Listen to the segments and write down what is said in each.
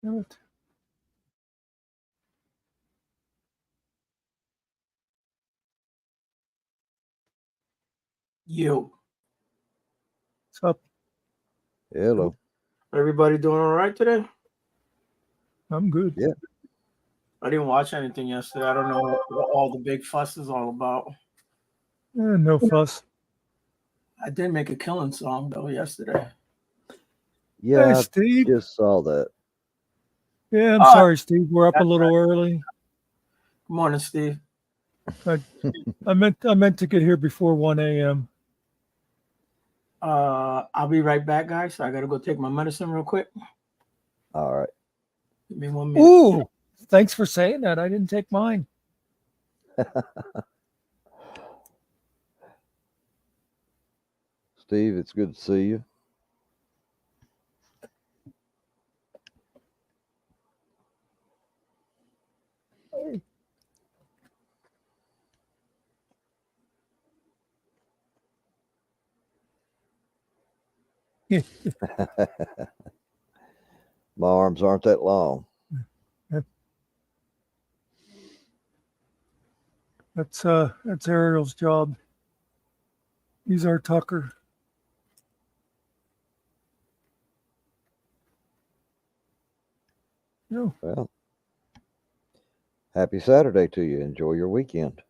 What? Yo. What's up? Hello. Everybody doing all right today? I'm good. Yeah. I didn't watch anything yesterday. I don't know what all the big fuss is all about. No fuss. I did make a killing song though yesterday. Yeah, Hey, I Steve. just saw that. Yeah, I'm sorry, Steve. We're up a That's little early. Good morning, Steve. I meant to get here before 1 a.m. I'll be right back, guys. I gotta go take my medicine real quick. All right. Give me 1 minute. Ooh, thanks for saying that. I didn't take mine. Steve, it's good to see you. My arms aren't that long. That's Ariel's job. He's our tucker. No. Well, happy Saturday to you. Enjoy your weekend.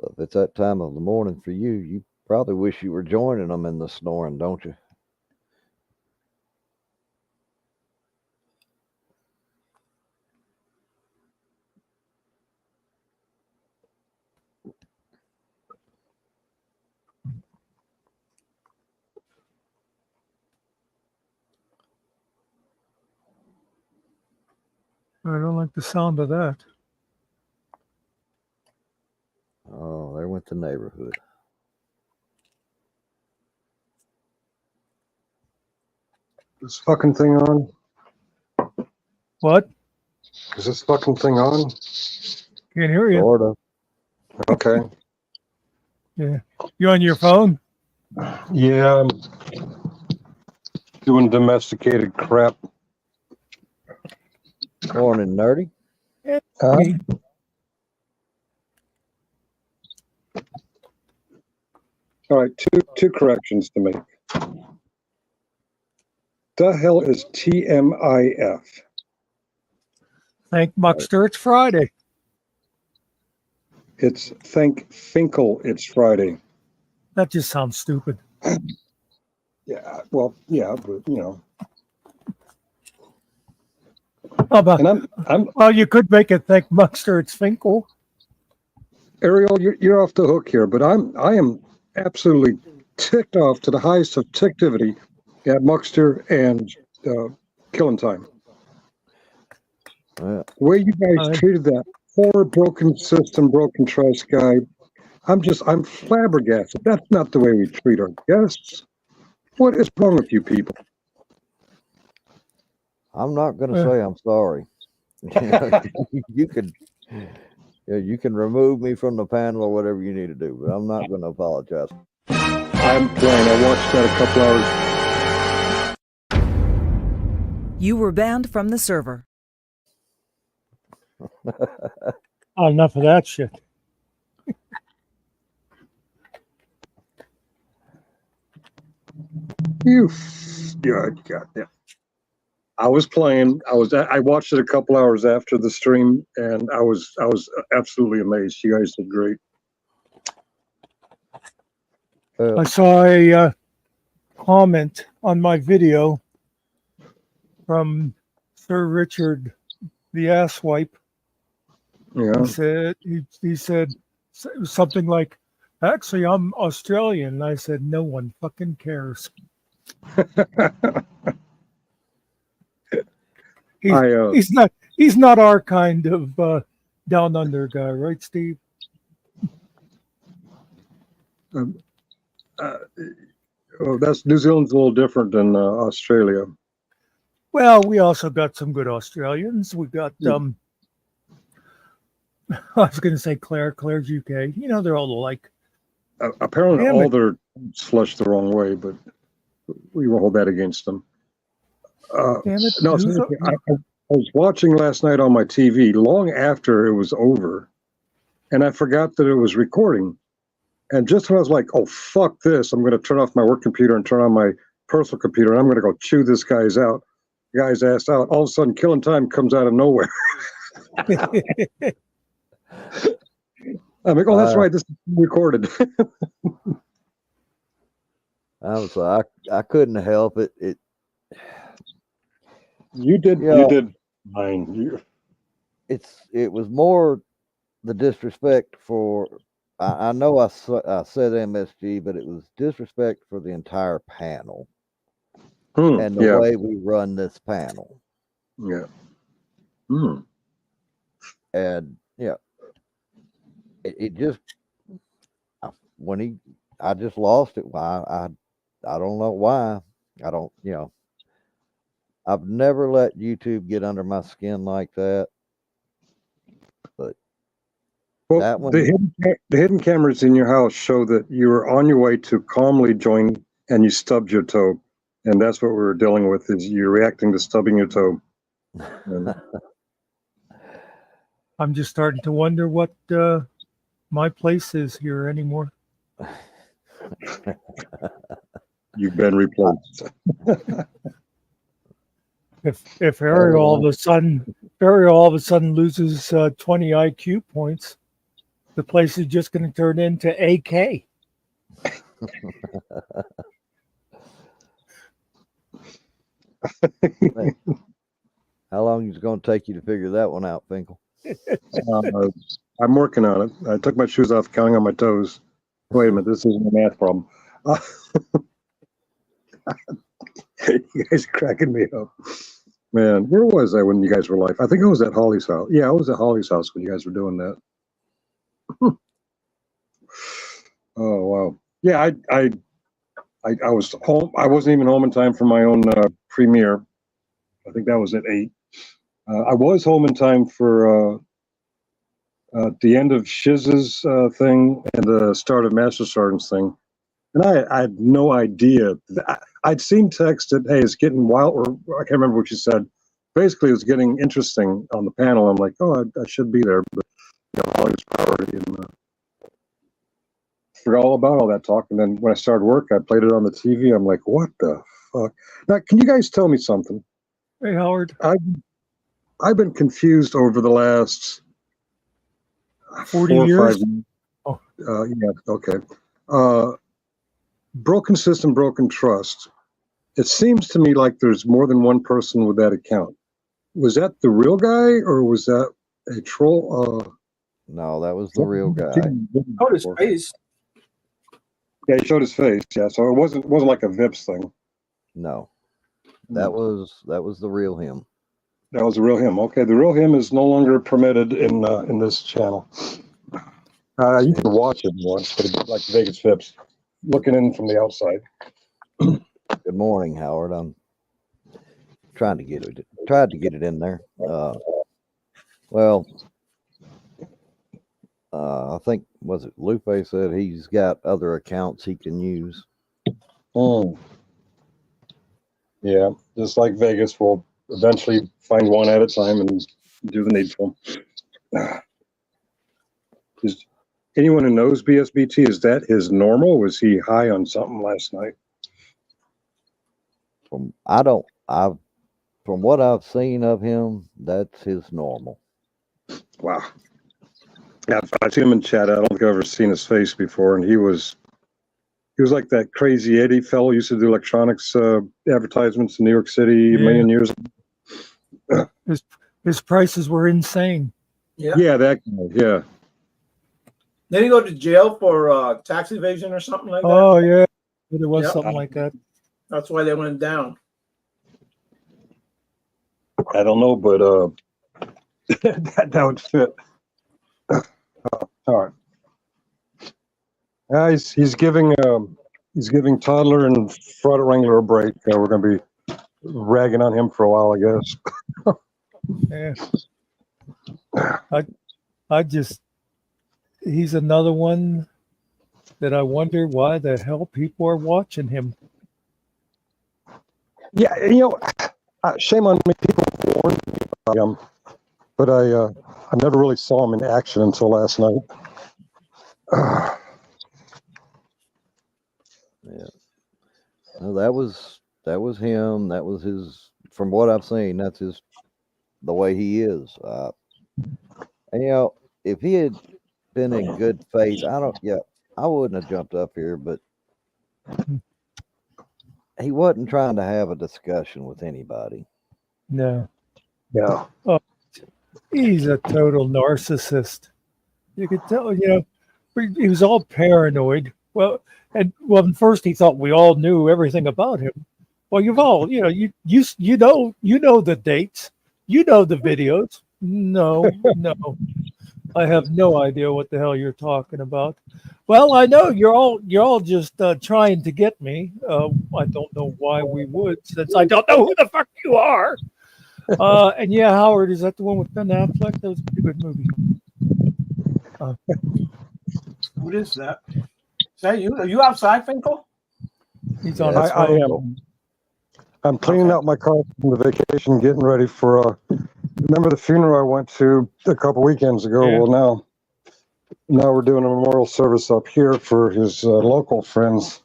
If it's that time of the morning for you, you probably wish you were joining them in the snoring, don't you? I don't like the sound of that. Oh, there went the neighborhood. This fucking thing on? What? Is this fucking thing on? Can't hear you. Sort of. Okay. Yeah. You on your phone? Yeah, I'm doing domesticated crap. Morning, nerdy. Huh? All right, two corrections to make. The hell is TMIF? Thank Muckster. It's Friday. It's thank Finkel it's Friday. That just sounds stupid. Yeah, well, yeah, but you know. How about? And I'm Well, you could make it thank Muckster. It's Finkel. Ariel, you're off the hook here, but I am absolutely ticked off to the highest of ticktivity at Muckster and Killing Time. Yeah. The way you guys treated that poor broken system, broken trust guy, I'm flabbergasted. That's not the way we treat our guests. What is wrong with you people? I'm not going to say I'm sorry. You can remove me from the panel or whatever you need to do, but I'm not going to apologize. I'm playing. I watched that a couple hours. You were banned from the server. Enough of that shit. You, yeah, goddamn. I was playing. I watched it a couple hours after the stream, and I was absolutely amazed. You guys did great. I saw a comment on my video from Sir Richard, the asswipe. Yeah. He said something like, "Actually, I'm Australian." And I said, "No one fucking cares." He's not our kind of down under guy, right, Steve? That's New Zealand's a little different than Australia. Well, we also got some good Australians. We got I was going to say Claire's UK. You know, they're all alike. Apparently, all their flushed the wrong way, but we won't hold that against them. Damn it! No, I was watching last night on my TV long after it was over, and I forgot that it was recording. And just when I was like, "Oh fuck this," I'm going to turn off my work computer and turn on my personal computer, and I'm going to go chew this guy's ass out. All of a sudden, Killing Time comes out of nowhere. I'm like, "Oh, that's right. This is recorded." I couldn't help it. You did fine. It was more the disrespect for. I know I said MSG, but it was disrespect for the entire panel and the way we run this panel. Yeah. And yeah, it just I just lost it. I don't know why. I don't. I've never let YouTube get under my skin like that. But that one, the hidden cameras in your house show that you were on your way to calmly join and you stubbed your toe. And that's what we were dealing with, is you're reacting to stubbing your toe. I'm just starting to wonder what my place is here anymore. You've been replaced. If Ariel all of a sudden loses 20 IQ points, the place is just going to turn into AK. How long is it going to take you to figure that one out, Finkel? I'm working on it. I took my shoes off, counting on my toes. Wait a minute, this isn't a math problem. You guys are cracking me up. Man, where was I when you guys were live? I think I was at Holly's house. Yeah, I was at Holly's house when you guys were doing that. Oh wow. Yeah, I was home. I wasn't even home in time for my own premiere. I think that was at 8. I was home in time for the end of Shiz's thing and the start of Master Sergeant's thing. And I had no idea. I'd seen text that, hey, it's getting wild, or I can't remember what you said. Basically, it was getting interesting on the panel. I'm like, oh, I should be there. But all his priority. And forgot all about all that talk. And then when I started work, I played it on the TV. I'm like, what the fuck? Now, can you guys tell me something? Hey, Howard. I've been confused over the last 40 years. Oh, yeah, okay. Broken system, broken trust. It seems to me like there's more than one person with that account. Was that the real guy, or was that a troll? No, that was the real guy. Oh, his face. Yeah, he showed his face. Yeah, so it wasn't like a Vips thing. No, that was the real him. That was the real him. Okay, the real him is no longer permitted in this channel. You can watch it once, but like Vegas Vips, looking in from the outside. Good morning, Howard. I'm tried to get it in there. I think, was it Lupe said he's got other accounts he can use. Yeah, just like Vegas, we'll eventually find one at a time and do the needful. Is anyone who knows BSBT, is that his normal? Was he high on something last night? from what I've seen of him, that's his normal. Wow. Yeah, I've seen him in chat. I don't think I've ever seen his face before, and he was like that crazy Eddie fellow who used to do electronics advertisements in New York City a million years ago. His prices were insane. Yeah, that guy. Yeah. Did he go to jail for tax evasion or something like that? Oh yeah, there was Yep. something like that. That's why they went down. I don't know, but that would fit. All right. He's giving Toddler and Fraud Wrangler a break. We're going to be ragging on him for a while, I guess. Yeah. He's another one that I wonder why the hell people are watching him. Yeah, shame on me. People warned me about him, but I never really saw him in action until last night. Yeah. Well, that was him. That was his. From what I've seen, that's the way he is. And if he had been in good faith, I wouldn't have jumped up here, but he wasn't trying to have a discussion with anybody. No. Yeah. Oh, he's a total narcissist. You could tell, he was all paranoid. Well, first he thought we all knew everything about him. Well, you've all, you know the dates, you know the videos. No. I have no idea what the hell you're talking about. Well, I know you're all just trying to get me. I don't know why we would, since I don't know who the fuck you are. And yeah, Howard, is that the one with Ben Affleck? That was a pretty good movie. What is that? Is that you? Are you outside, Finkel? He's on. That's I am. I'm cleaning out my car from the vacation, getting ready for. Remember the funeral I went to a couple weekends ago? Yeah. Well, now we're doing a memorial service up here for his local friends,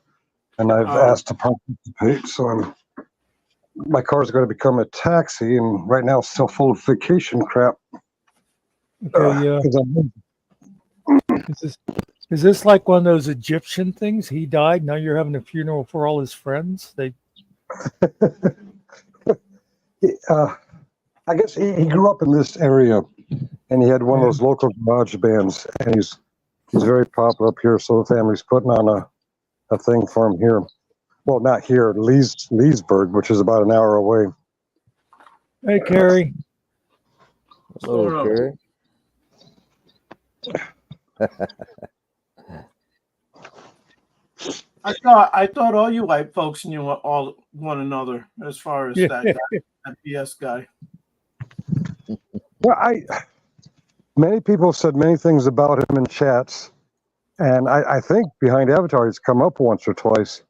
and I've asked to participate. So my car is going to become a taxi, and right now it's still full of vacation crap. Okay, is this like one of those Egyptian things? He died. Now you're having a funeral for all his friends. I guess he grew up in this area, and he had one of those local garage bands, and he's very popular up here. So the family's putting on a thing for him here. Well, not here, Leesburg, which is about an hour away. Hey, Carrie. Hello, Carrie. I thought all you white folks knew all one another as far as that BS guy. Well, many people have said many things about him in chats, and I think behind Avatar he's come up once or twice,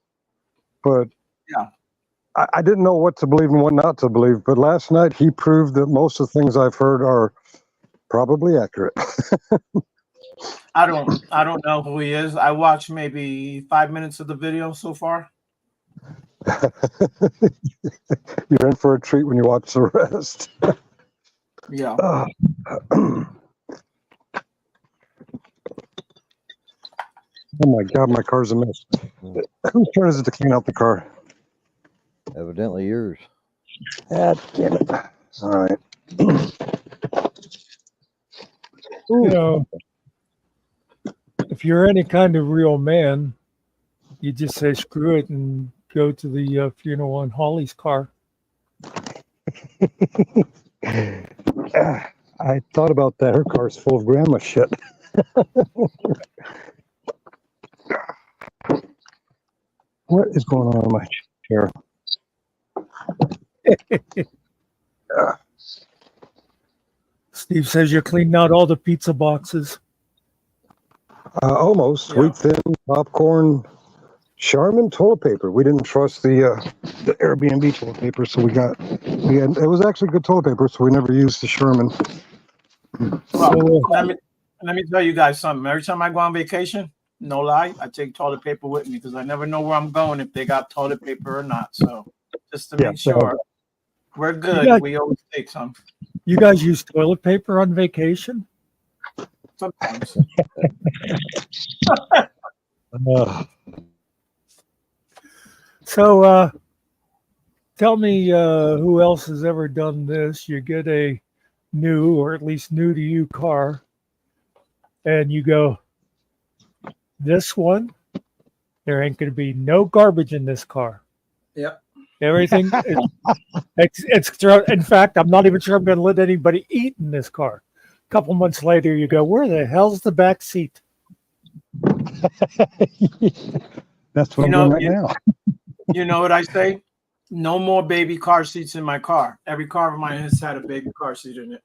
but yeah, I didn't know what to believe and what not to believe. But last night he proved that most of the things I've heard are probably accurate. I don't know who he is. I watched maybe 5 minutes of the video so far. You're in for a treat when you watch the rest. Yeah. Oh my God, my car's a mess. Whose turn is it to clean out the car? Evidently yours. God damn it. All right. If you're any kind of real man, you just say screw it and go to the funeral on Holly's car. I thought about that. Her car's full of grandma shit. What is going on in my chair? Steve says you're cleaning out all the pizza boxes. Almost. Sweet thin, popcorn, Charmin toilet paper. We didn't trust the Airbnb toilet paper, so it was actually good toilet paper, so we never used the Sherman. Well, let me tell you guys something. Every time I go on vacation, no lie, I take toilet paper with me because I never know where I'm going if they got toilet paper or not. So just to make sure We're good. guys- We always take some. You guys use toilet paper on vacation? Sometimes. So tell me who else has ever done this. You get a new, or at least new to you, car, and you go, this one, there ain't going to be no garbage in this car. Yep. Everything, in fact, I'm not even sure I'm going to let anybody eat in this car. A couple months later, you go, where the hell's the back seat? That's what You I'm know, doing right now. You know what I say? No more baby car seats in my car. Every car of mine has had a baby car seat in it.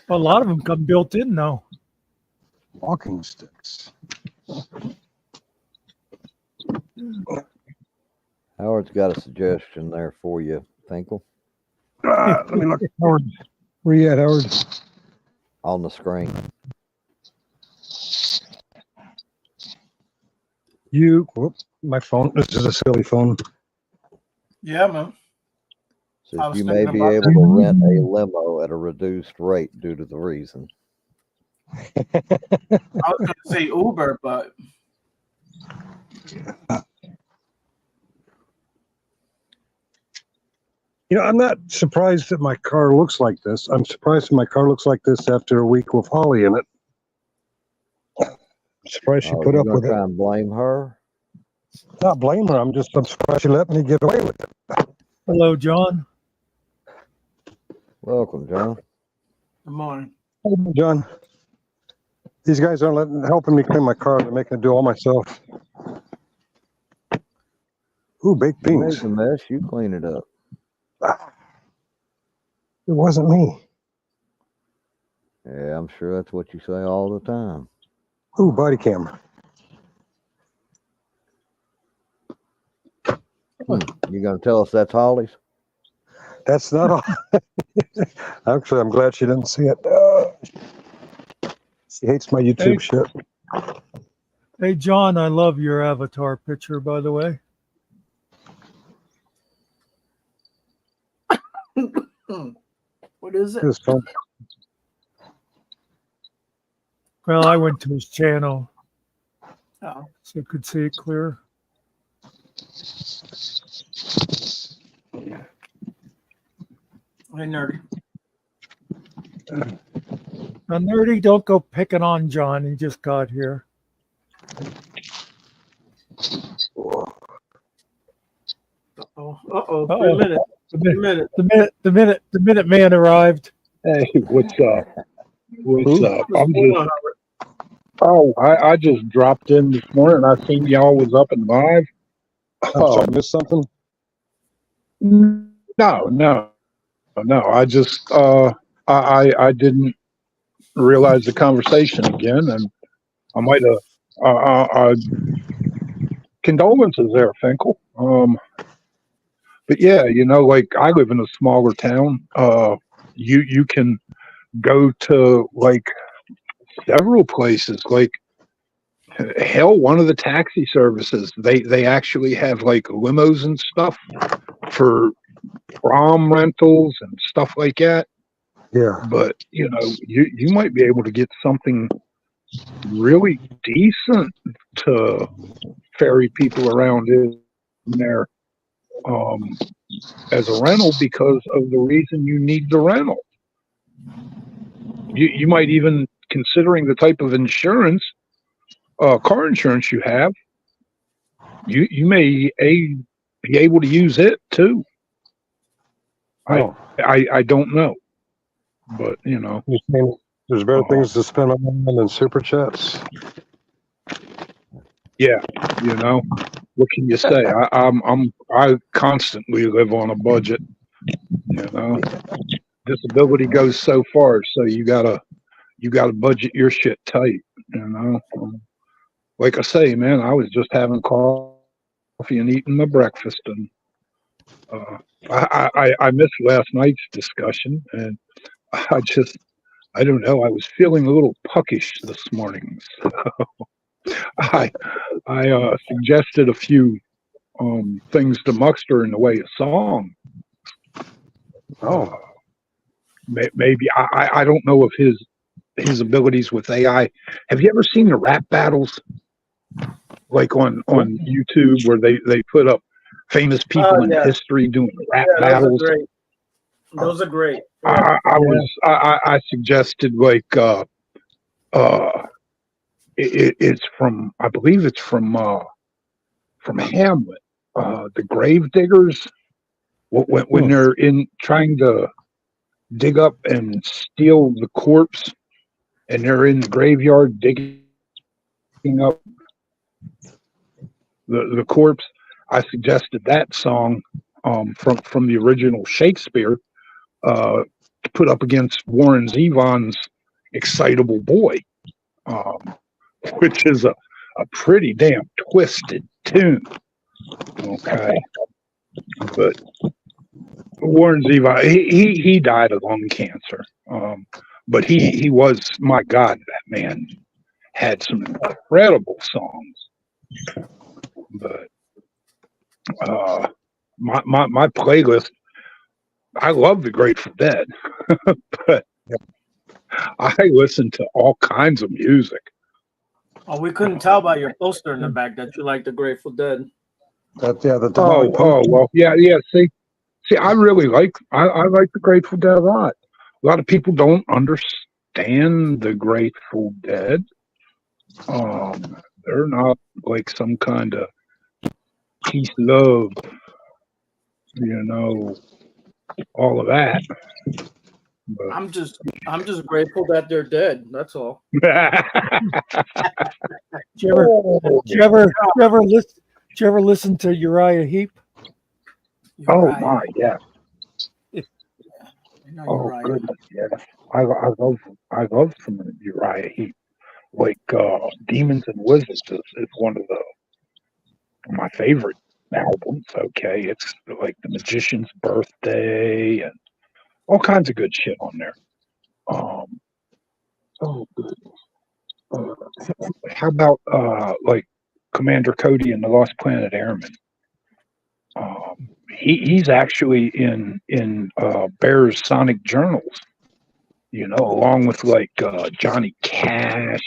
A lot of them come built in now. Walking sticks. Howard's got a suggestion there for you, Finkel, Let me look. Howard. Where you at, Howard? on the screen. My phone. This is a silly phone. Yeah, man. I Says was you may thinking be about able to rent a limo at a reduced rate due to the reason. I was going to say Uber, but You know, I'm not surprised that my car looks like this. I'm surprised that my car looks like this after a week with Holly in it. I'm surprised she Oh, put you're up gonna with try it. and blame her? Not blame her. I'm surprised she let me get away with it. Hello, John. Welcome, John. good morning. Hey, John. These guys aren't helping me clean my car. They're making me do all myself. Ooh, baked You beans. make a mess, you clean it up. It wasn't me. Yeah, I'm sure that's what you say all the time. Ooh, body camera. You gonna tell us that's Holly's? That's not all. Actually, I'm glad she didn't see it. She hates my YouTube shit. Hey, John, I love your avatar picture, by the way. What is it? This phone. Well, I went to his channel Oh, so I could see it clear. hey, nerdy. Now, Nerdy, don't go picking on John. He just got here. Uh-oh. Uh-oh. Wait a minute. The Wait a minute, minute. the minute man arrived. Hey, what's up? What's up? What's I'm going just, on, Howard? oh, I just dropped in this morning. I seen y'all was up and live. Oh, I missed something? No. I just, I didn't realize the conversation again, and I might have, condolences there, Finkel. But yeah, like I live in a smaller town. You can go to like several places, like hell, one of the taxi services, they actually have like limos and stuff for prom rentals and stuff like that. Yeah. But you might be able to get something really decent to ferry people around in there as a rental because of the reason you need the rental. You might even, considering the type of insurance, car insurance you have, you may be able to use it too. Oh. I don't know, but You're saying there's better things to spend my money on than super chats? yeah, what can you say? I constantly live on a budget. Disability goes so far, so you gotta budget your shit tight. Like I say, man, I was just having coffee and eating my breakfast, and I missed last night's discussion, and I don't know, I was feeling a little puckish this morning, so I suggested a few things to Muckster in the way of song, Oh, maybe I don't know of his abilities with AI. Have you ever seen the rap battles, like on YouTube, where they put up famous people in Yeah, history doing rap yeah, those are battles? great. Those are great. Yeah. I suggested like it's from, I believe it's from Hamlet, the grave diggers, when they're in trying to dig up and steal the corpse, and they're in the graveyard digging up the corpse. I suggested that song from the original Shakespeare, put up against Warren Zevon's "Excitable Boy," which is a pretty damn twisted tune. Okay, but Warren Zevon, he died of lung cancer. But he was, my God, that man had some incredible songs. But my playlist, I love the Grateful Dead, but I listen to all kinds of music. Oh, we couldn't tell by your poster in the back that you like the Grateful Dead. Well, yeah. See, I really I like the Grateful Dead a lot. A lot of people don't understand the Grateful Dead. They're not like some kind of peace, love, all of that. But I'm just grateful that they're dead. That's all. Did you ever listen to Uriah Heep? Oh Uriah. my, yeah. I know Oh Uriah. goodness, yes. I love some Uriah Heep. Like Demons and Wizards is one of my favorite albums. Okay, it's like The Magician's Birthday and all kinds of good shit on there. Oh goodness. How about like Commander Cody and the Lost Planet Airmen? He's actually in Bear's Sonic Journals, along with like Johnny Cash,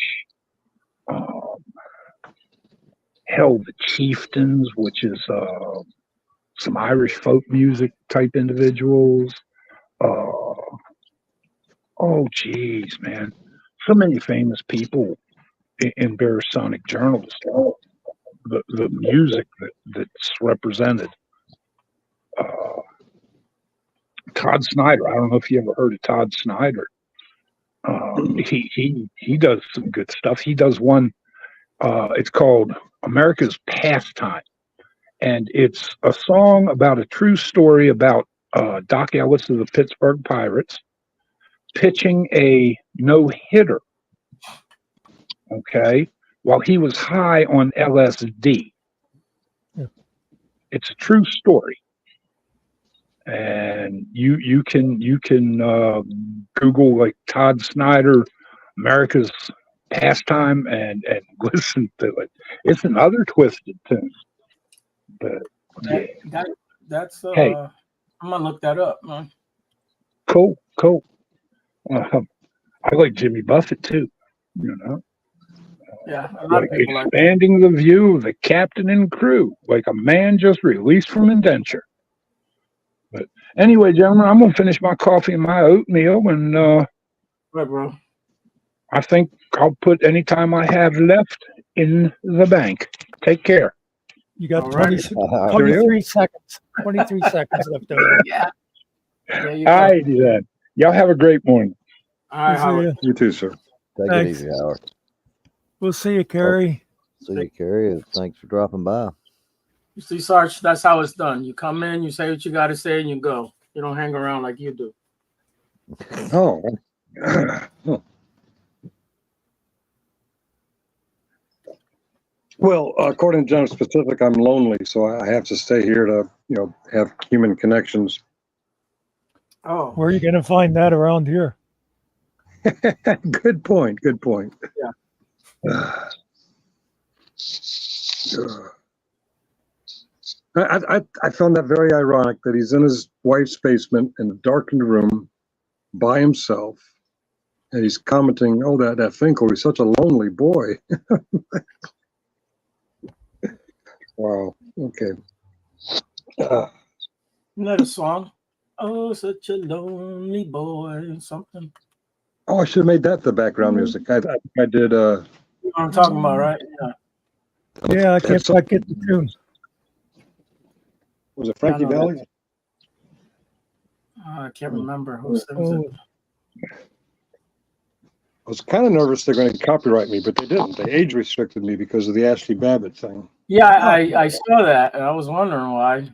hell, the Chieftains, which is some Irish folk music type individuals. Oh, geez, man, so many famous people in Bear's Sonic Journals. The music that's represented. Todd Snyder. I don't know if you ever heard of Todd Snyder. He does some good stuff. He does one. It's called America's Pastime, and it's a song about a true story about Doc Ellis of the Pittsburgh Pirates pitching a no-hitter. Okay, while he was high on LSD. Yeah. It's a true story. And you can Google like Todd Snyder, America's Pastime, and listen to it. It's another twisted tune, but yeah. That's Hey, I'm gonna look that up, man. cool. I like Jimmy Buffett too. Yeah, a lot Like of people like that. expanding the view of the captain and crew, like a man just released from indenture. But anyway, gentlemen, I'm gonna finish my coffee and my oatmeal, and Right, bro. I think I'll put any time I have left in the bank. Take care. You got All right. 23 seconds. 23 seconds left over. Yeah. There you All go. right, then. Y'all have a great morning. All right, We'll see Howard. you. You too, sir. Take Thanks. it easy, Howard. We'll see you, Carrie. See you, Carrie. Thanks for dropping by. You see, Sarge, that's how it's done. You come in, you say what you got to say, and you go. You don't hang around like you do. Oh. Well, according to John Specific, I'm lonely, so I have to stay here to, have human connections. Oh, Where are you going to find that around here? Good point. Yeah. I found that very ironic that he's in his wife's basement in a darkened room by himself, and he's commenting, "Oh, that Finkel, he's such a lonely boy." Wow. Okay. Another song. Oh, such a lonely boy. Something. Oh, I should have made that the background music. I think I did. You know what I'm talking about, right? Yeah. Yeah, I can't quite get the tune. Was it Frankie Yeah, I know Valli? I can't remember who sings it. I was kind of nervous they're going to copyright me, but they didn't. They age restricted me because of the Ashley Babbitt thing. Yeah, I saw that, and I was wondering why.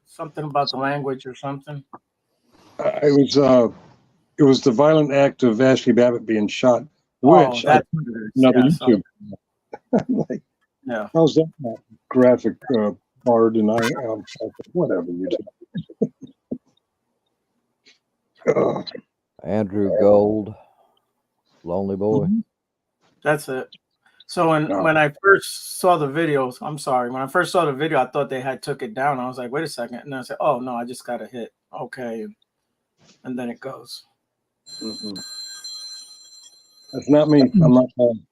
Something about the language or something. It was the violent act of Ashley Babbitt being shot, which that's another yeah, YouTube. Like, yeah. how's that graphic hard? And whatever YouTube. Andrew Gold, Lonely Boy. That's it. So when I first saw the videos, I'm sorry, when I first saw the video, I thought they had took it down. I was like, wait a second. And I said, oh no, I just got to hit okay. And then it goes. Mm-hmm. That's not me. I'm not home.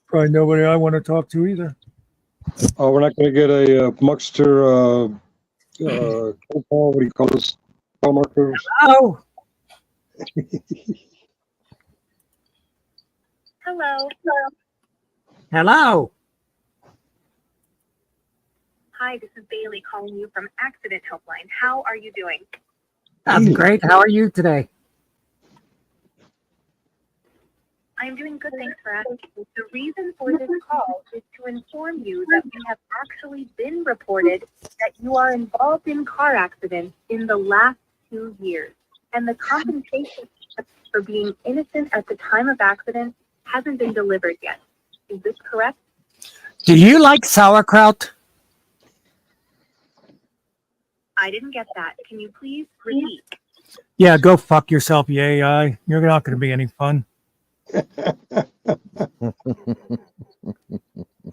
Probably nobody I want to talk to either. Oh, we're not going to get a Muckster, what do you call this? Call markers? Oh, Hello. Hello. Hi, this is Bailey calling you from Accident Helpline. How are you doing? I'm great. How are you today? I'm doing good, thanks for asking. The reason for this call is to inform you that we have actually been reported that you are involved in car accidents in the last 2 years. And the compensation for being innocent at the time of accident hasn't been delivered yet. Is this correct? Do you like sauerkraut? I didn't get that. Can you please repeat? yeah, go fuck yourself, you AI. You're not going to be any fun.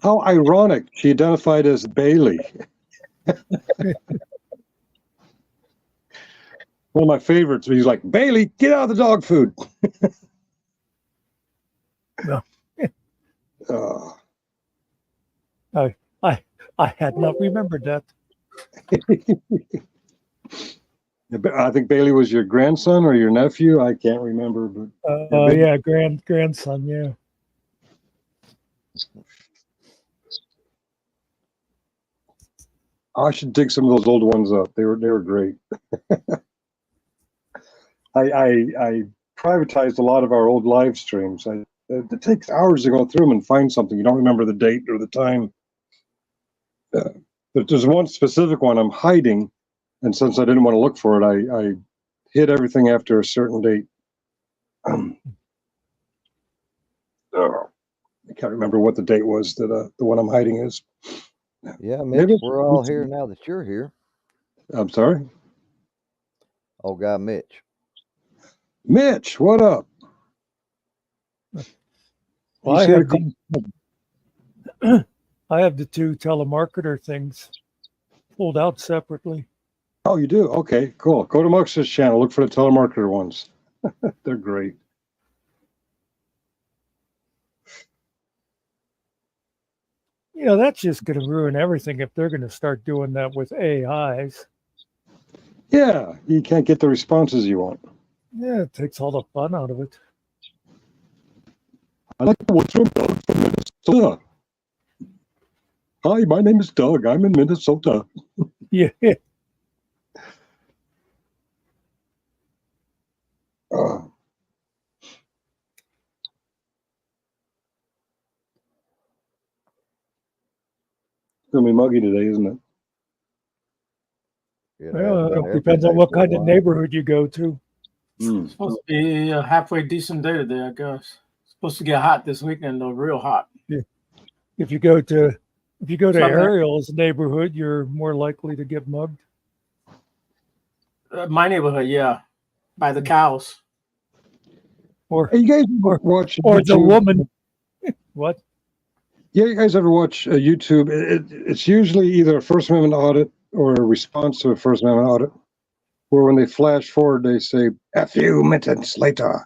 How ironic. She identified as Bailey. One of my favorites. He's like, Bailey, get out of the dog food. No. Uh, I had not remembered that. I think Bailey was your grandson or your nephew. I can't remember, but Yeah, grandson. Yeah. I should dig some of those old ones up. They were great. I privatized a lot of our old live streams. It takes hours to go through them and find something. You don't remember the date or the time. But there's one specific one I'm hiding, and since I didn't want to look for it, I hid everything after a certain date. I can't remember what the date was that the one I'm hiding is. Yeah, Mitch, we're all here now that you're here. I'm sorry? Old guy Mitch. Mitch, what up? Well, I have the two telemarketer things pulled out separately. Oh, you do? Okay, cool. Go to Muckster's channel. Look for the telemarketer ones. They're great. You know, that's just going to ruin everything if they're going to start doing that with AIs. Yeah, you can't get the responses you want. Yeah, it takes all the fun out of it. I like the one from Doug from Minnesota. Hi, my name is Doug. I'm in Minnesota. Yeah. It's gonna be muggy today, isn't it? Well, it depends on what kind of neighborhood you go to. It's supposed to be a halfway decent day today, I guess. It's supposed to get hot this weekend, though, real hot. Yeah. If you go to Ariel's neighborhood, you're more likely to get mugged. My neighborhood, yeah, by the cows. Or Hey, you guys watch or the YouTube? woman. What? Yeah, you guys ever watch YouTube? It's usually either a First Amendment audit or a response to a First Amendment audit, where when they flash forward, they say, a few minutes later.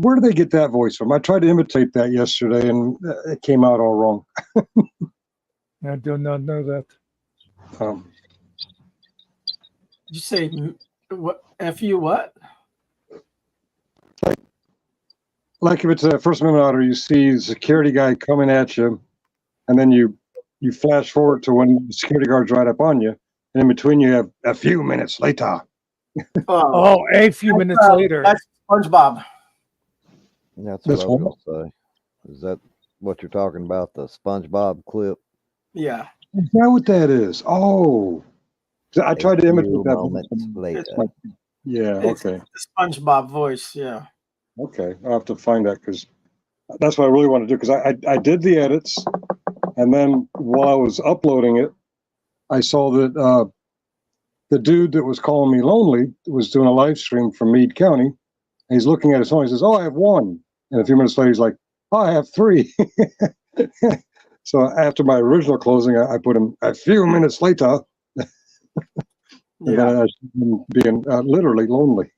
Where do they get that voice from? I tried to imitate that yesterday, and it came out all wrong. I do not know that. Did you say what? FU what? Like if it's a First Amendment audit, you see the security guy coming at you, and then you flash forward to when the security guard's right up on you, and in between you have a few minutes later. Oh, a few minutes later. That's SpongeBob. That's what I was going to say. Is that what you're talking about, the SpongeBob clip? Yeah. Is that what that is? Oh. I tried to imitate that. Moments later. Yeah, okay. It's the SpongeBob voice, yeah. Okay, I'll have to find that because that's what I really want to do, because I did the edits, and then while I was uploading it, I saw that the dude that was calling me lonely was doing a live stream from Meade County, and he's looking at his phone. He says, "Oh, I have one," and a few minutes later, he's like, "Oh, I have three." So after my original closing, I put him a few minutes later. And then I was being literally lonely.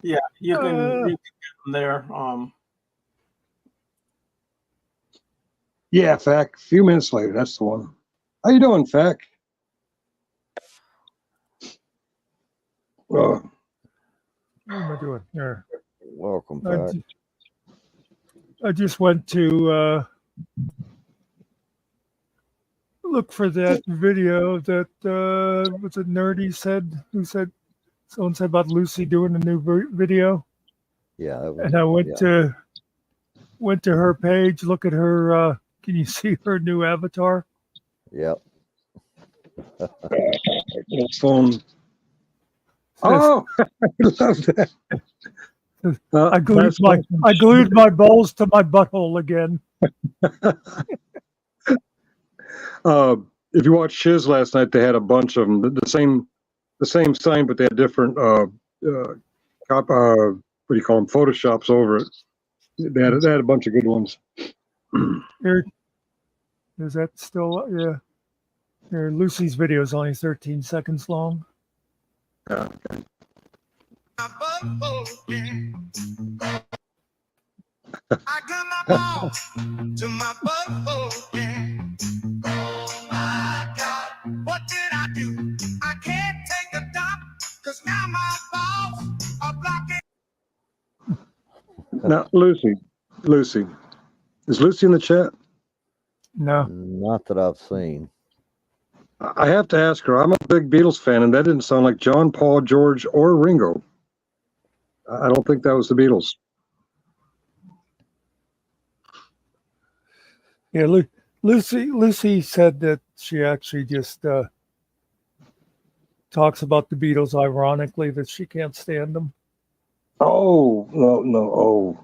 Yeah, you can get them there. Yeah, Fac. A few minutes later, that's the one. How you doing, Fac? What am I doing here? Welcome, Fac. I just went to look for that video that was it Nerdy said, who said, someone said about Lucy doing a new video. Yeah, that was, and I went to her page, look at her. Can you see her new avatar? Yep. Phone. Oh, I love that. I glued my balls to my butthole again. If you watched Shiz last night, they had a bunch of them. The same sign, but they had different what do you call them? Photoshops over it. They had a bunch of good ones. Here, is that still? Yeah. Here, Lucy's video is only 13 seconds long. Okay. I got my balls to my butthole, yeah. Oh my God, what did I do? I can't take a dump, cause now my balls are blocking. Now, Lucy. Is Lucy in the chat? No. Not that I've seen. I have to ask her. I'm a big Beatles fan, and that didn't sound like John, Paul, George, or Ringo. I don't think that was the Beatles. Yeah, Lucy said that she actually just talks about the Beatles ironically, that she can't stand them. Oh, no. Oh.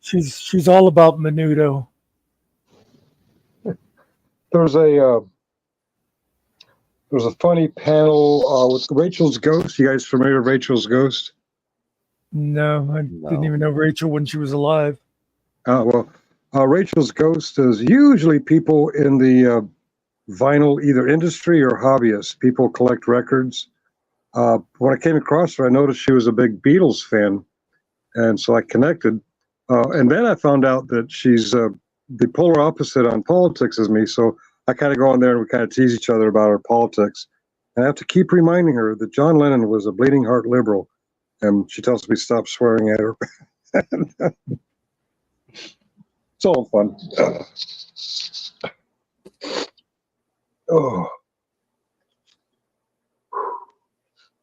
She's all about Menudo. There's a funny panel with Rachel's Ghost. You guys familiar with Rachel's Ghost? No, I didn't even know Rachel when she was alive. Rachel's Ghost is usually people in the vinyl either industry or hobbyists. People collect records. When I came across her, I noticed she was a big Beatles fan, and so I connected. And then I found out that she's the polar opposite on politics as me. So I kind of go on there and we kind of tease each other about our politics. And I have to keep reminding her that John Lennon was a bleeding heart liberal. And she tells me stop swearing at her. It's all fun. Oh.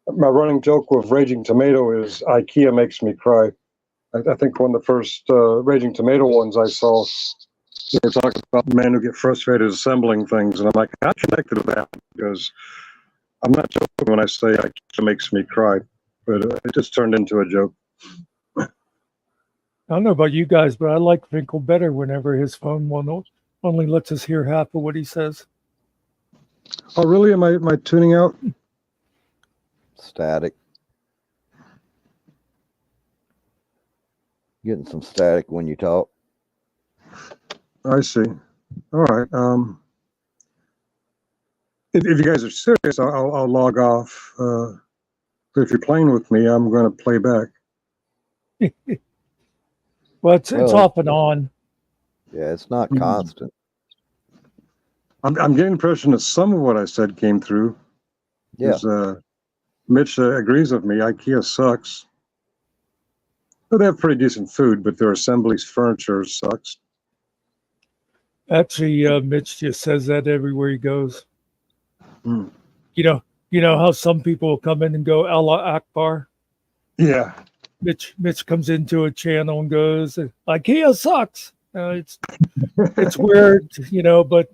My running joke with Raging Tomato is IKEA makes me cry. I think one of the first Raging Tomato ones I saw, they were talking about men who get frustrated assembling things. And I'm like, I connected with that because I'm not joking when I say IKEA makes me cry. But it just turned into a joke. I don't know about you guys, but I like Finkel better whenever his phone only lets us hear half of what he says. Oh, really? Am I tuning out? Static. Getting some static when you talk. I see. All right. If you guys are serious, I'll log off. If you're playing with me, I'm going to play back. Well, it's off and on. Yeah, it's not constant. I'm getting the impression that some of what I said came through. Yeah. Mitch agrees with me. IKEA sucks. Well, they have pretty decent food, but their assemblies furniture sucks. Actually, Mitch just says that everywhere he goes. Mm. You know how some people will come in and go Allah Akbar. Yeah. Mitch comes into a channel and goes, IKEA sucks. It's weird, but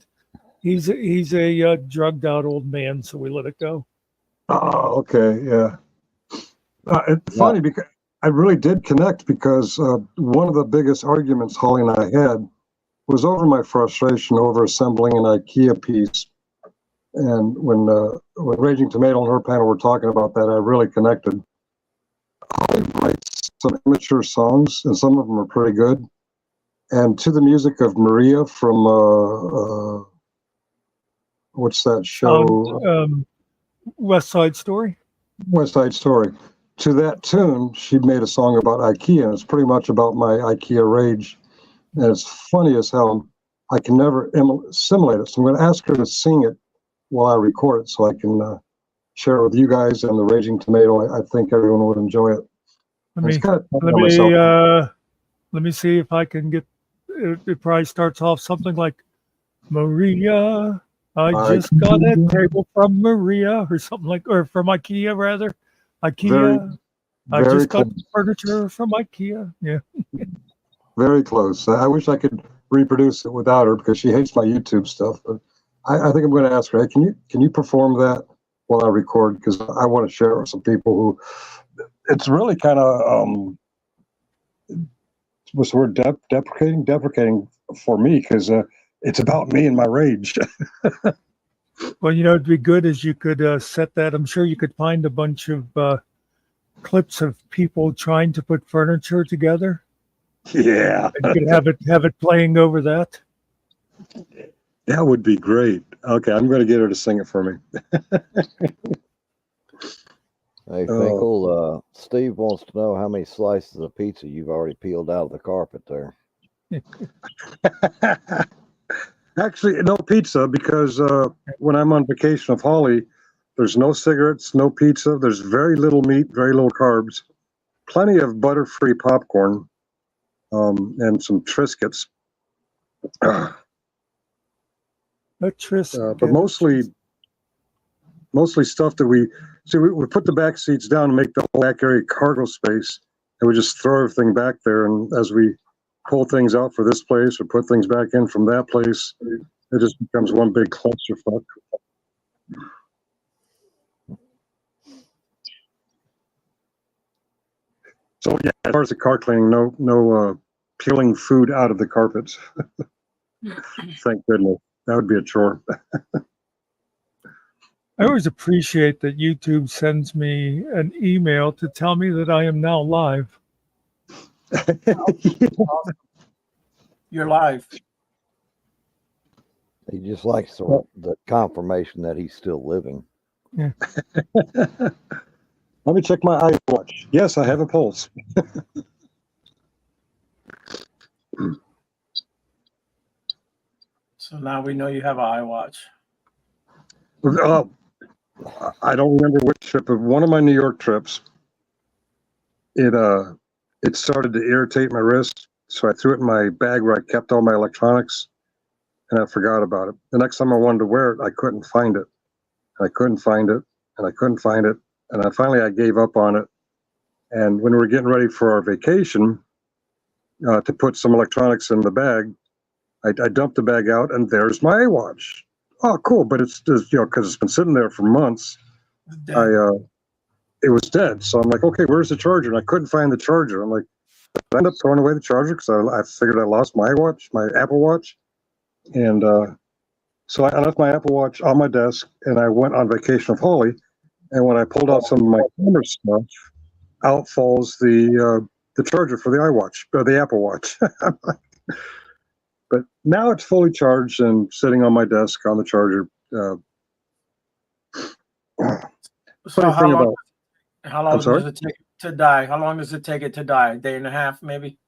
he's a drugged out old man, so we let it go. Oh, okay, yeah. It's funny because I really did connect because one of the biggest arguments Holly and I had was over my frustration over assembling an IKEA piece. And when Raging Tomato and her panel were talking about that, I really connected. Holly writes some immature songs, and some of them are pretty good. And to the music of Maria from what's that show? West Side Story. West Side Story. To that tune, she made a song about IKEA, and it's pretty much about my IKEA rage. And it's funny as hell. I can never simulate it, so I'm going to ask her to sing it while I record it, so I can share it with you guys and the Raging Tomato. I think everyone would enjoy it. Let me see if I can get. It probably starts off something like, Maria, I just got a table from Maria, or something like, or from IKEA rather. IKEA. I just got furniture from IKEA. Yeah. Very close. I wish I could reproduce it without her because she hates my YouTube stuff. But I think I'm going to ask her, hey, can you perform that while I record? Because I want to share it with some people who, it's really kind of, what's the word, deprecating for me, because it's about me and my rage. Well, it'd be good as you could set that. I'm sure you could find a bunch of clips of people trying to put furniture together. Yeah. And you could have it playing over that. That would be great. Okay, I'm going to get her to sing it for me. Hey, Finkel, Steve wants to know how many slices of pizza you've already peeled out of the carpet there. Actually, no pizza, because when I'm on vacation with Holly, there's no cigarettes, no pizza. There's very little meat, very little carbs, plenty of butter-free popcorn, and some Triscuits. But mostly stuff that we put the back seats down and make the whole back area cargo space, and we just throw everything back there. And as we pull things out for this place or put things back in from that place, it just becomes one big clusterfuck. So yeah, as far as the car cleaning, no peeling food out of the carpets. Thank goodness. That would be a chore. I always appreciate that YouTube sends me an email to tell me that I am now live. You're live. He just likes the confirmation that he's still living. Yeah. Let me check my iWatch. Yes, I have a pulse. So now we know you have an iWatch. I don't remember which trip, but one of my New York trips, it started to irritate my wrist, so I threw it in my bag where I kept all my electronics, and I forgot about it. The next time I wanted to wear it, I couldn't find it. I couldn't find it, and I couldn't find it, and I gave up on it. And when we were getting ready for our vacation, to put some electronics in the bag, I dumped the bag out, and there's my iWatch. Oh, cool! But it's just, because it's been sitting there for months. It was dead. So I'm like, okay, where's the charger? And I couldn't find the charger. I'm like, I ended up throwing away the charger because I figured I lost my watch, my Apple Watch. And so I left my Apple Watch on my desk and I went on vacation with Holly. And when I pulled out some of my camera stuff, out falls the charger for the iWatch, or the Apple Watch. But now it's fully charged and sitting on my desk on the charger. So how long I'm sorry? does it take to die? How long does it take it to die? A day and a half, maybe?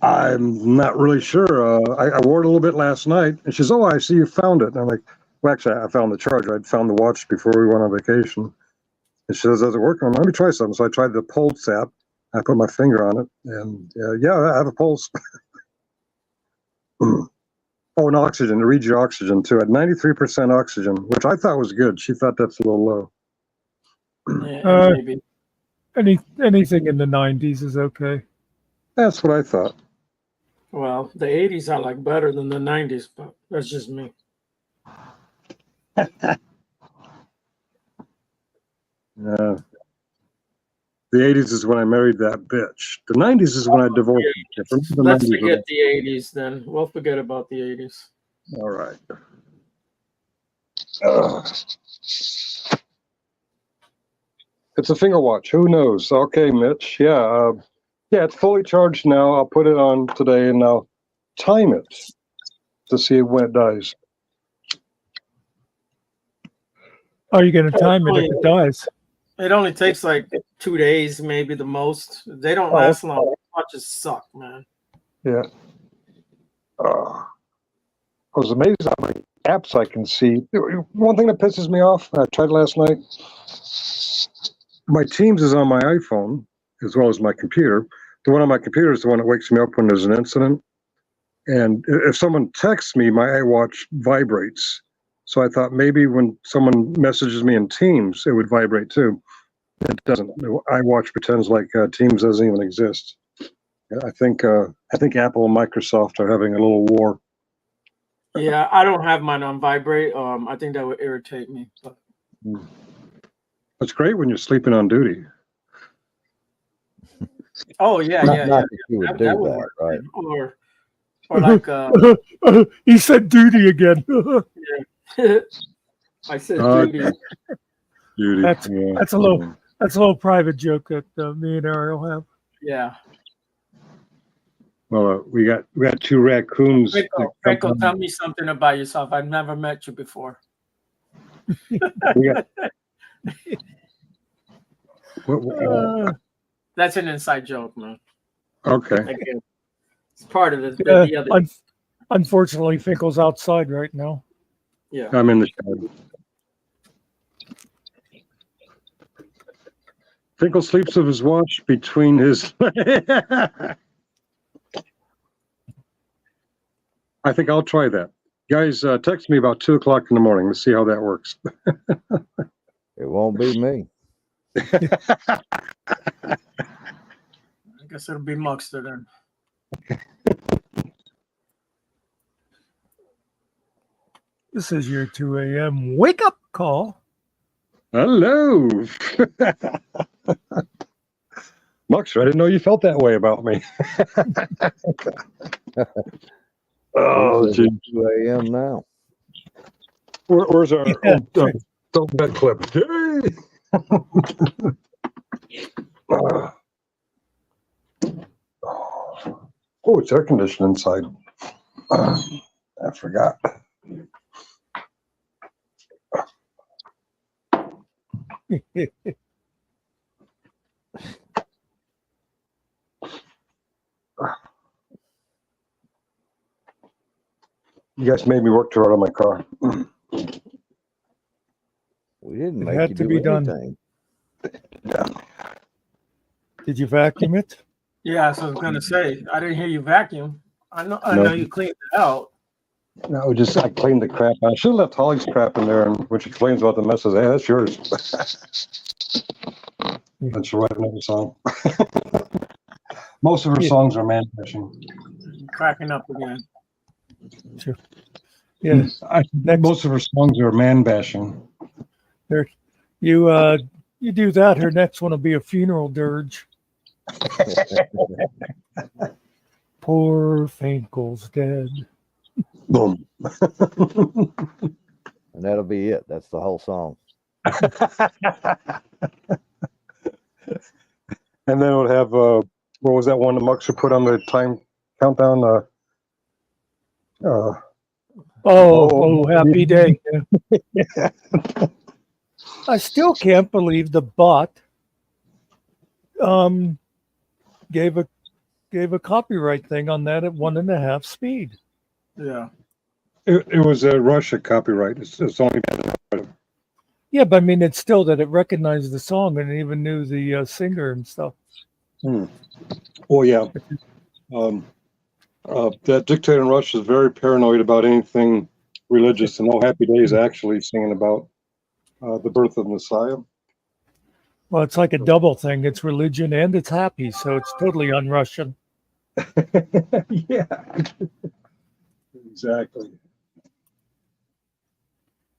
I'm not really sure. I wore it a little bit last night, and she says, "Oh, I see you found it." And I'm like, "Well, actually, I found the charger. I'd found the watch before we went on vacation." And she says, "Does it work?" I'm like, "Let me try something." So I tried the pulse app. I put my finger on it, and yeah, I have a pulse. Oh, and oxygen. It reads your oxygen too at 93% oxygen, which I thought was good. She thought that's a little low. Yeah, maybe. Anything in the 90s is okay. That's what I thought. Well, the 80s are like better than the 90s, but that's just me. The 80s is when I married that bitch. The 90s is when I divorced her. Let's forget the 80s then. We'll forget about the 80s. All right. It's a finger watch. Who knows? Okay, Mitch. Yeah, it's fully charged now. I'll put it on today and I'll time it to see when it dies. How are you going to time it if it dies? It only takes like 2 days, maybe the most. They don't last long. Watches suck, man. Yeah. I was amazed how many apps I can see. One thing that pisses me off, I tried last night. My Teams is on my iPhone as well as my computer. The one on my computer is the one that wakes me up when there's an incident. And if someone texts me, my iWatch vibrates. So I thought maybe when someone messages me in Teams, it would vibrate too. It doesn't. iWatch pretends like Teams doesn't even exist. I think Apple and Microsoft are having a little war. Yeah, I don't have mine on vibrate. I think that would irritate me. But. It's great when you're sleeping on duty. Oh yeah, Not yeah. that you would do That would that, work. right? Or like He said duty again. yeah. I said duty. Duty. That's a little private joke that me and Ariel have. Yeah. Well, we got two raccoons. Franco, tell me something about yourself. I've never met you before. That's an inside joke, man. Okay. Again, it's part of the other. Unfortunately, Finkel's outside right now. Yeah. I'm in the shower. Finkel sleeps with his watch between his. I think I'll try that. Guys, text me about 2 o'clock in the morning. Let's see how that works. It won't be me. I guess it'll be Muckster then. This is your 2 a.m. wake up call. Hello. Muckster, I didn't know you felt that way about me. Oh, It's gee. 2 a.m. now. Where's our don't bet clip? Yay! Oh, it's air conditioned inside. I forgot. You guys made me work to run on my car. We didn't It make had you to do be done. anything. Did you vacuum it? Yeah, so I was gonna say I didn't hear you vacuum. I know you cleaned it out. No, I cleaned the crap. I should have left Holly's crap in there, and when she complains about the messes, hey, that's yours. And she'll write another song. Most of her songs are man bashing. Cracking up again. Sure. Yeah. Most of her songs are man bashing. You do that. Her next one will be a funeral dirge. Poor Finkel's dead. Boom. And that'll be it. That's the whole song. And then it would have what was that one that Muckster put on the time countdown? Happy day. Yeah. I still can't believe the bot gave a copyright thing on that at 1.5 speed. Yeah. It was a Russia copyright. It's only. Yeah, but I mean, it's still that it recognized the song and even knew the singer and stuff. Oh yeah. That dictator in Russia is very paranoid about anything religious, and Happy Day is actually singing about the birth of Messiah. Well, it's like a double thing. It's religion and it's happy, so it's totally un-Russian. Yeah, exactly.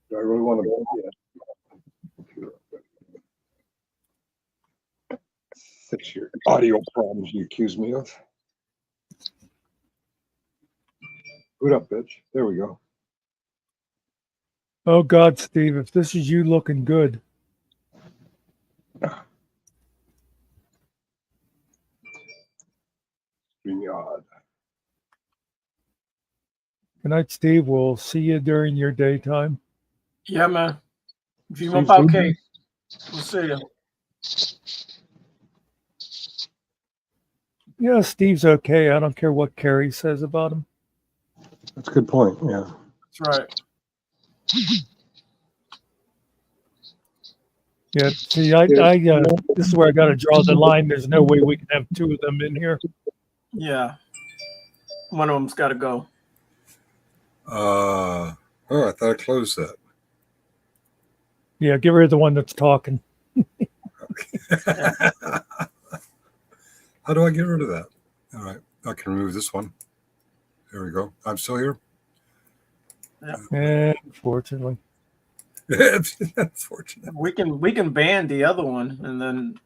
Do I really want to? Yeah. 6-year audio problems you accuse me of. Boot up, bitch. There we go. Oh God, Steve, if this is you looking good. Odd. Good night, Steve. We'll see you during your daytime. Yeah, man. If you want Steve, okay, we'll see you. Yeah, Steve's okay. I don't care what Carrie says about him. That's a good point. Yeah. That's right. Yeah, see, this is where I got to draw the line. There's no way we can have two of them in here. Yeah. One of them's got to go. I thought I closed that. Yeah, get rid of the one that's talking. How do I get rid of that? All right, I can remove this one. There we go. I'm still here. Yeah. Unfortunately. Unfortunately. We can ban the other one, and then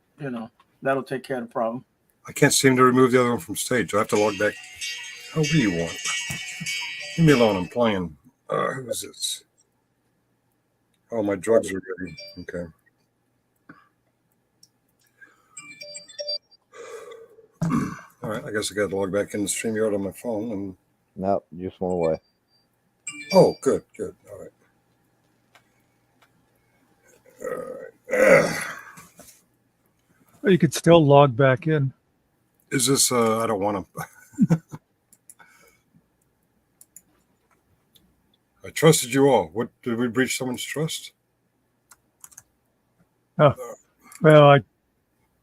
that'll take care of the problem. I can't seem to remove the other one from stage. I have to log back. How do you want? Leave me alone. I'm playing. Who is this? Oh, my drugs are ready. Okay. All right. I guess I got to log back in the StreamYard on my phone. And nope, just went away. Oh, good. All right. You could still log back in. Is this? I don't want to. I trusted you all. What did we breach someone's trust? Oh, well,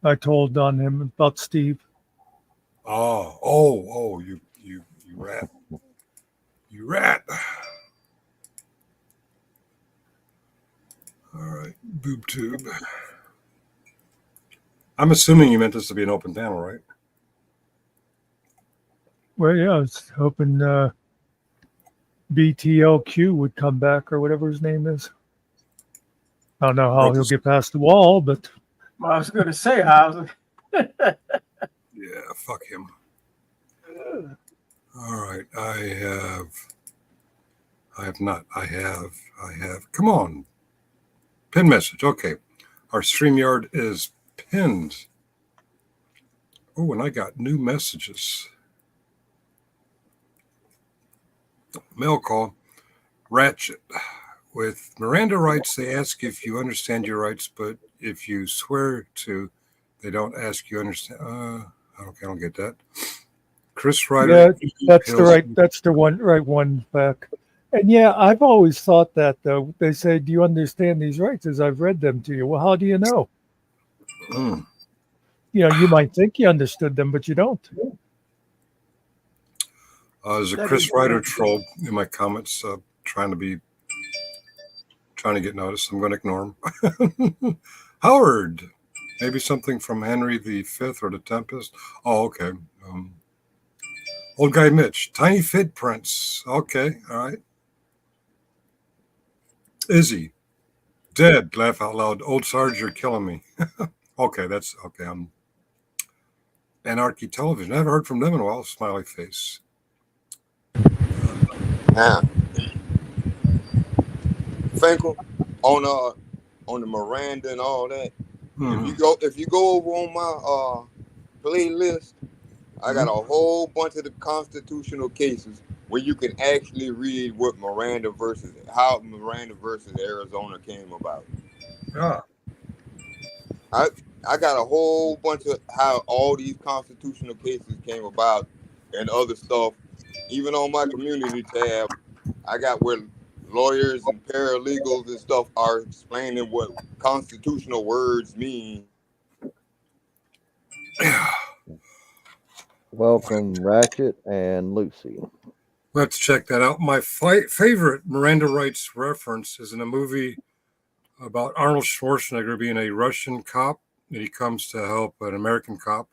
I told on him about Steve. Oh, you rat. You rat. All right, boob tube. I'm assuming you meant this to be an open panel, right? Well, yeah, I was hoping BTLQ would come back or whatever his name is. I don't know how he'll get past the wall, but well, I was going to say how. Yeah, fuck him. All right, I have not. I have. Come on. Pin message. Okay. Our StreamYard is pinned. Oh, and I got new messages. Mail call. Ratchet. With Miranda rights, they ask if you understand your rights, but if you swear to, they don't ask you understand. I don't get that. Chris Ryder. Yeah, that's the right one back. And yeah, I've always thought that though. They say, "Do you understand these rights?" As I've read them to you. Well, how do you know? You might think you understood them, but you don't. There's a Chris Ryder troll in my comments trying to get noticed. I'm going to ignore him. Howard, maybe something from Henry V or the Tempest. Oh, okay. Old guy Mitch, tiny fit prints. Okay, all right. Izzy, dead. Laugh out loud. Old Sarge, you're killing me. Okay, that's okay. Anarchy Television. I haven't heard from them in a while. Smiley face. Now, Finkel, on the Miranda and all that. Mm-hmm. If you go over on my playlist, I got a whole bunch of the constitutional cases where you can actually read what how Miranda versus Arizona came about. Ah. I got a whole bunch of how all these constitutional cases came about and other stuff. Even on my community tab, I got where lawyers and paralegals and stuff are explaining what constitutional words mean. Welcome, Ratchet and Lucy. We'll have to check that out. My favorite Miranda rights reference is in a movie about Arnold Schwarzenegger being a Russian cop, and he comes to help an American cop.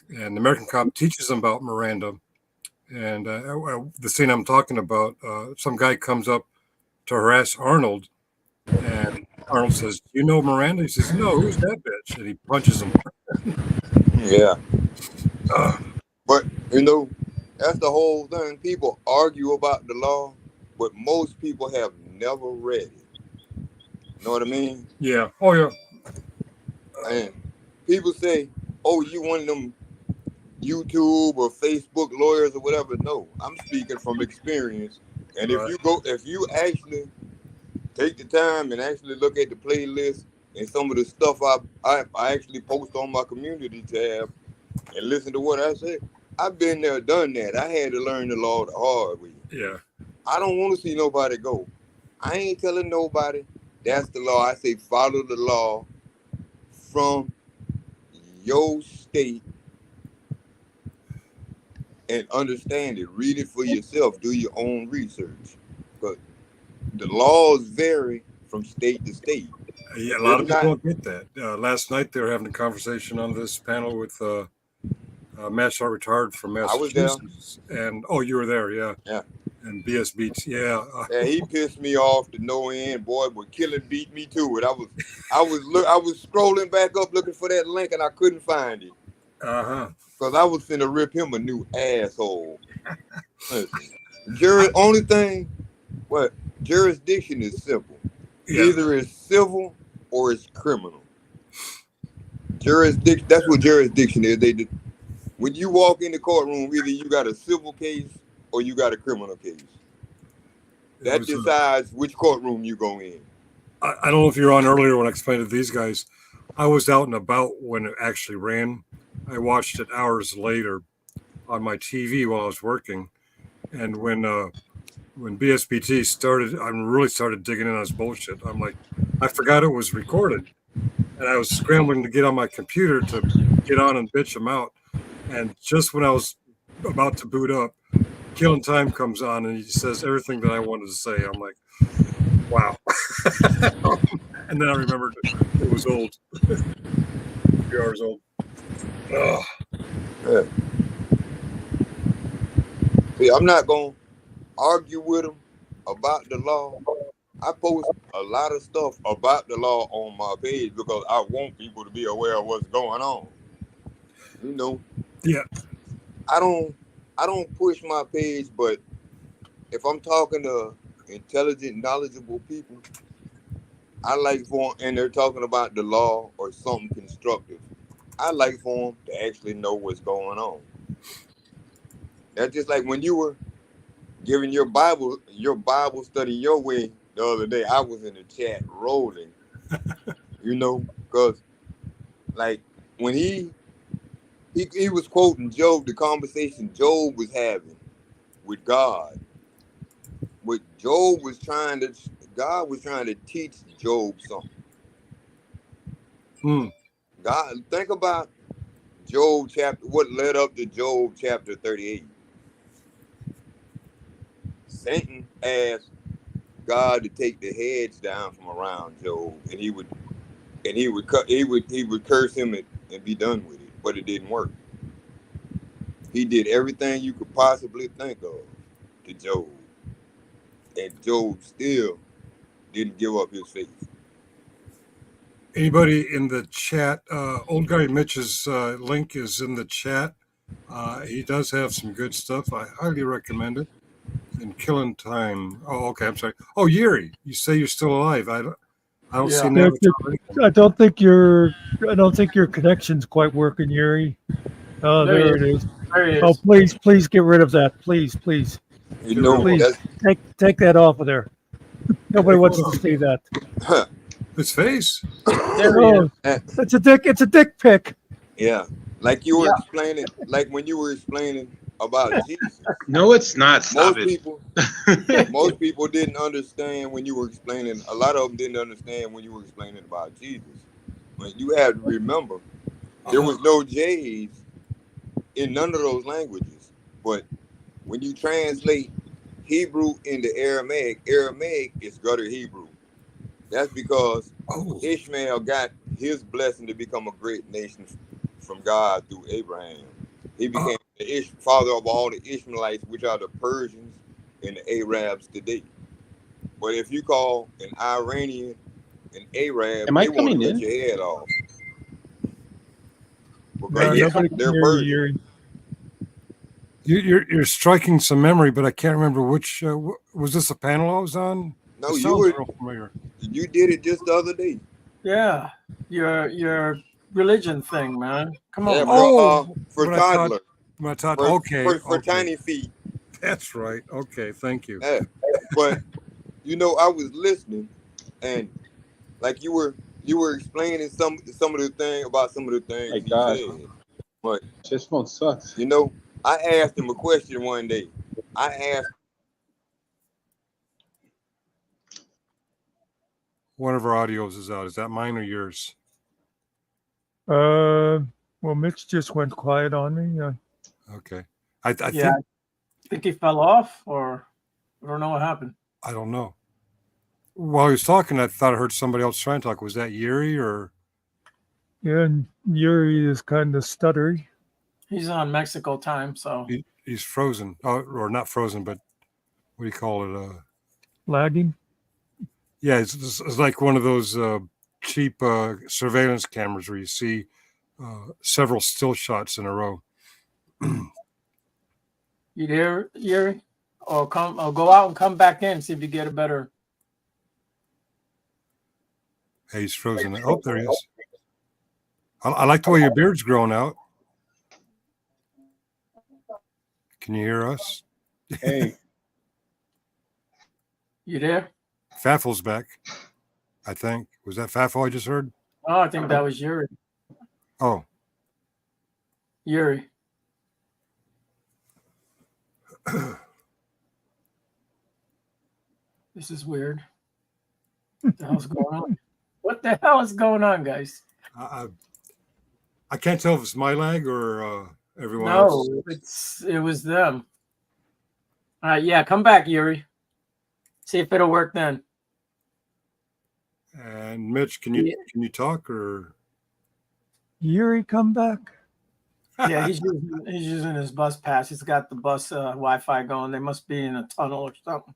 And the American cop teaches him about Miranda. And the scene I'm talking about, some guy comes up to harass Arnold, and Arnold says, "You know Miranda?" He says, "No, who's that bitch?" And he punches him. Yeah. But, that's the whole thing. People argue about the law, but most people have never read it. You know what I mean? Yeah. Oh, yeah. And people say, "Oh, you one of them YouTube or Facebook lawyers or whatever." No, I'm speaking from experience. And Right. if you actually take the time and actually look at the playlist and some of the stuff I actually post on my community tab and listen to what I say, I've been there, done that. I had to learn the law the hard way. Yeah. I don't want to see nobody go. I ain't telling nobody that's the law. I say follow the law from your state and understand it. Read it for yourself. Do your own research. But the laws vary from state to state. Yeah, a lot of people don't get that. Last night they were having a conversation on this panel with Matt Short retired from Massachusetts. And you were there, yeah. Yeah. And BSB, yeah. Yeah, he pissed me off to no end, boy. But Killing beat me to it. I was scrolling back up looking for that link and I couldn't find it. Because I was finna rip him a new asshole. Jurisdiction is simple. Yeah. Either it's civil or it's criminal. Jurisdiction, that's what jurisdiction is. When you walk in the courtroom, either you got a civil case or you got a criminal case. That decides which courtroom you go in. I don't know if you were on earlier when I explained to these guys. I was out and about when it actually ran. I watched it hours later on my TV while I was working. And when BSBT started, I really started digging in on his bullshit. I'm like, I forgot it was recorded. And I was scrambling to get on my computer to get on and bitch him out. And just when I was about to boot up, Killing Time comes on and he says everything that I wanted to say. I'm like, wow. And then I remembered it was old. A few hours old. Ugh. Yeah. See, I'm not going to argue with him about the law. I post a lot of stuff about the law on my page because I want people to be aware of what's going on. Yeah. I don't push my page, but if I'm talking to intelligent, knowledgeable people, I like for them, and they're talking about the law or something constructive, I like for them to actually know what's going on. That's just like when you were giving your Bible study your way the other day. I was in the chat rolling, because like when he was quoting Job, the conversation Job was having with God. What God was trying to teach Job something. God, think about Job what led up to Job chapter 38. Satan asked God to take the heads down from around Job, and he would curse him and be done with it, but it didn't work. He did everything you could possibly think of to Job, and Job still didn't give up his faith. Anybody in the chat? Old Guy Mitch's link is in the chat. He does have some good stuff. I highly recommend it. And Killing Time. Oh, okay. I'm sorry. Oh, Yuri, you say you're still alive. I don't see an avatar. I don't think your connection's quite working, Yuri. Oh, there it is. There he Oh, is. please get rid of that. Please. You know, Please take that off of there. Nobody wants to see that. His face. There he is. It's a dick pic. Yeah, like you were explaining, like when you were explaining about Jesus. No, it's not. Stop Most people didn't understand when you were explaining. A lot of them didn't understand when you were explaining about Jesus. But you have to remember, there was no J's in none of those languages. But when you translate Hebrew into Aramaic, Aramaic is gutter Hebrew. That's because Ishmael got his blessing to become a great nation from God through Abraham. He became the father of all the Ishmaelites, which are the Persians and the Arabs today. But if you call an Iranian an Arab, Am I they want to coming cut in? your head off. They're Persian. You're striking some memory, but I can't remember which. Was this a panel I was on? No, It you sounds were. real familiar. You did it just the other day. Yeah, your religion thing, man. Come on. Yeah, Man. for toddler. For tiny feet. That's right. Okay, thank you. Yeah. But you know, I was listening, and like you were explaining some of the thing about some of the things he said. But this phone sucks. You know, I asked him a question one day. I asked. One of our audios is out. Is that mine or yours? Well, Mitch just went quiet on me. Okay. I think he fell off, or I don't know what happened. I don't know. While he was talking, I thought I heard somebody else trying to talk. Was that Yuri or? Yeah, and Yuri is kind of stuttery. He's on Mexico time, so He's frozen, or not frozen, but what do you call it? Lagging. Yeah, it's like one of those cheap surveillance cameras where you see several still shots in a row. You there, Yuri? Or go out and come back in, see if you get a better. Hey, he's frozen. Oh, there he is. I like the way your beard's growing out. Can you hear us? Hey. You there? Faffel's back, I think. Was that Faffel I just heard? Oh, I think that was Yuri. Oh. Yuri. This is weird. What the hell's going on? What the hell is going on, guys? I can't tell if it's my lag or everyone else. No, it was them. All right, yeah, come back, Yuri. See if it'll work then. And Mitch, can you talk or? Yuri, come back. Yeah, he's using his bus pass. He's got the bus Wi-Fi going. They must be in a tunnel or something.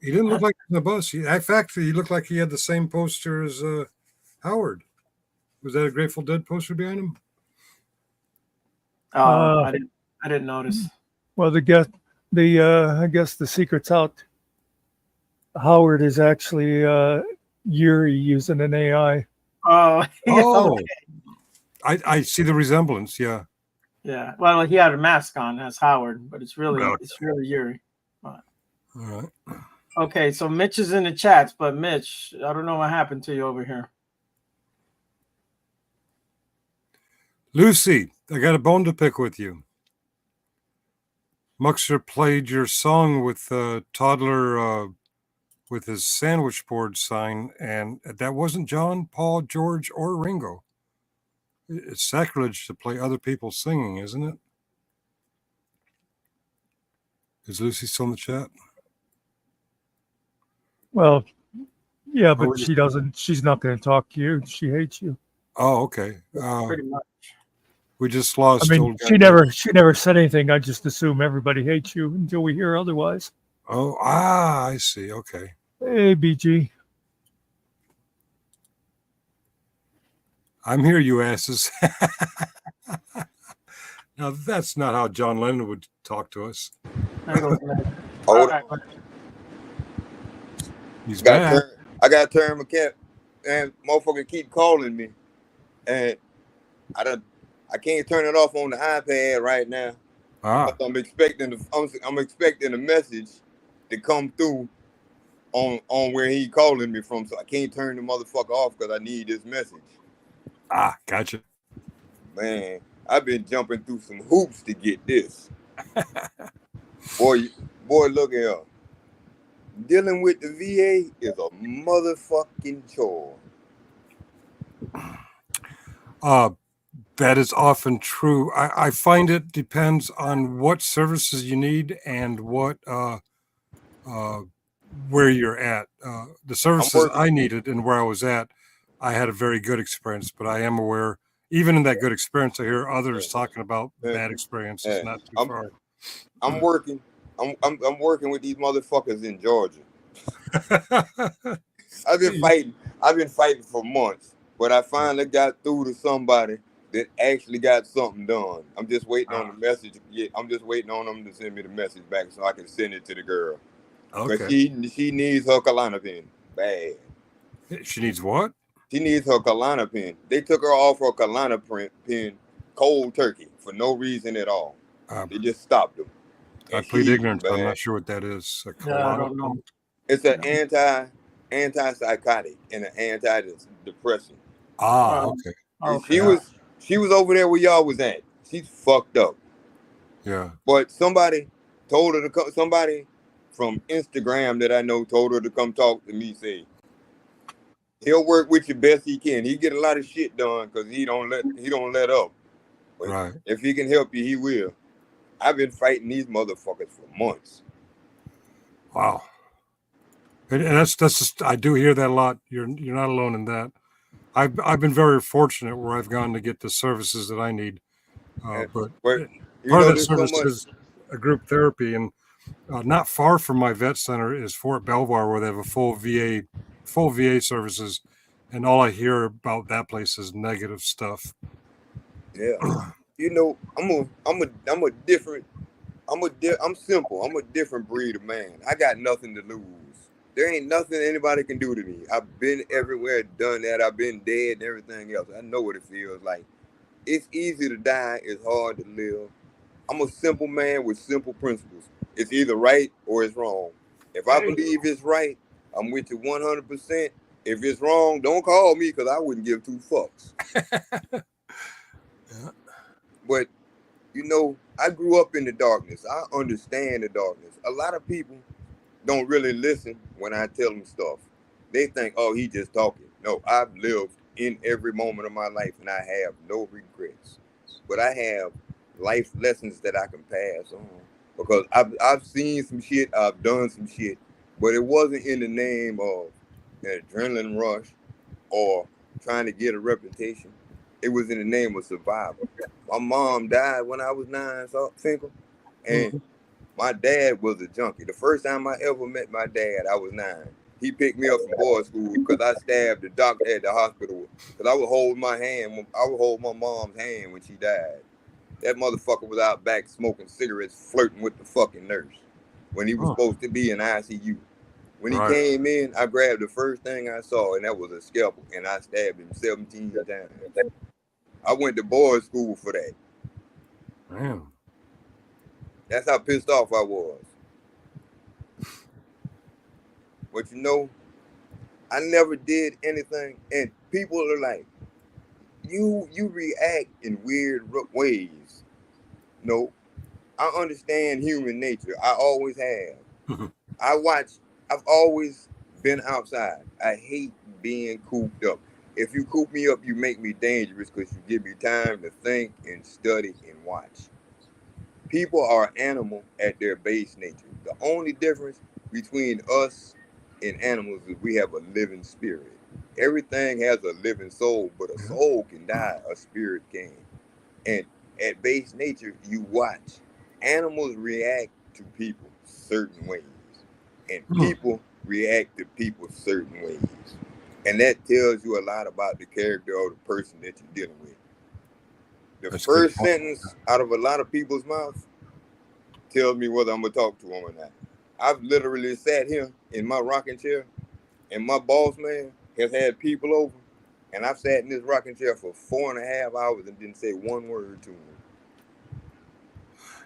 He didn't look like in the bus. In fact, he looked like he had the same poster as Howard. Was that a Grateful Dead poster behind him? Oh, I didn't notice. Well, I guess the secret's out. Howard is actually Yuri using an AI. Oh, okay. I see the resemblance. Yeah. Yeah. Well, he had a mask on as Howard, but it's really Yuri. All right. Okay, so Mitch is in the chats, but Mitch, I don't know what happened to you over here. Lucy, I got a bone to pick with you. Muckster played your song with Toddler with his sandwich board sign, and that wasn't John, Paul, George, or Ringo. It's sacrilege to play other people singing, isn't it? Is Lucy still in the chat? Well, yeah, but she doesn't. She's not going to talk to you. She hates you. Oh, okay. Pretty much. We just lost. I mean, she never said anything. I just assume everybody hates you until we hear otherwise. Oh, I see. Okay. Hey, BG. I'm here, you asses. Now, that's not how John Lennon would talk to us. There goes Ned. Oh, All right. He's got back. turn. I got to turn my cap, and motherfucker keep calling me, and I can't turn it off on the iPad right now. Ah, I'm expecting a message to come through on where he calling me from, so I can't turn the motherfucker off because I need this message. Gotcha. Man, I've been jumping through some hoops to get this. boy, look here. Dealing with the VA is a motherfucking chore. That is often true. I find it depends on what services you need and what where you're at. The services I needed and where I was at, I had a very good experience. But I am aware, even in that good experience, I hear others talking about bad experiences. Not too far. I'm working. I'm working with these motherfuckers in Georgia. I've been fighting for months, but I finally got through to somebody that actually got something done. I'm just waiting on the message. Yeah, I'm just waiting on them to send me the message back so I can send it to the girl. Okay. But she needs her Klonopin bad. She needs what? She needs her Klonopin. They took her off her Klonopin cold turkey for no reason at all. They just stopped them. I plead ignorance, but I'm not sure what that is. Yeah, I don't know. It's an antipsychotic and an antidepressant. Okay. She was over there where y'all was at. She's fucked up. Yeah. But somebody told her to come. Somebody from Instagram that I know told her to come talk to me. Say he'll work with you best he can. He get a lot of shit done because he don't let up. But right. If he can help you, he will. I've been fighting these motherfuckers for months. Wow. And that's just, I do hear that a lot. You're not alone in that. I've been very fortunate where I've gone to get the services that I need. But part of that service is a group therapy, and not far from my vet center is Fort Belvoir, where they have a full VA services, and all I hear about that place is negative stuff. Yeah, you know, I'm simple. I'm a different breed of man. I got nothing to lose. There ain't nothing anybody can do to me. I've been everywhere, done that. I've been dead and everything else. I know what it feels like. It's easy to die. It's hard to live. I'm a simple man with simple principles. It's either right or it's wrong. If I believe it's right, I'm with you 100%. If it's wrong, don't call me because I wouldn't give two fucks. Yeah. But, you know, I grew up in the darkness. I understand the darkness. A lot of people don't really listen when I tell them stuff. They think, oh, he just talking. No, I've lived in every moment of my life and I have no regrets. But I have life lessons that I can pass on because I've seen some shit, I've done some shit, but it wasn't in the name of an adrenaline rush or trying to get a reputation. It was in the name of survival. My mom died when I was 9, Finkel, and my dad was a junkie. The first time I ever met my dad, I was 9. He picked me up from boys' school because I stabbed the doctor at the hospital because I would hold my hand. I would hold my mom's hand when she died. That motherfucker was out back smoking cigarettes, flirting with the fucking nurse when he was supposed to be in ICU. When he came in, I grabbed the first thing I saw, and that was a scalpel, and I stabbed him 17 times. I went to boys' school for that. Damn. That's how pissed off I was. But you know, I never did anything, and people are like, you react in weird ways. No, I understand human nature. I always have. I've always been outside. I hate being cooped up. If you coop me up, you make me dangerous because you give me time to think and study and watch. People are animal at their base nature. The only difference between us and animals is we have a living spirit. Everything has a living soul, but a soul can die, a spirit can. And at base nature, you watch. Animals react to people certain ways, and people react to people certain ways. And that tells you a lot about the character of the person that you're dealing with. The That's first good. sentence out of a lot of people's mouths tells me whether I'm gonna talk to them or not. I've literally sat here in my rocking chair, and my boss man has had people over, and I've sat in this rocking chair for 4.5 hours and didn't say one word to him.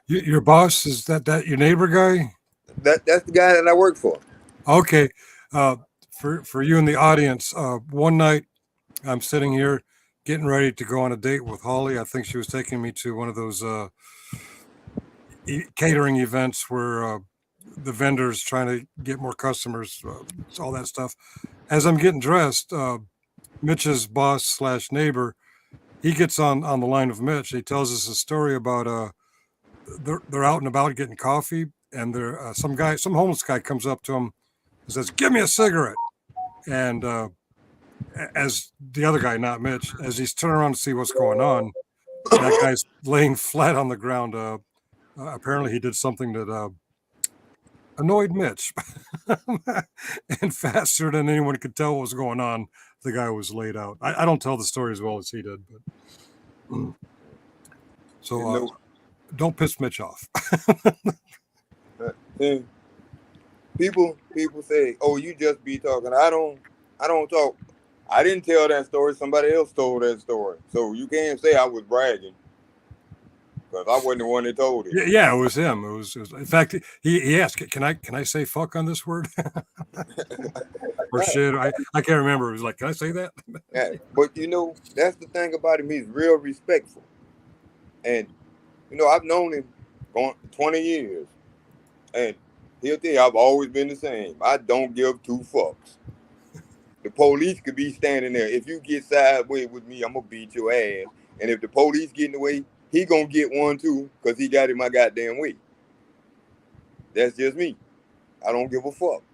Your boss, is that your neighbor guy? That's the guy that I work for. Okay. For you in the audience, one night I'm sitting here getting ready to go on a date with Holly. I think she was taking me to one of those catering events where the vendors trying to get more customers, all that stuff. As I'm getting dressed, Mitch's boss slash neighbor, he gets on the line with Mitch. He tells us a story about they're out and about getting coffee, and there some homeless guy comes up to him and says, "Give me a cigarette." And as the other guy, not Mitch, as he's turning around to see what's going on, that guy's laying flat on the ground. Apparently, he did something that annoyed Mitch, and faster than anyone could tell what was going on, the guy was laid out. I don't tell the story as well as he did, but so don't piss Mitch off. People say, "Oh, you just be talking." I don't talk. I didn't tell that story. Somebody else told that story. So you can't say I was bragging because I wasn't the one that told it. Yeah, it was him. It was in fact, he asked, "Can I say fuck on this word?" Or shit. I can't remember. It was like, "Can I say that?" Yeah, but that's the thing about him. He's real respectful, and I've known him going 20 years, and he'll tell you I've always been the same. I don't give two fucks. The police could be standing there. If you get sideways with me, I'm gonna beat your ass. And if the police get in the way, he gonna get one too, because he got in my goddamn way. That's just me. I don't give a fuck.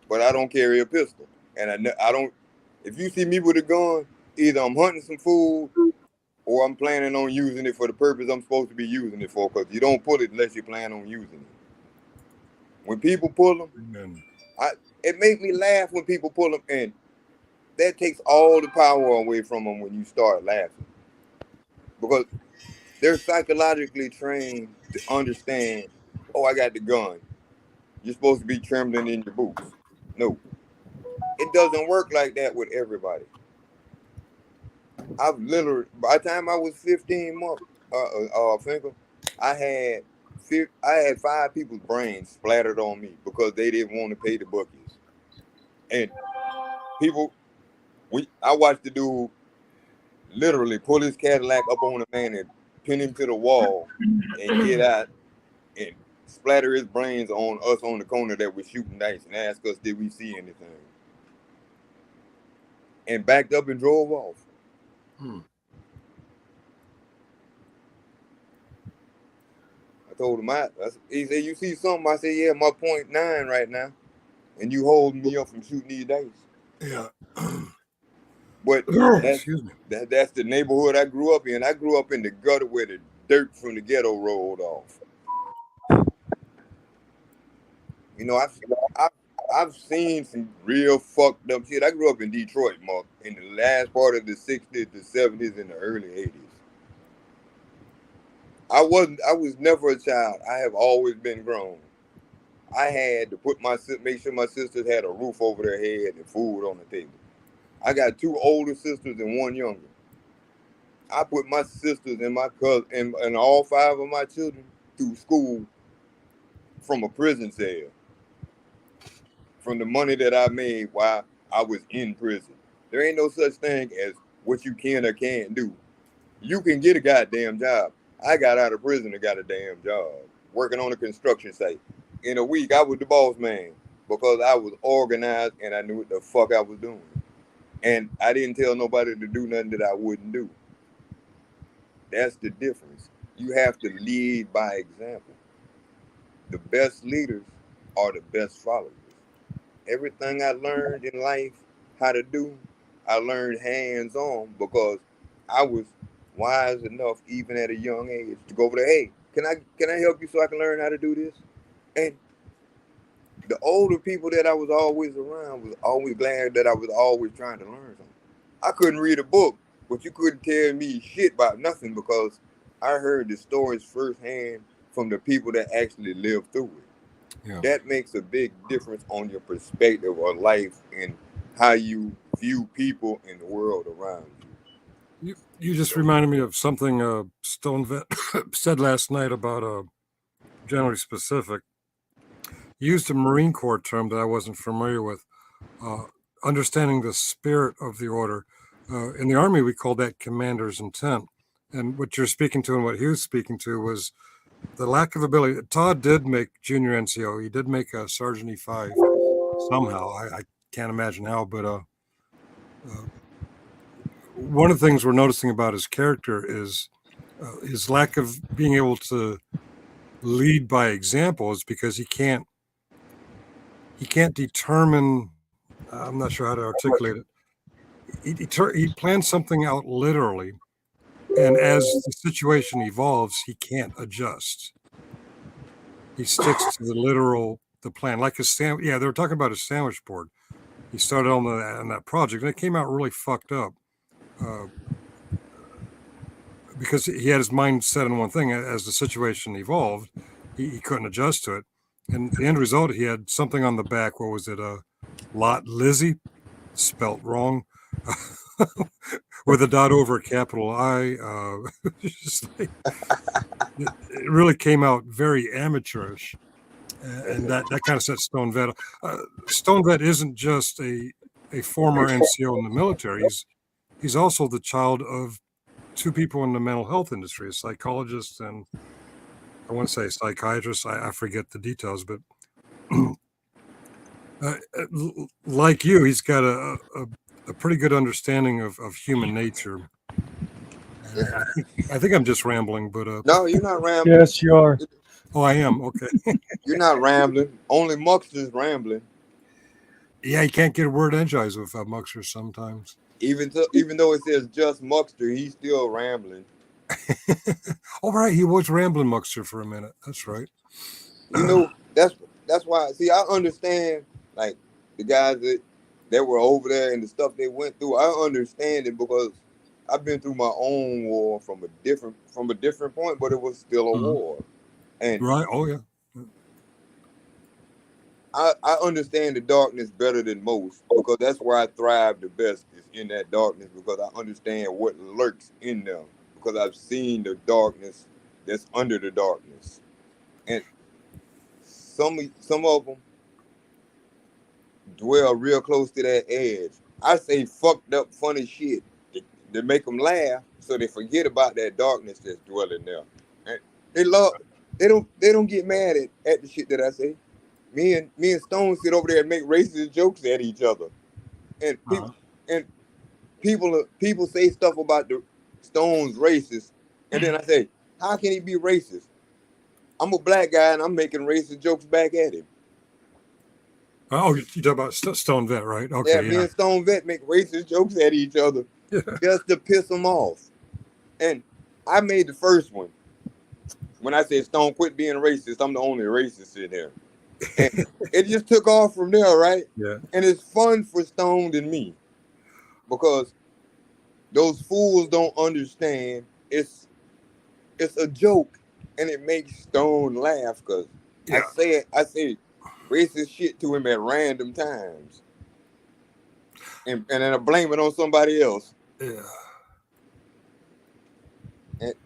But I don't carry a pistol. And I don't, if you see me with a gun, either I'm hunting some food or I'm planning on using it for the purpose I'm supposed to be using it for, because you don't pull it unless you plan on using it. When people pull them, it makes me laugh when people pull them, and that takes all the power away from them when you start laughing. Because they're psychologically trained to understand, oh, I got the gun. You're supposed to be trembling in your boots. No. It doesn't work like that with everybody. I've literally, by the time I was 15 months, Finkel, I had 5 people's brains splattered on me because they didn't want to pay the bookies. And I watched the dude literally pull his Cadillac up on a man and pin him to the wall and get out and splatter his brains on us on the corner that was shooting dice and ask us, did we see anything? And backed up and drove off. I told him, he said, you see something? I said, yeah, my .9 right now. And you holding me up from shooting these dice. Yeah. But that's the neighborhood I grew up in. I grew up in the gutter where the dirt from the ghetto rolled off. I've seen some real fucked up shit. I grew up in Detroit, Mark, in the last part of the 60s, the 70s, and the early 80s. I was never a child. I have always been grown. I had to make sure my sisters had a roof over their head and food on the table. I got 2 older sisters and 1 younger. I put my sisters and my cousin and all 5 of my children through school from a prison cell. From the money that I made while I was in prison. There ain't no such thing as what you can or can't do. You can get a goddamn job. I got out of prison and got a damn job working on a construction site. In a week, I was the boss man because I was organized and I knew what the fuck I was doing. And I didn't tell nobody to do nothing that I wouldn't do. That's the difference. You have to lead by example. The best leaders are the best followers. Everything I learned in life how to do, I learned hands-on because I was wise enough, even at a young age, to go over there. Hey, can I help you so I can learn how to do this? And the older people that I was always around was always glad that I was always trying to learn something. I couldn't read a book, but you couldn't tell me shit about nothing because I heard the stories firsthand from the people that actually lived through it. Yeah. That makes a big difference on your perspective of life and how you view people in the world around you. You just reminded me of something Stone Vet said last night about generally specific. He used a Marine Corps term that I wasn't familiar with, understanding the spirit of the order. In the Army, we call that commander's intent. And what you're speaking to and what he was speaking to was the lack of ability. Todd did make junior NCO. He did make a Sergeant E5 somehow. I can't imagine how, but one of the things we're noticing about his character is his lack of being able to lead by example is because he can't determine. I'm not sure how to articulate it. He plans something out literally, and as the situation evolves, he can't adjust. He sticks to the plan, like his sandwich. Yeah, they were talking about his sandwich board. He started on that project, and it came out really fucked up because he had his mind set on one thing. As the situation evolved, he couldn't adjust to it, and the end result, he had something on the back. What was it? Lot Lizzie, spelt wrong, with a dot over a capital I. It really came out very amateurish, and that kind of set Stone Vet. Stone Vet isn't just a former NCO in the military. He's also the child of two people in the mental health industry, a psychologist and I want to say a psychiatrist. I forget the details, but like you, he's got a pretty good understanding of human nature. I think I'm just rambling, but no, you're not rambling. Yes, you are. Oh, I am. Okay. You're not rambling. Only Muckster's rambling. Yeah, you can't get a word edgewise with Muckster sometimes. Even though it says just Muckster, he's still rambling. All right, he was rambling Muckster for a minute. That's right. You know, that's why. See, I understand like the guys that were over there and the stuff they went through. I understand it because I've been through my own war from a different point, but it was still a war. And right. Oh yeah. I understand the darkness better than most because that's where I thrive the best is in that darkness because I understand what lurks in them because I've seen the darkness that's under the darkness. And some of them dwell real close to that edge. I say fucked up funny shit to make them laugh so they forget about that darkness that's dwelling there. And they don't get mad at the shit that I say. Me and Stone sit over there and make racist jokes at each other. And people say stuff about the Stone's racist. And then I say, how can he be racist? I'm a black guy and I'm making racist jokes back at him. Oh, you talk about Stone Vet, right? Okay. Yeah, me and Stone Vet make racist jokes at each other just to piss them off. And I made the first one. When I said Stone quit being racist, I'm the only racist in there. And it just took off from there, right? Yeah. And it's fun for Stone and me because those fools don't understand. It's a joke, and it makes Stone laugh because I say racist shit to him at random times, and then I blame it on somebody else. Yeah.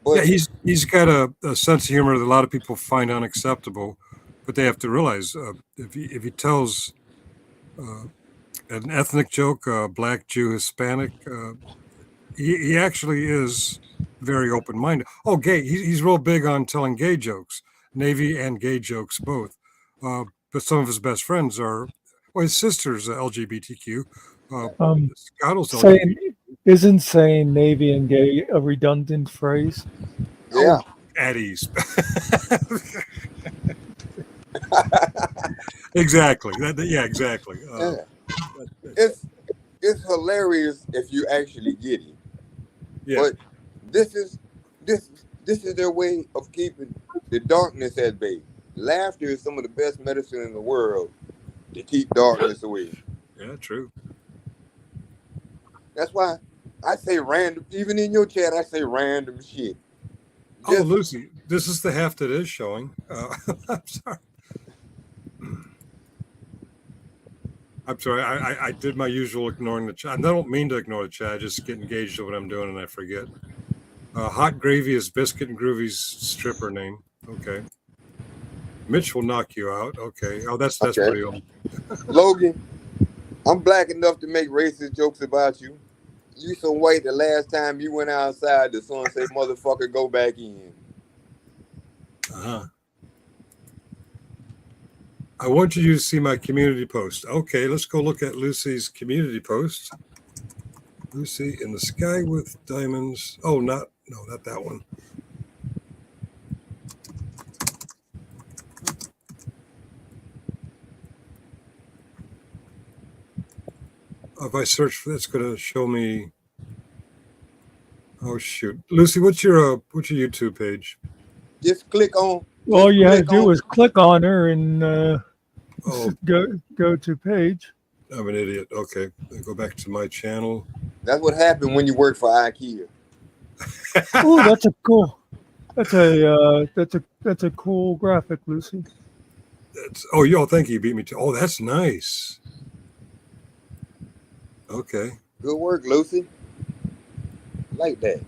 But he's got a sense of humor that a lot of people find unacceptable, but they have to realize if he tells an ethnic joke, black, Jew, Hispanic, he actually is very open-minded. Oh, gay. He's real big on telling gay jokes, Navy and gay jokes both. But some of his best friends are, well, his sister's LGBTQ. Scott will tell you. Isn't saying Navy and gay a redundant phrase? Yeah. At ease. Exactly. Yeah, exactly. It's hilarious if you actually get it. Yeah. But this is their way of keeping the darkness at bay. Laughter is some of the best medicine in the world to keep darkness away. Yeah, true. That's why I say random. Even in your chat, I say random shit. Oh, Lucy, this is the half that is showing. I'm sorry. I'm sorry. I did my usual ignoring the chat. I don't mean to ignore the chat. I just get engaged in what I'm doing and I forget. Hot Gravy is Biscuit and Groovy's stripper name. Okay. Mitch will knock you out. Okay. Oh, that's Okay. pretty old. Logan, I'm black enough to make racist jokes about you. You so white the last time you went outside, the sun said, motherfucker, go back in. Uh-huh. I want you to see my community post. Okay, let's go look at Lucy's community post. Lucy in the sky with diamonds. Oh, not that one. If I search for that's going to show me. Oh shoot, Lucy, what's your YouTube page? Just click on. All you had to do was click on her and go to page. I'm an idiot. Okay, I go back to my channel. That's what happened when you work for IKEA. Oh, that's a cool. That's a cool graphic, Lucy. Thank you. You beat me to. Oh, that's nice. Okay. Good work, Lucy. Like that.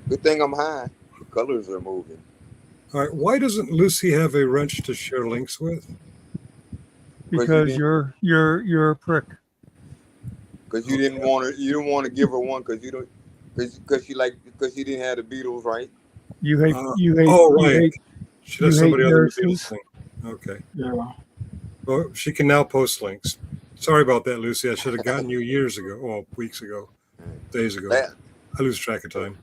Good thing I'm high. The colors are moving. All right. Why doesn't Lucy have a wrench to share links with? Because you're a prick. Because you didn't want to give her one because she didn't have the Beatles, right? You hate. Oh, right. She does you somebody hate other than nurses. Beatles thing. Okay. Yeah. Well, she can now post links. Sorry about that, Lucy. I should have gotten you years ago. Well, weeks ago, days ago. I lose track of time.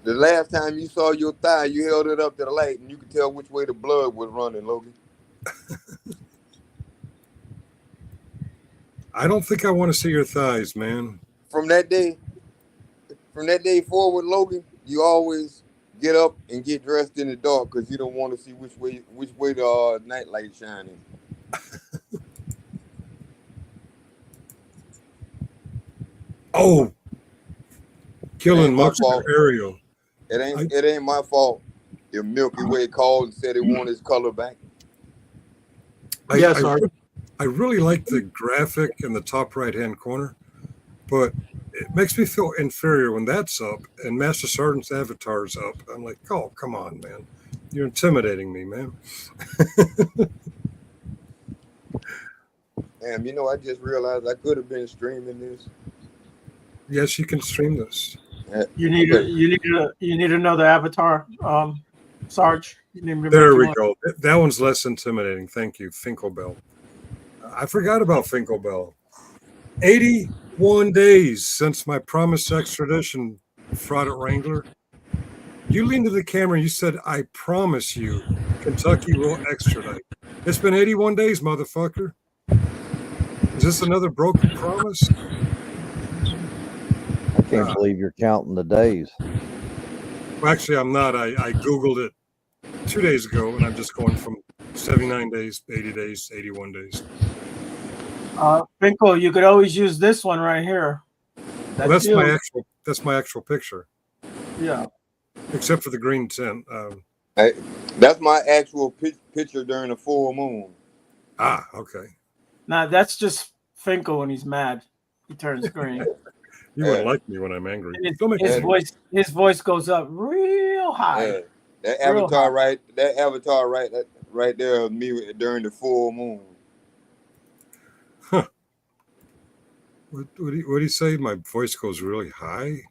The last time you saw your thigh, you held it up to the light, and you could tell which way the blood was running, Logan. I don't think I want to see your thighs, man. From that day forward, Logan, you always get up and get dressed in the dark because you don't want to see which way the nightlight shining. Oh, killing Muckster Ariel. It ain't my fault. If Milky Way called and said it wanted his color back. I really like the graphic in the top right-hand corner, but it makes me feel inferior when that's up and Master Sergeant's avatar's up. I'm like, oh, come on, man. You're intimidating me, man. Damn, I just realized I could have been streaming this. Yes, you can stream this. You need another avatar, Sarge. There we go. That one's less intimidating. Thank you, Finkelbell. I forgot about Finkelbell. 81 days since my promised extradition, fraud at Wrangler. You leaned to the camera and you said, I promise you, Kentucky will extradite. It's been 81 days, motherfucker. Is this another broken promise? I can't believe you're counting the days. Well, actually, I'm not. I Googled it 2 days ago, and I'm just going from 79 days, 80 days, 81 days. Finkel, you could always use this one right here. That's my actual picture. Yeah. Except for the green tint. That's my actual picture during the full moon. Ah, okay. Now that's just Finkel when he's mad. He turns green. You wouldn't like me when I'm angry. His voice goes up real high. Yeah. That avatar right there of me during the full moon. Huh. What do you say? My voice goes really high?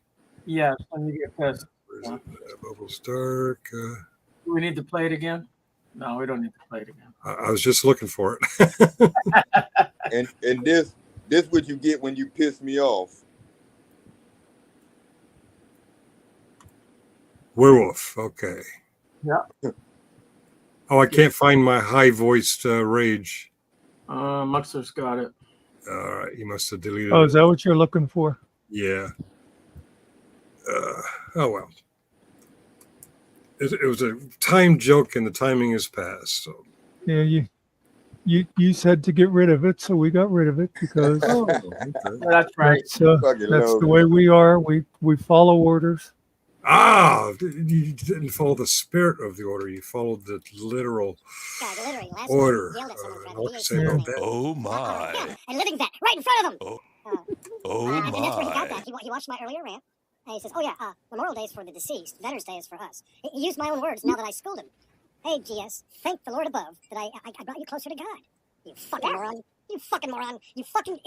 Yeah, when you get pissed. Where's it? Bubbles dark. Do we need to play it again? No, we don't need to play it again. I was just looking for it. and this what you get when you piss me off. Werewolf. Okay. Yeah. Oh, I can't find my high-voiced rage. Muckster's got it. All right, he must have deleted Oh, it. is that what you're looking for? Yeah. Oh, well. It was a time joke, and the timing is past. So. Yeah, you said to get rid of it, so we got rid of it because Oh, okay. That's right. Fucking that's love the it. way we are. We follow orders. Ah, you didn't follow the spirit of the order. You followed the literal order. What can you say about that? Oh my. Yeah, and living that right in front of him. And that's where he got that. He watched my earlier rant. And he says, oh yeah, Memorial Day is for the deceased. Veterans Day is for us. He used my own words now that I schooled him. Hey, GS, thank the Lord above that I brought you closer to God. You fucking moron. You fucking moron. You fucking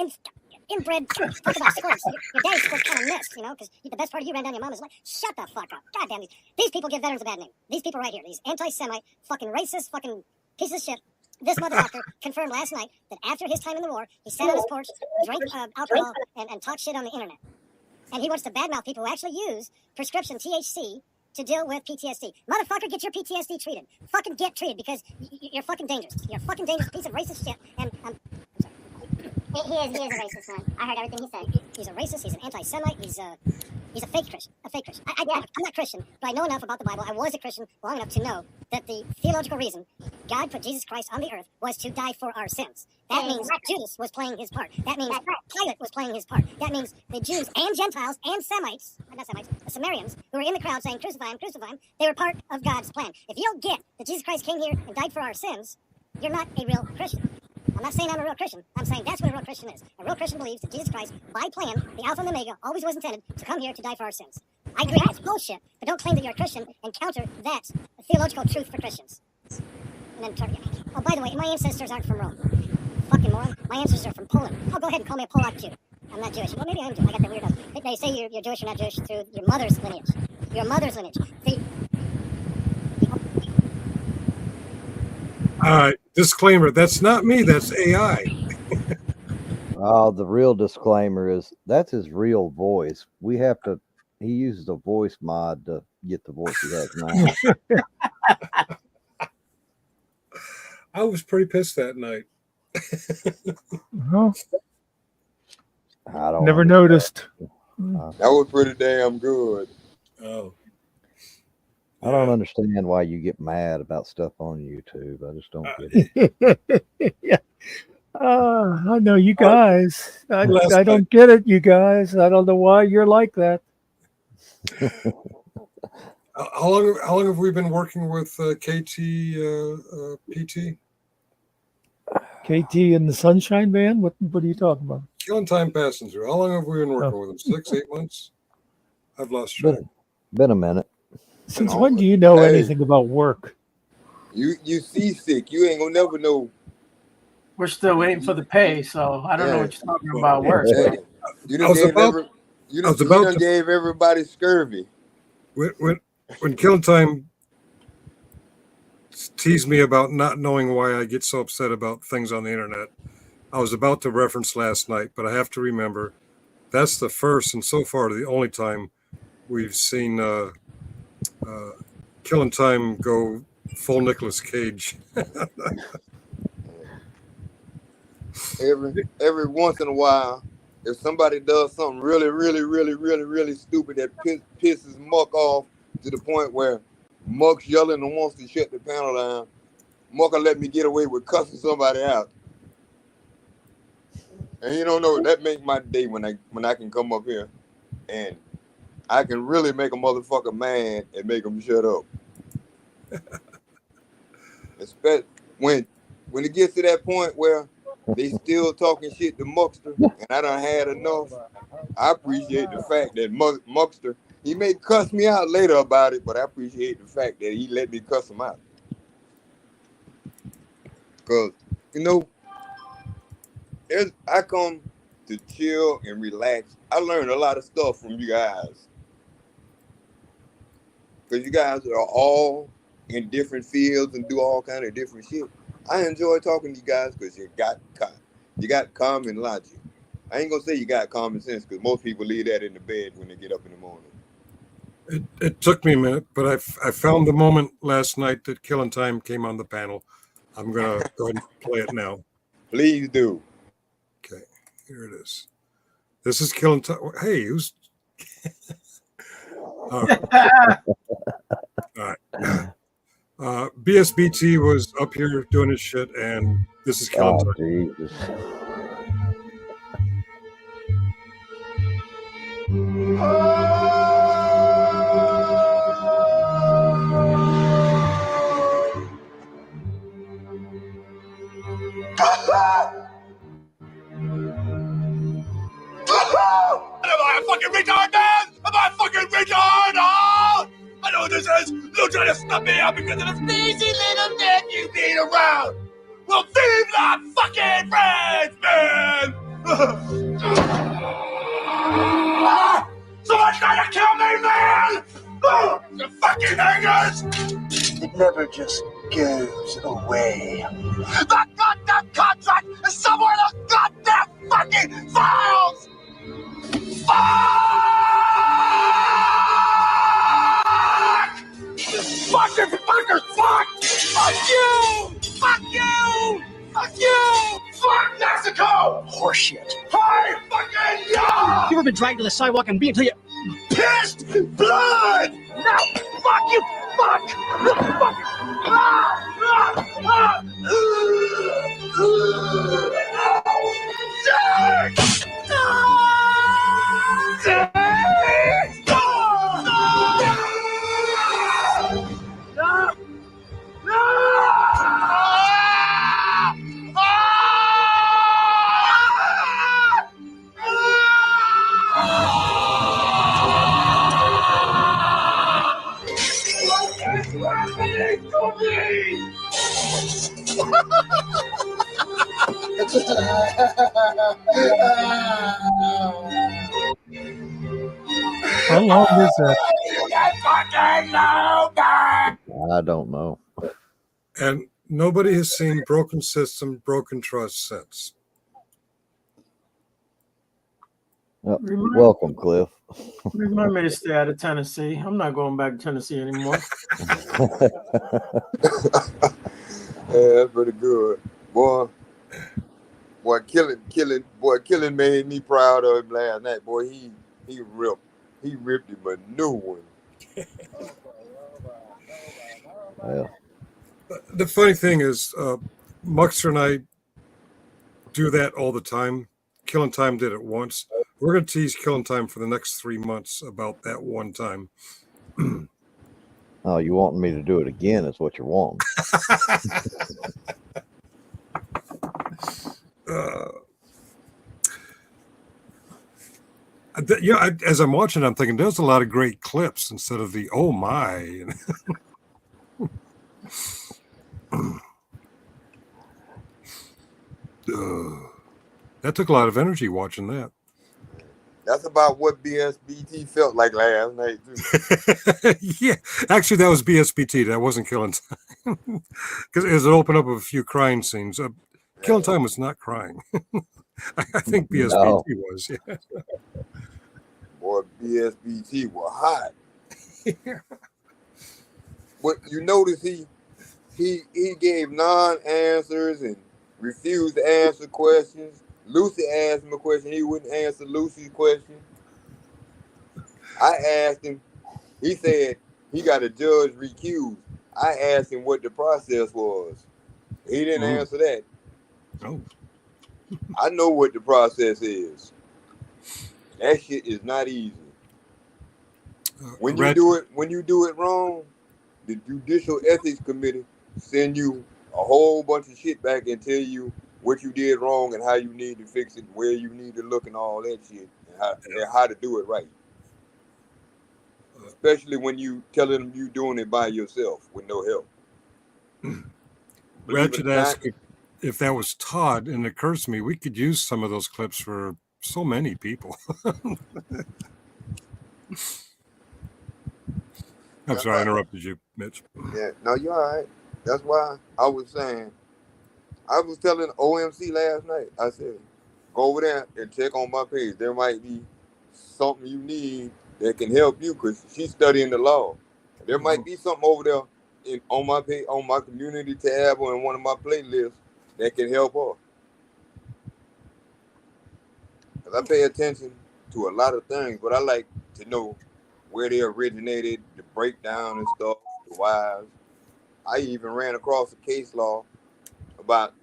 inbred. Talk about squirts. Your daddy squirt kind of missed, because the best part of you ran down your mama's leg. Shut the fuck up. God damn these people give veterans a bad name. These people right here, these anti-Semite, fucking racist, fucking pieces of shit. This motherfucker confirmed last night that after his time in the war, he sat on his porch, drank alcohol, and talked shit on the internet. And he wants to badmouth people who actually use prescription THC to deal with PTSD. Motherfucker, get your PTSD treated. Fucking get treated because you're fucking dangerous. You're a fucking dangerous piece of racist shit. And he is a racist, man. I heard everything he said. He's a racist. He's an anti-Semite. He's a fake Christian. A fake Christian. I'm not Christian, but I know enough about the Bible. I was a Christian long enough to know that the theological reason God put Jesus Christ on the earth was to die for our sins. That means Judas was playing his part. That means Pilate was playing his part. That means the Jews and Gentiles and Semites, not Semites, the Sumerians, who were in the crowd saying, crucify him, crucify him, they were part of God's plan. If you don't get that Jesus Christ came here and died for our sins, you're not a real Christian. I'm not saying I'm a real Christian. I'm saying that's what a real Christian is. A real Christian believes that Jesus Christ, by plan, the Alpha and Omega, always was intended to come here to die for our sins. I agree, it's bullshit, but don't claim that you're a Christian and counter that theological truth for Christians. And then, oh, by the way, my ancestors aren't from Rome. Fucking moron. My ancestors are from Poland. Oh, go ahead and call me a Polak Jew. I'm not Jewish. Well, maybe I am Jewish. I got that weird nose. They say you're Jewish or not Jewish through your mother's lineage. Your mother's lineage. All right, disclaimer. That's not me. That's AI. Oh, the real disclaimer is that's his real voice. He uses a voice mod to get the voice he has now. I was pretty pissed that night. Well, I don't never understand. noticed. That was pretty damn good. Oh. I don't understand why you get mad about stuff on YouTube. I just don't get it. Yeah. I know you guys. I don't get it, you guys. I don't know why you're like that. How long have we been working with KT PT? KT and the Sunshine Band? What are you talking about? Killing Time Passenger. How long have we been working with them? 6, 8 months? I've lost track. Been a minute. Since when do you know anything about work? You seasick. You ain't gonna never know. We're still waiting for the pay, so I don't know what you're talking about. Work. You done gave everybody scurvy. When Killing Time teased me about not knowing why I get so upset about things on the internet, I was about to reference last night, but I have to remember that's the first and so far the only time we've seen Killing Time go full Nicolas Cage. Every once in a while, if somebody does something really stupid that pisses Muck off to the point where Muck's yelling and wants to shut the panel down, Muck will let me get away with cussing somebody out. And you don't know, that makes my day when I can come up here and I can really make a motherfucker mad and make him shut up. Especially when it gets to that point where they still talking shit to Muckster and I done had enough. I appreciate the fact that Muckster, he may cuss me out later about it, but I appreciate the fact that he let me cuss him out. Because, I come to chill and relax. I learned a lot of stuff from you guys. Because you guys are all in different fields and do all kind of different shit. I enjoy talking to you guys because you got common logic. I ain't gonna say you got common sense because most people leave that in the bed when they get up in the morning. It took me a minute, but I found the moment last night that Killing Time came on the panel. I'm gonna go ahead and play it now. Please do. Okay, here it is. This is Killing Time. Hey, who's? All right. All right. BSBT was up here doing his shit, and this is killing Oh, time. Jesus. Am I a fucking retard, man? Am I a fucking retard? Oh! I know what this is. You're trying to stop me out because of the sneezy little dick you beat around. Well, vive la fucking France, man! Someone's trying to kill me, man! You fucking hangers! It never just goes away. That goddamn contract is somewhere in those goddamn fucking files! Fuck! Fucking fuckers, fuck! Fuck you! Fuck you! Fuck you! Fuck Mexico! Horseshit. Hi, fucking yeah! You ever been dragged to the sidewalk and beat until you pissed blood! No! Fuck you! Fuck! Fuck! How long is that? I don't know. And nobody has seen Broken System, Broken Trust since. Welcome, Cliff. Remind me to stay out of Tennessee. I'm not going back to Tennessee anymore. Yeah, that's pretty good. Boy, killing made me proud of him last night. Boy, he ripped him a new one. Yeah. The funny thing is, Muckster and I do that all the time. Killing Time did it once. We're going to tease Killing Time for the next 3 months about that one time. Oh, you want me to do it again is what you're wanting. As I'm watching, I'm thinking there's a lot of great clips instead of the oh my. That took a lot of energy watching that. That's about what BSBT felt like last night, too. Yeah, actually, that was BSBT. That wasn't Killing Time. Because it opened up with a few crying scenes. Killing Time was not crying. I think BSBT was, yeah. Boy, BSBT was hot. But you notice he gave non-answers and refused to answer questions. Lucy asked him a question. He wouldn't answer Lucy's question. I asked him. He said he got a judge recused. I asked him what the process was. He didn't answer that. Oh. I know what the process is. That shit is not easy. When you do it wrong, the Judicial Ethics Committee send you a whole bunch of shit back and tell you what you did wrong and how you need to fix it, where you need to look and all that shit, and how to do it right. Especially when you telling them you doing it by yourself with no help. Ratchet asked if that was Todd, and it occurs to me we could use some of those clips for so many people. I'm sorry, I interrupted you, Mitch. Yeah, no, you're all right. That's why I was saying, I was telling OMC last night, I said, go over there and check on my page. There might be something you need that can help you because she's studying the law. There might be something over there on my page, on my community tab or in one of my playlists that can help her. Because I pay attention to a lot of things, but I like to know where they originated, the breakdown and stuff, the whys. I even ran across a case law about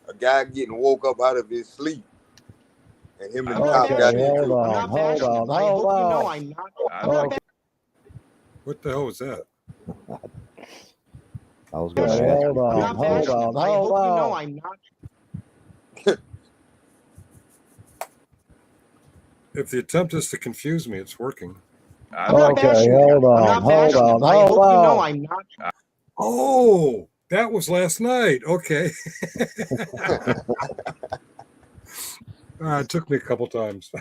a guy getting woke up out of his sleep, and him and the cop got into it. Hold on. Okay. What the hell was that? I was going to ask. Hold on. I'm not. If the attempt is to confuse me, it's working. Okay, hold on. I'm not. Oh, that was last night. Okay. It took me a couple times.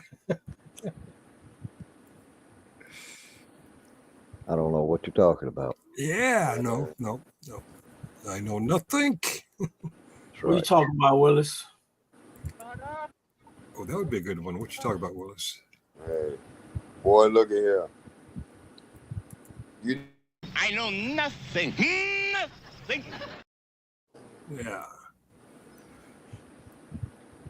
I don't know what you're talking about. Yeah, no. I know nothing. What are you talking about, Willis? Oh, that would be a good one. What you talking about, Willis? Hey, boy, look at here. I know nothing. Nothing. Yeah.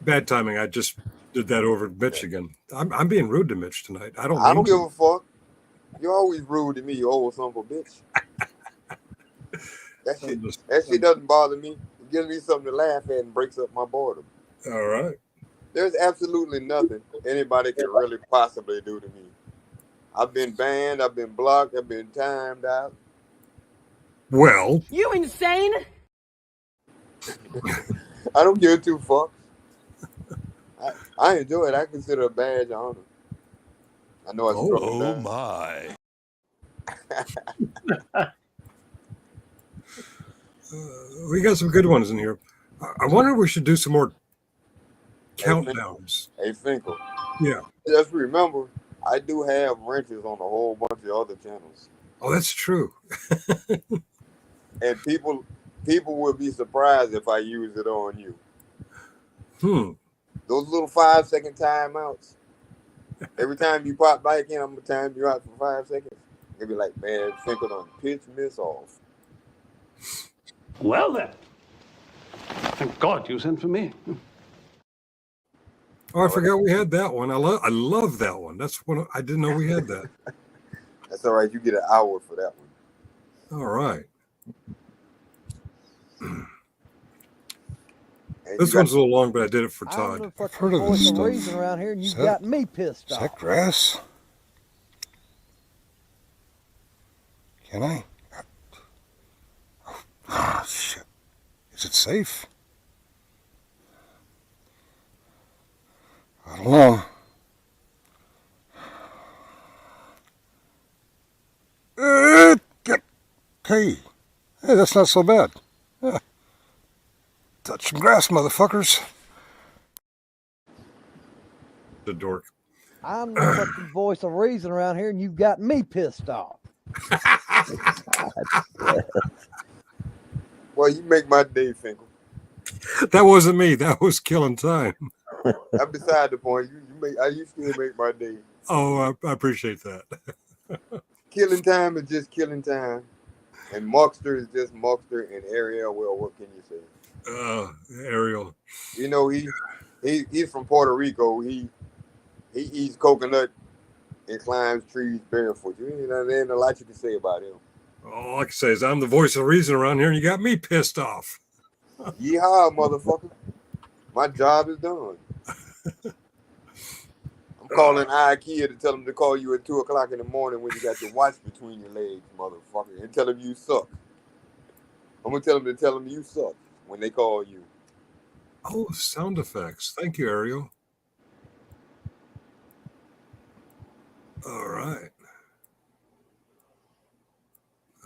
Bad timing. I just did that over Mitch again. I'm being rude to Mitch tonight. I don't give a fuck. You're always rude to me, you old son of a bitch. That shit doesn't bother me. It gives me something to laugh at and breaks up my boredom. All right. There's absolutely nothing anybody can really possibly do to me. I've been banned, I've been blocked, I've been timed out. Well, You insane? I don't give two fucks. I enjoy it. I consider it a badge of honor. I know I struck him down. My. We got some good ones in here. I wonder if we should do some more countdowns. Hey, Finkel. Yeah. Just remember, I do have wrenches on a whole bunch of other channels. Oh, that's true. And people will be surprised if I use it on you. Those little 5-second timeouts. Every time you pop back in, I'm going to time you out for 5 seconds. You'll be like, man, Finkel done pitch miss off. Well then. Thank God you sent for me. Oh, I forgot we had that one. I love that one. That's one I didn't know we had that. That's all right. You get an hour for that one. All right. This one's a little long, but I did it for Todd. I've heard of this stuff. Around here, and you got me pissed off. Is that grass? Can I? Oh, shit. Is it safe? I don't know. Hey, that's not so bad. Yeah. Touch some grass, motherfuckers. The dork. I'm the fucking voice of reason around here, and you got me pissed off. Well, you make my day, Finkel. That wasn't me. That was killing time. I'm beside the point. You still make my day. Oh, I appreciate that. Killing time is just killing time. And Muckster is just Muckster, and Ariel, well, what can you say? Ariel. You know, he's from Puerto Rico. He eats coconut and climbs trees barefoot. You know, there ain't a lot you can say about him. All I can say is I'm the voice of reason around here, and you got me pissed off. Yeehaw, motherfucker. My job is done. I'm calling IKEA to tell them to call you at 2 o'clock in the morning when you got your watch between your legs, motherfucker, and tell them you suck. I'm going to tell them you suck when they call you. Oh, sound effects. Thank you, Ariel. All right.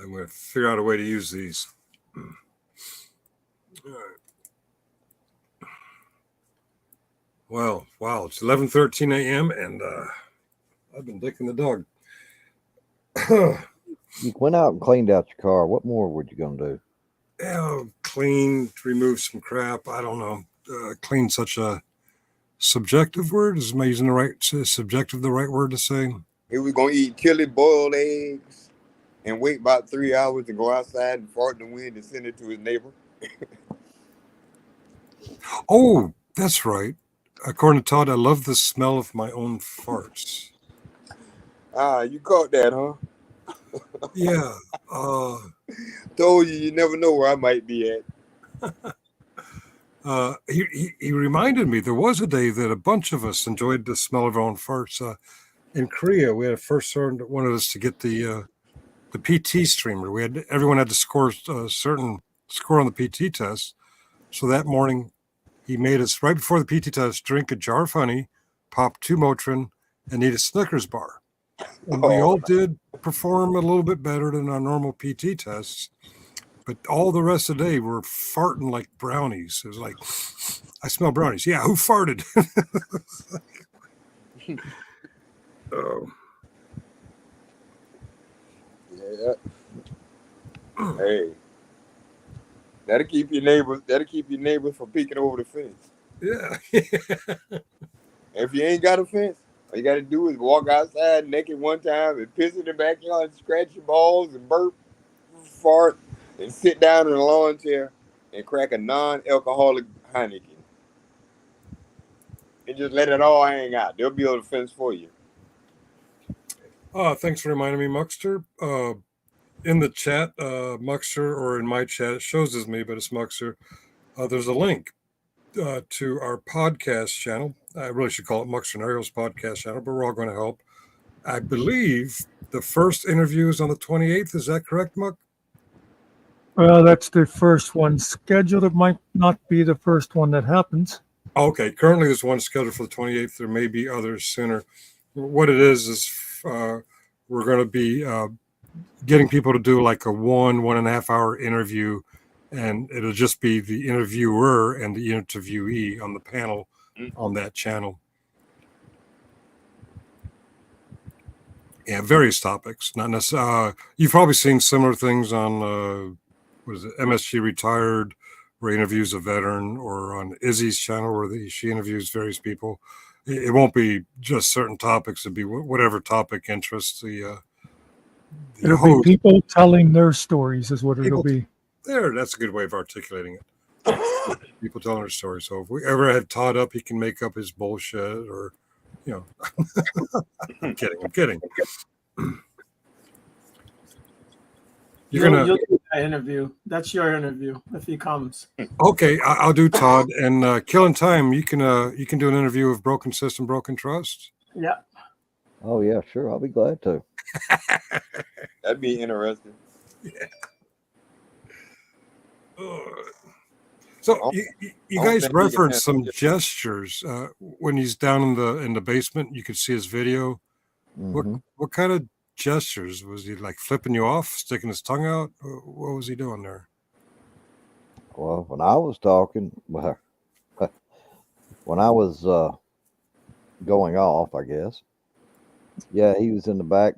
I'm going to figure out a way to use these. All right. Well, wow, it's 11:13 a.m. and I've been dicking the dog. You went out and cleaned out your car. What more were you going to do? Yeah, clean, remove some crap. I don't know. Clean, such a subjective word. Is am I using the right subjective? The right word to say? He was going to eat chili boiled eggs and wait about 3 hours to go outside and fart in the wind and send it to his neighbor. Oh, that's right. According to Todd, I love the smell of my own farts. You caught that, huh? Yeah. Told you, you never know where I might be at. He reminded me there was a day that a bunch of us enjoyed the smell of our own farts. In Korea, we had a first sergeant that wanted us to get the PT streamer. Everyone had to score a certain score on the PT test. So that morning, he made us right before the PT test drink a jar of honey, pop 2 Motrin, and eat a Snickers bar. And we all did perform a little bit better than our normal PT tests. But all the rest of the day, we're farting like brownies. It was like, I smell brownies. Yeah, who farted? Oh. Yeah. Hey, that'll keep your neighbors from peeking over the fence. Yeah. If you ain't got a fence, all you got to do is walk outside naked one time and piss in the backyard, scratch your balls and burp, fart, and sit down in a lawn chair and crack a non-alcoholic Heineken. And just let it all hang out. They'll be on the fence for you. Thanks for reminding me, Muckster. In the chat, Muckster, or in my chat, it shows as me, but it's Muckster. There's a link to our podcast channel. I really should call it Muckster and Ariel's podcast channel, but we're all going to help. I believe the first interview is on the 28th. Is that correct, Muck? Well, that's the first one scheduled. It might not be the first one that happens. Okay, currently there's one scheduled for the 28th. There may be others sooner. What it is we're going to be getting people to do like a 1.5 hour interview, and it'll just be the interviewer and the interviewee on the panel on that channel. Yeah, various topics. Not necessarily. You've probably seen similar things on MSG Retired, where he interviews a veteran, or on Izzy's channel where she interviews various people. It won't be just certain topics. It'll be whatever topic interests the It'll host. be people telling their stories is what it'll be. That's a good way of articulating it. People telling their stories. So if we ever had Todd up, he can make up his bullshit, or, I'm kidding. You'll do that interview. That's your interview if he comes. Okay, I'll do Todd, and Killing Time. You can do an interview of Broken System, Broken Trust. Yeah. Oh yeah, sure. I'll be glad to. That'd be interesting. Yeah. So you guys referenced some gestures when he's down in the basement. You could see his video. Mm-hmm. What kind of gestures was he like? Flipping you off, sticking his tongue out? What was he doing there? Well, when I was talking, when I was going off, I guess. Yeah, he was in the back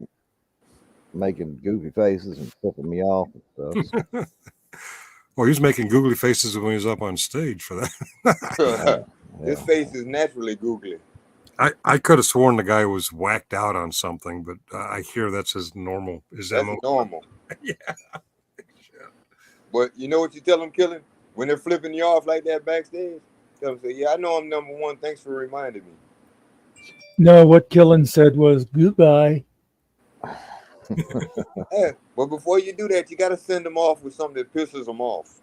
making goofy faces and flipping me off and stuff. Well, he was making googly faces when he was up on stage for that. His face is naturally googly. I could have sworn the guy was whacked out on something, but I hear that's his normal. That's normal. Yeah. But you know what you tell them, Killing? When they're flipping you off like that backstage, tell them, say, yeah, I know I'm number one. Thanks for reminding me. No, what Killen said was goodbye. Yeah, but before you do that, you got to send them off with something that pisses them off.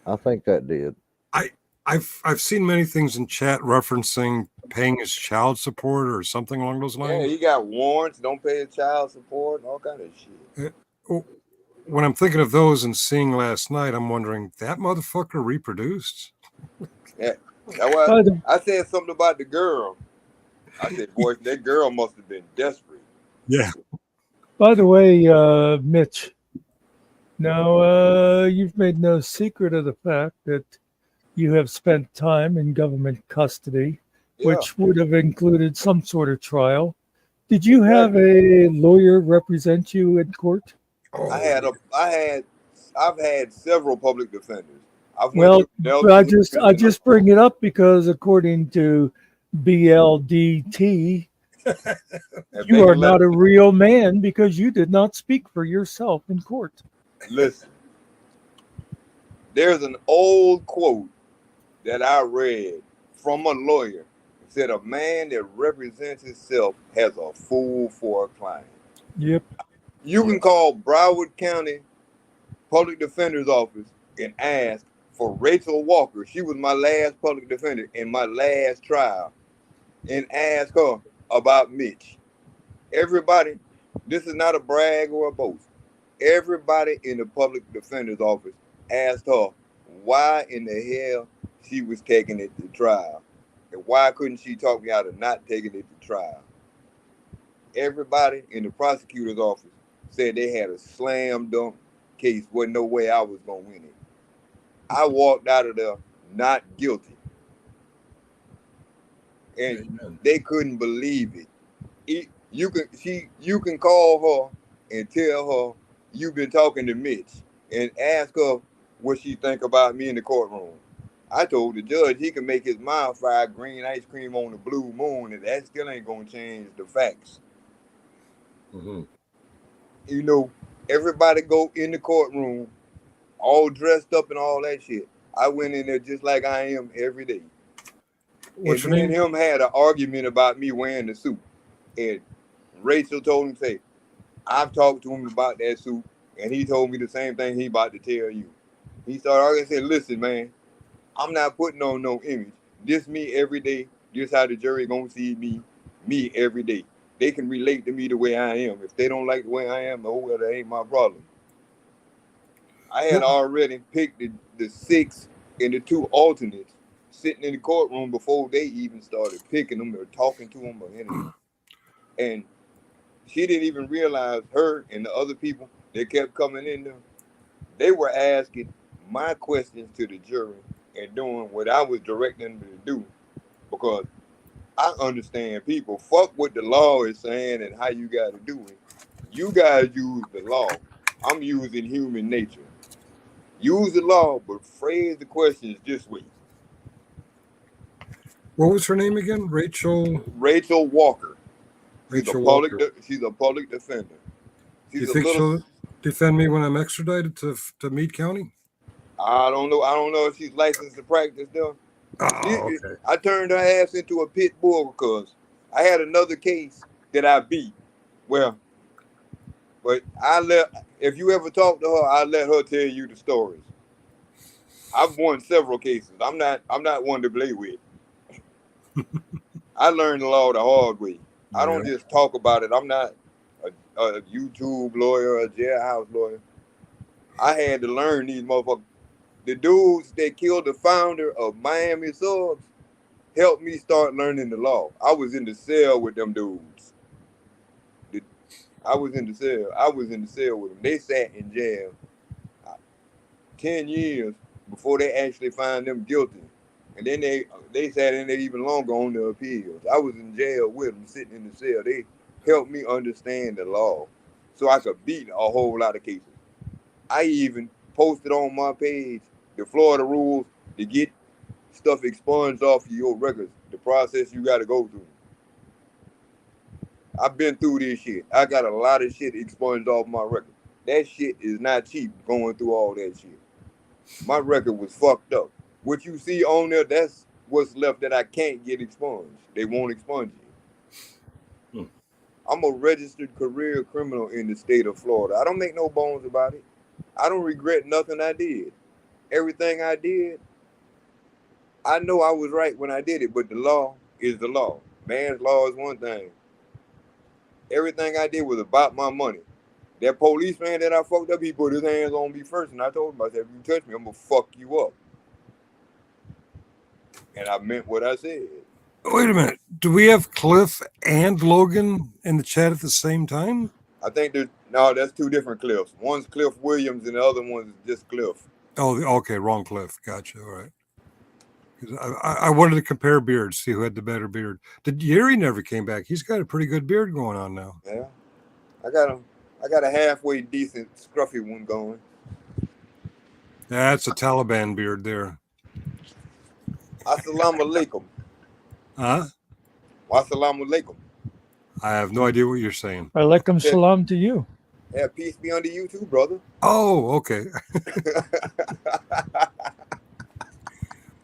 I think that did. I've seen many things in chat referencing paying his child support or something along those lines. Yeah, he got warrants, don't pay his child support, and all kind of shit. When I'm thinking of those and seeing last night, I'm wondering, that motherfucker reproduced? Yeah, that's why I said something about the girl. I said, boy, that girl must have been desperate. Yeah. By the way, Mitch, now you've made no secret of the fact that you have spent time in government custody, which would have included some sort of trial. Did you have a lawyer represent you in court? I've had several public defenders. I just bring it up because according to BLDT, you are not a real man because you did not speak for yourself in court. Listen, there's an old quote that I read from a lawyer. It said, a man that represents himself has a fool for a client. Yep. You can call Broward County Public Defender's Office and ask for Rachel Walker. She was my last public defender in my last trial. And ask her about Mitch. Everybody, this is not a brag or a boast. Everybody in the public defender's office asked her why in the hell she was taking it to trial. And why couldn't she talk me out of not taking it to trial? Everybody in the prosecutor's office said they had a slam dunk case. Wasn't no way I was going to win it. I walked out of there not guilty. And they couldn't believe it. You can call her and tell her you've been talking to Mitch and ask her what she think about me in the courtroom. I told the judge he can make his mouth fry green ice cream on the blue moon, and that still ain't gonna change the facts. Mm-hmm. You know, everybody go in the courtroom all dressed up and all that shit. I went in there just like I am every day. What's and your me name? and him had an argument about me wearing the suit. And Rachel told him, say, I've talked to him about that suit, and he told me the same thing he about to tell you. He started arguing and said, listen, man, I'm not putting on no image. This me every day. This how the jury gonna see me every day. They can relate to me the way I am. If they don't like the way I am, oh well, that ain't my problem. I had already picked the 6 and the 2 alternates sitting in the courtroom before they even started picking them or talking to them or anything. And she didn't even realize, her and the other people that kept coming in there, they were asking my questions to the jury and doing what I was directing them to do, because I understand people. Fuck what the law is saying and how you got to do it. You guys use the law. I'm using human nature. Use the law, but phrase the questions this way. What was her name again? Rachel Walker. Rachel Walker. She's a public defender. Do you think she'll defend me when I'm extradited to Meade County? I don't know. I don't know if she's licensed to practice there. Okay. I turned her ass into a pit bull because I had another case that I beat. Well, but if you ever talk to her, I let her tell you the stories. I've won several cases. I'm not one to play with. I learned the law the hard way. I don't just talk about it. I'm not a YouTube lawyer, a jailhouse lawyer. I had to learn these motherfuckers. The dudes that killed the founder of Miami Subs helped me start learning the law. I was in the cell with them dudes. I was in the cell with them. They sat in jail 10 years before they actually found them guilty. And then they sat in there even longer on the appeals. I was in jail with them, sitting in the cell. They helped me understand the law so I could beat a whole lot of cases. I even posted on my page the Florida rules to get stuff expunged off of your records, the process you got to go through. I've been through this shit. I got a lot of shit expunged off my record. That shit is not cheap, going through all that shit. My record was fucked up. What you see on there, that's what's left that I can't get expunged. They won't expunge it. I'm a registered career criminal in the state of Florida. I don't make no bones about it. I don't regret nothing I did. Everything I did, I know I was right when I did it, but the law is the law. Man's law is one thing. Everything I did was about my money. That policeman that I fucked up, he put his hands on me first, and I told him, I said, if you touch me, I'm gonna fuck you up. And I meant what I said. Wait a minute. Do we have Cliff and Logan in the chat at the same time? I think that's 2 different Cliffs. One's Cliff Williams and the other one's just Cliff. Oh, okay, wrong Cliff. Gotcha. All right. I wanted to compare beards, see who had the better beard. Yuri never came back. He's got a pretty good beard going on now. Yeah, I got a halfway decent scruffy one going. That's a Taliban beard there. Assalamu alaikum. Huh? Wassalamu alaikum. I have no idea what you're saying. Alaikum salam to you. Yeah, peace be unto you too, brother. Oh, okay.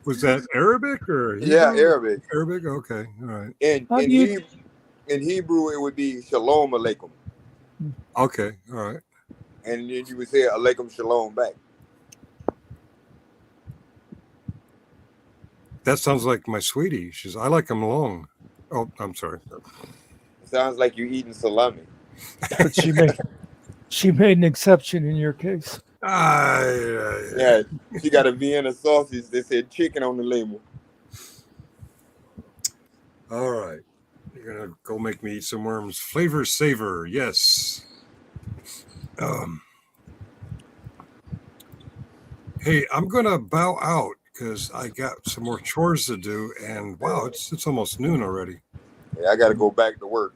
Was that Arabic or Hebrew? Yeah, Arabic. Arabic, okay, all right. In Hebrew, it would be shalom alaikum. Okay, all right. And then you would say alaikum shalom back. That sounds like my sweetie. She's, I like them long. Oh, I'm sorry. It sounds like you eating salami. But she made an exception in your case. Yeah, she got a Vienna sausage that said chicken on the label. All right. You're going to go make me eat some worms. Flavor savor, yes. Hey, I'm going to bow out because I got some more chores to do. And wow, it's almost noon already. Yeah, I got to go back to work.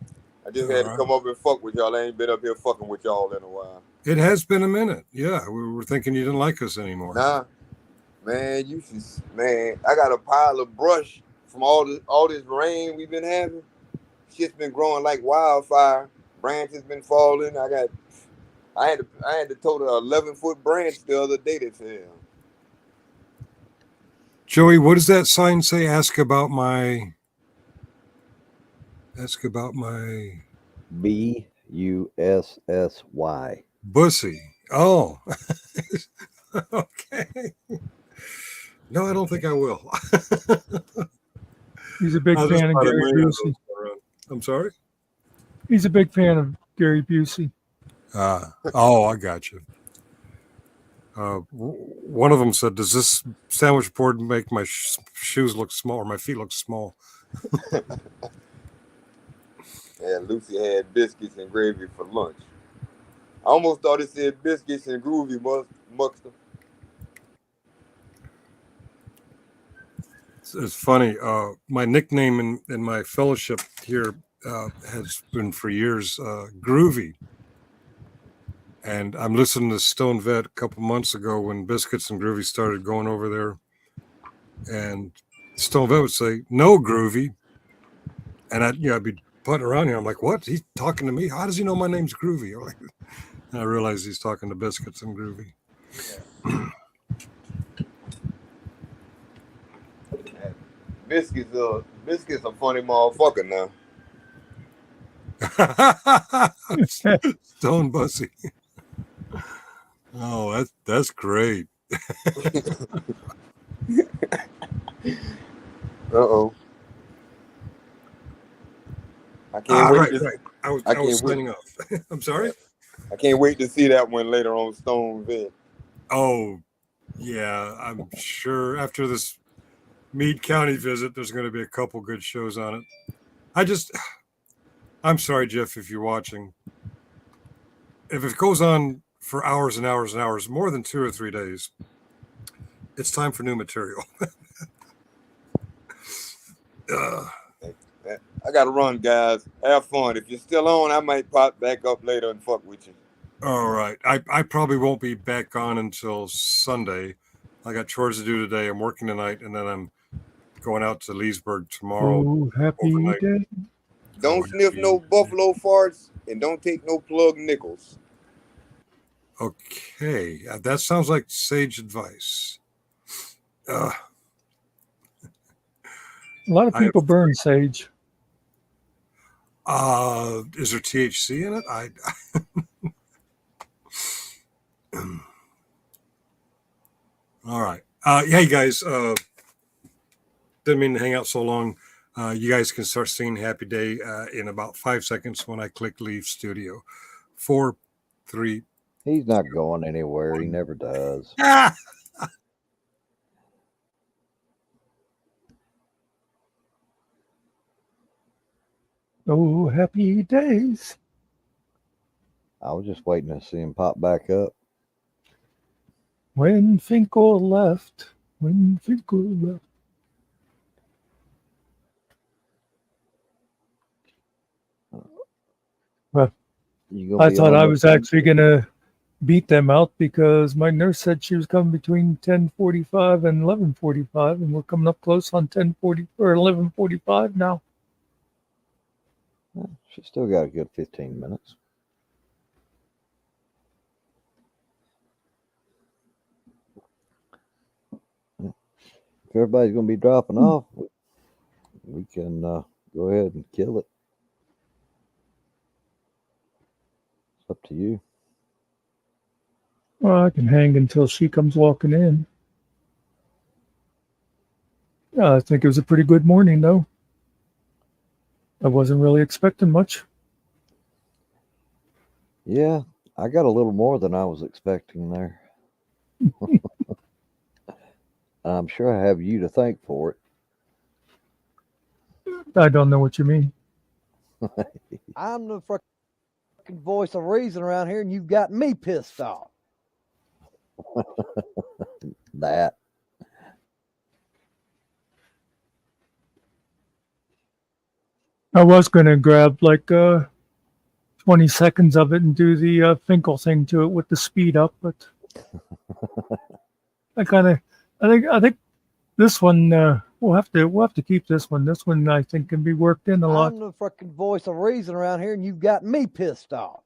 I just had to right. come up and fuck with y'all. I ain't been up here fucking with y'all in a while. It has been a minute. Yeah, we were thinking you didn't like us anymore. Nah, man, you should. Man, I got a pile of brush from all this rain we've been having. Shit's been growing like wildfire. Branches been falling. I had to tote a 11-foot branch the other day that fell. Joey, what does that sign say? Ask about my BUSSY. Bussy. Oh. Okay. No, I don't think I will. He's a big fan of Gary Busey. I'm sorry? He's a big fan of Gary Busey. Oh, I got you. One of them said, "Does this sandwich board make my shoes look small or my feet look small?" Yeah, Lucy had biscuits and gravy for lunch. I almost thought it said biscuits and groovy Muckster. It's funny. My nickname in my fellowship here has been for years Groovy. And I'm listening to Stone Vet a couple months ago when Biscuits and Groovy started going over there. And Stone Vet would say, "No, Groovy." And I'd be putting around here. I'm like, "What? He's talking to me? How does he know my name's Groovy?" And I realized he's talking to Biscuits and Groovy. Biscuits a funny motherfucker now. Stone Bussy. Oh, that's great. Uh-oh. I can't wait. Right. I was signing off. I'm sorry? I can't wait to see that one later on Stone Vet. Oh, yeah. I'm sure after this Meade County visit, there's going to be a couple good shows on it. I'm sorry, Jeff, if you're watching. If it goes on for hours and hours and hours, more than 2 or 3 days, it's time for new material. I got to run, guys. Have fun. If you're still on, I might pop back up later and fuck with you. All right. I probably won't be back on until Sunday. I got chores to do today. I'm working tonight, and then I'm going out to Leesburg tomorrow. Oh, happy overnight. day. Don't sniff no buffalo farts, and don't take no plug nickels. Okay. That sounds like sage advice. A lot of people burn sage. Is there THC in it? All right. Hey guys, didn't mean to hang out so long. You guys can start singing Happy Day in about 5 seconds when I click leave studio. 4, 3. He's not going anywhere. He never does. Oh, happy days. I was just waiting to see him pop back up. When Finkel left. Well, I thought I was actually going to beat them out because my nurse said she was coming between 10:45 and 11:45, and we're coming up close on 10:40 or 11:45 now. She's still got a good 15 minutes. If everybody's going to be dropping off, we can go ahead and kill it. Up to you. Well, I can hang until she comes walking in. I think it was a pretty good morning, though. I wasn't really expecting much. Yeah, I got a little more than I was expecting there. I'm sure I have you to thank for it. I don't know what you mean. I'm the fucking voice of reason around here, and you've got me pissed off. That. I was going to grab like 20 seconds of it and do the Finkel thing to it with the speed up, but I think this one we'll have to keep this one. This one I think can be worked in a lot. I'm the fucking voice of reason around here, and you've got me pissed off.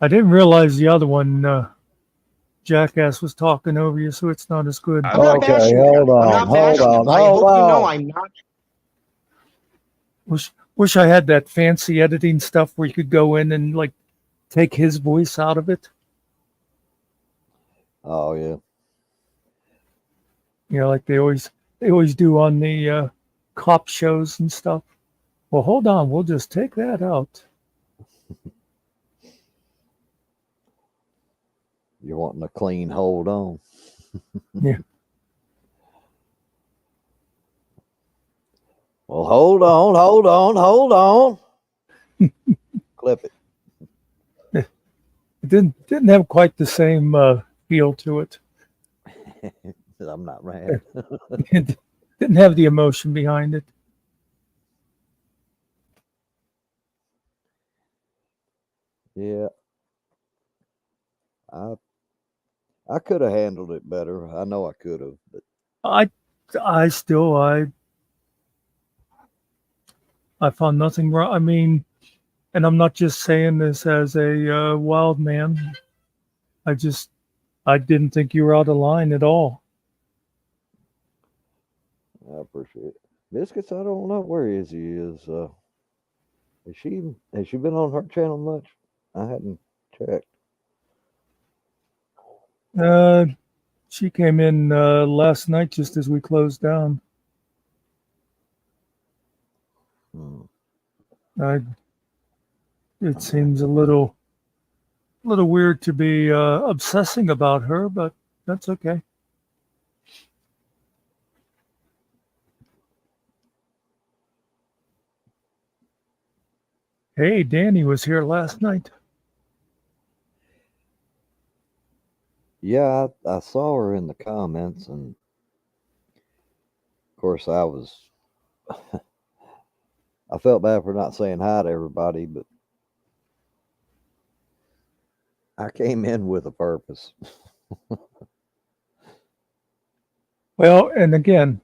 I didn't realize the other one, Jackass was talking over you, so it's not as good. I'm not bashing you. I'm not bashing you. I hope you know I'm not. Wish I had that fancy editing stuff where you could go in and like take his voice out of it. Oh yeah. You know, like they always do on the cop shows and stuff. Well, hold on, we'll just take that out. You're wanting a clean hold on. Yeah. Well, hold on. Clip it. It didn't have quite the same feel to it. I'm not mad. It didn't have the emotion behind it. Yeah. I could have handled it better. I know I could have, but I found nothing wrong. I mean, and I'm not just saying this as a wild man. I didn't think you were out of line at all. I appreciate it. Biscuits, I don't know where he is. Has she been on her channel much? I hadn't checked. She came in last night just as we closed down. It seems a little weird to be obsessing about her, but that's okay. Hey, Danny was here last night. Yeah, I saw her in the comments, and of course I felt bad for not saying hi to everybody, but I came in with a purpose. Well, and again,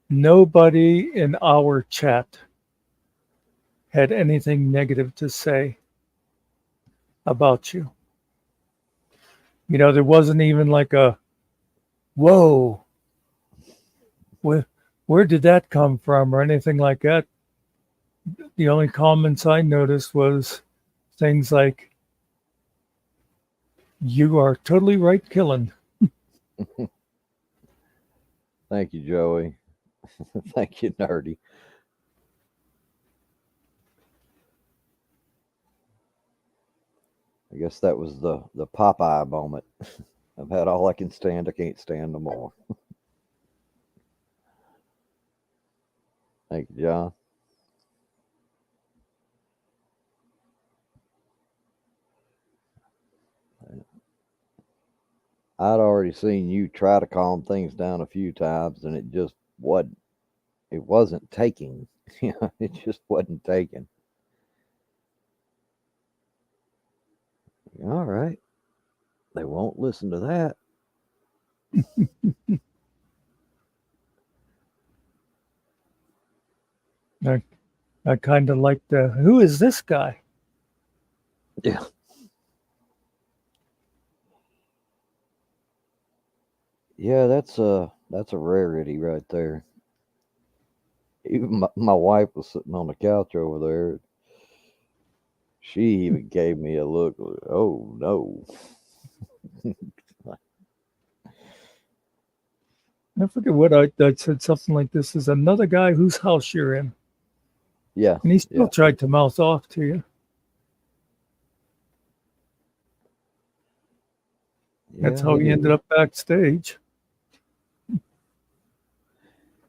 nobody in our chat had anything negative to say about you. You know, there wasn't even like a, whoa, where did that come from or anything like that. The only comments I noticed was things like, you are totally right killing. Thank you, Joey. Thank you, Nerdy. I guess that was the Popeye moment. I've had all I can stand. I can't stand no more. Thank you, John. I'd already seen you try to calm things down a few times, and it just wasn't taking. It just wasn't taking. All right. They won't listen to that. I kind of like who is this guy? Yeah. Yeah, that's a rarity right there. Even my wife was sitting on the couch over there. She even gave me a look. Oh no! I forget what I said. Something like this is another guy whose house you're in, Yeah, and he still yeah. tried to mouth off to you. That's Yeah, how he ended up backstage.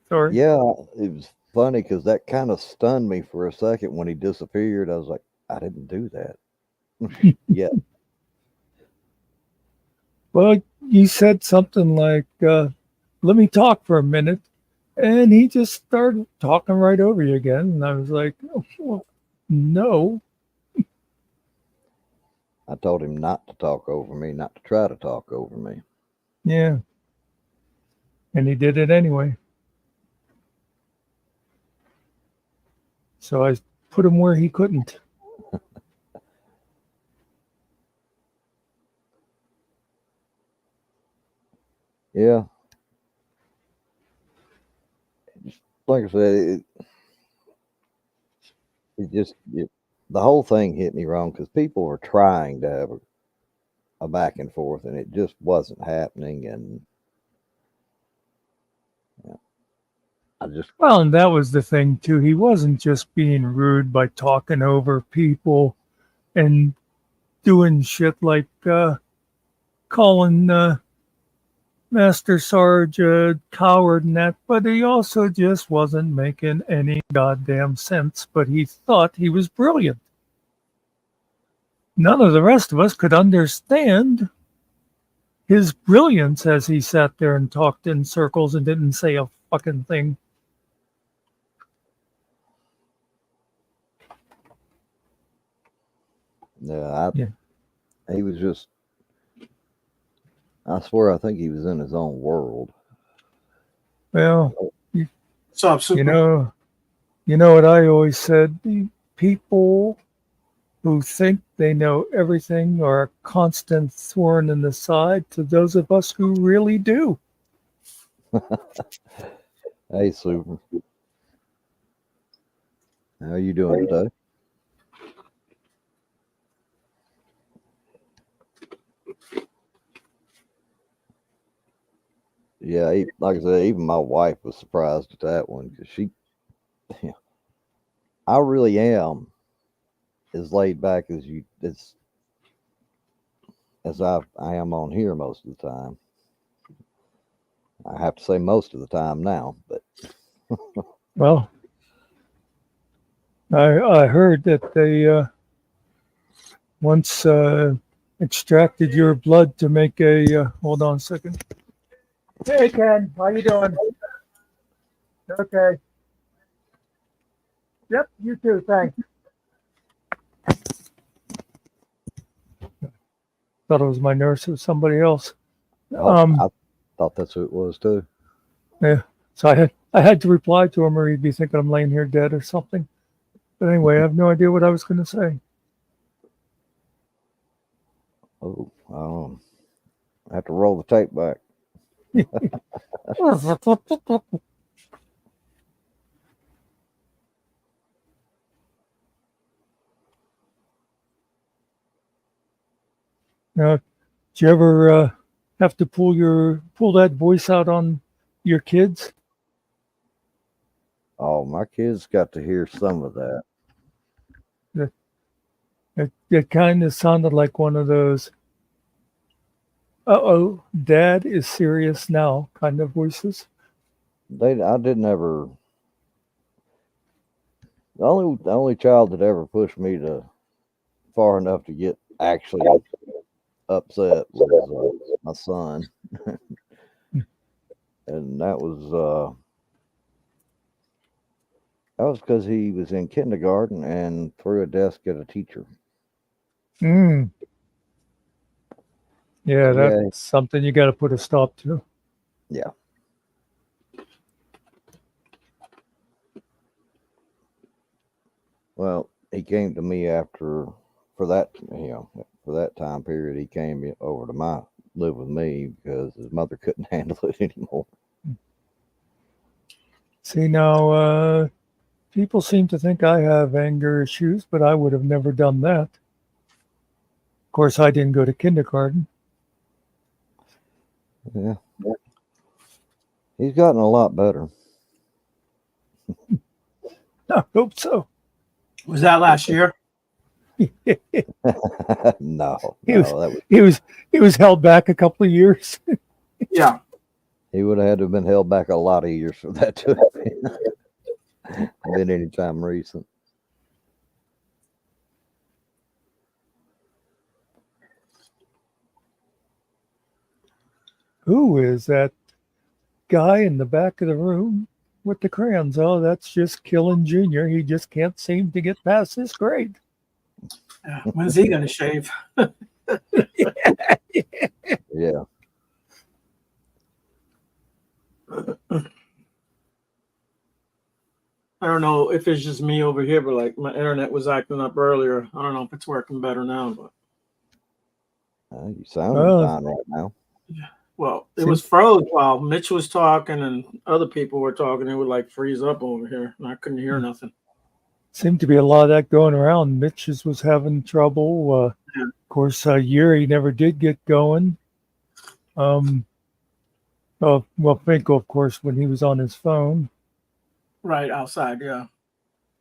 Sorry. Yeah, it was funny because that kind of stunned me for a second when he disappeared. I was like, I didn't do that. Yeah, Well, you said something like, "Let me talk for a minute," and he just started talking right over you again. And I was like, oh, well, "No." I told him not to talk over me, not to try to talk over me. Yeah, and he did it anyway. So I put him where he couldn't. Yeah, like I said, the whole thing hit me wrong because people were trying to have a back and forth, and it just wasn't happening. And yeah, I just Well, and that was the thing too. He wasn't just being rude by talking over people and doing shit like calling Master Sarge a coward and that, but he also just wasn't making any goddamn sense. But he thought he was brilliant. None of the rest of us could understand his brilliance as he sat there and talked in circles and didn't say a fucking thing. yeah, Yeah. he was just. I swear, I think he was in his own world. Well, What's up, Super? you know what I always said? The people who think they know everything are a constant thorn in the side to those of us who really do. Hey, Super, how you doing today? Yeah, like I said, even my wife was surprised at that one because I really am as laid back as I am on here most of the time. I have to say most of the time now, but Well, I heard that they once extracted your blood to make a. Hold on a second. Hey Ken, how you doing? Okay. Yep, you too. Thanks. Thought it was my nurse. It was somebody else. I thought that's who it was too. Yeah. So I had to reply to him, or he'd be thinking I'm laying here dead or something. But anyway, I have no idea what I was going to say. Oh, I have to roll the tape back. Now, do you ever have to pull that voice out on your kids? Oh, my kids got to hear some of that. It kind of sounded like one of those, "Uh-oh, Dad is serious now" kind of voices. I didn't ever. The only child that ever pushed me to far enough to get actually upset was my son, and that was because he was in kindergarten and threw a desk at a teacher. Mm. Yeah, Yeah, that's something you got to put a stop to. yeah. Well, he came to me for that time period. He came over to live with me because his mother couldn't handle it anymore. See, now, people seem to think I have anger issues, but I would have never done that. Of course, I didn't go to kindergarten. Yeah. He's gotten a lot better. I hope so. Was that last year? No, He that was he was held back a couple of years. Yeah. he would have had to have been held back a lot of years for that to have been any time recent. Who is that guy in the back of the room with the crayons? Oh, that's just Killen Jr. He just can't seem to get past this grade. When's he gonna shave? Yeah. I don't know if it's just me over here, but like my internet was acting up earlier. I don't know if it's working better now, but You sound fine right now. well, it was froze while Mitch was talking and other people were talking. It would like freeze up over here, and I couldn't hear nothing. Seemed to be a lot of that going around. Mitch's was having trouble. Of course, Yuri never did get going. Finkel, of course, when he was on his phone. Right outside, yeah.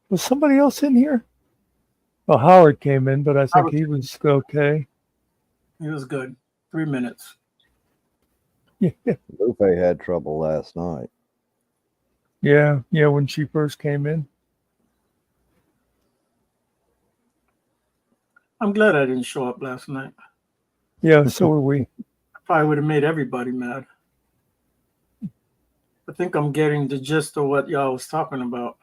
Was somebody else in here? Well, Howard came in, but I think he was okay. He was good. 3 minutes. Yeah. Lupe had trouble last night. Yeah, when she first came in. I'm glad I didn't show up last night. Yeah, so were we. Probably would have made everybody mad. I think I'm getting the gist of what y'all was talking about.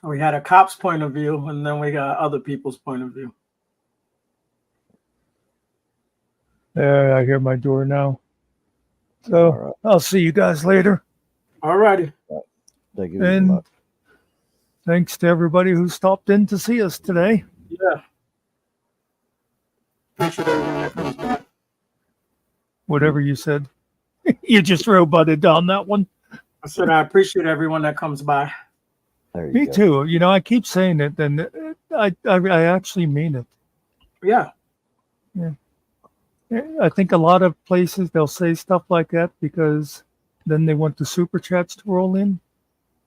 So we had a cop's point of view, and then we got other people's point of view. There, I hear my door now. So I'll see you guys later. All righty. Thank you. And thanks to everybody who stopped in to see us today. Yeah. Appreciate everyone that comes by. Whatever you said. You just roboted on that one. I said I appreciate everyone that comes by. Me too. You know, I keep saying it, and I actually mean it. Yeah. Yeah. I think a lot of places they'll say stuff like that because then they want the super chats to roll in.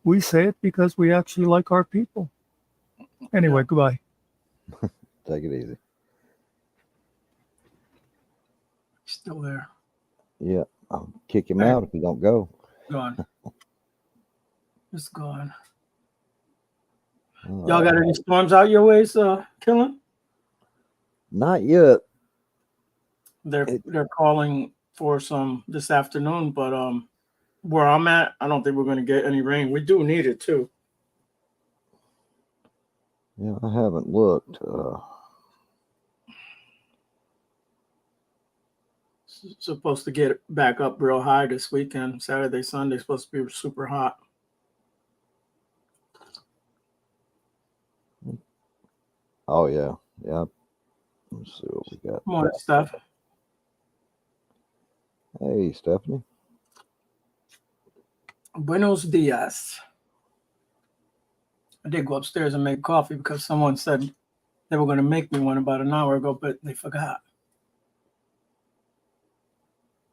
We say it because we actually like our people. Anyway, goodbye. Take it easy. Still there. Yeah, I'll kick him out if he don't go. Gone. It's gone. Y'all got any storms out your ways, Killen? Not yet. They're calling for some this afternoon, but where I'm at, I don't think we're going to get any rain. We do need it too. Yeah, I haven't looked. Supposed to get back up real high this weekend. Saturday, Sunday, supposed to be super hot. Oh yeah. Let's see what we got. Morning, Steph. Hey, Stephanie. Buenos dias. I did go upstairs and make coffee because someone said they were going to make me one about an hour ago, but they forgot.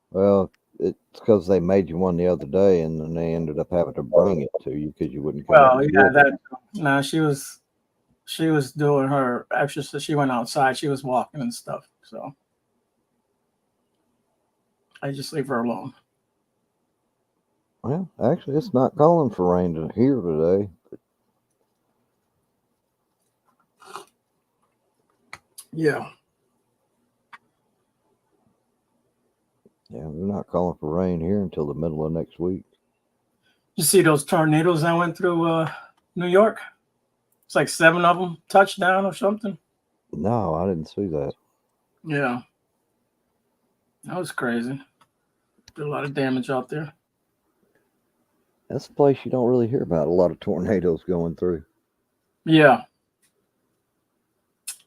Well, it's because they made you one the other day, and then they ended up having to bring it to you because you wouldn't come. Well, yeah, that. No, she was doing her exercise. She went outside. She was walking and stuff. So I just leave her alone. Well, actually, it's not calling for rain here today. Yeah. Yeah, they're not calling for rain here until the middle of next week. You see those tornadoes that went through New York? It's like 7 of them touched down or something. No, I didn't see that. Yeah. That was crazy. Did a lot of damage out there. That's a place you don't really hear about a lot of tornadoes going through. Yeah.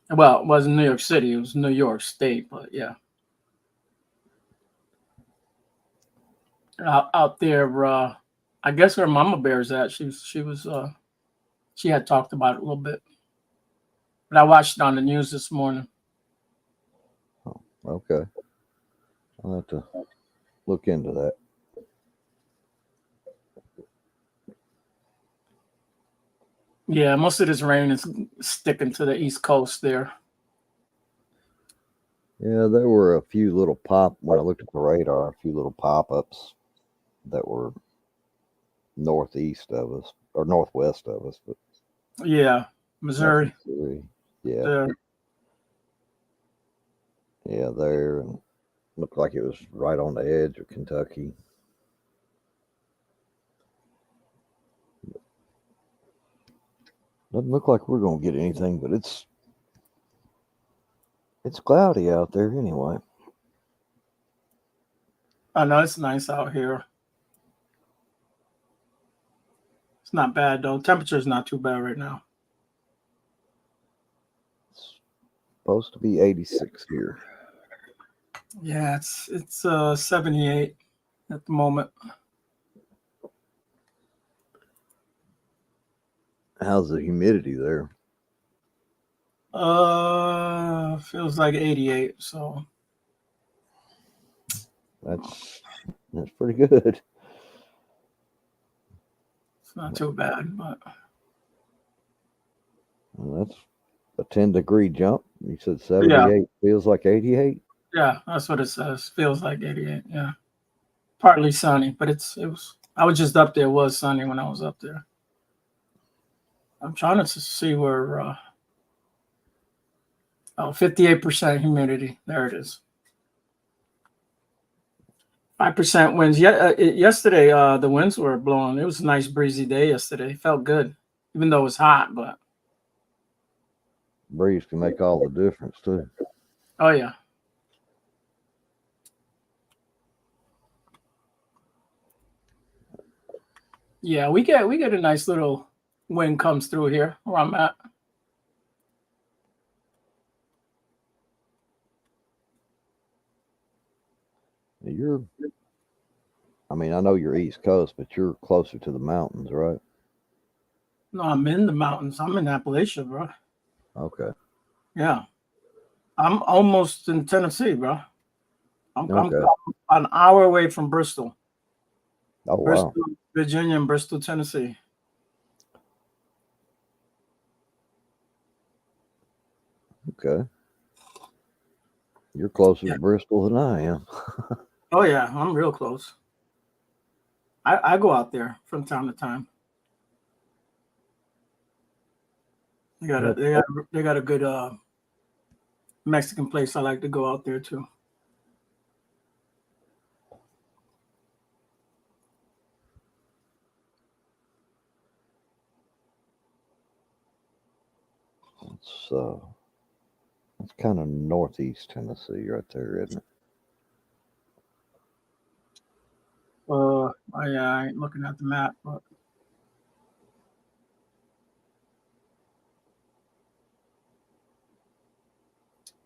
Well, it wasn't New York City. It was New York State, but yeah. out there. I guess where Mama Bear's at. She had talked about it a little bit, but I watched it on the news this morning. Okay. I'll have to look into that. Yeah, most of this rain is sticking to the East Coast there. Yeah, there were a few little when I looked at the radar, a few little pop-ups that were northeast of us or northwest of us, but Yeah, Missouri. Yeah. Yeah, there, and looked like it was right on the edge of Kentucky. Doesn't look like we're gonna get anything, but it's cloudy out there anyway. I know it's nice out here. It's not bad though. Temperature's not too bad right now. It's supposed to be 86 here. Yeah, it's 78 at the moment. How's the humidity there? Feels like 88, so That's pretty good. it's not too bad, but Well, that's a 10-degree jump. You said 78 feels like 88. yeah, that's what it says. Feels like 88. Yeah, partly sunny, but it was. I was just up there. It was sunny when I was up there. I'm trying to see where. 58% humidity. There it is. 5% winds. Yeah, yesterday the winds were blowing. It was a nice breezy day yesterday. It felt good, even though it was hot. But Breeze can make all the difference too. oh yeah. Yeah, we get a nice little wind comes through here where I'm at. I know you're East Coast, but you're closer to the mountains, right? No, I'm in the mountains. I'm in Appalachia, bro. Okay. Yeah. I'm almost in Tennessee, bro. I'm an hour away from Bristol. Oh, Bristol, wow. Virginia, and Bristol, Tennessee. Okay. You're closer to Bristol than I am. Oh yeah, I'm real close. I go out there from time to time. They got a good Mexican place I like to go out there too. It's kind of northeast Tennessee right there, isn't it? I ain't looking at the map, but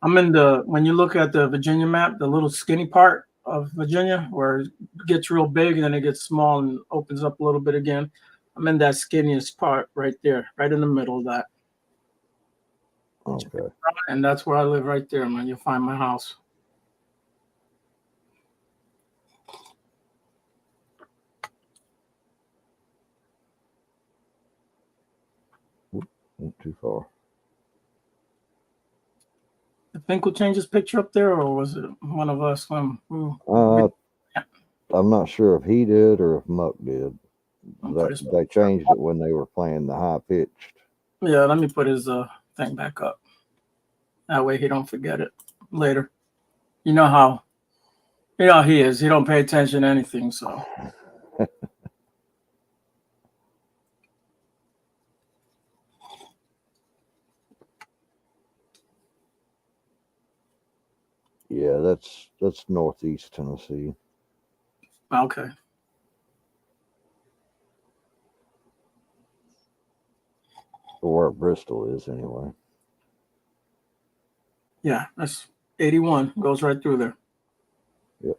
I'm in when you look at the Virginia map, the little skinny part of Virginia where it gets real big and then it gets small and opens up a little bit again. I'm in that skinniest part right there, right in the middle of that. Okay. And that's where I live right there, man. You'll find my house. Not too far. I think we'll change his picture up there, or was it one of us? I'm not sure if he did or if Muck did. They changed it when they were playing the high pitched. Yeah, let me put his thing back up. That way he don't forget it later. You know how he is. He don't pay attention to anything, so. Yeah, that's northeast Tennessee. Okay. Or where Bristol is, anyway. Yeah, that's 81. Goes right through there. Yep.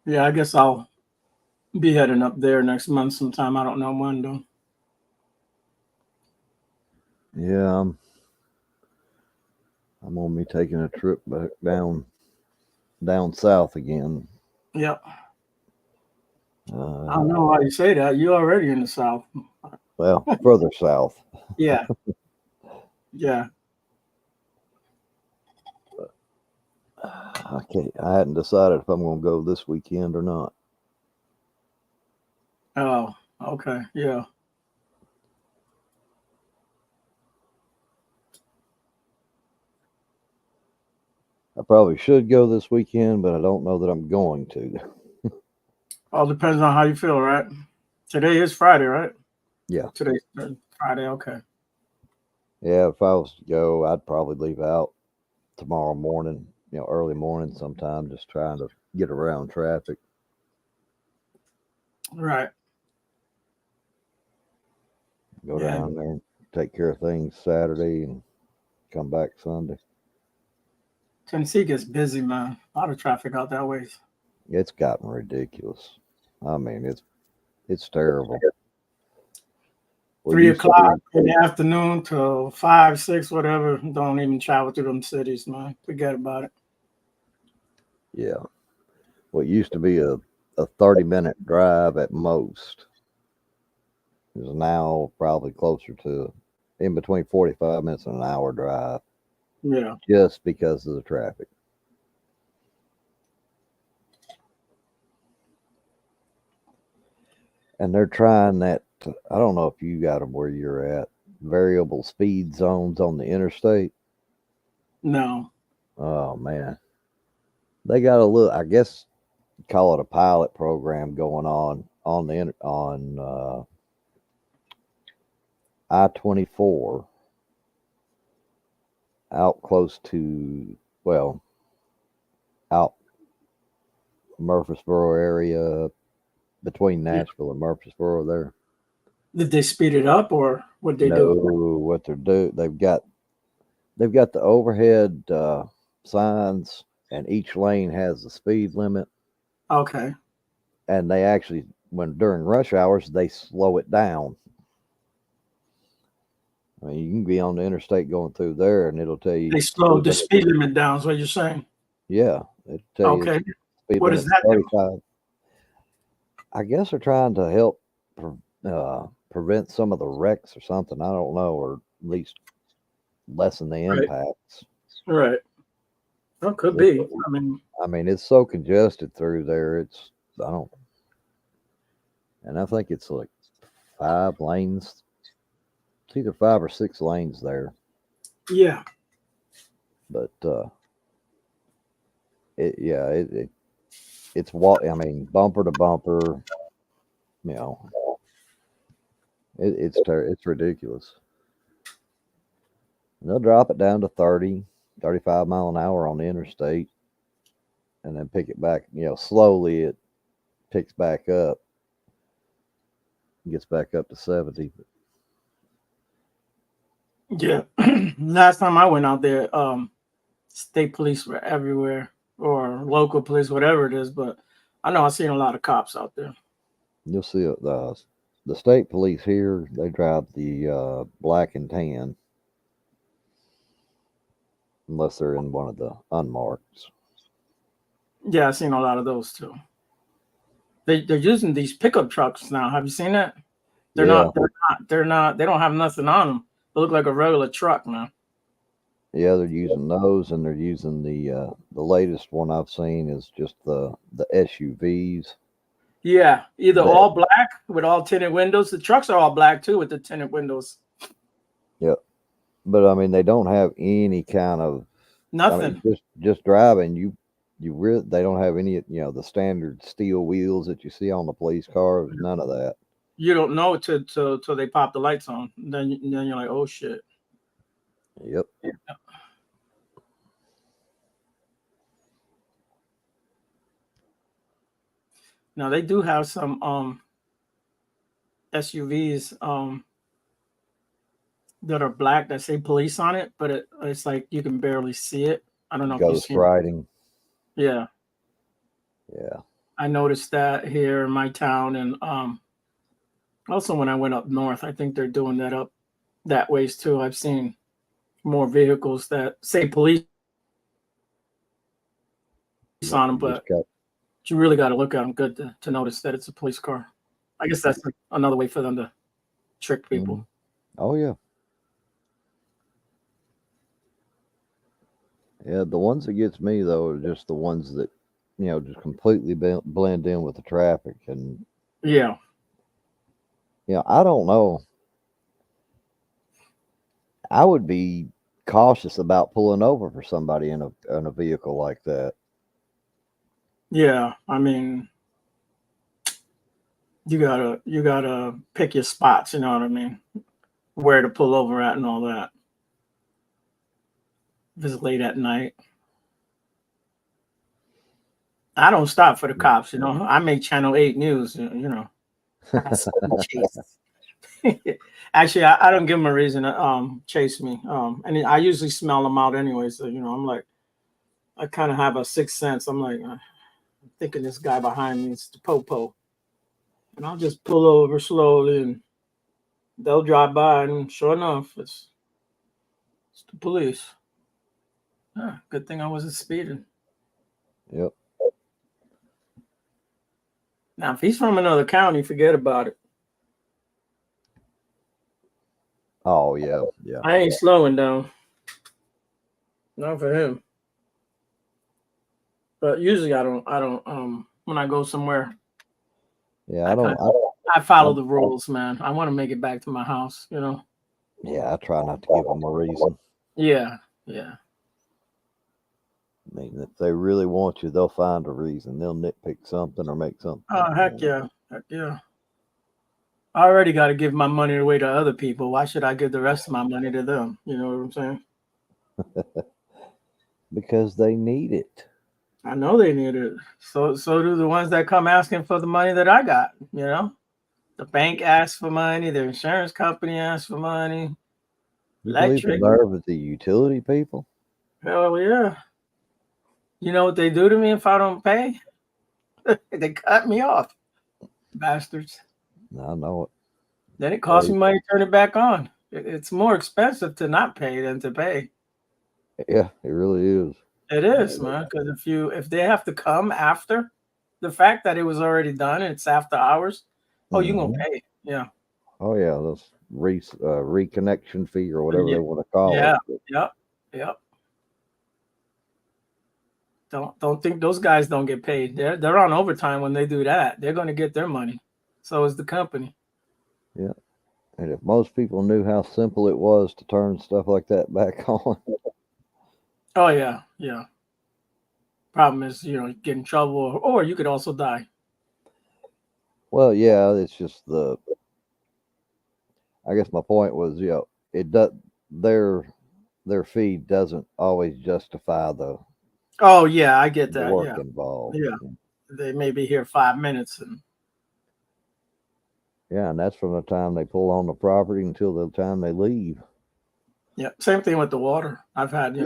Yeah, I guess I'll be heading up there next month sometime. I don't know when though. Yeah, I'm gonna be taking a trip back down south again. Yep. I don't know why you say that. You're already in the South. Well, further south. Yeah. Yeah. I hadn't decided if I'm gonna go this weekend or not. Oh, okay. Yeah. I probably should go this weekend, but I don't know that I'm going to. All depends on how you feel, right? Today is Friday, right? Yeah. Today's Friday. Okay. Yeah, if I was to go, I'd probably leave out tomorrow morning, early morning sometime, just trying to get around traffic. Right. Go down there and take care of things Saturday and come back Sunday. Tennessee gets busy, man. A lot of traffic out that way. It's gotten ridiculous. I mean, it's terrible. 3 o'clock in the afternoon till 5, 6, whatever. Don't even travel through them cities, man. Forget about it. Yeah. What used to be a 30-minute drive at most is now probably closer to in between 45 minutes and an hour drive. Yeah. Just because of the traffic. And they're trying that, I don't know if you got them where you're at, variable speed zones on the interstate. No. Oh, man. They got a little, I guess, call it a pilot program going on I-24 out close to, well, out Murfreesboro area, between Nashville and Murfreesboro there. Did they speed it up or what they do? What they're doing, they've got the overhead signs, and each lane has a speed limit. Okay. And they actually, during rush hours, they slow it down. I mean, you can be on the interstate going through there, and it'll tell you they slowed the speed limit down. Is what you're saying? Yeah, it'll tell you. Okay. Speed What is that? 35. I guess they're trying to help prevent some of the wrecks or something. I don't know, or at least lessen the impacts. Right. Well, could be. I mean, it's so congested through there. And I think it's like 5 lanes. It's either 5 or 6 lanes there. Yeah. But it's bumper to bumper. It's ridiculous. And they'll drop it down to 30, 35 mile an hour on the interstate, and then pick it back. Slowly it picks back up, gets back up to 70. Yeah. Last time I went out there, state police were everywhere, or local police, whatever it is. But I know I've seen a lot of cops out there. You'll see the state police here. They drive the black and tan, unless they're in one of the unmarked. Yeah, I've seen a lot of those too. They're using these pickup trucks now. Have you seen that? They don't have nothing on them. They look like a regular truck now. Yeah, they're using those, and they're using the latest one I've seen is just the SUVs. Yeah, either all black with all tinted windows. The trucks are all black too with the tinted windows. Yep, but I mean they don't have any kind of nothing. I mean, just driving, they don't have any the standard steel wheels that you see on the police cars. None of that. You don't know till they pop the lights on. Then you're like, oh shit. Yep. Yeah. Now they do have some SUVs that are black that say police on it, but it's like you can barely see it. I don't know if you've seen riding. Yeah. Yeah. I noticed that here in my town, and also when I went up north, I think they're doing that up that ways too. I've seen more vehicles that say police on them, but you really got to look at them good to notice that it's a police car. I guess that's another way for them to trick people. Oh yeah. Yeah, the ones that gets me though are just the ones that, just completely blend in with the traffic. And yeah, I don't know. I would be cautious about pulling over for somebody in a vehicle like that. yeah. I mean, you gotta pick your spots. You know what I mean? Where to pull over at and all that. If it's late at night, I don't stop for the cops. You know, I make Channel 8 news. You know, actually, I don't give them a reason to chase me. And I usually smell them out anyway. So I'm like, I kind of have a sixth sense. I'm like, I'm thinking this guy behind me is the popo, and I'll just pull over slowly, and they'll drive by, and sure enough, it's the police. Yeah, good thing I wasn't speeding. Yep. Now, if he's from another county, forget about it. Oh yeah, yeah. I ain't slowing down. Not for him. But usually I don't when I go somewhere. Yeah, I follow the rules, man. I want to make it back to my house, Yeah, I try not to give them a reason. Yeah. I mean, if they really want you, they'll find a reason. They'll nitpick something or make something. Oh, heck yeah. I already got to give my money away to other people. Why should I give the rest of my money to them? You know what I'm saying? Because they need it. I know they need it. So do the ones that come asking for the money that I got, The bank asks for money, the insurance company asks for money. You believe the nerve of the utility people? Hell yeah. You know what they do to me if I don't pay? They cut me off. Bastards. I know it. Then it costs me money to turn it back on. It's more expensive to not pay than to pay. Yeah, it really is. It is, man. Because if they have to come after the fact that it was already done and it's after hours, you're gonna pay. Yeah. Oh yeah, those reconnection fee or whatever they want to call it. Yep. Don't think those guys don't get paid. They're on overtime when they do that. They're gonna get their money. So is the company. Yeah. And if most people knew how simple it was to turn stuff like that back on. Oh yeah. Problem is, get in trouble or you could also die. Well, yeah, it's just I guess my point was, it does their fee doesn't always justify the Oh yeah, I get that. Work involved. Yeah. They may be here 5 minutes and and that's from the time they pull on the property until the time they leave. Yeah, same thing with the water. I've had,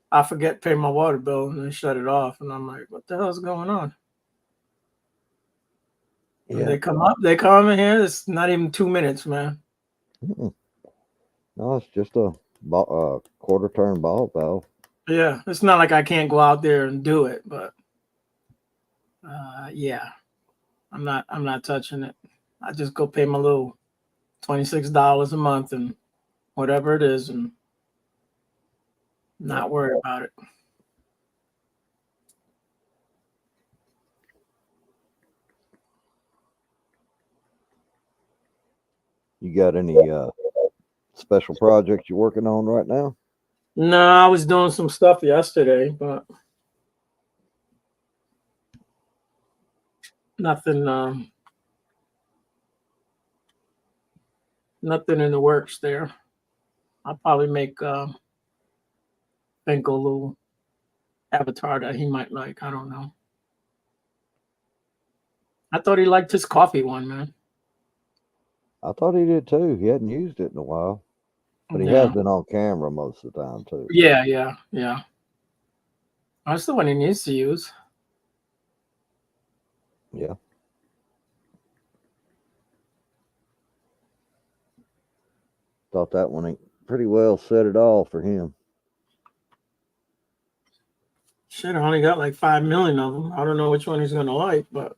I forget to pay my water bill and they shut it off, and I'm like, what the hell's going on? Yeah. They come in here. It's not even 2 minutes, man. No, it's just a quarter turn ball valve. Yeah, it's not like I can't go out there and do it, but yeah, I'm not touching it. I just go pay my little $26 a month and whatever it is, and not worry about it. You got any special projects you're working on right now? No, I was doing some stuff yesterday, but nothing. Nothing in the works there. I'll probably make think a little avatar that he might like. I don't know. I thought he liked his coffee one, man. I thought he did too. He hadn't used it in a while. But he has been on camera most of the time too. Yeah. That's the one he needs to use. Yeah. Thought that one ain't pretty well said it all for him. Shit, I only got like 5 million of them. I don't know which one he's gonna like, but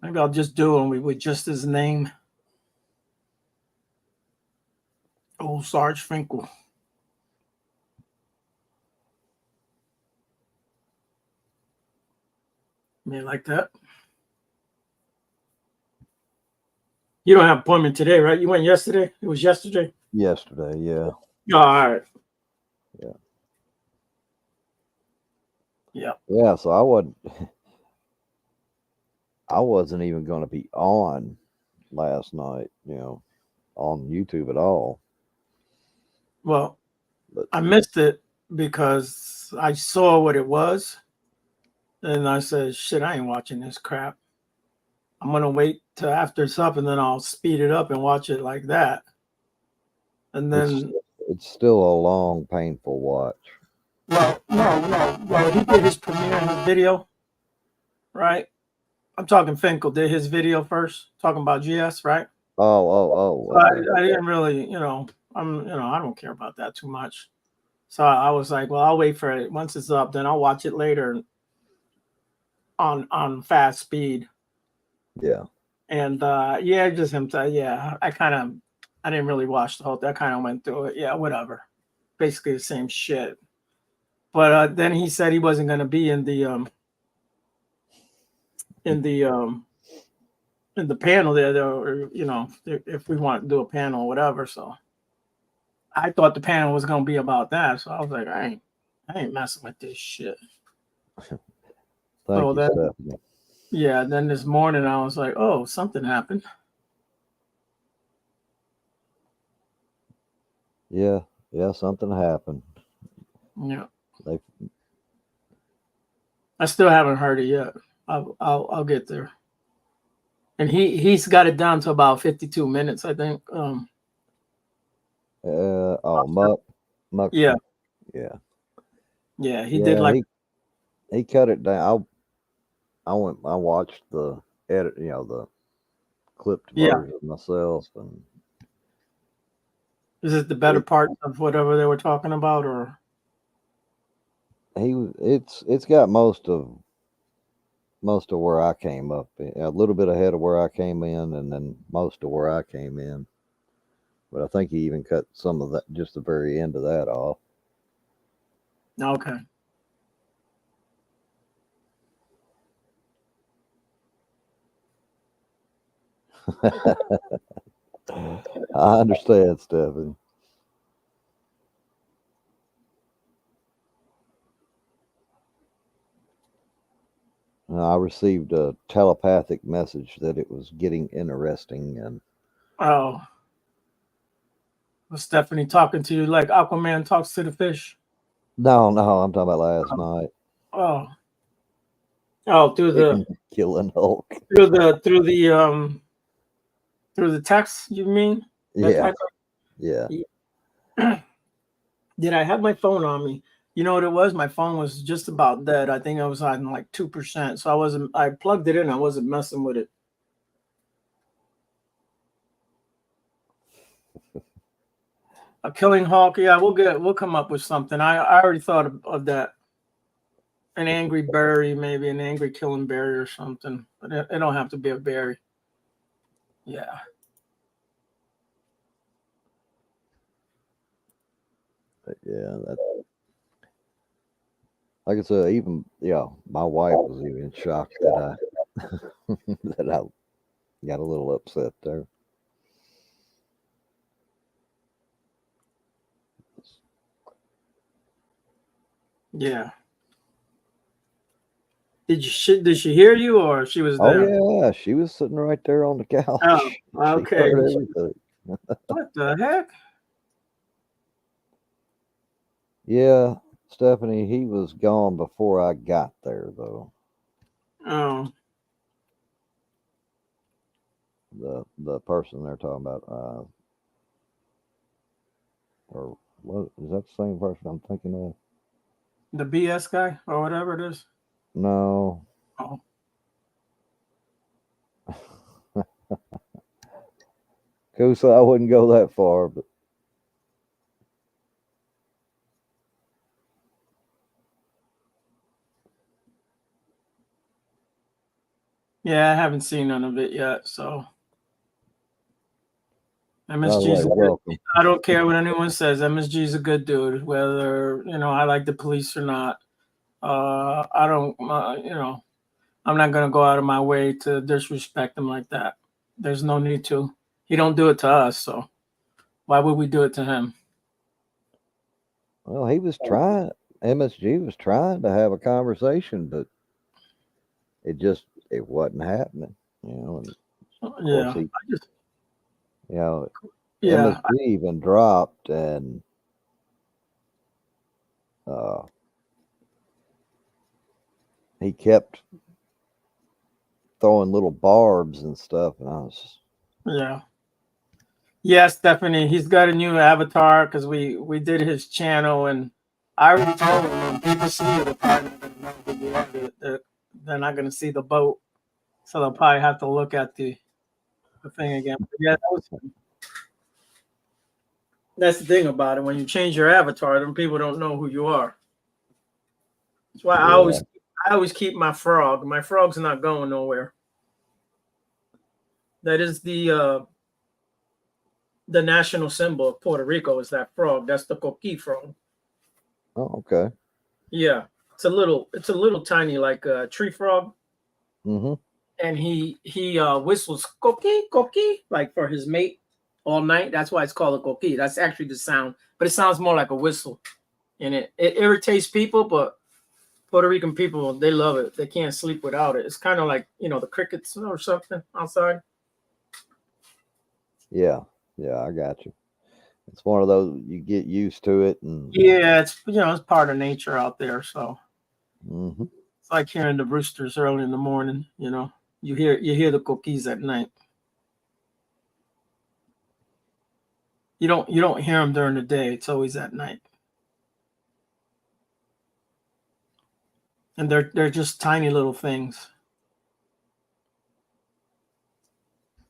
maybe I'll just do him with just his name. Old Sarge Finkel. You like that? You don't have an appointment today, right? You went yesterday? It was yesterday? Yesterday, yeah. Oh, all right. Yeah. Yeah. Yeah, so I wasn't even going to be on last night, on YouTube at all. Well, But I missed it because I saw what it was. And I said, shit, I ain't watching this crap. I'm going to wait till after it's up and then I'll speed it up and watch it like that. And then. It's still a long, painful watch. Well, no. Well, he did his premiere in his video, right? I'm talking Finkel did his video first, talking about GS, right? Oh. So Okay. I didn't really, I don't care about that too much. So I was like, well, I'll wait for it. Once it's up, then I'll watch it later on fast speed. Yeah. And just him. I didn't really watch the whole thing. I kind of went through it. Yeah, whatever. Basically the same shit. But then he said he wasn't going to be in the panel there, or if we want to do a panel or whatever. So I thought the panel was going to be about that. So I was like, I ain't messing with this shit. Thank you, Stephanie. Yeah, then this morning I was like, oh, something happened. Yeah, something happened. Yeah. I still haven't heard it yet. I'll get there. And he's got it down to about 52 minutes, I think. Muckster. Yeah. Yeah. Yeah, he did like he cut it down. I watched the edit, the clipped version myself, and is it the better part of whatever they were talking about, or it's got most of where I came up, a little bit ahead of where I came in, and then most of where I came in. But I think he even cut some of that, just the very end of that off. Okay. I understand, Stephanie. I received a telepathic message that it was getting interesting, and was Stephanie talking to you like Aquaman talks to the fish? No, I'm talking about last night. Through the killing Hulk. Through the text, you mean? Yeah. Did I have my phone on me? You know what it was? My phone was just about dead. I think I was on like 2%. So I plugged it in. I wasn't messing with it. A killing Hulk. Yeah, we'll come up with something. I already thought of that. An angry berry, maybe an angry killing berry or something. But it don't have to be a berry. Yeah. But yeah, like I said, even my wife was even shocked that that I got a little upset there. Yeah. Did she hear you, or she was there? Oh yeah, she was sitting right there on the couch. Oh, okay. She heard everything. What the heck? Yeah, Stephanie, he was gone before I got there, though. Oh. The person they're talking about, or what is that the same person I'm thinking of? The BS guy or whatever it is. No. Oh. Kusa, I wouldn't go that far, but Yeah, I haven't seen none of it yet. So by the MSG way, is a good. welcome. I don't care what anyone says. MSG is a good dude, whether I like the police or not. I don't. I'm not gonna go out of my way to disrespect him like that. There's no need to. He don't do it to us, so why would we do it to him? Well, he was trying. MSG was trying to have a conversation, but it wasn't happening. And of Yeah, course yeah, MSG even dropped, and he kept throwing little barbs and stuff, and I was yeah. Yes, Stephanie. He's got a new avatar because we did his channel, and I already told him when people see it, they're probably not gonna know who you are. They're not gonna see the boat, so they'll probably have to look at the thing again. But yeah, that's the thing about it. When you change your avatar, then people don't know who you are. That's why I always keep my frog. My frog's not going nowhere. That is the national symbol of Puerto Rico is that frog. That's the coqui frog. Oh, okay. Yeah, it's a little tiny like a tree frog. Mm-hmm. And he whistles coqui coqui like for his mate all night. That's why it's called a coqui. That's actually the sound, but it sounds more like a whistle, and it irritates people, but Puerto Rican people, they love it. They can't sleep without it. It's kind of like the crickets or something outside. Yeah, I got you. It's one of those you get used to it, and Yeah, it's part of nature out there. So mm-hmm. it's like hearing the roosters early in the morning. You hear the cookies at night. You don't hear them during the day. It's always at night. And they're just tiny little things.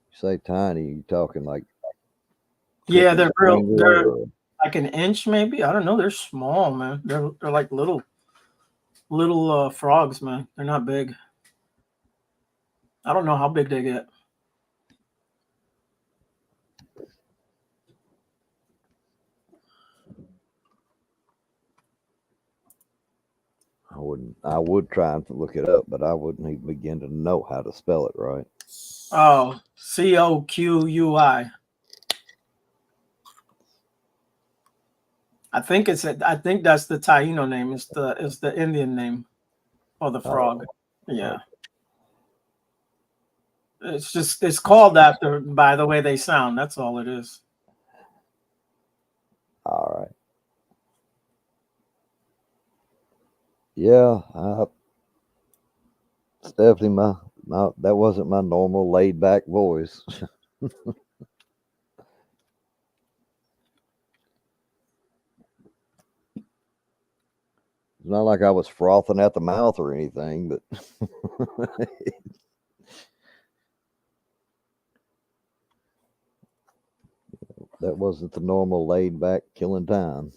You say tiny, you talking like Yeah, they're real. They're or... like an inch, maybe. I don't know. They're small, man. They're like little frogs, man. They're not big. I don't know how big they get. I would try and look it up, but I wouldn't even begin to know how to spell it right. Oh, COQUI. I think that's the Taino name. It's the Indian name for the frog. Yeah. It's called after by the way they sound. That's all it is. All right. Yeah, it's definitely my that wasn't my normal laid back voice. It's not like I was frothing at the mouth or anything, but that wasn't the normal laid back killing time.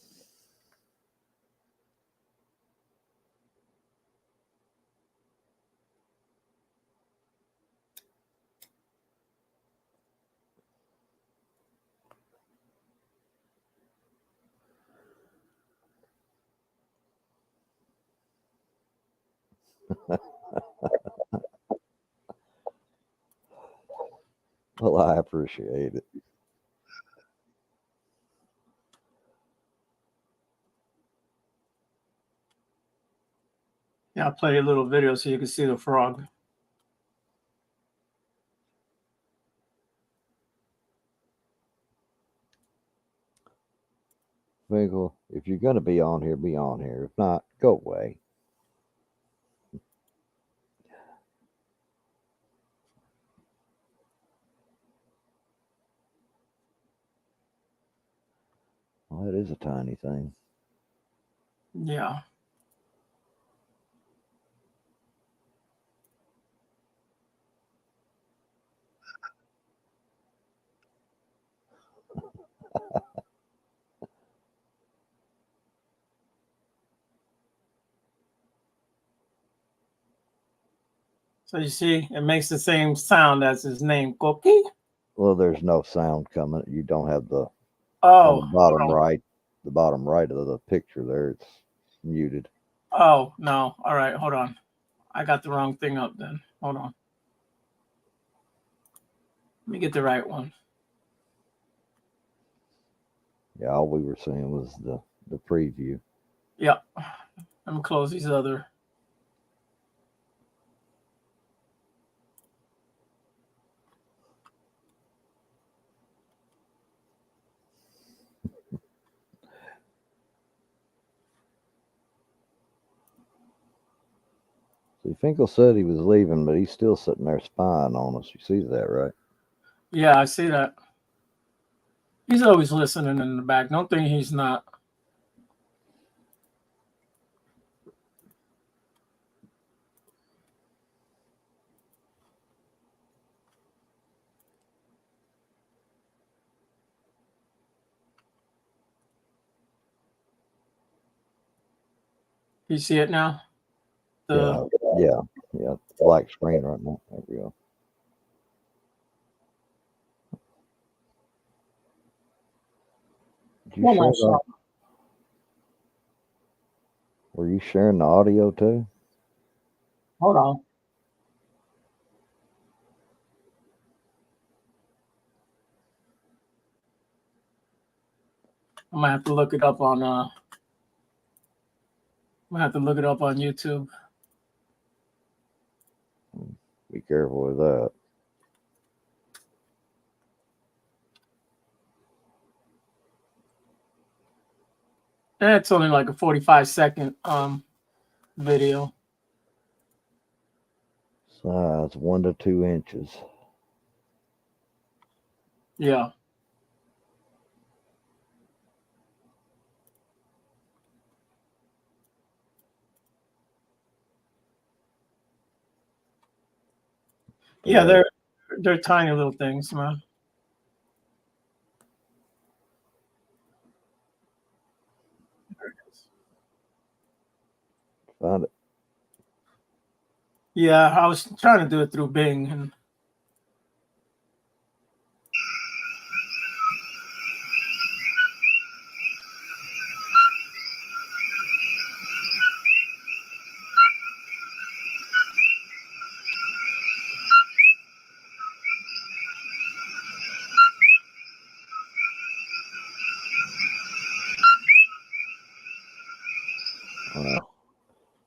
Well, I appreciate it. Yeah, I'll play a little video so you can see the frog. Finkel, if you're going to be on here, be on here. If not, go away. Well, that is a tiny thing. Yeah. So you see, it makes the same sound as his name, Cookie. Well, there's no sound coming. You don't have the Oh, on the bottom right, the bottom right of the picture there. It's muted. Oh, no. All right, hold on. I got the wrong thing up then. Hold on. Let me get the right one. Yeah, all we were seeing was the preview. Yep. Let me close these other. See, Finkel said he was leaving, but he's still sitting there spying on us. You see that, right? Yeah, I see that. He's always listening in the back. Don't think he's not. You see it now? Yeah. Black screen right now. There we go. Did you share that? Were you sharing the audio too? Hold on. I'm gonna have to look it up on YouTube. Be careful with that. It's only like a 45-second video. Size 1 to 2 inches. Yeah. Yeah, they're tiny little things, man. Found it. Yeah, I was trying to do it through Bing, and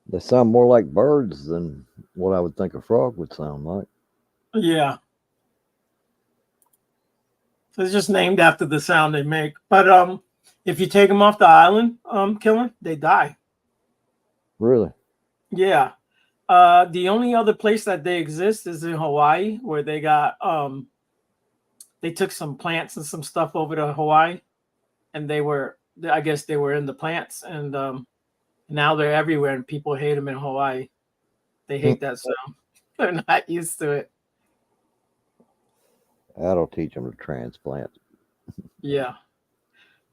They sound more like birds than what I would think a frog would sound like. yeah. So it's just named after the sound they make. But if you take them off the island, killing, they die. Really? Yeah. The only other place that they exist is in Hawaii, where they got they took some plants and some stuff over to Hawaii, and I guess they were in the plants, and now they're everywhere, and people hate them in Hawaii. They hate that sound. They're not used to it. That'll teach them to transplant. Yeah.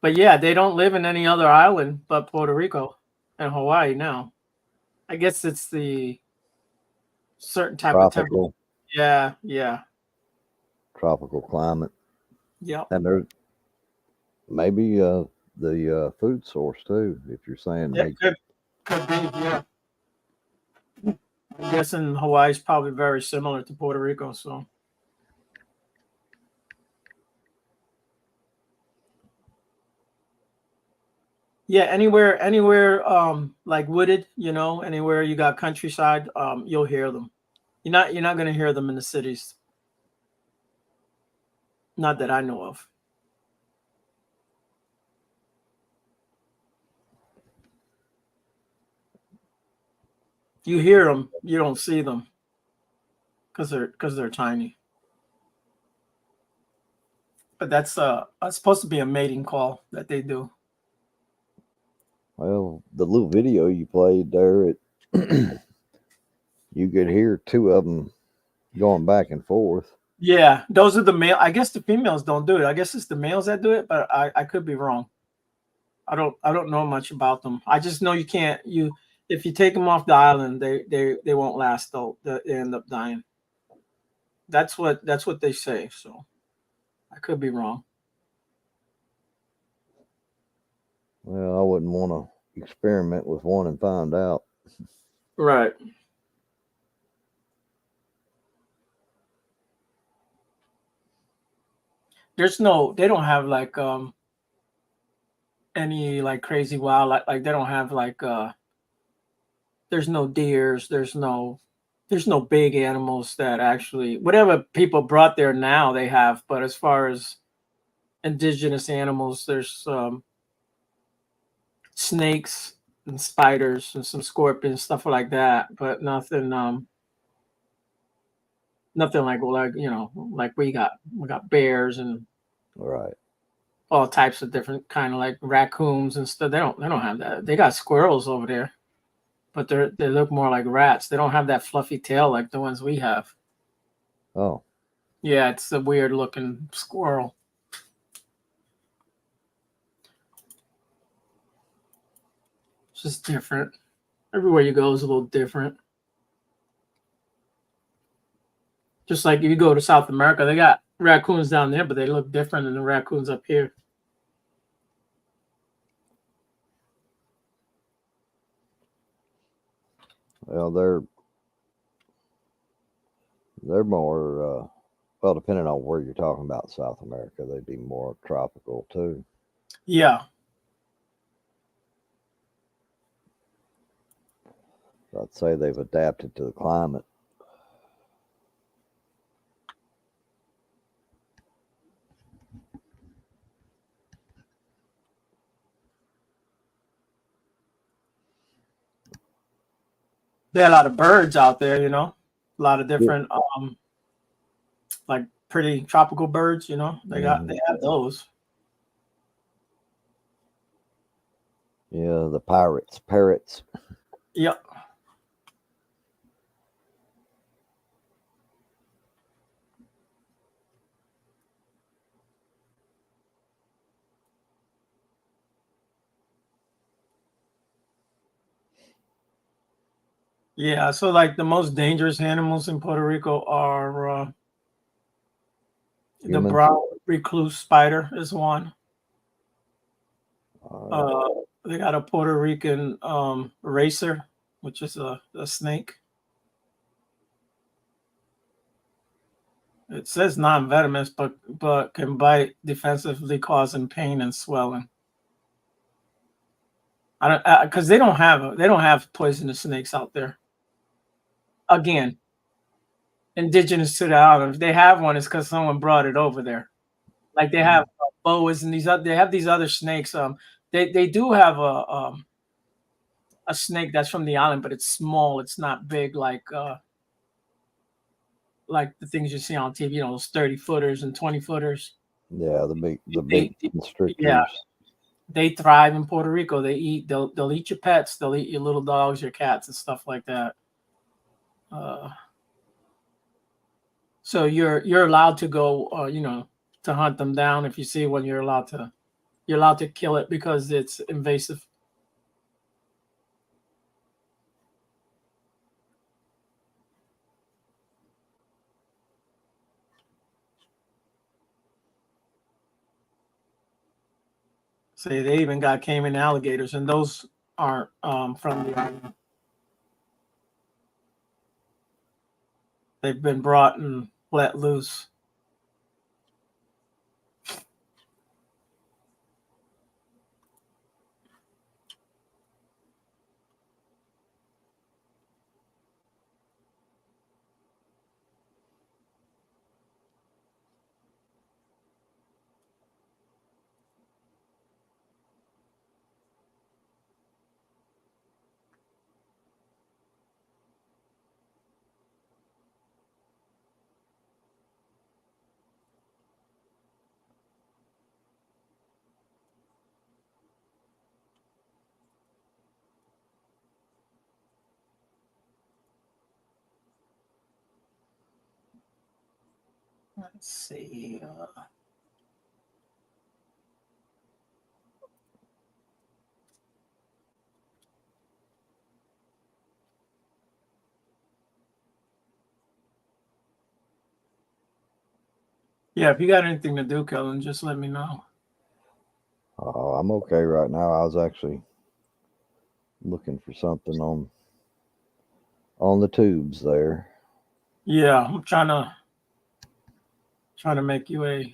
But yeah, they don't live in any other island but Puerto Rico and Hawaii now. I guess it's the certain type of temperature. Yeah. Tropical climate. Yeah. And there's maybe the food source too, if you're saying could be, yeah. I'm guessing Hawaii is probably very similar to Puerto Rico, so. Yeah, anywhere like wooded, anywhere you got countryside, you'll hear them. You're not gonna hear them in the cities. Not that I know of. You hear them, you don't see them, because they're tiny. But that's supposed to be a mating call that they do. Well, the little video you played there, you could hear two of them going back and forth. Yeah, those are the male. I guess the females don't do it. I guess it's the males that do it, but I could be wrong. I don't know much about them. I just know you If you take them off the island, they won't last. They end up dying. That's what they say. So I could be wrong. Well, I wouldn't want to experiment with one and find out. Right. They don't have like any like crazy wild like they don't have like there's no deers, there's no big animals that actually whatever people brought there now they have, but as far as indigenous animals, there's snakes and spiders and some scorpions, stuff like that, but nothing nothing like like we got bears and Right. all types of different kind of like raccoons and stuff. They don't have that. They got squirrels over there, but they look more like rats. They don't have that fluffy tail like the ones we have. Oh. Yeah, it's a weird looking squirrel. It's just different. Everywhere you go is a little different. Just like if you go to South America, they got raccoons down there, but they look different than the raccoons up here. Well, they're more well, depending on where you're talking about South America, they'd be more tropical too. Yeah. I'd say they've adapted to the climate. There are a lot of birds out there, a lot of different like pretty tropical birds, they have those. Yeah, the parrots. Yep. Yeah, so like the most dangerous animals in Puerto Rico are the brown recluse spider is one. They got a Puerto Rican racer, which is a snake. It says non-venomous, but can bite defensively, causing pain and swelling. I don't because they don't have poisonous snakes out there. Again, indigenous to the island. If they have one, it's because someone brought it over there. Like they have boas and they have these other snakes. They do have a snake that's from the island, but it's small. It's not big like the things you see on TV. Those 30-footers and 20-footers. Yeah, the big constrictors. Yeah, they thrive in Puerto Rico. They'll eat your pets. They'll eat your little dogs, your cats, and stuff like that. So you're allowed to go, to hunt them down. If you see one, you're allowed to kill it because it's invasive. See, they even got Cayman alligators, and those aren't from the island. They've been brought and let loose. Let's see. Yeah, if you got anything to do, Kellen, just let me know. I'm okay right now. I was actually looking for something on the tubes there. Yeah, I'm trying to make you a.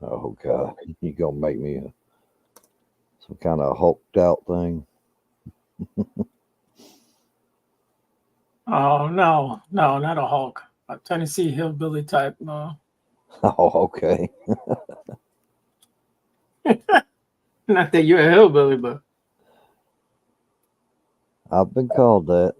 Oh God, you gonna make me some kind of hulked out thing? Oh no, not a Hulk. A Tennessee hillbilly type. No, Oh, okay. not that you're a hillbilly, but I've been called that.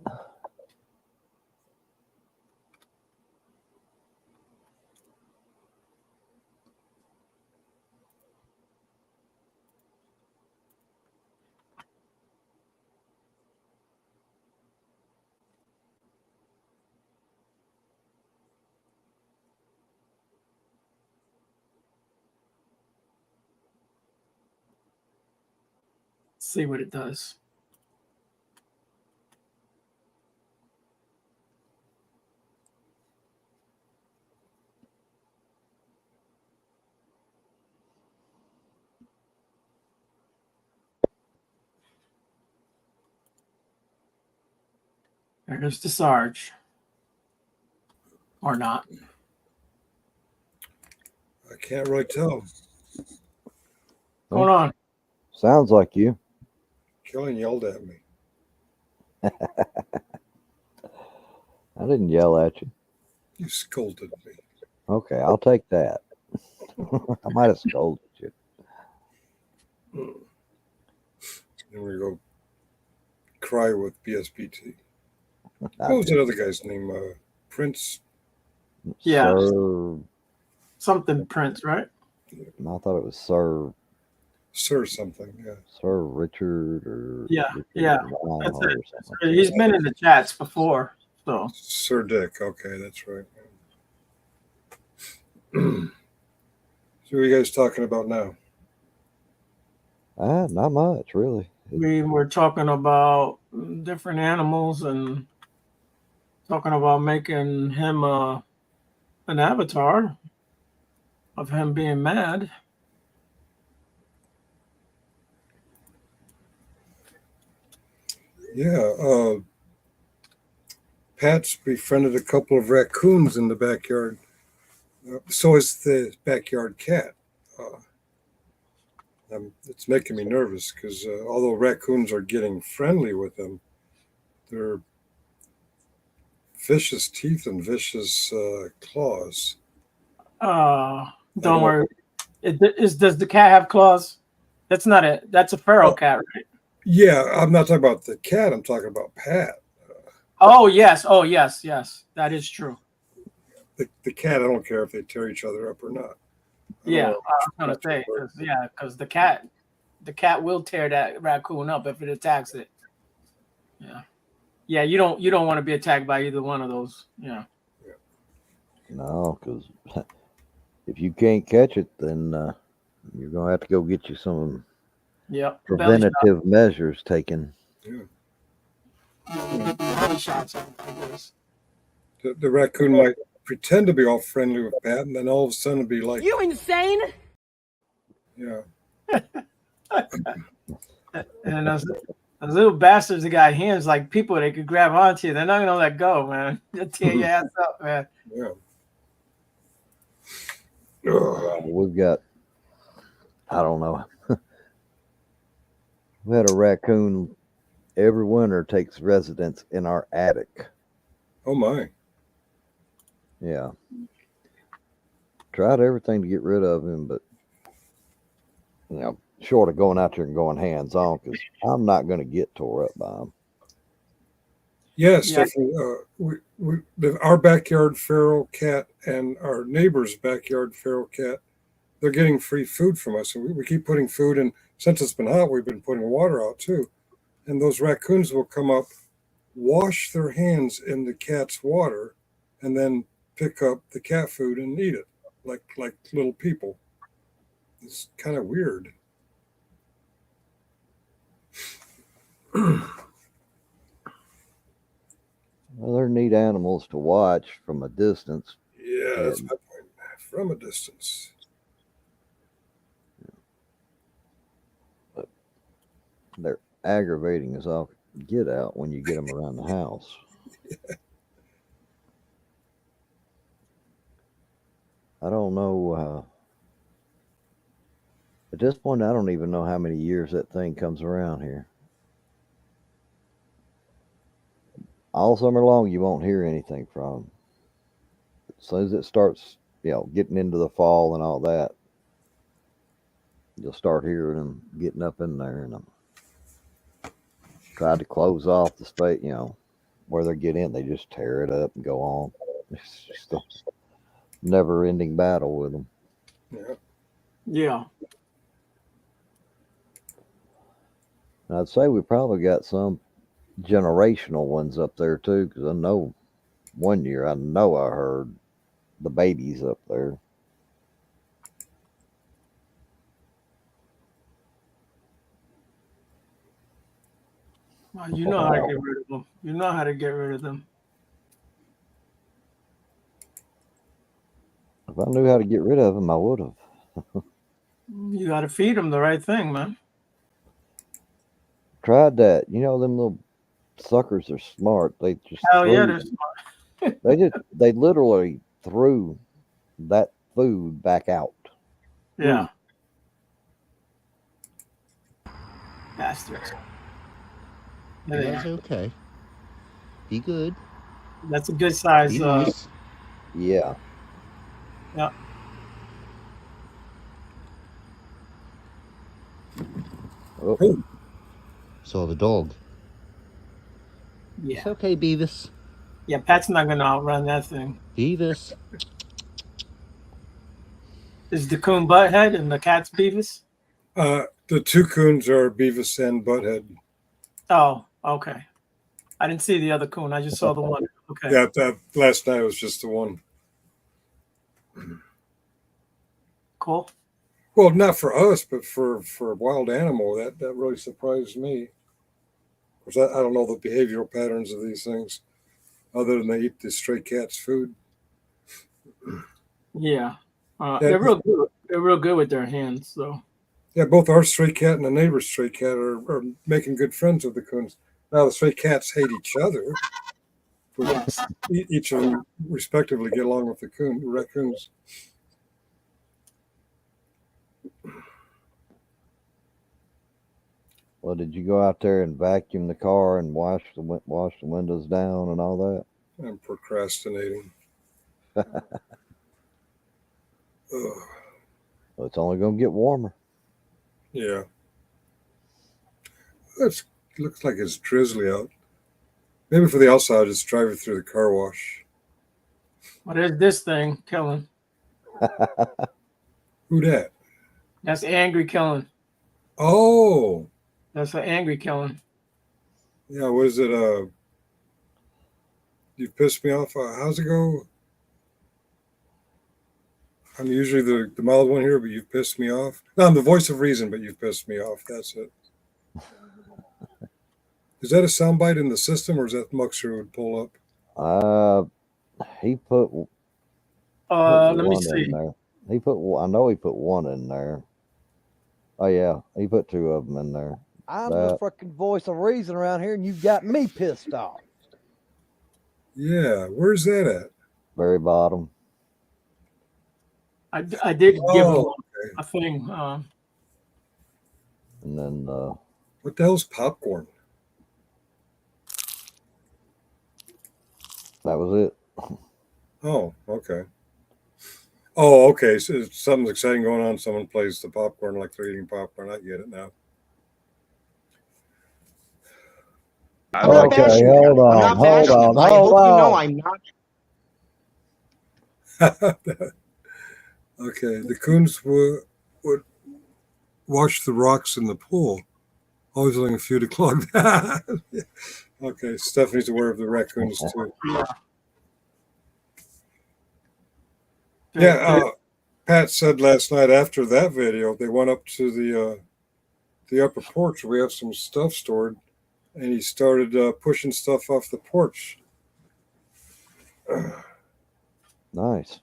see what it does. There's the Sarge. Or not. I can't really tell. What's going on? Sounds like you. Kellen yelled at me. I didn't yell at you. You scolded me. Okay, I'll take that. I might have scolded you. Then we go cry with BSBT. What was that other guy's name? Prince? Yeah. Sir, Something Prince, right? I thought it was Sir something, yeah. Sir Richard or Yeah, Richard yeah. Reinhardt That's or it. something. He's been in the chats before, so. Sir Dick, okay, that's right. So what are you guys talking about now? Not much, really. We were talking about different animals and talking about making him an avatar of him being mad. Yeah, Pat's befriended a couple of raccoons in the backyard. So is the backyard cat. It's making me nervous because although raccoons are getting friendly with them, they're vicious teeth and vicious claws. Don't worry. Does the cat have claws? That's not it. That's a feral cat, right? Yeah, I'm not talking about the cat. I'm talking about Pat. Oh yes. That is true. The cat, I don't care if they tear each other up or not. Yeah, I was gonna say, because the cat will tear that raccoon up if it attacks it. Yeah. You don't want to be attacked by either one of those. Yeah. No, because if you can't catch it, then you're gonna have to go get you some preventative measures taken. Yeah. The raccoon might pretend to be all friendly with Pat, and then all of a sudden be like, "You insane?" Yeah. And those little bastards that got hands like people they could grab onto you. They're not gonna let go, man. They'll tear your ass up, man. Yeah. We've got, I don't know. We had a raccoon every winter takes residence in our attic. Oh my. Yeah. Tried everything to get rid of him, but short of going out there and going hands on, because I'm not going to get tore up by him. Yes, definitely. Our backyard feral cat and our neighbor's backyard feral cat, they're getting free food from us. And we keep putting food in. Since it's been hot, we've been putting water out too. And those raccoons will come up, wash their hands in the cat's water, and then pick up the cat food and eat it. like little people. It's kind of weird. Well, they're neat animals to watch from a distance. Yeah, that's my point. From a distance. But they're aggravating as all get out when you get them around the house. Yeah. I don't know. At this point, I don't even know how many years that thing comes around here. All summer long, you won't hear anything from them. As soon as it starts, getting into the fall and all that, you'll start hearing them getting up in there, and tried to close off the space, where they get in. They just tear it up and go on. It's just a never-ending battle with them. Yeah. Yeah. And I'd say we probably got some generational ones up there too, because I know one year I heard the babies up there. Well, you know how to get rid of them. You know how to get rid of them. If I knew how to get rid of them, I would have. You got to feed them the right thing, man. Tried that. Them little suckers are smart. They just yeah, they're smart. they literally threw that food back out. Yeah. Bastards. That's okay. Be good. That's a good size. Be nice. Yeah. Yeah. Oh. Saw the dog. Yeah. It's okay, Beavis. Yeah, Pat's not going to outrun that thing. Beavis. Is the coon Butthead and the cat's Beavis? The two coons are Beavis and Butthead. Oh, okay. I didn't see the other coon. I just saw the one. Okay. Yeah, last night was just the one. Cool. Well, not for us, but for a wild animal, that really surprised me. Of course, I don't know the behavioral patterns of these things, other than they eat the stray cat's food. Yeah. They're real good. They're real good with their hands, so. Yeah, both our stray cat and the neighbor's stray cat are making good friends with the coons. Now the stray cats hate each other. Yes. Each of them respectively get along with the raccoons. Well, did you go out there and vacuum the car and wash the windows down and all that? I'm procrastinating. Well, it's only going to get warmer. Yeah. It looks like it's drizzly out. Maybe for the outside, just drive it through the car wash. What is this thing, Kellen? Who that? That's Angry Kellen. Oh. That's an Angry Kellen. Yeah, what is it? You pissed me off. How's it go? I'm usually the mild one here, but you've pissed me off. No, I'm the voice of reason, but you've pissed me off. That's it. Is that a soundbite in the system, or is that Muckster would pull up? He put. Let me see. There. He put. I know he put one in there. Oh yeah, he put two of them in there. I'm the freaking voice of reason around here, and you got me pissed off. Yeah, where's that at? Very bottom. I did give him a thing. And then. What the hell's popcorn? That was it. Oh, okay. Oh, okay. So something's exciting going on. Someone plays the popcorn like they're eating popcorn. I get it now. Okay, hold on. I hope you know I'm not. Okay, the coons would watch the rocks in the pool, always letting a few to clog that. Okay, Stephanie's aware of the raccoons too. Yeah, Pat said last night after that video, they went up to the upper porch where we have some stuff stored, and he started pushing stuff off the porch. Nice.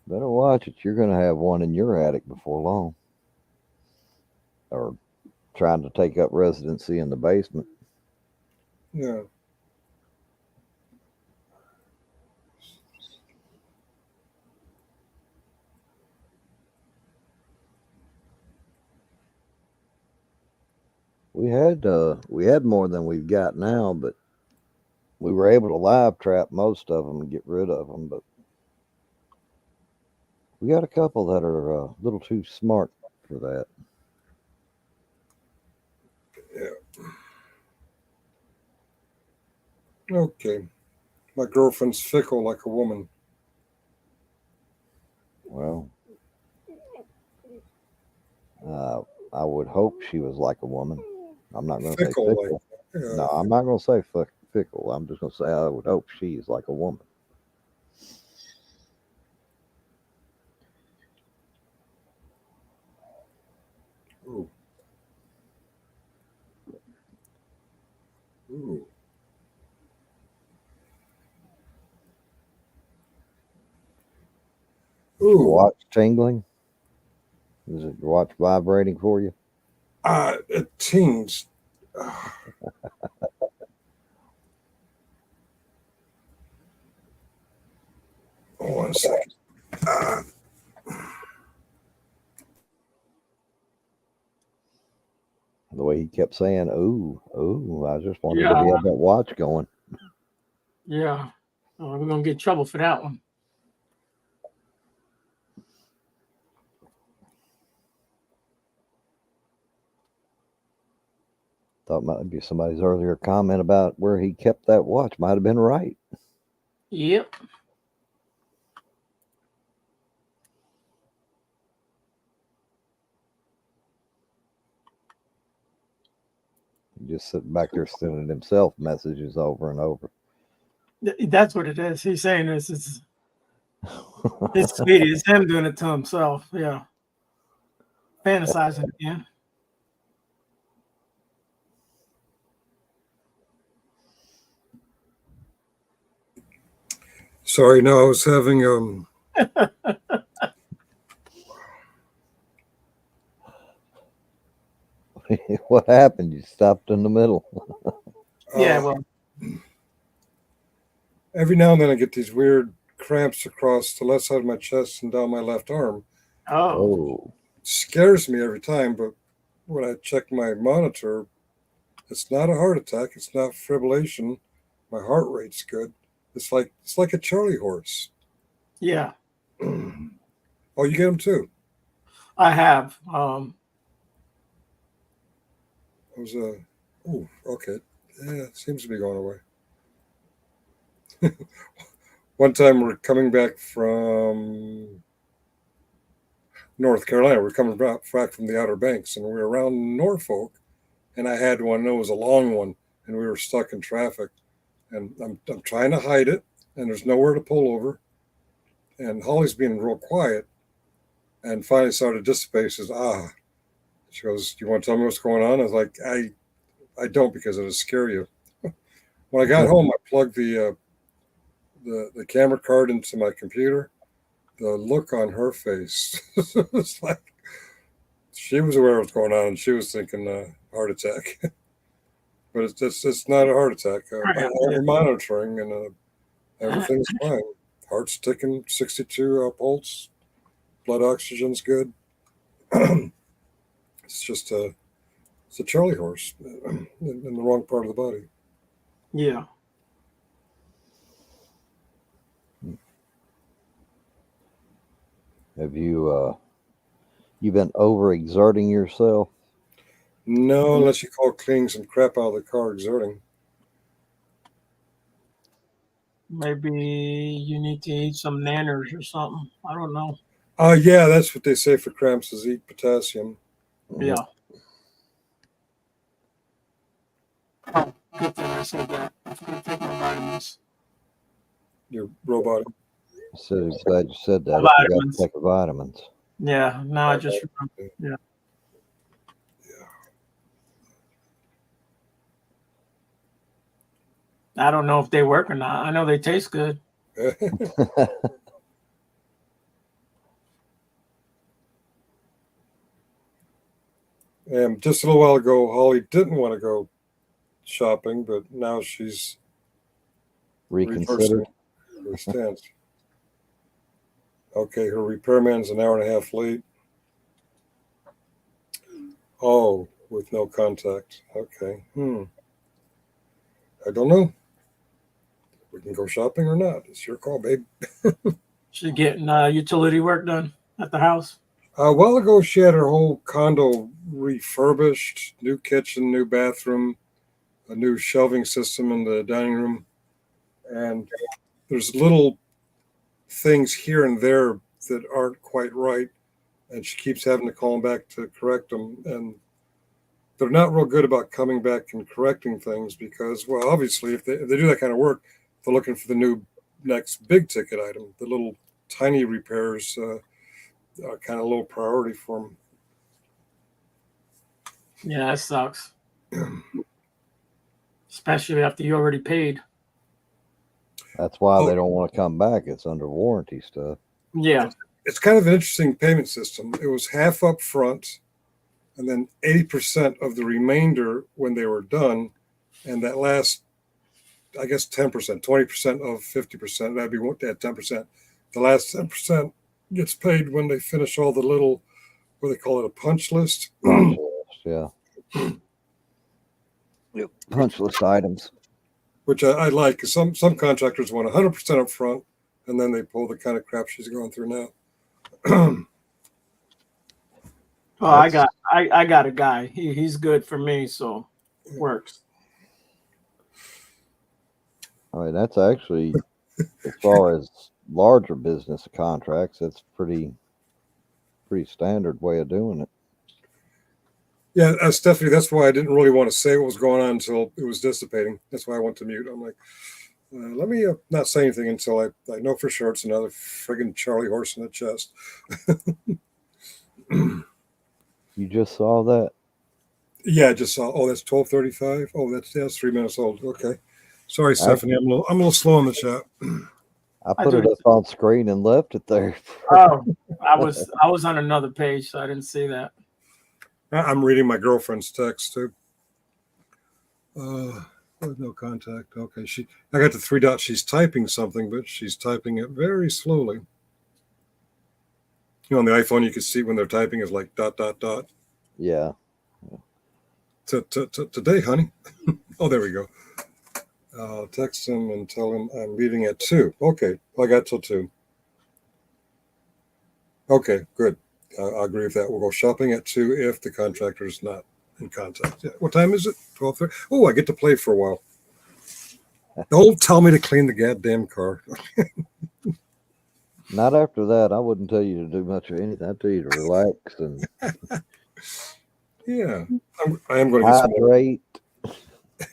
Better watch it. You're going to have one in your attic before long. Or trying to take up residency in the basement. Yeah. We had more than we've got now, but we were able to live trap most of them and get rid of them. But we got a couple that are a little too smart for that. Yeah. Okay. My girlfriend's fickle like a woman. Well, I would hope she was like a woman. I'm not going to say Fickle, fickle. No, I'm not going to say fickle. I'm just going to say I would hope she is like a woman. Ooh. Ooh. Is your watch tingling? Is it your watch vibrating for you? It tings. Hold on a second. The way he kept saying, ooh, ooh, I just wanted Yeah. to have that watch going. Yeah. We're going to get in trouble for that one. Thought maybe somebody's earlier comment about where he kept that watch might have been right. Yep. Just sitting back there sending himself messages over and over. That's what it is. He's saying this is it's Speedy. It's him doing it to himself. Yeah. Fantasizing again. Sorry, no, I was having What happened? You stopped in the middle. Yeah, well, every now and then I get these weird cramps across the left side of my chest and down my left arm. Oh. It scares me every time, but when I check my monitor, it's not a heart attack. It's not fibrillation. My heart rate's good. It's like a Charlie horse. Yeah. Oh, you get them too? I have. It was oh, okay. Yeah, it seems to be going away. One time we're coming back from North Carolina. We're coming back from the Outer Banks, and we were around Norfolk, and I had one. It was a long one, and we were stuck in traffic. And I'm trying to hide it, and there's nowhere to pull over. And Holly's being real quiet, and finally started to dissipate. She says, She goes, "Do you want to tell me what's going on?" I was like, I don't, because it'll scare you. When I got home, I plugged the camera card into my computer. The look on her face was like she was aware of what's going on, and she was thinking heart attack. But it's not a heart attack. We're monitoring, and everything's fine. Heart's ticking, 62 pulse. Blood oxygen's good. It's just it's a Charlie horse in the wrong part of the body. Yeah. Have you been overexerting yourself? No, unless you call cleaning some crap out of the car exerting. Maybe you need to eat some nanners or something. I don't know. Yeah, that's what they say for cramps is eat potassium. Yeah. Oh, good thing I said that. I'm going to take my vitamins. Your robot. So glad you said that. I forgot to Vitamins. take vitamins. Yeah, now I just remember. Yeah. I don't know if they work or not. I know they taste good. And just a little while ago, Holly didn't want to go shopping, but now she's Reconsidered. reversing her stance. Okay, her repairman's an hour and a half late. Oh, with no contact. Okay. I don't know. We can go shopping or not. It's your call, babe. She's getting utility work done at the house. A while ago, she had her whole condo refurbished, new kitchen, new bathroom, a new shelving system in the dining room. And there's little things here and there that aren't quite right. And she keeps having to call them back to correct them. And they're not real good about coming back and correcting things because, well, obviously, if they do that kind of work, they're looking for the new next big ticket item. The little tiny repairs are kind of low priority for them. Yeah, that sucks. Especially after you already paid. That's why they don't want to come back. It's under warranty stuff. Yeah. It's kind of an interesting payment system. It was half up front and then 80% of the remainder when they were done. And that last, I guess, 10%, 20% of 50%, that'd be at 10%. The last 10% gets paid when they finish all the little, what they call it, a punch list. Punch list, yeah. Punch list items. Which I like, because some contractors want 100% up front, and then they pull the kind of crap she's going through now. Oh, I got a guy. He's good for me, so it works. I mean, that's actually, as far as larger business contracts, that's pretty standard way of doing it. Yeah, Stephanie, that's why I didn't really want to say what was going on until it was dissipating. That's why I went to mute. I'm like, let me not say anything until I know for sure it's another friggin' Charlie horse in the chest. You just saw that? Yeah, I just saw. Oh, that's 12:35. Oh, that's 3 minutes old. Okay, sorry, Stephanie. I'm a little slow on the chat. I put it up on screen and left it there. Oh, I was on another page, so I didn't see that. I'm reading my girlfriend's text too. No contact. Okay, I got the 3 dots. She's typing something, but she's typing it very slowly. You know, on the iPhone, you can see when they're typing is like ... Yeah. Today, honey. Oh, there we go. I'll text him and tell him I'm leaving at 2. Okay, I got till 2. Okay, good. I agree with that. We'll go shopping at 2 if the contractor is not in contact. Yeah. What time is it? 12:30. Oh, I get to play for a while. Don't tell me to clean the goddamn car. Not after that. I wouldn't tell you to do much of anything. I'd tell you to relax and yeah. I am going to get some water.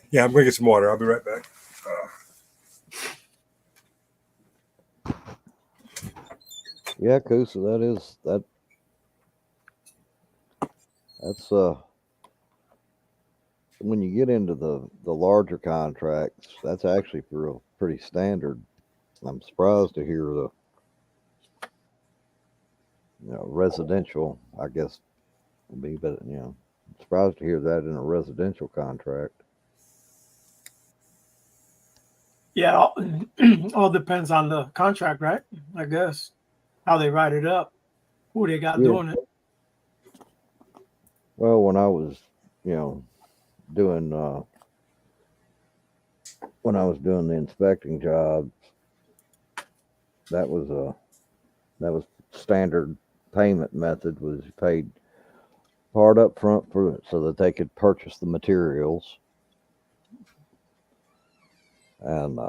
Yeah, I'm going to get some water. I'll be right back. Yeah, cool. So that's when you get into the larger contracts, that's actually pretty standard. I'm surprised to hear the residential, I guess would be, but I'm surprised to hear that in a residential contract. Yeah, all depends on the contract, right? I guess how they write it up, who they got doing it. Well, when I was, doing the inspecting jobs, that was standard payment method. Was paid part up front so that they could purchase the materials, and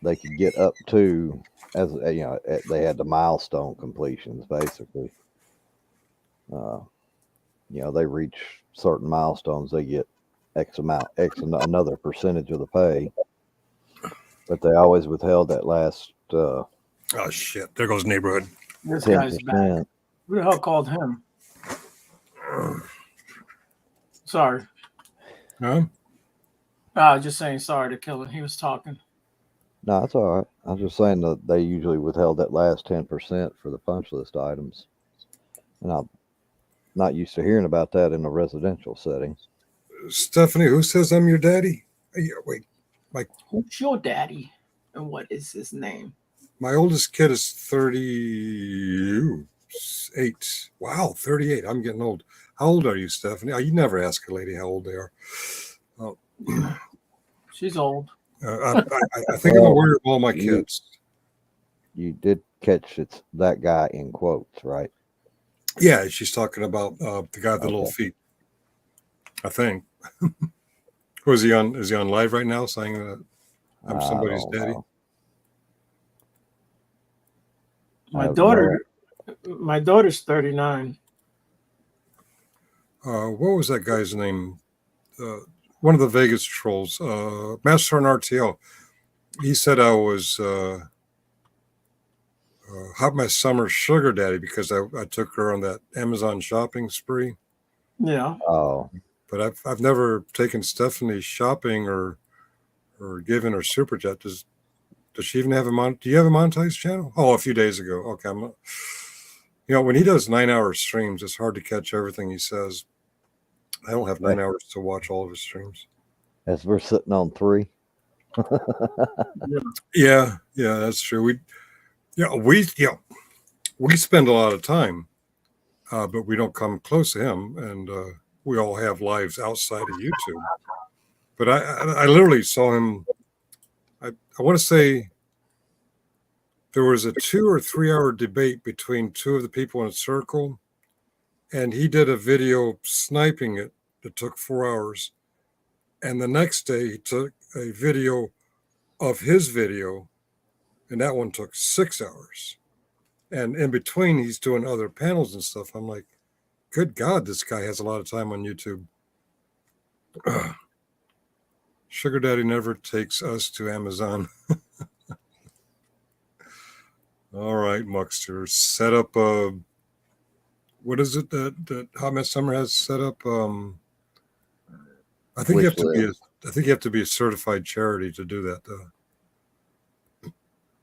they could get up to, as they had the milestone completions basically. They reach certain milestones, they get X another percentage of the pay. But they always withheld that last Oh shit! There goes neighborhood. This guy's back. 10%. Who the hell called him? Sorry. Huh? Just saying sorry to kill him. He was talking. No, that's all right. I was just saying that they usually withheld that last 10% for the punch list items. And I'm not used to hearing about that in a residential setting. Stephanie, who says I'm your daddy? Wait, who's your daddy? And what is his name? My oldest kid is 38. Wow, 38. I'm getting old. How old are you, Stephanie? You never ask a lady how old they are. Oh. She's old. I think I'm aware of all my kids. You did catch it's that guy in quotes, right? Yeah, she's talking about the guy with the little feet. I think. Is he on live right now saying that I'm somebody's daddy? My daughter's 39. What was that guy's name? One of the Vegas trolls, Master on RTL. He said I was Hot My Summer sugar daddy because I took her on that Amazon shopping spree. Yeah. Oh. But I've never taken Stephanie shopping or given her super chat. Does she even have do you have a monetized channel? Oh, a few days ago. Okay. When he does 9-hour streams, it's hard to catch everything he says. I don't have 9 hours to watch all of his streams. As we're sitting on 3. Yeah, that's true. We spend a lot of time, but we don't come close to him, and we all have lives outside of YouTube. But I literally saw him. I want to say there was a 2 or 3 hour debate between two of the people in a circle, and he did a video sniping it that took 4 hours. And the next day he took a video of his video, and that one took 6 hours. And in between, he's doing other panels and stuff. I'm like, good God, this guy has a lot of time on YouTube. Sugar Daddy never takes us to Amazon. All right, Muckster, set up what is it that Hot Mess Summer has set up? I think you have to be a certified charity to do that, though.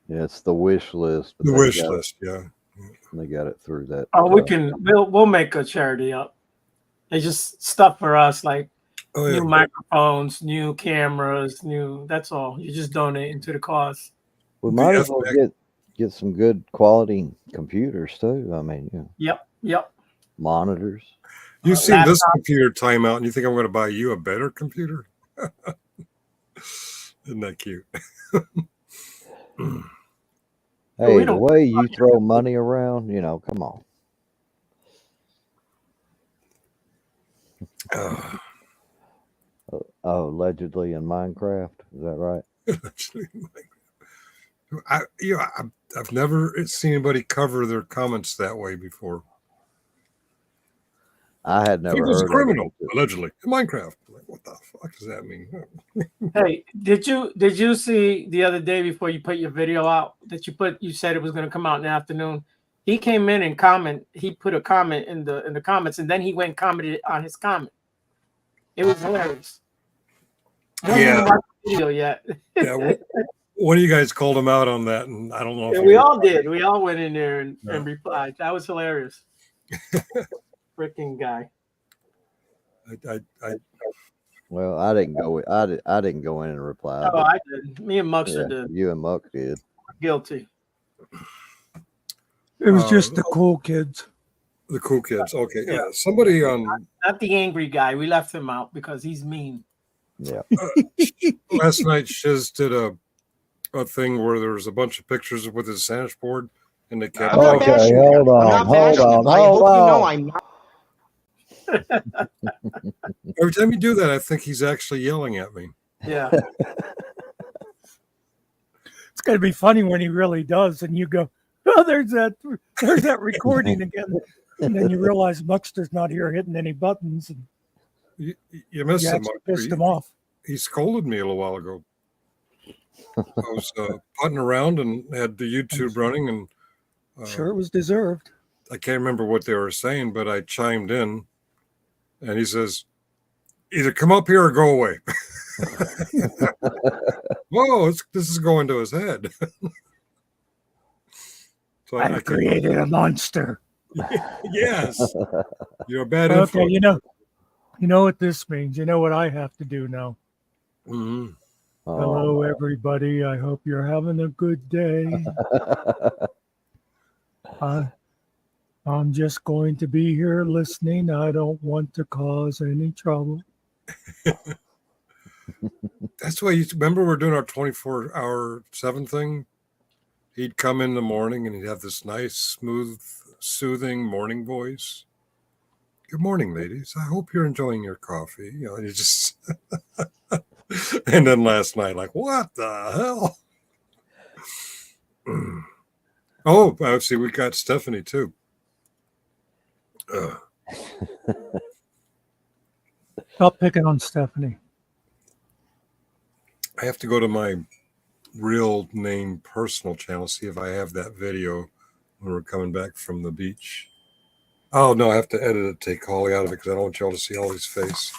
Yeah, it's the wish list. The wish list, yeah. They got it through that. Oh, we'll make a charity up. It's just stuff for us, like new microphones, new cameras, that's all. You just donate into the cause. We might as well get some good quality computers too. I mean, Yep. Monitors. You've seen this computer timeout, and you think I'm going to buy you a better computer? Isn't that cute? Hey, the way you throw money around, come on. Allegedly in Minecraft, is that right? I've never seen anybody cover their comments that way before. I had never heard. He was a criminal, of allegedly, in Minecraft. Like, what the fuck does that mean? Hey, did you see the other day before you put your video out that you said it was going to come out in the afternoon? He came in and he put a comment in the comments, and then he went and commented on his comment. It was hilarious. I haven't watched the video yet. Yeah, one of you guys called him out on that, and I don't know if we all did. We all went in there and replied. That was hilarious. Freaking guy. Well, I didn't go. I didn't go in and reply. Oh, I did. Me and Muckster did. You and Muck did. Guilty. It was just the cool kids. The cool kids. Okay. Yeah. Somebody on. Not the angry guy. We left him out because he's mean. Yeah. Last night, Shiz did a thing where there was a bunch of pictures with his sandwich board, and they kept. Okay, hold on. I'm not. Every time you do that, I think he's actually yelling at me. Yeah. It's going to be funny when he really does, and you go, "Oh, there's that recording again," and then you realize Muckster's not here hitting any buttons, and you missed him. Pissed him off. He scolded me a little while ago. I was putting around and had the YouTube running, and Sure, it was deserved. I can't remember what they were saying, but I chimed in, and he says, "Either come up here or go away." Whoa, this is going to his head. So I created a monster. Yes, you're a bad Okay, influence. you know what this means. You know what I have to do now. Mm-hmm. Hello, everybody. I hope you're having a good day. I'm just going to be here listening. I don't want to cause any trouble. That's why you remember we're doing our 24-hour/7 thing. He'd come in the morning and he'd have this nice, smooth, soothing morning voice. Good morning, ladies. I hope you're enjoying your coffee. You know, and you just and then last night, like, what the hell? Oh, see, we got Stephanie too. Stop picking on Stephanie. I have to go to my real name personal channel, see if I have that video when we're coming back from the beach. Oh, no, I have to edit it, take Holly out of it because I don't want y'all to see Holly's face.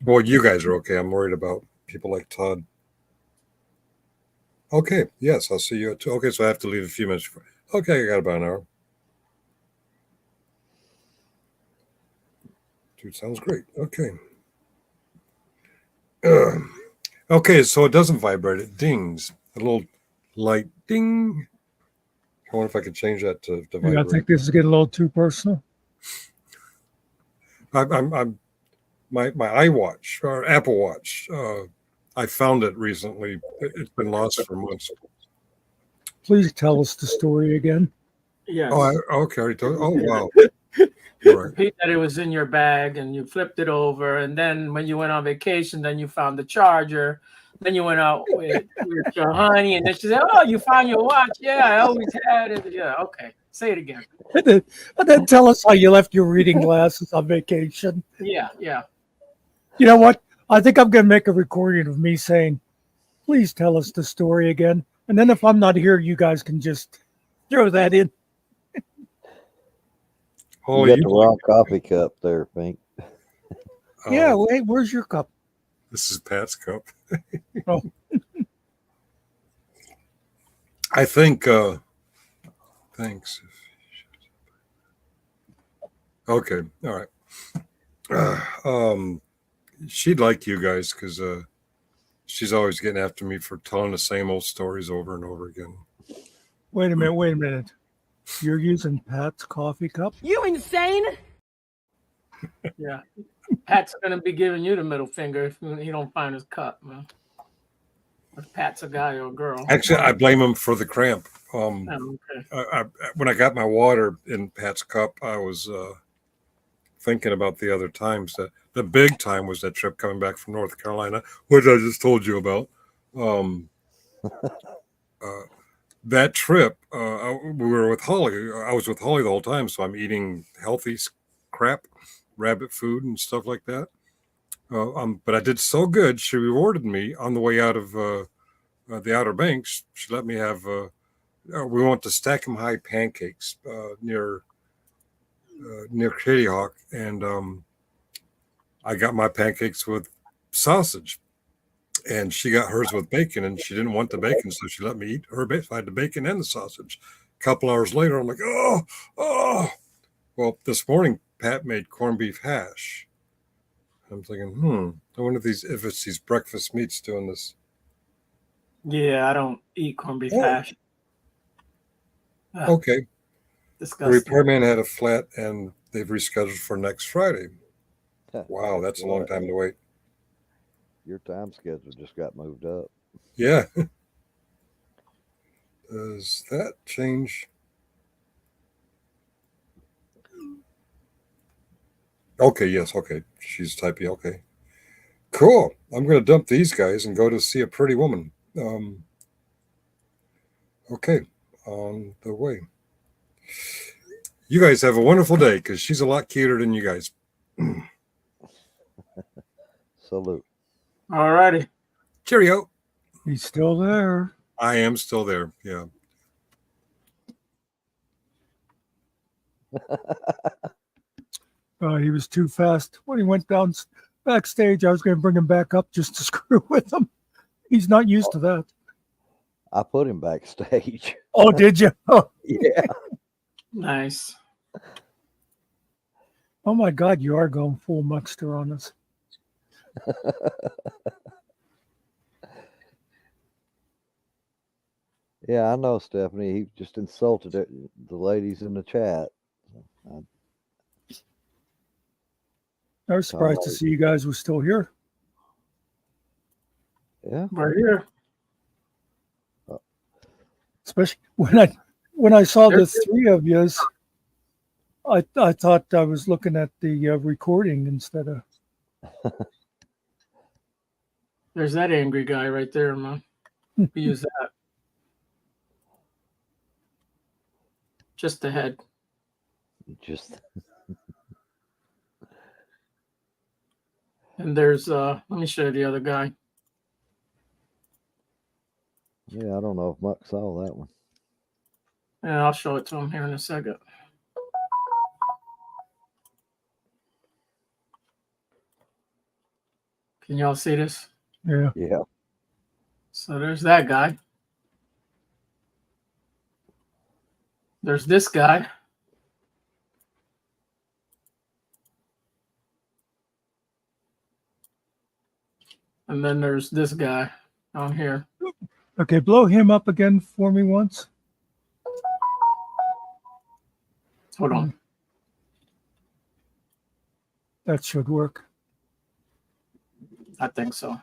Well, you guys are okay. I'm worried about people like Todd. Okay, yes, I'll see you at 2. Okay, so I have to leave a few minutes. Okay, I got about an hour. Dude, sounds great. Okay. Okay, so it doesn't vibrate. It dings. A little light ding. I wonder if I could change that to vibrate. I think this is getting a little too personal. I'm my iWatch or Apple Watch. I found it recently. It's been lost for months. Please tell us the story again. Yes. Oh, okay. I already told. Oh, wow. All right. Repeat that it was in your bag and you flipped it over, and then when you went on vacation, then you found the charger. Then you went out with your honey, and then she said, "Oh, you found your watch? Yeah, I always had it." Yeah, okay. Say it again. And then tell us how you left your reading glasses on vacation. Yeah. You know what? I think I'm going to make a recording of me saying, "Please tell us the story again." And then if I'm not here, you guys can just throw that in. You got the wrong coffee cup there, Pink. Yeah, wait, where's your cup? This is Pat's cup. Oh. I think, thanks. Okay, all right. She'd like you guys because she's always getting after me for telling the same old stories over and over again. Wait a minute. You're using Pat's coffee cup? You insane? Yeah. Pat's gonna be giving you the middle finger if he don't find his cup, man. If Pat's a guy or a girl. Actually, I blame him for the cramp. Okay. When I got my water in Pat's cup, I was thinking about the other times. That the big time was that trip coming back from North Carolina, which I just told you about. That trip, we were with Holly. I was with Holly the whole time, so I'm eating healthy crap, rabbit food and stuff like that. But I did so good. She rewarded me on the way out of the Outer Banks. She let me have. We went to Stack 'em High Pancakes near Kitty Hawk, and I got my pancakes with sausage. And she got hers with bacon, and she didn't want the bacon, so she let me eat her bacon. I had the bacon and the sausage. A couple hours later, I'm like, oh. Well, this morning, Pat made corned beef hash. I'm thinking, I wonder if it's these breakfast meats doing this. Yeah, I don't eat corned beef hash. Okay. Disgusting. The repairman had a flat, and they've rescheduled for next Friday. Wow, that's a long time to wait. Your time schedule just got moved up. Yeah. Does that change? Okay, yes, okay. She's typing, okay. Cool. I'm going to dump these guys and go to see a pretty woman. Okay, on the way. You guys have a wonderful day because she's a lot cuter than you guys. Salute. All righty. Cheerio. He's still there. I am still there. Yeah. He was too fast. When he went down backstage, I was going to bring him back up just to screw with him. He's not used to that. I put him backstage. Oh, did you? Oh. Yeah. Nice. Oh my God, you are going full Muckster on us. Yeah, I know, Stephanie. He just insulted the ladies in the chat. I was surprised to see you guys were still here. Yeah, we're here. Especially when I saw the three of yous, I thought I was looking at the recording instead of. There's that angry guy right there, man. We use that. Just ahead. Just. And there's let me show you the other guy. Yeah, I don't know if Muck saw that one. Yeah, I'll show it to him here in a second. Can y'all see this? Yeah. Yeah. So there's that guy. There's this guy. And then there's this guy down here. Okay, blow him up again for me once. Hold on. That should work. I think so.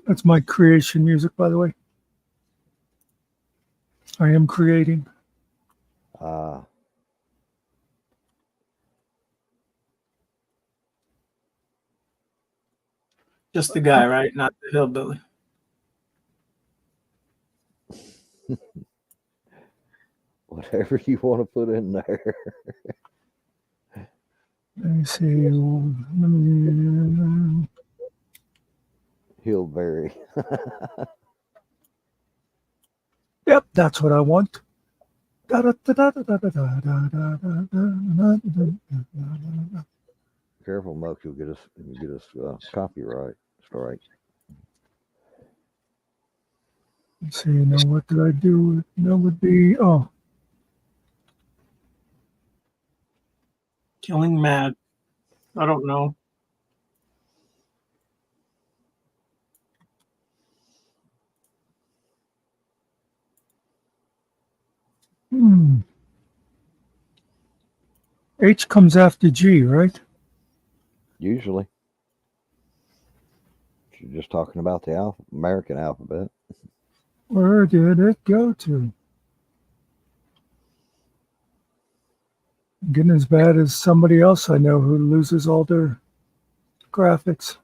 That's my creation music, by the way. I am creating. Just the guy, right? Not the hillbilly. Whatever you want to put in there. Let me see. Hillberry. Yep, that's what I want. Careful, Muck, you'll get us copyright strike. Let's see, now what did I do? That would be, Killing Mad. I don't know. H comes after G, right? Usually. You're just talking about the American alphabet. Where did it go to? Getting as bad as somebody else I know who loses all their graphics.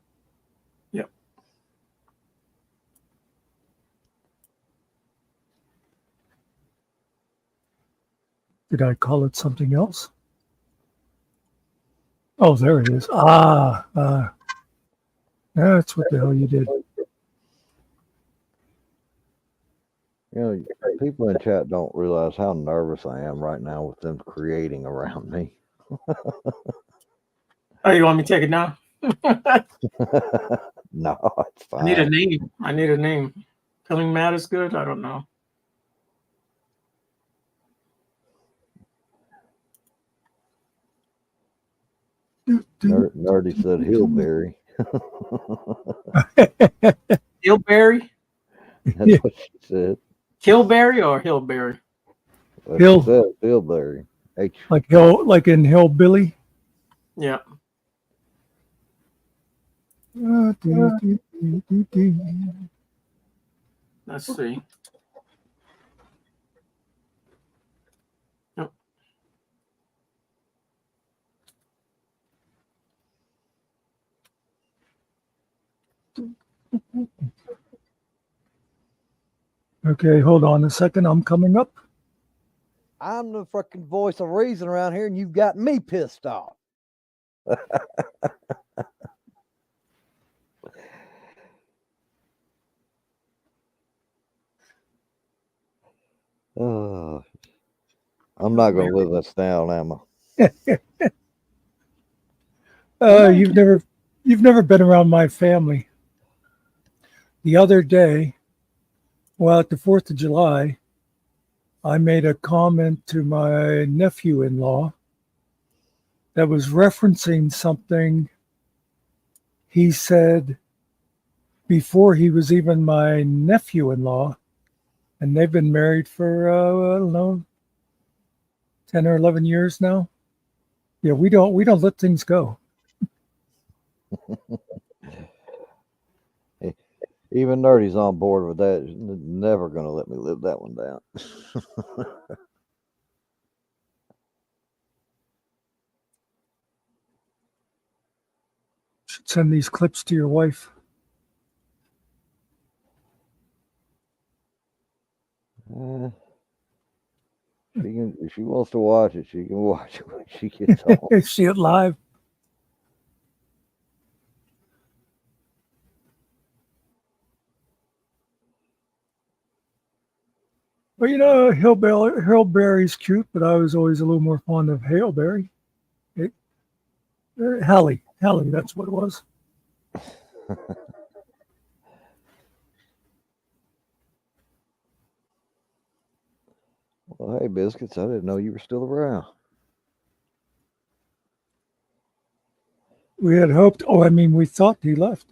Yep. Did I call it something else? Oh, there it is. That's what the hell you did. You know, people in chat don't realize how nervous I am right now with them creating around me. Oh, you want me to take it down? No, it's fine. I need a name. I need a name. Killing Mad is good? I don't know. Nerdy said hillberry. Hillberry? That's what she said. Killberry or Hillberry? Hillberry. Like in Hillbilly. Yeah. Let's see. Yep. Okay, hold on a second. I'm coming up. I'm the fucking voice of reason around here, and you've got me pissed off. I'm not going to live this down, am I? You've never been around my family. The other day, well, at the 4th of July, I made a comment to my nephew-in-law that was referencing something he said before he was even my nephew-in-law, and they've been married for I don't know, 10 or 11 years now. Yeah, we don't let things go. Even Nerdy's on board with that. Never going to let me live that one down. Should send these clips to your wife. If she wants to watch it, she can watch it when she gets home. See it live. Well, Hillberry's cute, but I was always a little more fond of Hailberry. Hallie, that's what it was. Well, hey, Biscuits, I didn't know you were still around. We had hoped, we thought he left.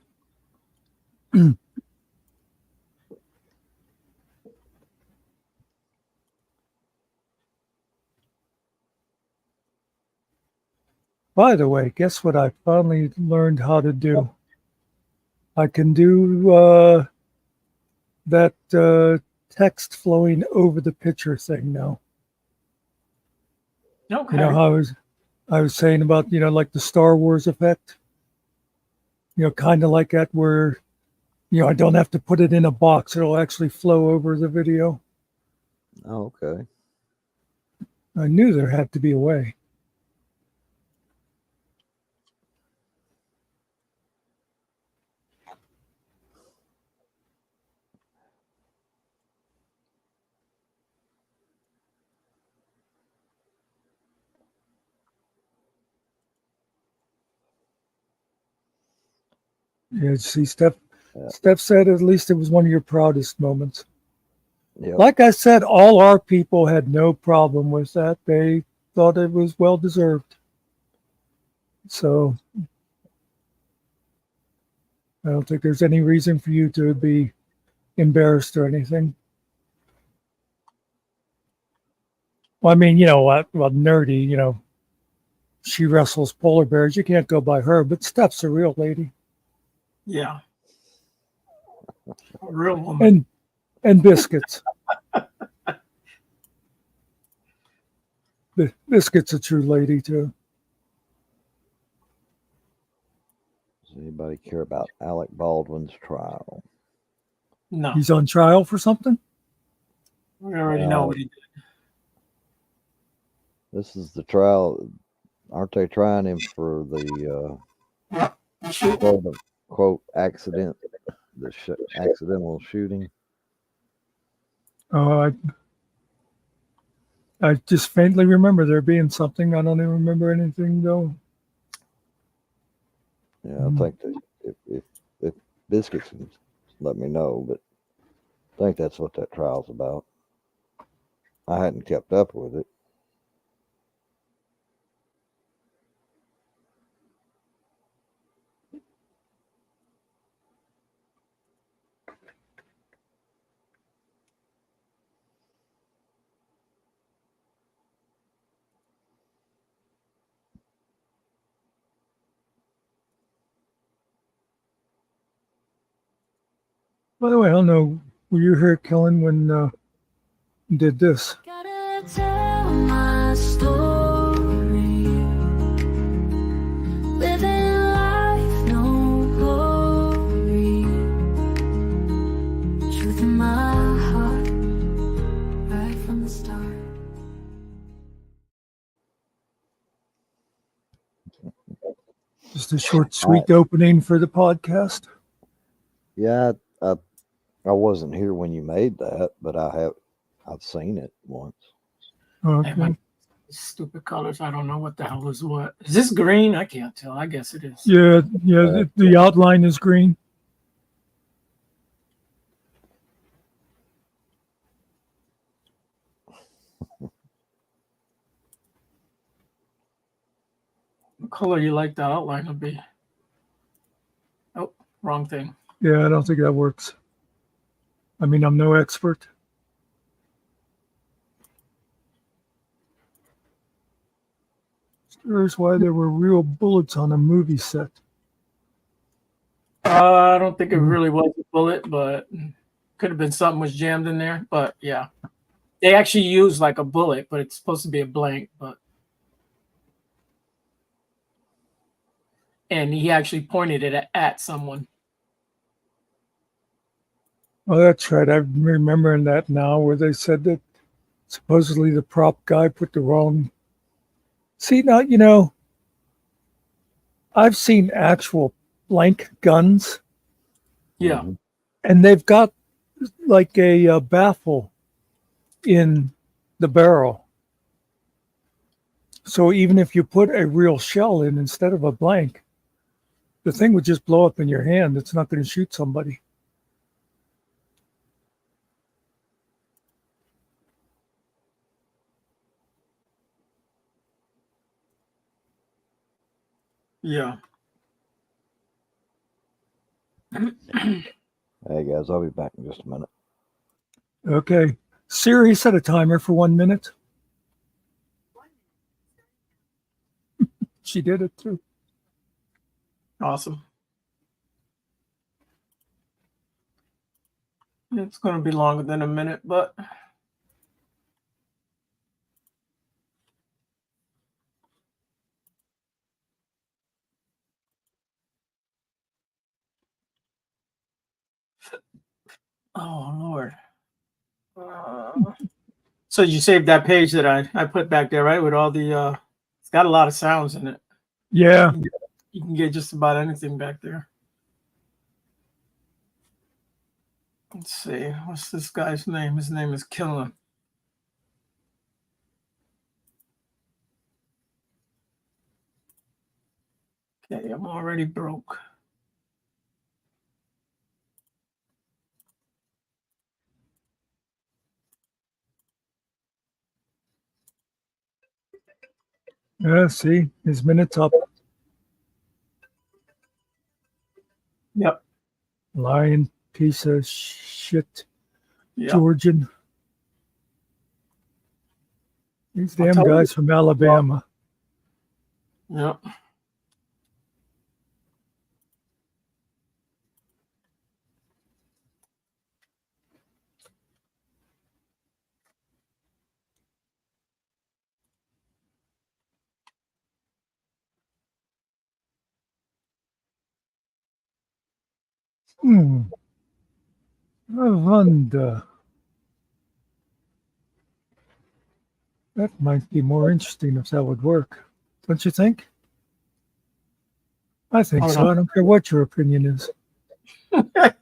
By the way, guess what I finally learned how to do? I can do that text flowing over the picture thing now. Okay. You know how I was saying about, like the Star Wars effect? Kind of like that where, I don't have to put it in a box. It'll actually flow over the video. Oh, okay. I knew there had to be a way. Yeah, see, Steph said at least it was one of your proudest moments. Yep. Like I said, all our people had no problem with that. They thought it was well deserved. So I don't think there's any reason for you to be embarrassed or anything. Well, you know what? Well, Nerdy, she wrestles polar bears. You can't go by her, but Steph's a real lady. Yeah. A real woman. And Biscuits. Biscuit's a true lady, too. Does anybody care about Alec Baldwin's trial? No. He's on trial for something? We already know what he did. This is the trial. Aren't they trying him for the quote accident, accidental shooting? Oh, I just faintly remember there being something. I don't even remember anything, though. Yeah, I think that if Biscuits can let me know, but I think that's what that trial's about. I hadn't kept up with it. By the way, I don't know, were you here, Kellen, when you did this? Gotta tell my story. Living life, no glory. Truth in my heart. Just a short, sweet opening for the podcast. Yeah, I wasn't here when you made that, but I've seen it once. Okay. Stupid colors. I don't know what the hell is what. Is this green? I can't tell. I guess it is. Yeah, the outline is green. What color you like the outline to be? Oh, wrong thing. Yeah, I don't think that works. I mean, I'm no expert. Here's why there were real bullets on a movie set. I don't think it really was a bullet, but could have been something was jammed in there. But yeah, they actually use like a bullet, but it's supposed to be a blank. And he actually pointed it at someone. Oh, that's right. I'm remembering that now, where they said that supposedly the prop guy put the wrong. See, now, I've seen actual blank guns. Yeah. And they've got like a baffle in the barrel. So even if you put a real shell in instead of a blank, the thing would just blow up in your hand. It's not going to shoot somebody. Yeah. Hey guys, I'll be back in just a minute. Okay. Siri, set a timer for 1 minute. She did it too. Awesome. It's going to be longer than a minute, but oh Lord. So you saved that page that I put back there, right? With all the it's got a lot of sounds in it. Yeah. You can get just about anything back there. Let's see. What's this guy's name? His name is Killen. Okay, I'm already broke. Yeah, see, his minute's up. Yep. Lying piece of shit. Yep. Georgian. These I'll damn tell guys you. from Alabama. Yep. I wonder. That might be more interesting if that would work. Don't you think? I think so. I don't care what your opinion is. Okay.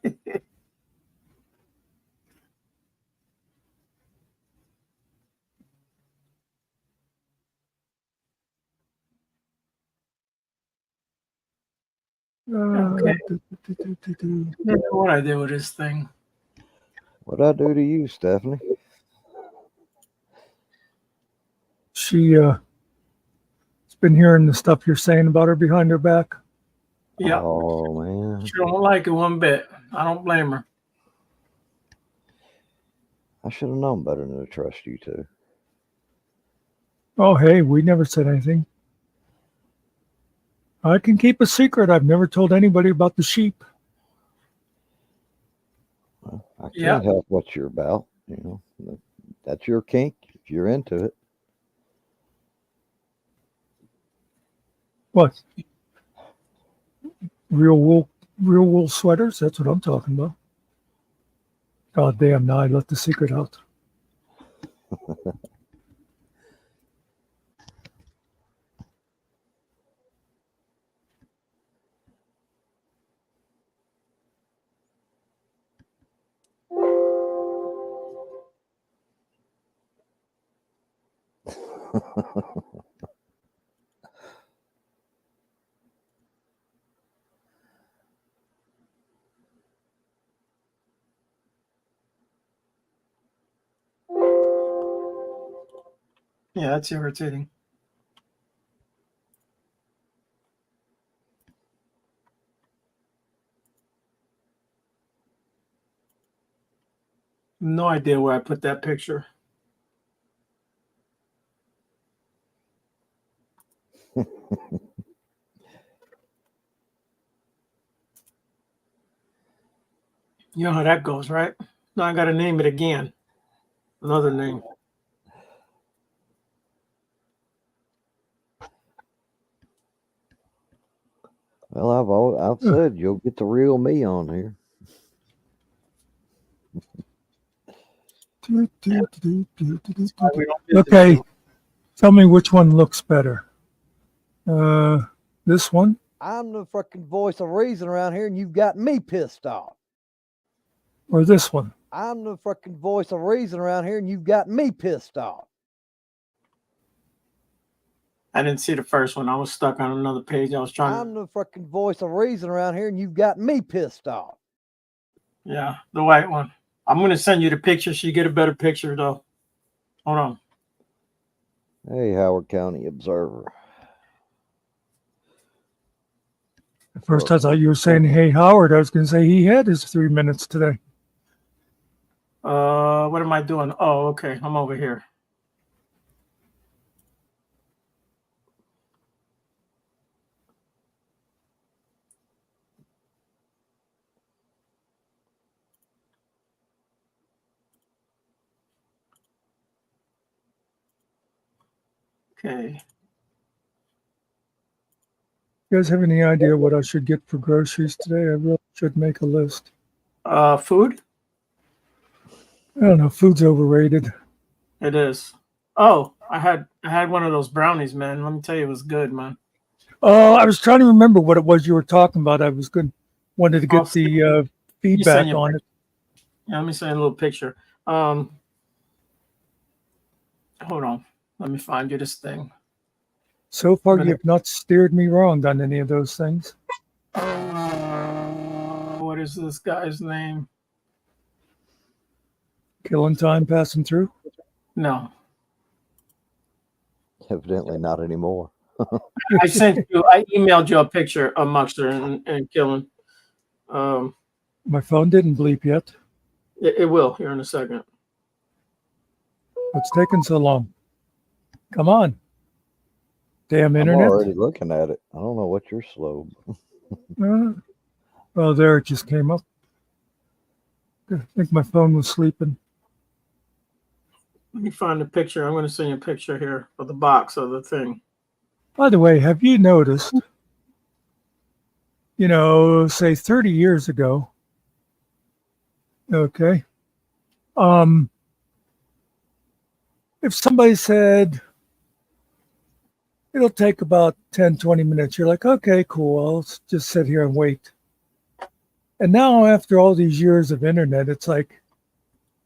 Never know what I did with this thing. What'd I do to you, Stephanie? She's been hearing the stuff you're saying about her behind her back. Yeah. Oh man. She don't like it one bit. I don't blame her. I should have known better than to trust you two. Oh, hey, we never said anything. I can keep a secret. I've never told anybody about the sheep. Well, I can't help what you're about. You know, that's your kink if you're into it. What? Real wool sweaters? That's what I'm talking about. God damn, now I let the secret out. Yeah, that's irritating. No idea where I put that picture. You know how that goes, right? Now I got to name it again. Another name. Well, I've said you'll get the real me on here. Okay, tell me which one looks better. This one? I'm the fucking voice of reason around here, and you've got me pissed off. Or this one? I'm the fucking voice of reason around here, and you've got me pissed off. I didn't see the first one. I was stuck on another page. I was trying. I'm the fucking voice of reason around here, and you've got me pissed off. Yeah, the white one. I'm going to send you the picture so you get a better picture, though. Hold on. Hey, Howard County Observer. At first, I thought you were saying, "Hey, Howard." I was going to say he had his 3 minutes today. What am I doing? Oh, okay. I'm over here. Okay. You guys have any idea what I should get for groceries today? I really should make a list. Food? I don't know. Food's overrated. It is. Oh, I had one of those brownies, man. Let me tell you, it was good, man. Oh, I was trying to remember what it was you were talking about. I was wanted to get the feedback on it. Yeah, let me send you a little picture. Hold on. Let me find you this thing. So far, you have not steered me wrong on any of those things. What is this guy's name? Killing time passing through? No. Evidently not anymore. I emailed you a picture of Muckster and Killing. My phone didn't bleep yet. It will here in a second. What's taking so long? Come on. Damn internet. I'm already looking at it. I don't know what you're slow. Well, there it just came up. I think my phone was sleeping. Let me find the picture. I'm going to send you a picture here of the box of the thing. By the way, have you noticed, say 30 years ago, okay, if somebody said, it'll take about 10, 20 minutes, you're like, okay, cool, I'll just sit here and wait. And now, after all these years of internet, it's like,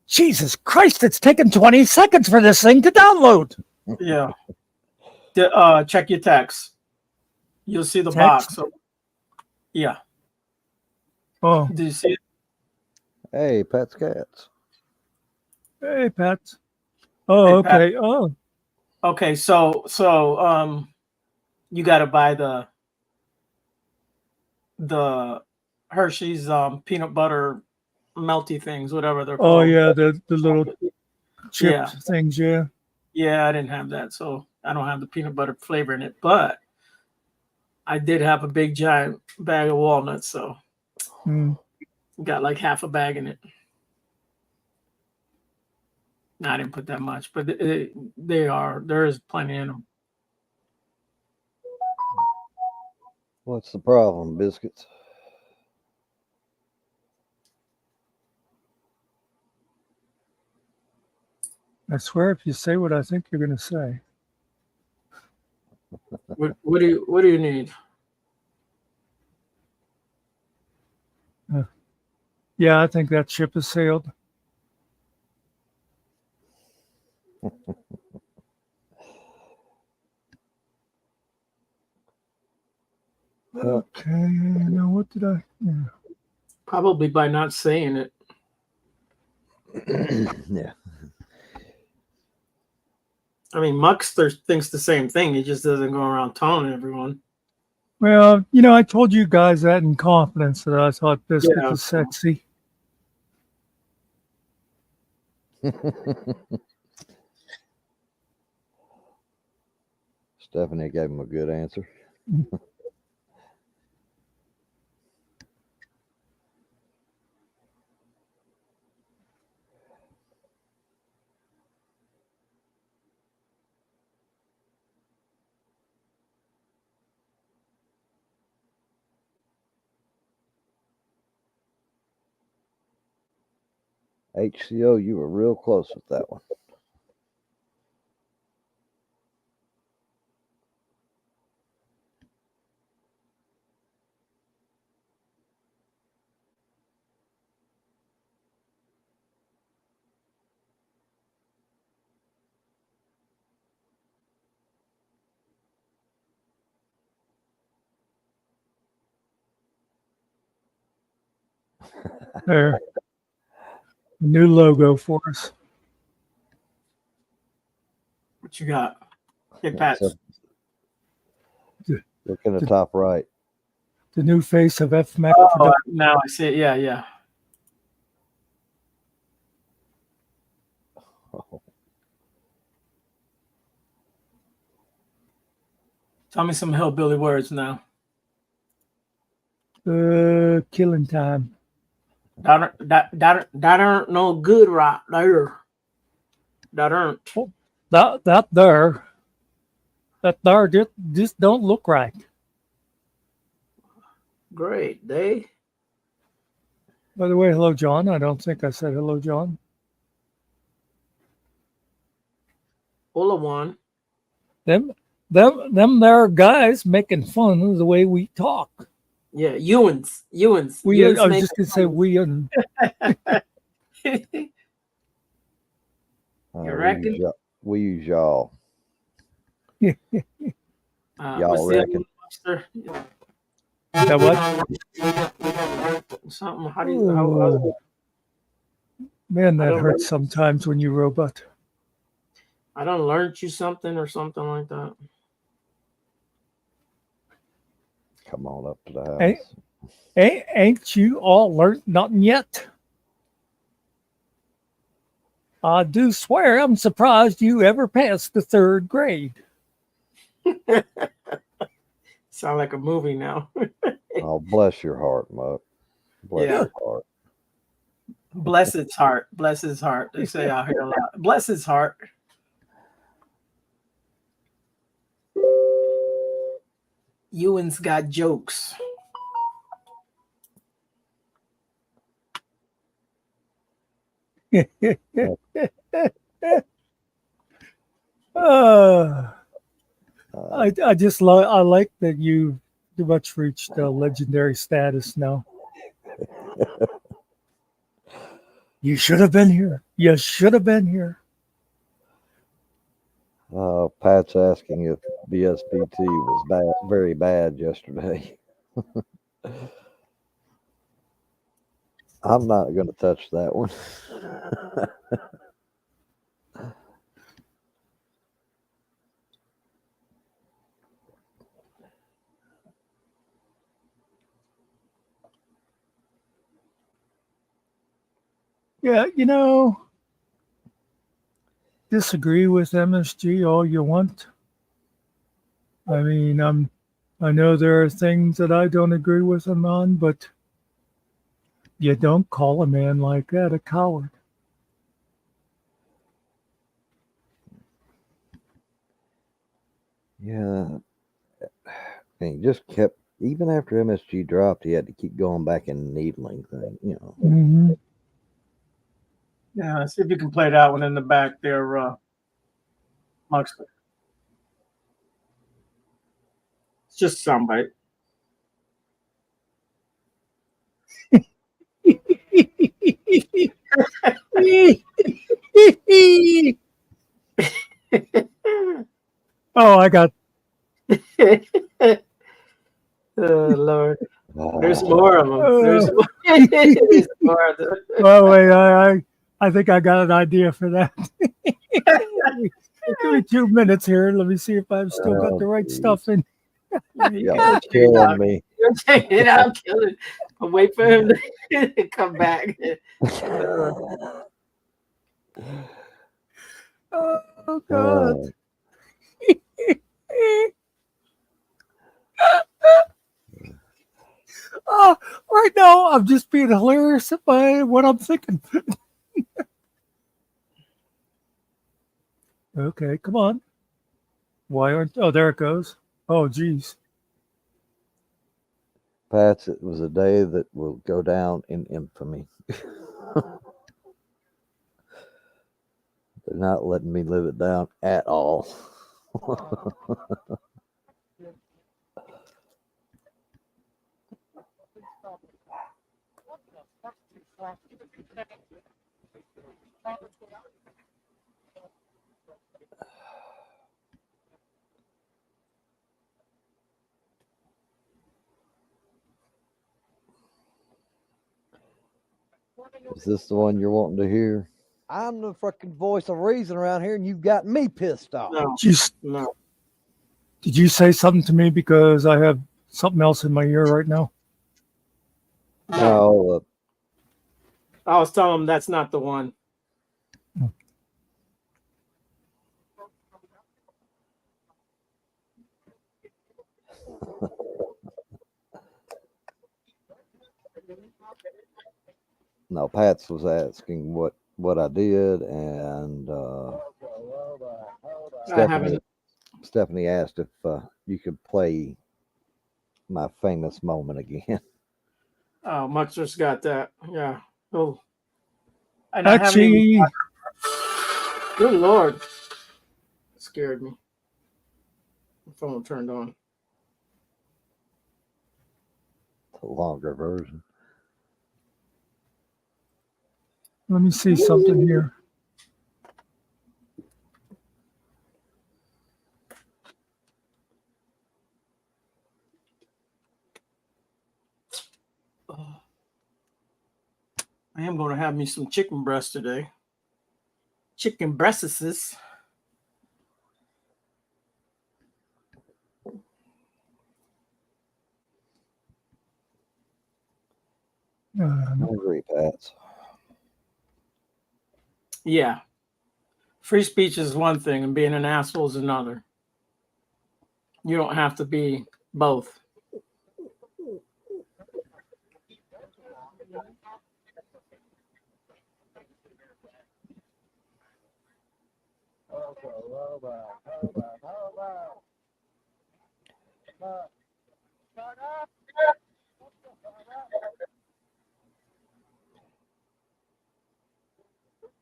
Jesus Christ, it's taken 20 seconds for this thing to download. Yeah. Check your text. You'll see the Text? box. Yeah. Oh. Do you see it? Hey, Pat's Cats. Hey, Pat. Oh, Hey, okay. Pat. Oh. Okay, so you got to buy the Hershey's peanut butter melty things, whatever they're called. Oh, yeah, the little chip Yeah. things, yeah. Yeah, I didn't have that, so I don't have the peanut butter flavor in it, but I did have a big giant bag of walnuts, so got like half a bag in it. No, I didn't put that much, but there is plenty in them. What's the problem, biscuits? I swear, if you say what I think you're going to say. What do you need? Yeah, I think that ship has sailed. Okay. Now what did I? Yeah. Probably by not saying it. Yeah. I mean, Muckster thinks the same thing. He just doesn't go around telling everyone. Well, I told you guys that in confidence that I thought Biscuit Yeah. was sexy. Stephanie gave him a good answer. HCO, you were real close with that one. There. New logo for us. What you got? Hey, Pat. Look in the top right. The new face of FMAC. Oh, now I see it. Yeah, yeah. Tell me some hillbilly words now. Killing time. That aren't no good right there. That aren't. That there just don't look right. Great day. By the way, hello, John. I don't think I said hello, John. Hola, Juan. Them there guys making fun of the way we talk. Yeah, Ewans. I was just gonna say we and You reckon? We use y'all. Y'all reckon? That what? Something. How do you? How, man, that hurts sometimes when you robot. I done learned you something or something like that. Come on up to the house. Ain't you all learned nothing yet? I do swear I'm surprised you ever passed the 3rd grade. Sound like a movie now. Oh, bless your heart, Muck. Bless your heart. Bless its heart. Bless his heart. They say out here a lot. Bless his heart. Ewan's got jokes. I just I like that you pretty much reached legendary status now. You should have been here. You should have been here. Pat's asking if BSBT was bad, very bad yesterday. I'm not going to touch that one. Yeah, disagree with MSG all you want. I mean, I know there are things that I don't agree with him on, but you don't call a man like that a coward. Yeah. And he just kept, even after MSG dropped, he had to keep going back and needling thing, Mm-hmm. Yeah, see if you can play that one in the back there, Muckster. It's just soundbite. Oh, I got. Oh, Lord. There's Oh, more of them. There's more, there's more of them. Oh wait, I think I got an idea for that. Give me 2 minutes here. Let me see if I've still got the right geez. stuff in. You Y'all can are check it killing out. me. You're checking it out, killing. But wait for him to come back. Oh God. Oh, Oh, right now I'm just being hilarious by what I'm thinking. Okay, come on. Why aren't? Oh, there it goes. Oh, geez. Pats, it was a day that will go down in infamy. They're not letting me live it down at all. Is this the one you're wanting to hear? I'm the fucking voice of reason around here, and you've got me pissed off. No, Jeez. no. Did you say something to me because I have something else in my ear right now? No, I was telling him that's not the one. no. Pats was asking what I did, and I haven't. Stephanie asked if you could play my famous moment again. Oh, Muckster's got that. Yeah. Oh. And I haven't even. Actually, Good Lord. It scared me. The phone turned on. The longer version. let me see something here. I am going to have me some chicken breast today. Chicken breasts. I agree, Pats. Yeah. Free speech is one thing and being an asshole is another. You don't have to be both.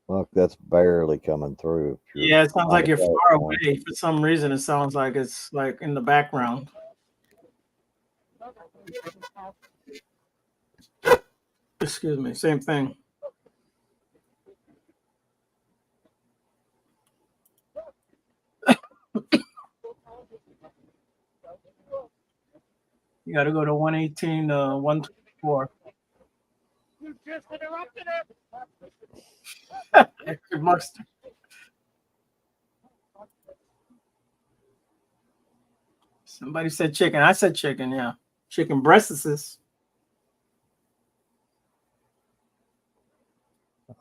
Look, that's barely coming through. Yeah, it sounds like you're far away. For some reason, it sounds like it's like in the background. Excuse me, same thing. You got to go to 118 to 124. You just interrupted it. Muckster. Somebody said chicken. I said chicken, yeah. Chicken breasts.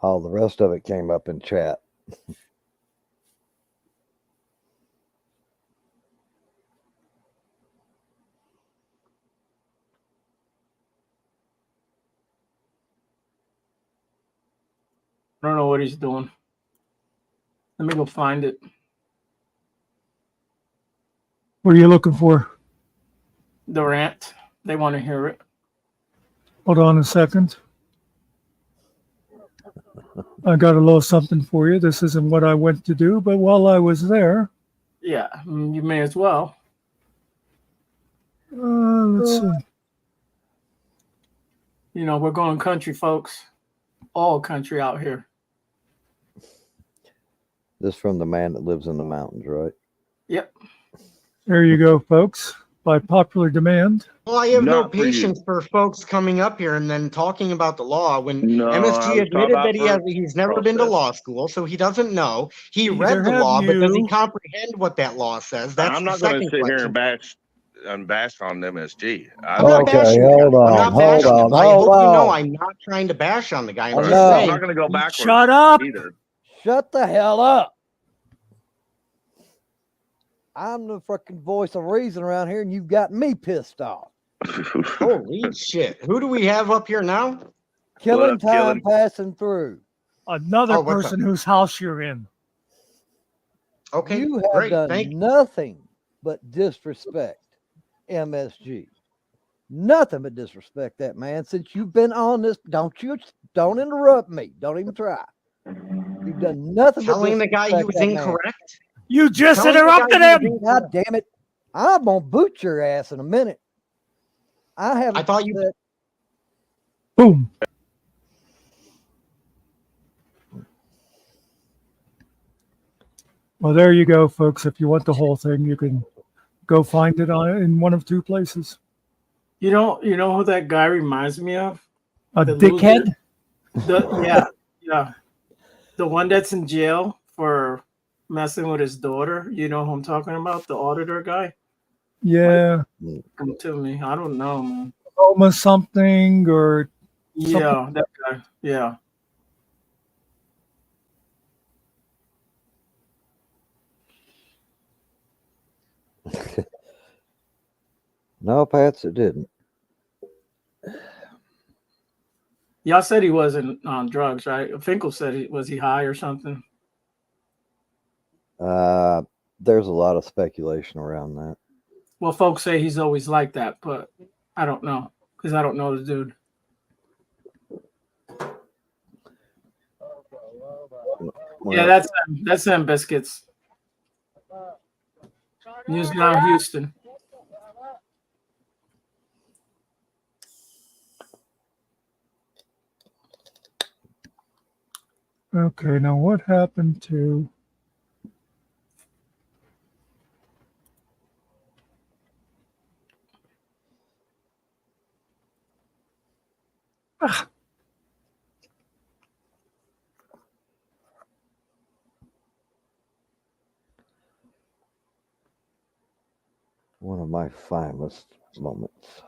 All the rest of it came up in chat. I don't know what he's doing. Let me go find it. What are you looking for? The rant. They want to hear it. Hold on a second. I got a little something for you. This isn't what I went to do, but while I was there. Yeah, you may as well. Let's see. You know, we're going country, folks. All country out here. This from the man that lives in the mountains, right? Yep. There you go, folks. by popular demand. Well, I have no Not for you. patience for folks coming up here and then talking about the law when No, I MSG was talking admitted about that for he's never been to process. law school, so he doesn't know. He Neither read the have law, but does he you. comprehend what that law says? That's I'm the not going to second sit here question. and bash on MSG. I'm not Okay, bashing the hold guy. I'm on, not hold bashing him. on, I hold hope you know on. I'm not trying to bash on the guy. I'm All just right, so I'm saying. not going to go backwards Shut up. either. Shut the hell up. I'm the freaking voice of reason around here, and you've got me pissed off. Holy shit. Who do we have up here now? Killing up, time Killing? passing through. Another Oh, what's person whose house you're in. Okay, You have great. done Thank you. nothing but disrespect MSG. Nothing but disrespect that man since you've been on this. Don't interrupt me. Don't even try. You've done nothing but Telling the guy he disrespect was that man. incorrect? You just Telling the guy interrupted he was him. God incorrect. damn it. I'm going to boot your ass in a minute. I haven't I thought you. said, Boom. Well, there you go, folks. If you want the whole thing, you can go find it in one of two places. You know who that guy reminds me of? A The dickhead? Yeah. The one that's in jail for messing with his daughter. You know who I'm talking about? The auditor guy? Yeah. Come to me. I don't know, man. Almost something or something. Yeah, that guy. Yeah. no, Pats, it didn't. Y'all said he wasn't on drugs, right? Finkel said was he high or something? There's a lot of speculation around that. Well, folks say he's always like that, but I don't know because I don't know the dude. Well, Yeah, that's them biscuits. News Now Houston. Okay, now what happened to one of my finest moments.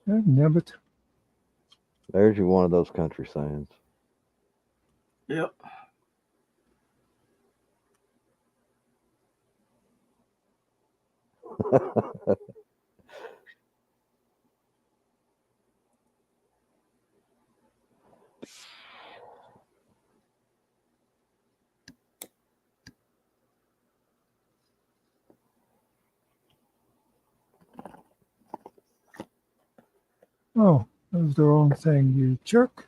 Nibbit? There's you one of those country sayings. Yep. Oh, that was the wrong thing, you jerk.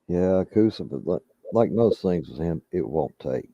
Yeah, Kusa, but like most things with him, it won't take.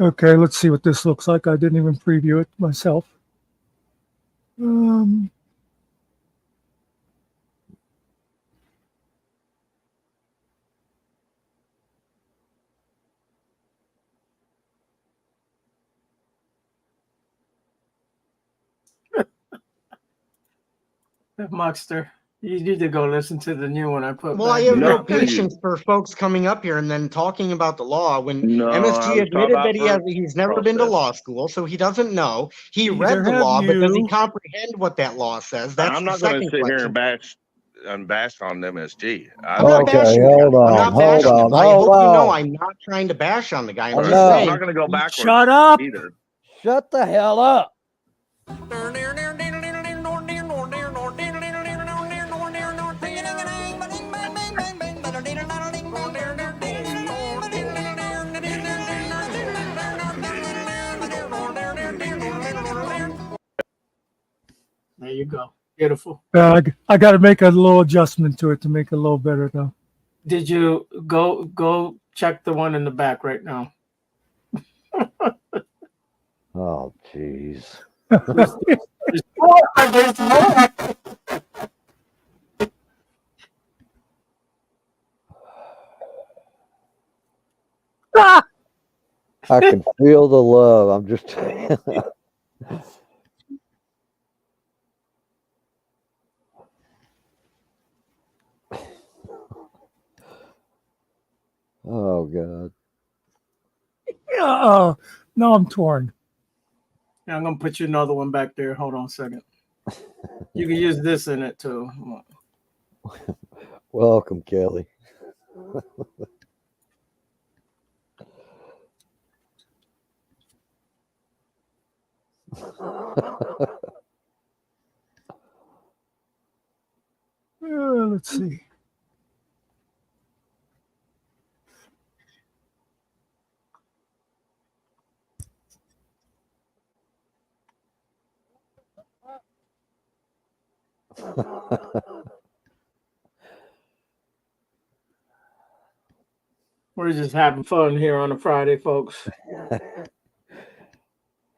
Okay, let's see what this looks like. I didn't even preview it myself. Muckster. You need to go listen to the new one I put. Well, I have no patience for folks coming up here and then talking about the law when MSG admitted that he's never been to law school, so he doesn't know. He read the law, but does he comprehend what that law says? That's I'm the not going to second sit here question. and bash on MSG. I'm not bashing the guy. I'm not bashing him. I hope you know I'm not trying to bash on the guy. I'm just saying. I'm not going to go backwards Shut up. either. Shut the hell up. There you go. Beautiful. I got to make a little adjustment to it to make it a little better, though. Did you go check the one in the back right now? Oh, jeez. I can feel the love. I'm just. Oh God. No, I'm torn. Yeah, I'm gonna put you another one back there. Hold on a second. You can use this in it too. Welcome, Kelly. Let's see. We're just having fun here on a Friday, folks.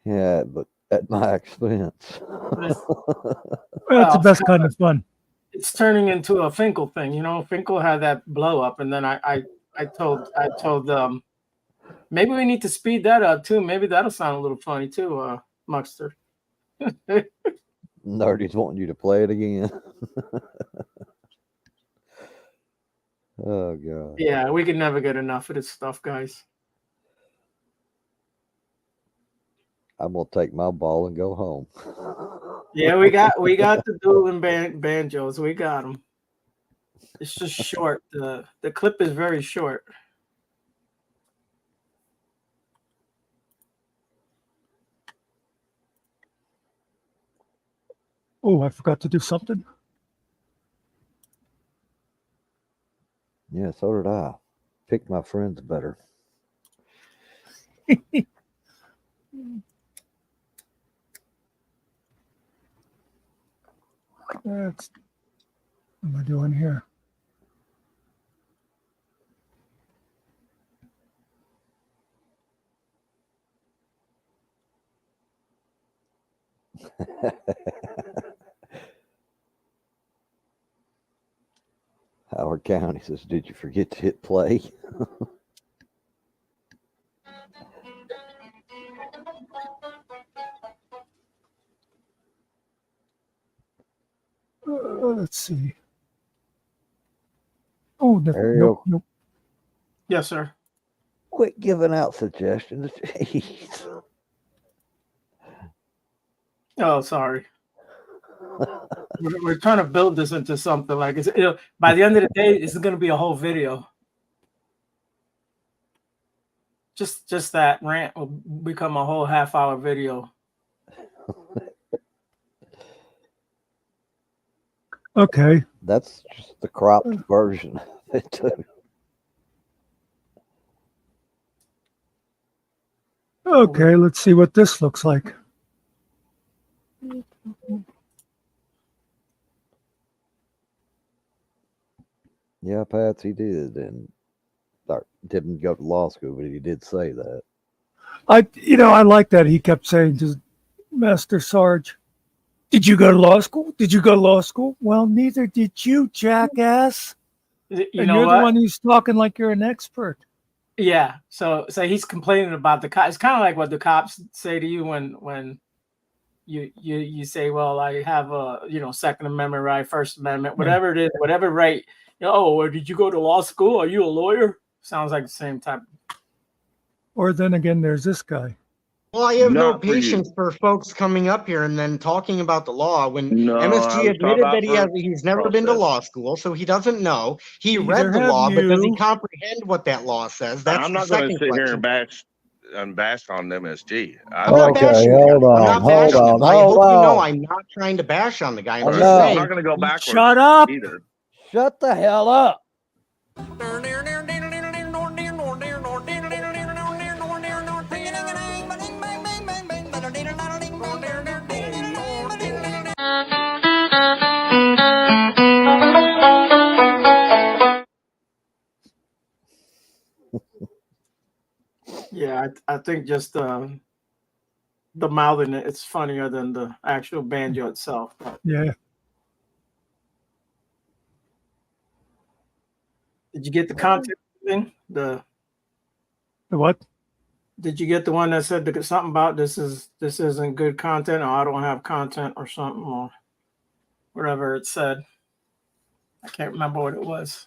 Yeah, but at my expense. That's the best kind of fun. It's turning into a Finkel thing, you know. Finkel had that blow up, and then I told maybe we need to speed that up too. Maybe that'll sound a little funny too, Muckster. Nerdy's wanting you to play it again. Oh God. Yeah, we can never get enough of this stuff, guys. I'm gonna take my ball and go home. Yeah, we got the dueling banjos. We got them. It's just short. The clip is very short. Oh, I forgot to do something. Yeah, so did I. Pick my friends better. What am I doing here? Howard County says, "Did you forget to hit play?" Let's see. Oh, Ariel, nope. Yes, sir. Quit giving out suggestions. Jeez. Oh, sorry. We're trying to build this into something like it's. By the end of the day, this is going to be a whole video. Just that rant will become a whole half-hour video. Okay. That's just the cropped version of it too. Okay, let's see what this looks like. Yeah, Patsy did, and didn't go to law school, but he did say that. I like that he kept saying to Master Sarge, "Did you go to law school? Did you go to law school?" Well, neither did you, jackass. You and know you're what? the one who's talking like you're an expert. Yeah. So he's complaining about the cops. It's kind of like what the cops say to you when you say, "Well, I have a Second Amendment right, First Amendment, whatever it is, whatever right." Or did you go to law school? Are you a lawyer? Sounds like the same type. Or then again, there's this guy. Well, I have no Not for you. patience for folks coming up here and then talking about the law when No, I MSG was talking admitted about that he's never been to process. law school, so he doesn't know. He Neither read the have law, but does he you. comprehend what that law says? That's I'm the not going to second sit here question. and bash bash on MSG. I'm not Okay, bashing the hold guy. I'm on, not hold bashing him. on, I hold hope you know on. I'm not trying to bash on the guy. I'm Enough. just I'm saying. not going to go backwards. Shut up. either. Shut the hell up. Yeah, I think just the mouthing it's funnier than the actual banjo itself. But Yeah. did you get the content thing? The what? Did you get the one that said something about this isn't good content, or I don't have content, or something, or whatever it said? I can't remember what it was.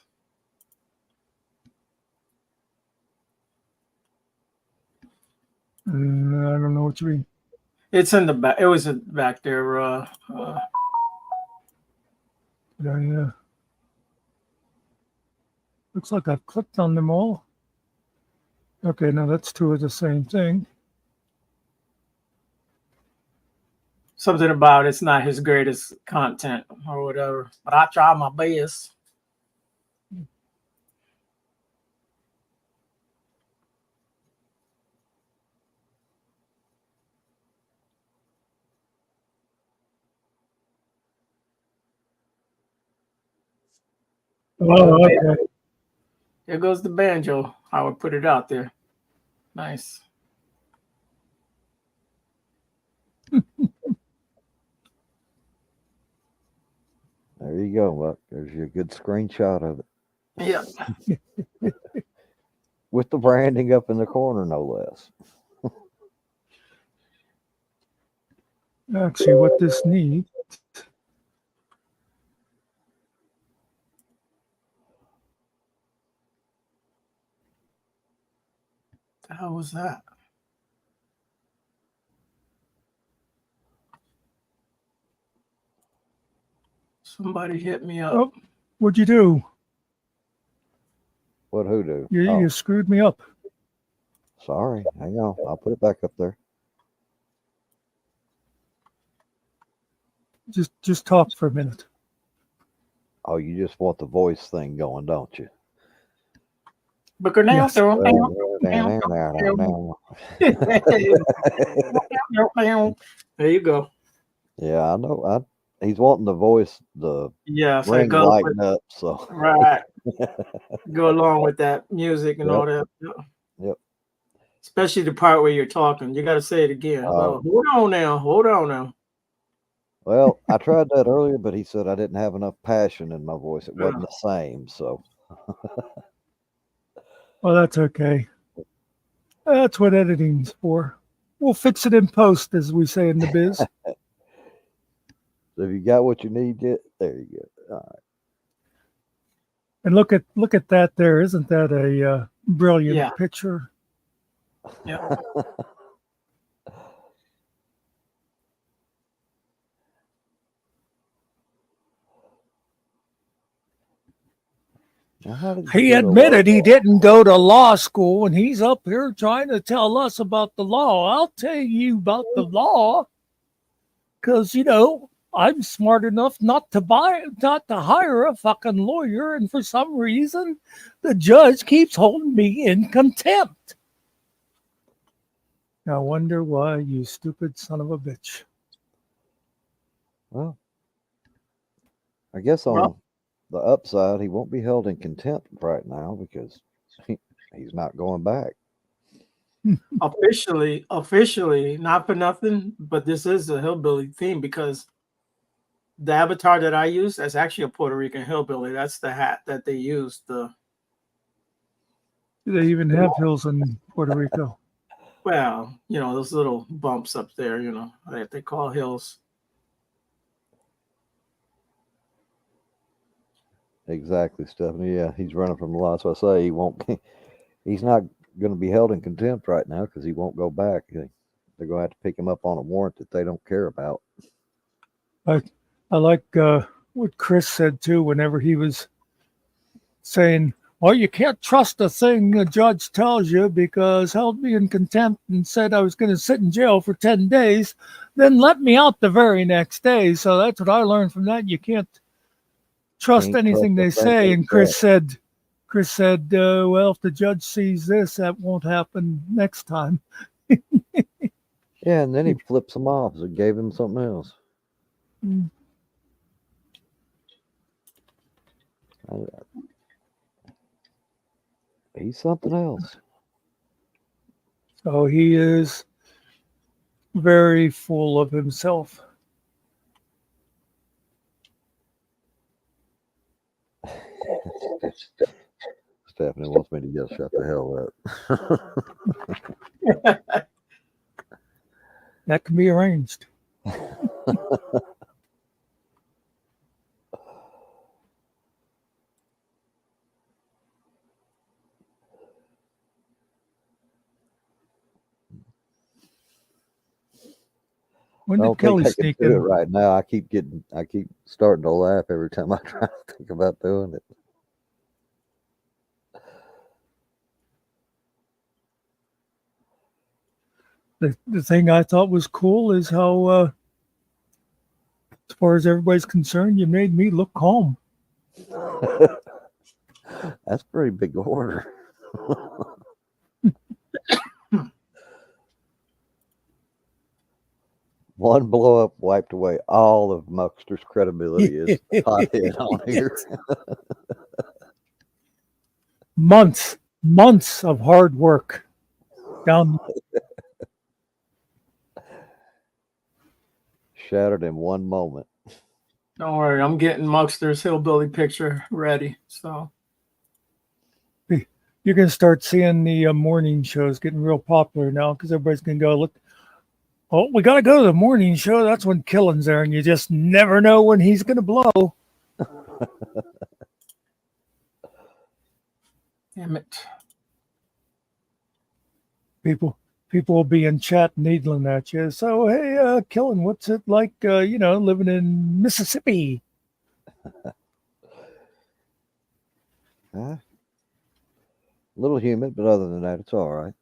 I don't know what you mean. It's in the back. It was back there. Yeah. Looks like I've clicked on them all. Okay, now that's two of the same thing. Something about it's not his greatest content or whatever, but I try my best. Oh, okay. There goes the banjo. I would put it out there. Nice. There you go, Buck. There's your good screenshot of it. Yeah. With the branding up in the corner, no less. Actually, what this needs. The hell was that? Somebody hit me up. Oh, what'd you do? What who do? You screwed me up. Sorry. Hang on. I'll put it back up there. Just talk for a minute. Oh, you just want the voice thing going, don't you? Yes. There you go. Yeah, I know. He's wanting the voice, the Yes, ring lighting up. So right. Go along with that music and all that. Yep. Especially the part where you're talking. You got to say it again. Hold on now. Well, I tried that earlier, but he said I didn't have enough passion in my voice. It wasn't the same. So. Well, that's okay. That's what editing's for. We'll fix it in post, as we say in the biz. So if you got what you need, there you go. All right. And look at that there. Isn't that a brilliant picture? Yeah. He admitted he didn't go to law school, and he's up here trying to tell us about the law. I'll tell you about the law, because I'm smart enough not to hire a fucking lawyer, and for some reason, the judge keeps holding me in contempt. I wonder why, you stupid son of a bitch. Well, I guess on the upside, he won't be held in contempt right now because he's not going back. Officially, not for nothing, but this is a hillbilly theme because the avatar that I use is actually a Puerto Rican hillbilly. That's the hat that they used. Do they even have hills in Puerto Rico? Well, those little bumps up there, that they call hills. Exactly, Stephanie. Yeah, he's running from the law. So I say he won't. He's not going to be held in contempt right now because he won't go back. They're going to have to pick him up on a warrant that they don't care about. I like what Chris said too. Whenever he was saying, well, you can't trust a thing a judge tells you because held me in contempt and said I was going to sit in jail for 10 days, then let me out the very next day. So that's what I learned from that. You can't trust anything they say. And Chris said, well, if the judge sees this, that won't happen next time. Yeah, and then he flips him off and gave him something else. He's something else. So he is very full of himself. Stephanie wants me to just shut the hell up. That can be arranged. When did Kelly sneak in? Do it right now. I keep starting to laugh every time I try to think about doing it. The thing I thought was cool is how, as far as everybody's concerned, you made me look calm. That's pretty big order. One blow up wiped away all of Muckster's credibility as hothead on here. Months of hard work down. Shattered in one moment. Don't worry, I'm getting Muckster's hillbilly picture ready. So you're going to start seeing the morning shows getting real popular now because everybody's going to go look. Oh, we got to go to the morning show. That's when Killen's there, and you just never know when he's going to blow. Damn it. People will be in chat needling at you. So, hey, Killen, what's it like, living in Mississippi? A little humid, but other than that, it's all right.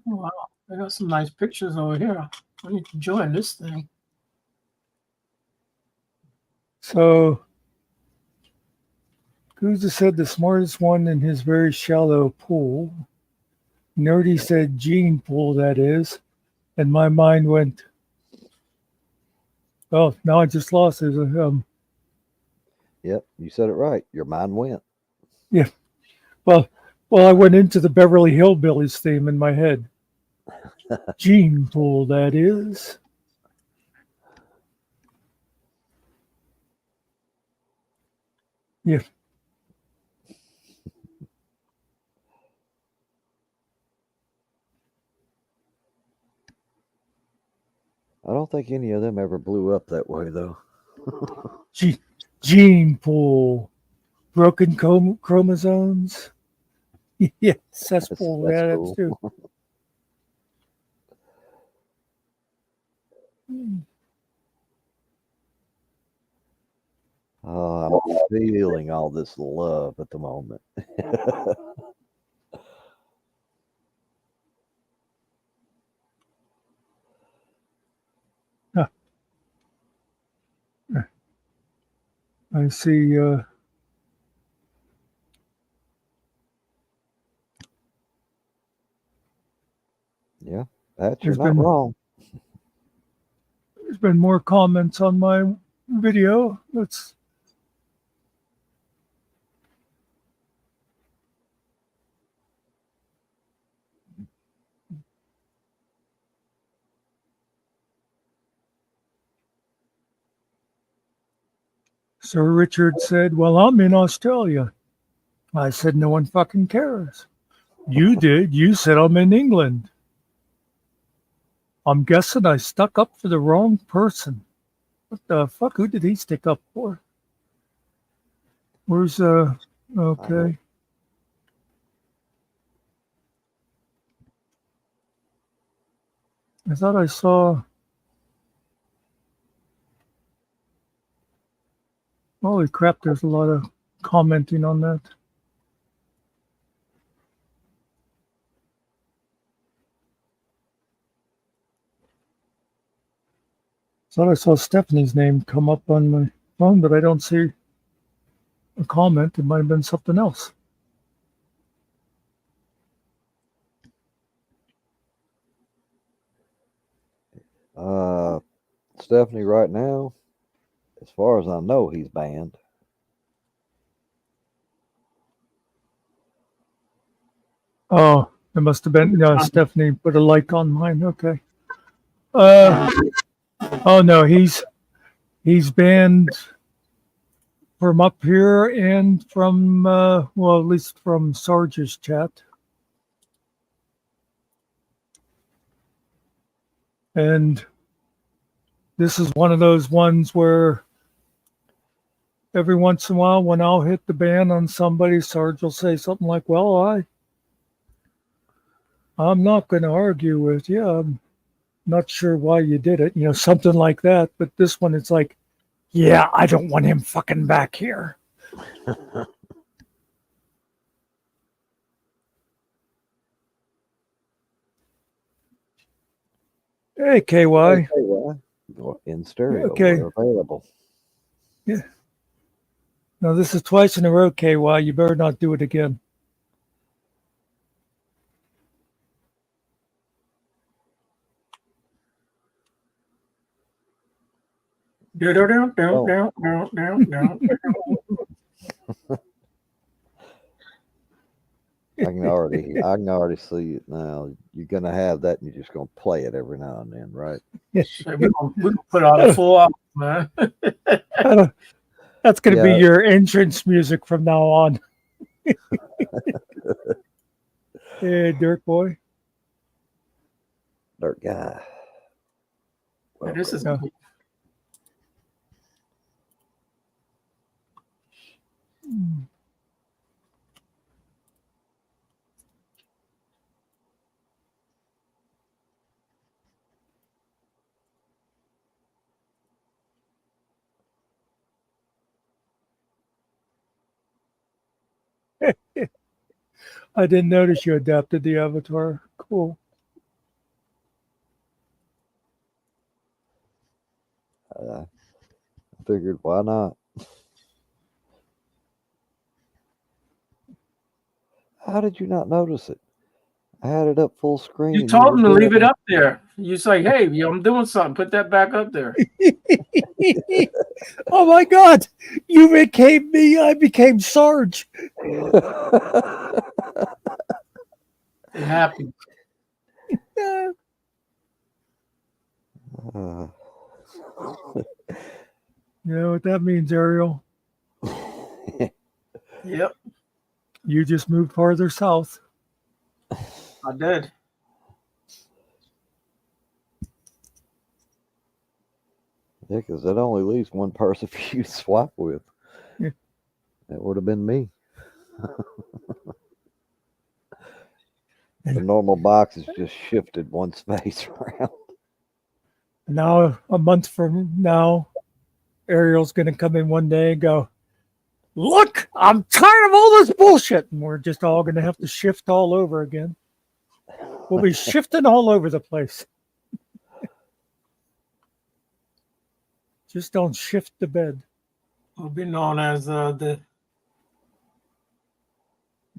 Oh, wow, I got some nice pictures over here. I need to join this thing. So, Gouza said the smartest one in his very shallow pool. Nerdy said gene pool, that is. And my mind went, oh, now I just lost it. Yep, you said it right. Your mind went. Yeah. Well, I went into the Beverly Hillbillies theme in my head. Gene pool, that is. Yeah. I don't think any of them ever blew up that way, though. Gene pool. Broken chromosomes. Yes, that's cool. Yeah, that's cool. true. Oh, I'm feeling all this love at the moment. I see. Yeah, you're not wrong. There's been more comments on my video. Let's. Sir Richard said, well, I'm in Australia. I said, no one fucking cares. You did. You said I'm in England. I'm guessing I stuck up for the wrong person. What the fuck? Who did he stick up for? Where's, okay. I thought I saw. Holy crap, there's a lot of commenting on that. Thought I saw Stephanie's name come up on my phone, but I don't see a comment. It might have been something else. Stephanie, right now, as far as I know, he's banned. Oh, it must have been Stephanie put a like on mine. Okay. Oh no, he's banned from up here and from well, at least from Sarge's chat. And this is one of those ones where every once in a while, when I'll hit the ban on somebody, Sarge will say something like, "Well, I'm not going to argue with you. I'm not sure why you did it," something like that. But this one, it's like, yeah, I don't want him fucking back here. Hey, KY. In stereo, Okay. we're available. Yeah. No, this is twice in a row, KY. You better not do it again. I can already see it now. You're gonna have that, and you're just gonna play it every now and then, right? We can put out a full album, man. That's going to be your entrance music from now on. Hey, Dirt Boy. Dirt guy. Well, this is. I didn't notice you adapted the avatar. Cool. I figured, why not? How did you not notice it? I had it up full screen. You told him to leave it up there. You say, "Hey, I'm doing something. Put that back up there." Oh my God! You became me. I became Sarge. It happened. You know what that means, Ariel? Yep. You just moved farther south. I did. Yeah, because that only leaves one person for you to swap with. Yeah. That would have been me. The normal box is just shifted one space around. Now, a month from now, Ariel's going to come in one day and go, "Look, I'm tired of all this bullshit." And we're just all going to have to shift all over again. We'll be shifting all over the place. Just don't shift the bed. We'll be known as the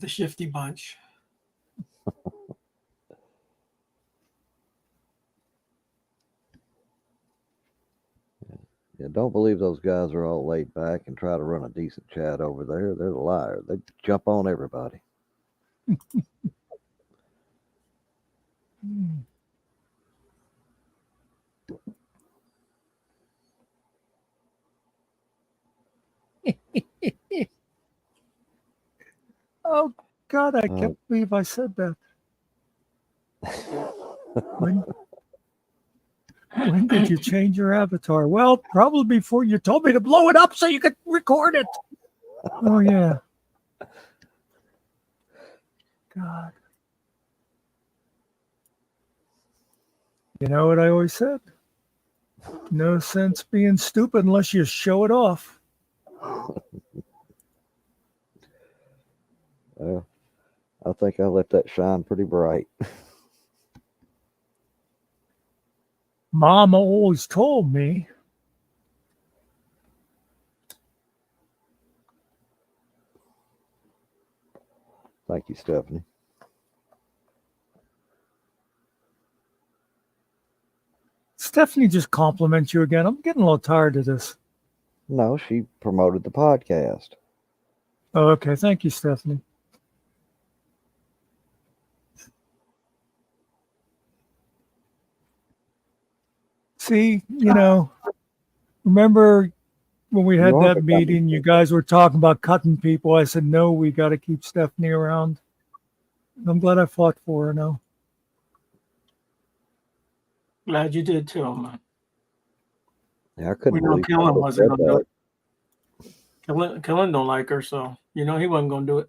Shifty Bunch. Yeah, don't believe those guys are all laid back and try to run a decent chat over there. They're the liars. They jump on everybody. Oh God, I can't believe I said that. When did you change your avatar? Well, probably before you told me to blow it up so you could record it. Oh yeah. God. You know what I always said? No sense being stupid unless you show it off. Well, I think I let that shine pretty bright. Mom always told me. Thank you, Stephanie. Stephanie just compliments you again. I'm getting a little tired of this. No, she promoted the podcast. Oh, okay. Thank you, Stephanie. See, remember when we had that meeting, you guys were talking about cutting people. I said, no, we got to keep Stephanie around. I'm glad I fought for her now. Glad you did too, man. Yeah, I couldn't We know believe Killen wasn't said gonna do that. it. Killen don't like her, so he wasn't gonna do it.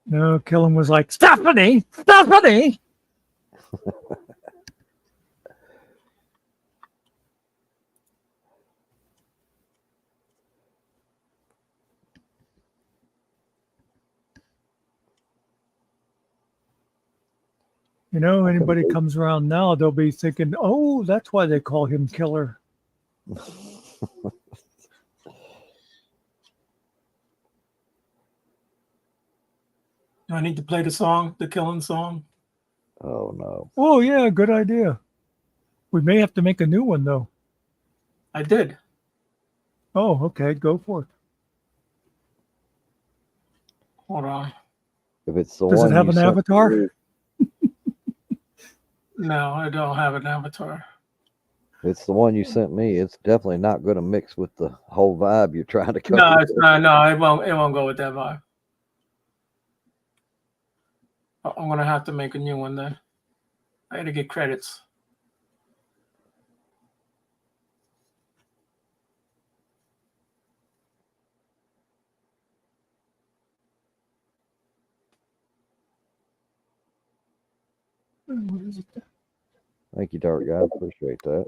No, Killen was like, Stephanie! Anybody comes around now, they'll be thinking, oh, that's why they call him Killer. Do I need to play the song, the Killen song? Oh, no. Oh, yeah, good idea. We may have to make a new one, though. I did. Oh, okay, go for it. Hold on. If it's the Does one it have you an sent avatar? me, No, I don't have an avatar. if it's the one you sent me, it's definitely not going to mix with the whole vibe you're trying to go. No, it's not. No, it won't go with that vibe. I'm gonna have to make a new one then. I gotta get credits. What is it? Thank you, Dark Guy. Appreciate that.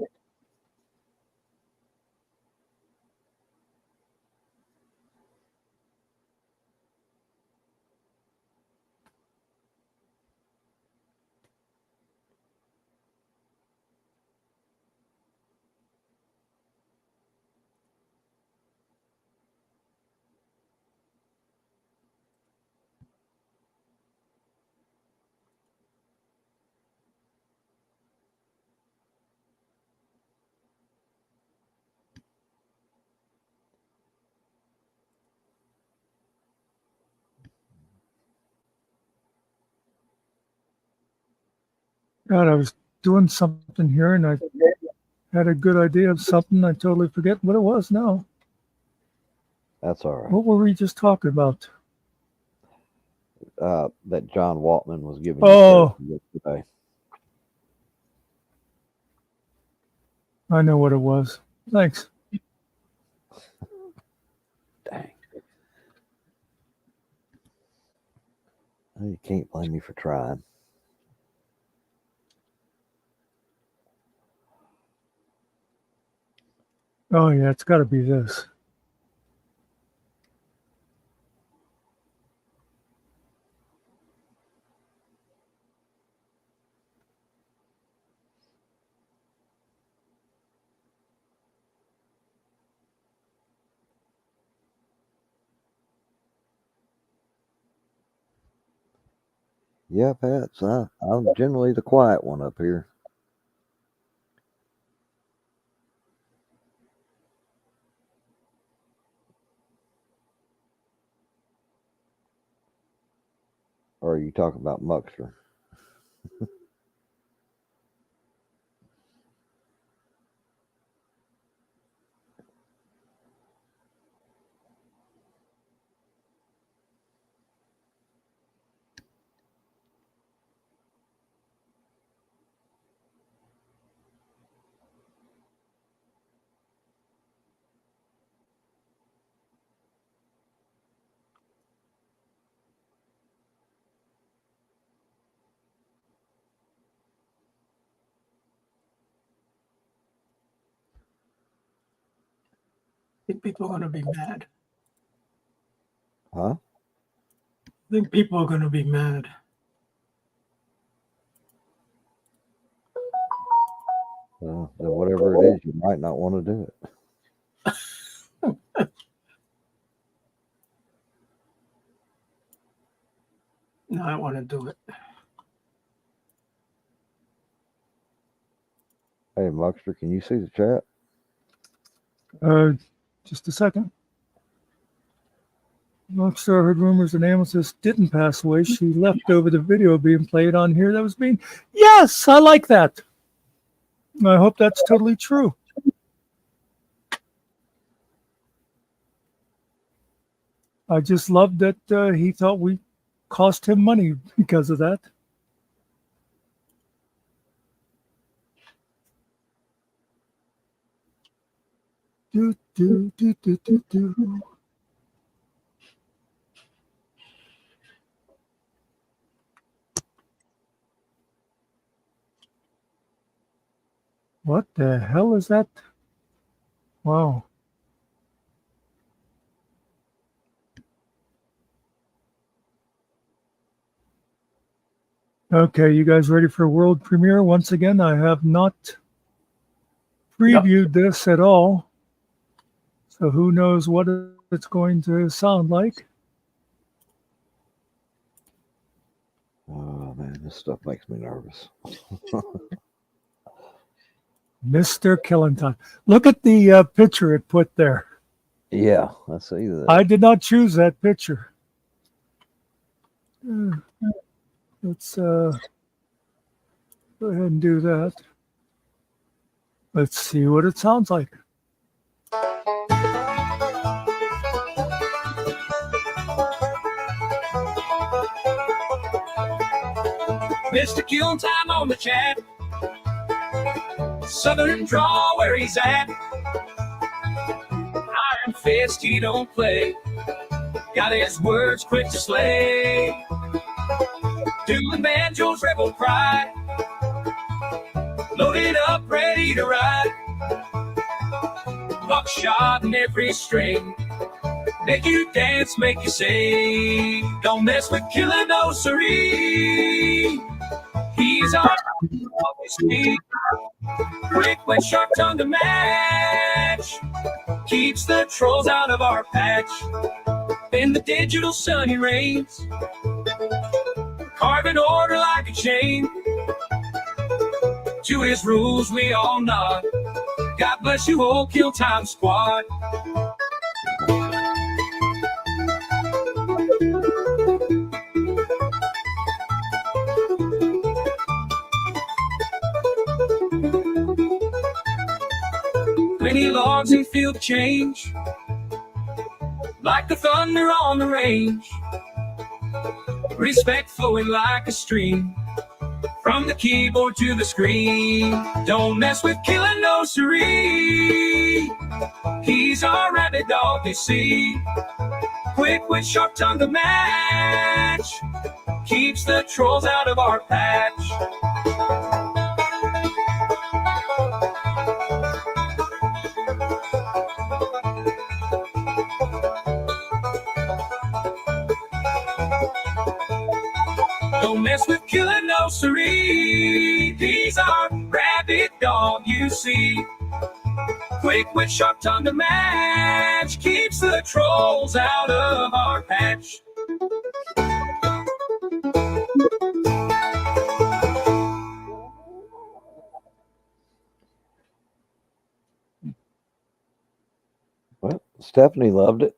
God, I was doing something here and I had a good idea of something. I totally forget what it was now. That's all right. What were we just talking about? That John Waltman was giving Oh, you yesterday. I know what it was. Thanks. Dang. You can't blame me for trying. Oh, yeah, it's got to be this. Yeah, Pat. I'm generally the quiet one up here. Or are you talking about Muckster? think people are going to be mad. Huh? I think people are going to be mad. Well, then whatever it is, you might not want to do it. No, I don't want to do it. Hey, Muckster, can you see the chat? Just a second. Muckster heard rumors that Amethyst didn't pass away. She left over the video being played on here that was being. Yes, I like that. I hope that's totally true. I just love that he thought we cost him money because of that. Do, do, do, do, do, do. What the hell is that? Wow. Okay, you guys ready for world premiere? Once again, I have not previewed this at all. So who knows what it's going to sound like. Oh, man, this stuff makes me nervous. Mr. Killington. Look at the picture it put there. Yeah, I see that. I did not choose that picture. Let's go ahead and do that. Let's see what it sounds like. Mr. Kill Time on the chat. Southern draw where he's at. Iron fist, he don't play. Got his words quick to slay. Doing banjos, rebel pride. Loaded up, ready to ride. Buckshot in every string. Make you dance, make you sing. Don't mess with Killer No Siree. He's our obviously. Quick with sharp tongue to match. Keeps the trolls out of our patch. In the digital sun he reigns. Carving order like a chain. To his rules we all nod. God bless you, whole Kill Time squad. Plenty logs and feel the change. Like the thunder on the range. Respect flowing like a stream. From the keyboard to the screen. Don't mess with Killer No Siree. He's our rabid dog, they see. Quick with sharp tongue to match. Keeps the trolls out of our patch. Don't mess with Killer No Siree. These are rabid dog you see. Quick with sharp tongue to match. Keeps the trolls out of our patch. Well, Stephanie loved it.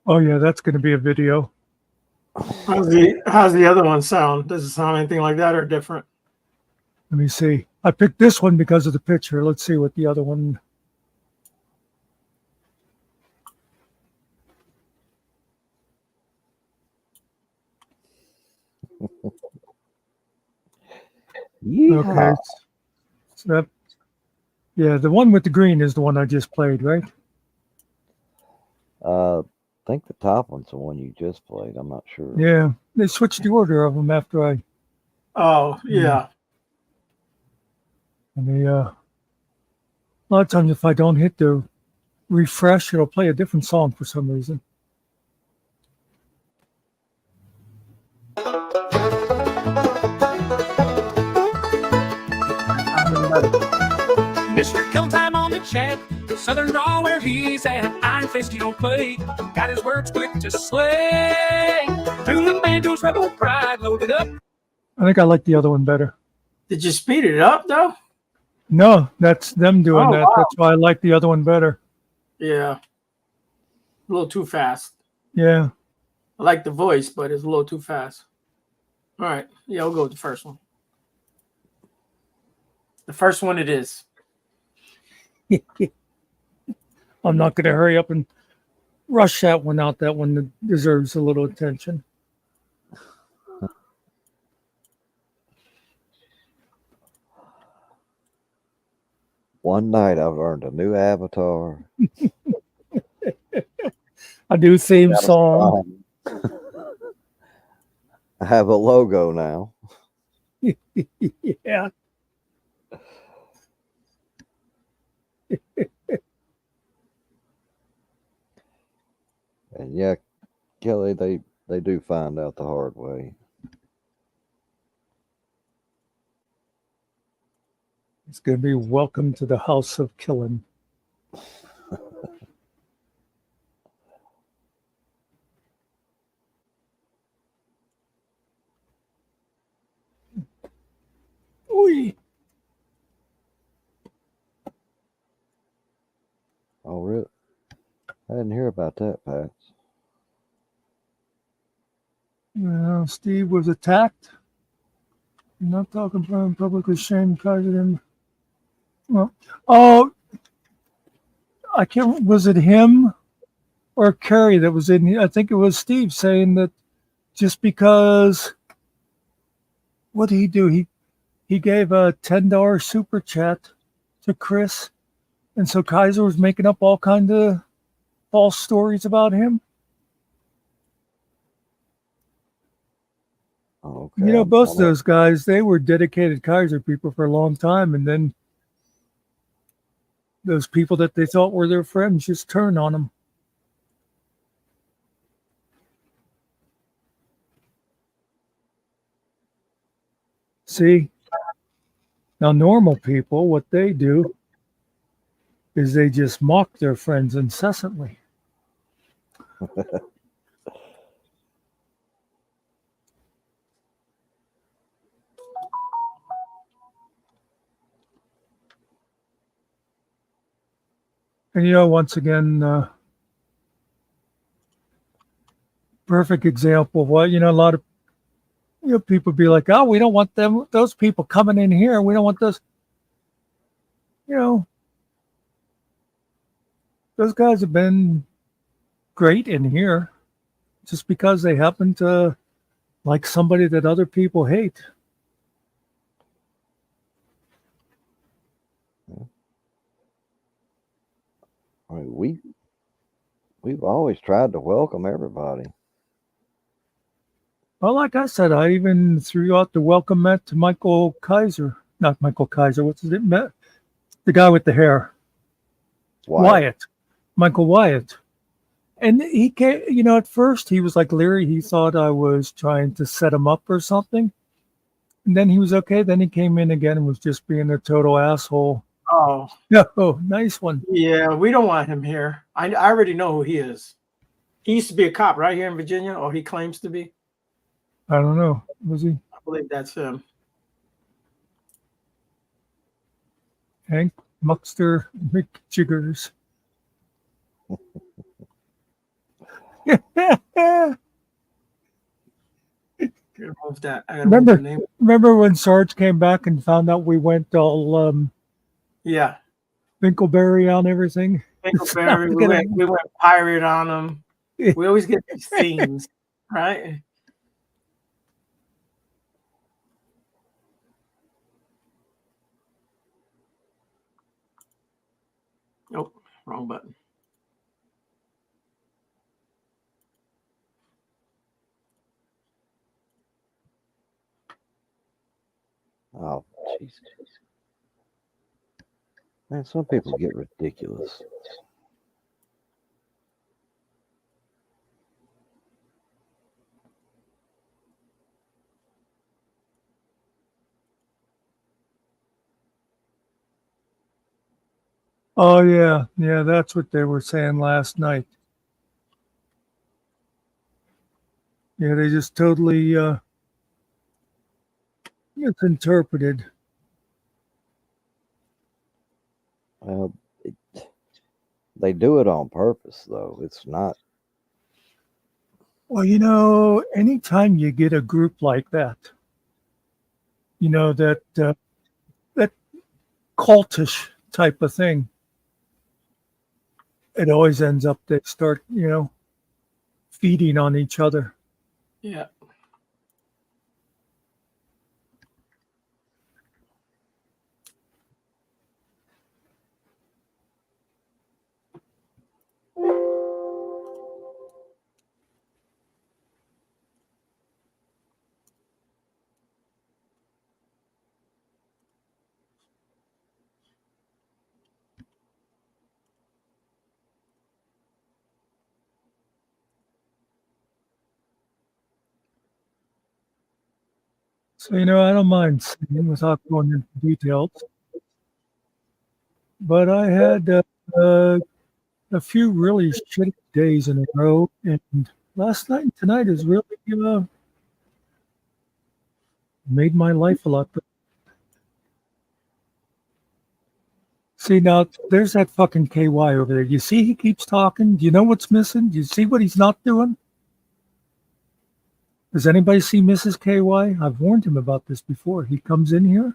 Oh yeah, that's going to be a video. How's the other one sound? Does it sound anything like that or different? Let me see. I picked this one because of the picture. Let's see what the other one. Okay. So that, yeah, the one with the green is the one I just played, right? I think the top one's the one you just played. I'm not sure. Yeah, they switched the order of them after I. Oh, yeah. I mean, a lot of times if I don't hit the refresh, it'll play a different song for some reason. Mr. Kill Time on the chat, Southern draw where he's at. Iron Fist, he don't play. Got his words quick to slay. To the banjo's rebel pride, loaded up. I think I like the other one better. Did you speed it up though? No, that's them doing that. Wow. That's why I like the other one better. Yeah. A little too fast. Yeah. I like the voice, but it's a little too fast. All right. Yeah, we'll go with the first one. The first one it is. I'm not going to hurry up and rush that one out. That one deserves a little attention. One night I've earned a new avatar. A new theme song. I have a logo now. Yeah. And yeah, Kelly, they do find out the hard way. It's going to be Welcome to the House of Killing. Oy. Oh, really? I didn't hear about that, Pat. Steve was attacked. I'm not talking from publicly shamed Kaiser. Well, oh, I can't. Was it him or Kerry that was in? I think it was Steve saying that just because. What did he do? He gave a $10 super chat to Chris, and so Kaiser was making up all kinds of false stories about him. Okay, You know, both of those guys, they were dedicated Kaiser people for a long time, and then those people that they thought were their friends just turned on them. See? Now, normal people, what they do is they just mock their friends incessantly. And, you know, once again, perfect example of what, you know, a lot of people be like, oh, we don't want those people coming in here. We don't want those. You know, those guys have been great in here just because they happen to like somebody that other people hate. I mean, we've always tried to welcome everybody. Well, like I said, I even threw out the welcome mat to Michael Kaiser. Not Michael Kaiser. What's his name? The guy with the hair. Wyatt. Michael Wyatt. And he came, you know, at first he was like leery. He thought I was trying to set him up or something. And then he was okay. Then he came in again and was just being a total asshole. Oh. No, nice one. Yeah, we don't want him here. I already know who he is. He used to be a cop right here in Virginia, or he claims to be. I don't know. Was he? I believe that's him. Hank Muckster McJiggers. Remember when Sarge came back and found out we went all yeah, Winkleberry on everything? Winkleberry, we went pirate on them. We always get these themes, right? Nope, wrong button. Oh, Jesus. Man, some people get ridiculous. Oh yeah, yeah, that's what they were saying last night. Yeah, they just totally misinterpreted. Well, they do it on purpose, though. It's not. Well, anytime you get a group like that, that cultish type of thing, it always ends up they start, feeding on each other. Yeah. So, I don't mind saying without going into details, but I had a few really shitty days in a row, and last night and tonight has really made my life a lot better. See, now there's that fucking KY over there. You see he keeps talking? Do you know what's missing? Do you see what he's not doing? Does anybody see Mrs. KY? I've warned him about this before. He comes in here.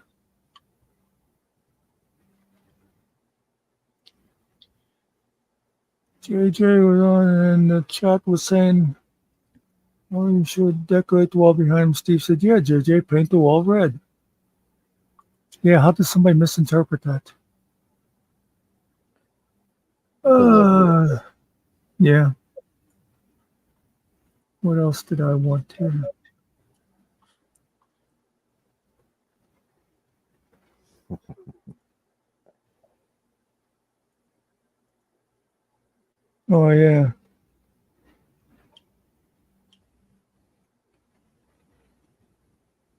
JJ was on and the chat was saying, oh, you should decorate the wall behind him. Steve said, yeah, JJ, paint the wall red. Yeah, how does somebody misinterpret that? Yeah. What else did I want here? Oh, yeah.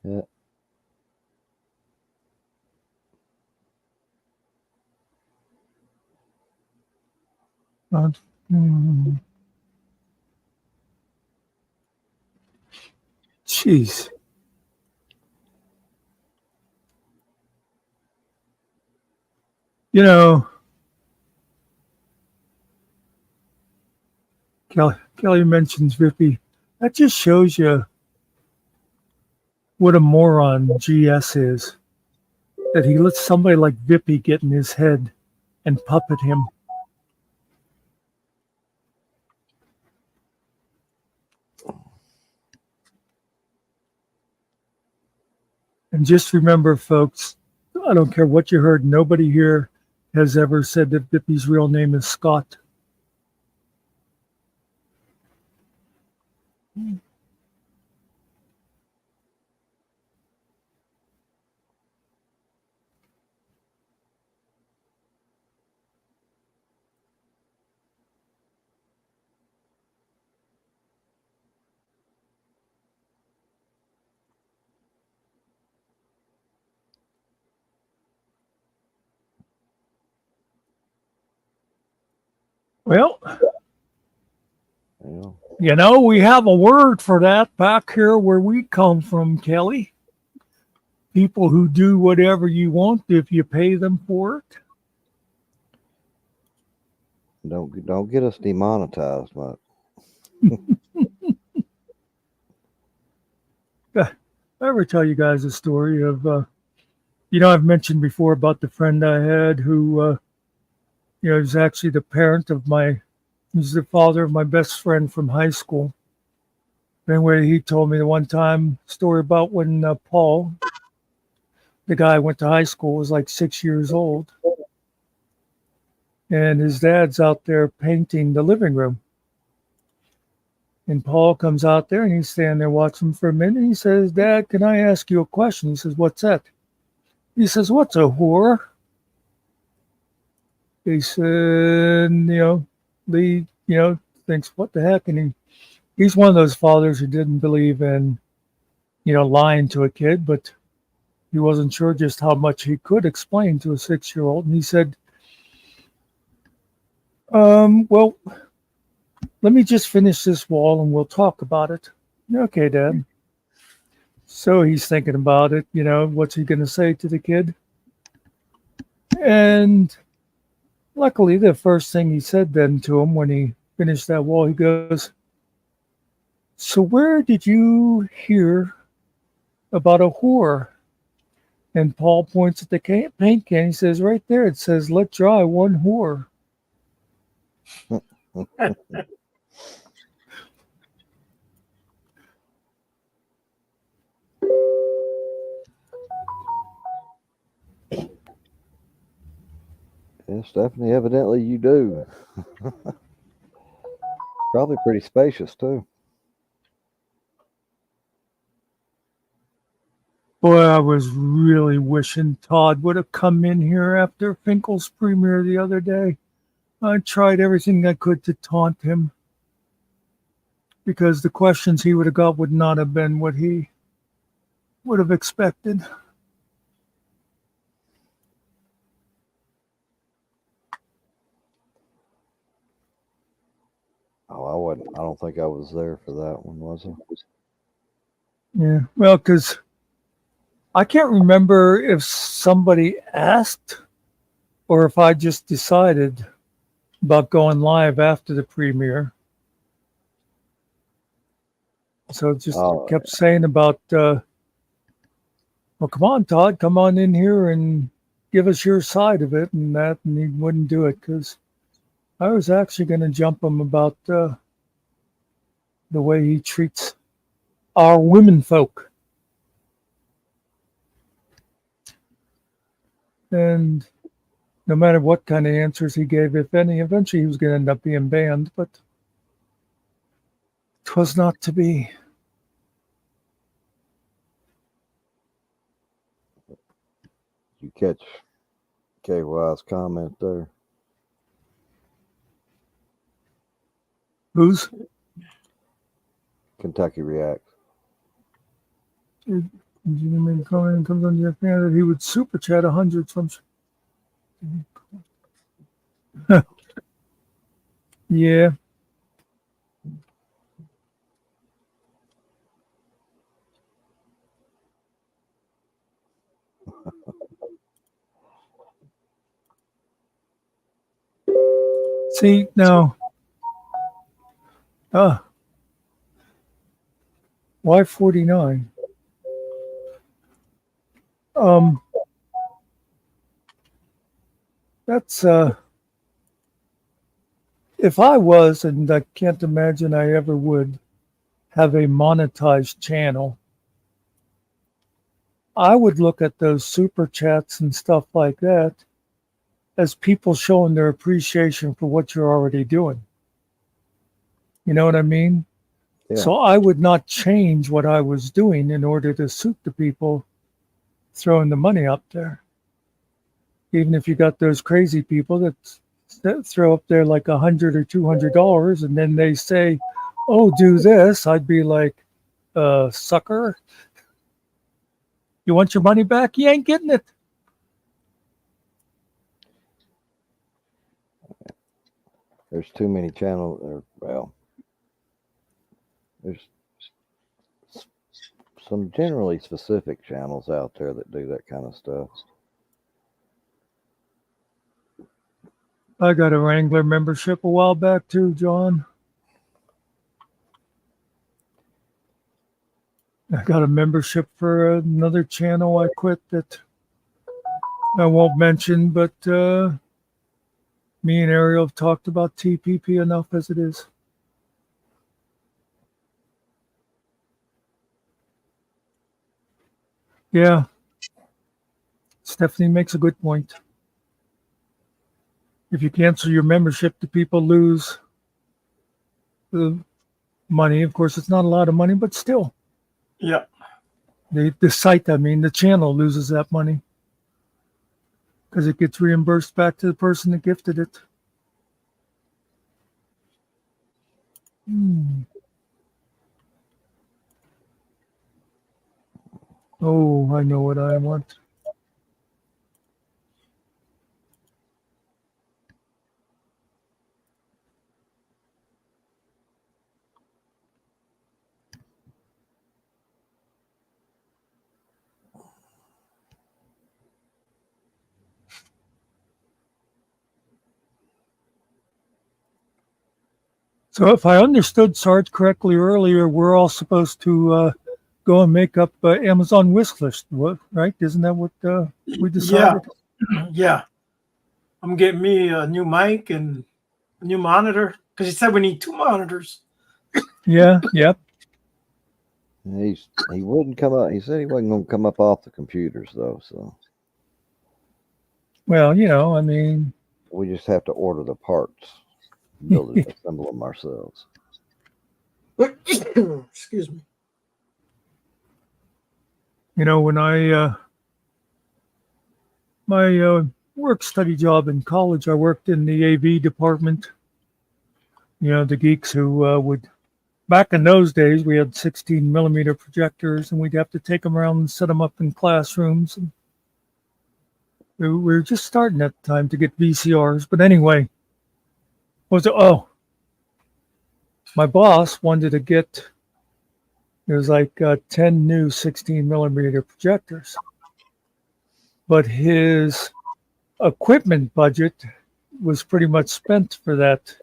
Yeah. Jeez. Kelly mentions Vippy. That just shows you what a moron GS is. That he lets somebody like Vippy get in his head and puppet him. And just remember, folks, I don't care what you heard, nobody here has ever said that Vippy's real name is Scott. Well, we have a word for that back here where we come from, Kelly. People who do whatever you want if you pay them for it. Don't get us demonetized, Muck. I ever tell you guys a story of, I've mentioned before about the friend I had who, was actually the parent of he's the father of my best friend from high school. Anyway, he told me the one time story about when Paul, the guy I went to high school, was like 6 years old. And his dad's out there painting the living room. And Paul comes out there and he's standing there watching for a minute. And he says, Dad, can I ask you a question? He says, what's that? He says, what's a whore? He said, Lee, thinks, what the heck? And he's one of those fathers who didn't believe in, lying to a kid, but he wasn't sure just how much he could explain to a 6-year-old. And he said, Well, let me just finish this wall and we'll talk about it. Okay, Dad. So he's thinking about it, what's he going to say to the kid? And luckily, the first thing he said then to him when he finished that wall, he goes, "So where did you hear about a whore?" And Paul points at the paint can. He says, "Right there, it says, let dry one whore." Yeah, Stephanie, evidently you do. Probably pretty spacious, too. Boy, I was really wishing Todd would have come in here after Finkel's premiere the other day. I tried everything I could to taunt him because the questions he would have got would not have been what he would have expected. Oh, I wasn't. I don't think I was there for that one, was I? Yeah, well, because I can't remember if somebody asked or if I just decided about going live after the premiere. So it just kept saying about, well, come on, Todd, come on in here and give us your side of it and that, and he wouldn't do it because I was actually going to jump him about the way he treats our women folk. And no matter what kind of answers he gave, if any, eventually he was going to end up being banned, but 'twas not to be. You catch KY's comment there? Who's? Kentucky Reacts. Did you make a comment and comes on your fan that he would super chat 100 some? Yeah. See now. Why 49? That's if I was, and I can't imagine I ever would, have a monetized channel, I would look at those super chats and stuff like that as people showing their appreciation for what you're already doing. You know what I mean? Yeah. So I would not change what I was doing in order to suit the people throwing the money up there. Even if you got those crazy people that throw up there like $100 or $200 and then they say, "Oh, do this," I'd be like, sucker. You want your money back? You ain't getting it. There's too many channels. Well, there's some generally specific channels out there that do that kind of stuff. I got a Wrangler membership a while back too, John. I got a membership for another channel I quit that I won't mention, but me and Ariel have talked about TPP enough as it is. Yeah. Stephanie makes a good point. If you cancel your membership, the people lose the money. Of course, it's not a lot of money, but still. Yeah. The site, the channel loses that money because it gets reimbursed back to the person that gifted it. Oh, I know what I want. So if I understood Sarge correctly earlier, we're all supposed to go and make up Amazon wish list, right? Isn't that what we decided? Yeah. I'm getting me a new mic and a new monitor because he said we need 2 monitors. Yeah. Yep. He wouldn't come up. He said he wasn't going to come up off the computers though. So Well, I mean, we just have to order the parts, build it, assemble them ourselves. Excuse me. When I my work study job in college, I worked in the AV department. The geeks who would, back in those days, we had 16 millimeter projectors, and we'd have to take them around and set them up in classrooms. And we were just starting at the time to get VCRs. But anyway, my boss wanted to get, it was like 10 new 16 millimeter projectors. But his equipment budget was pretty much spent for that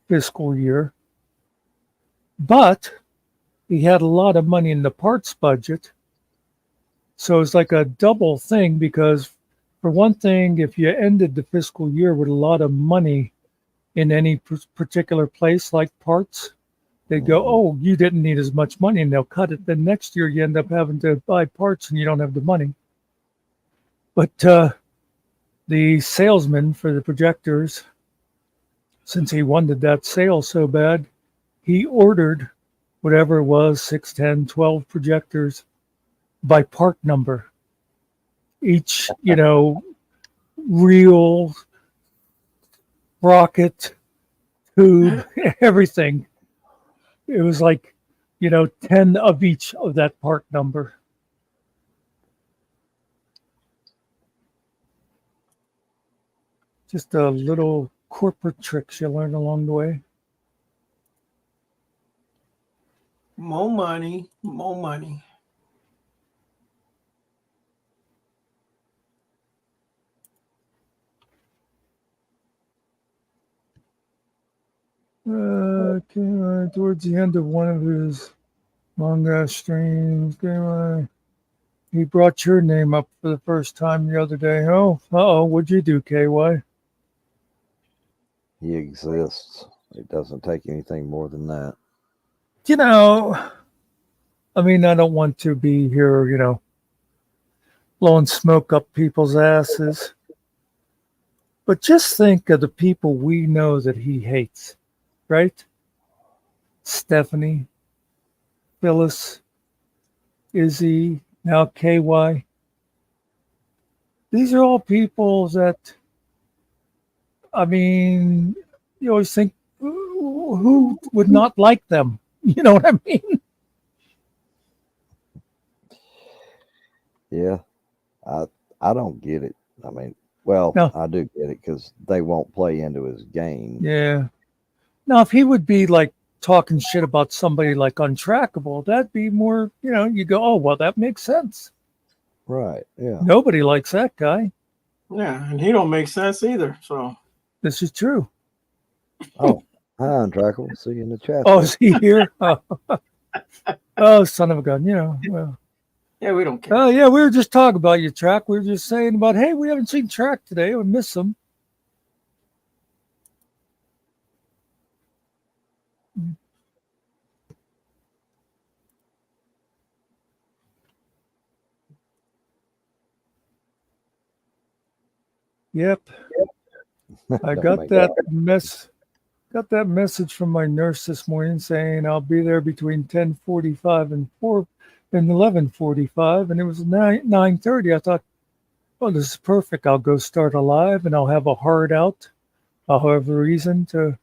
fiscal year. But he had a lot of money in the parts budget. So it's like a double thing, because for one thing, if you ended the fiscal year with a lot of money in any particular place like parts, they'd go, oh, you didn't need as much money, and they'll cut it. Then next year you end up having to buy parts and you don't have the money. But the salesman for the projectors, since he wanted that sale so bad, he ordered whatever it was, 6, 10, 12 projectors by part number. Each, reel, rocket, tube, everything. It was like, 10 of each of that part number. Just a little corporate tricks you learn along the way. More money, more money. Towards the end of one of his manga streams, he brought your name up for the first time the other day. What'd you do, KY? He exists. It doesn't take anything more than that. I mean, I don't want to be here, blowing smoke up people's asses. But just think of the people we know that he hates, right? Stephanie, Phyllis, Izzy, now KY. These are all people that, I mean, you always think, who would not like them? You know what I mean? Yeah, I don't get it. I mean, well, no. I do get it because they won't play into his game. Yeah. Now, if he would be like talking shit about somebody like Untrackable, that'd be more, you go, oh, well, that makes sense. Right. Yeah. Nobody likes that guy. Yeah, and he don't make sense either. So this is true. Oh, hi, Untrackable. See you in the chat. Oh, is he here? Oh, son of a gun. Well. Yeah, we don't care. Oh, yeah, we were just talking about your Track. We were just saying about, hey, we haven't seen Track today. We miss him. Yep. I got that message from my nurse this morning saying I'll be there between 10:45 and 11:45, and it was 9:30. I thought, oh, this is perfect. I'll go start a live, and I'll have a hard out. I'll have a reason to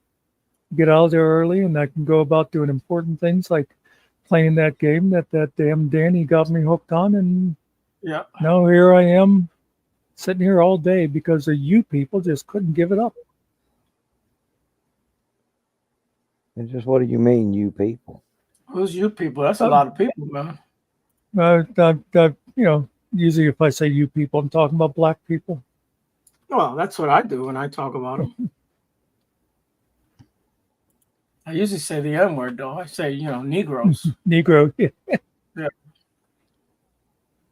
get out there early, and I can go about doing important things like playing that game that damn Danny got me hooked on. And yeah, now here I am sitting here all day because of you people just couldn't give it up. And just what do you mean, you people? Who's you people? That's a lot of people, man. Usually if I say you people, I'm talking about black people. Well, that's what I do when I talk about them. I usually say the N word though. I say, Negroes. Negro. Yeah.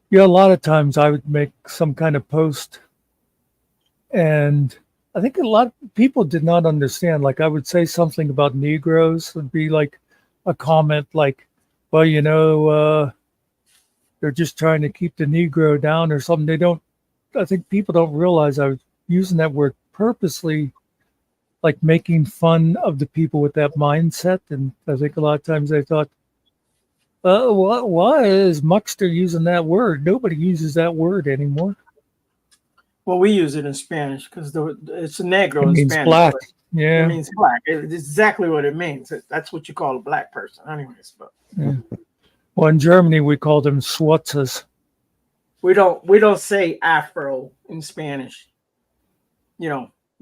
Yeah, a lot of times I would make some kind of post, and I think a lot of people did not understand. Like I would say something about Negroes, would be like a comment like, well, they're just trying to keep the Negro down or something. I think people don't realize I was using that word purposely, like making fun of the people with that mindset. And I think a lot of times they thought, why is Muckster using that word? Nobody uses that word anymore. Well, we use it in Spanish because it's a negro It in means Spanish. black. But Yeah. it means black. It's exactly what it means. That's what you call a black person, anyways. But Yeah. Well, in Germany, we call them Schwarzes. we don't say Afro in Spanish.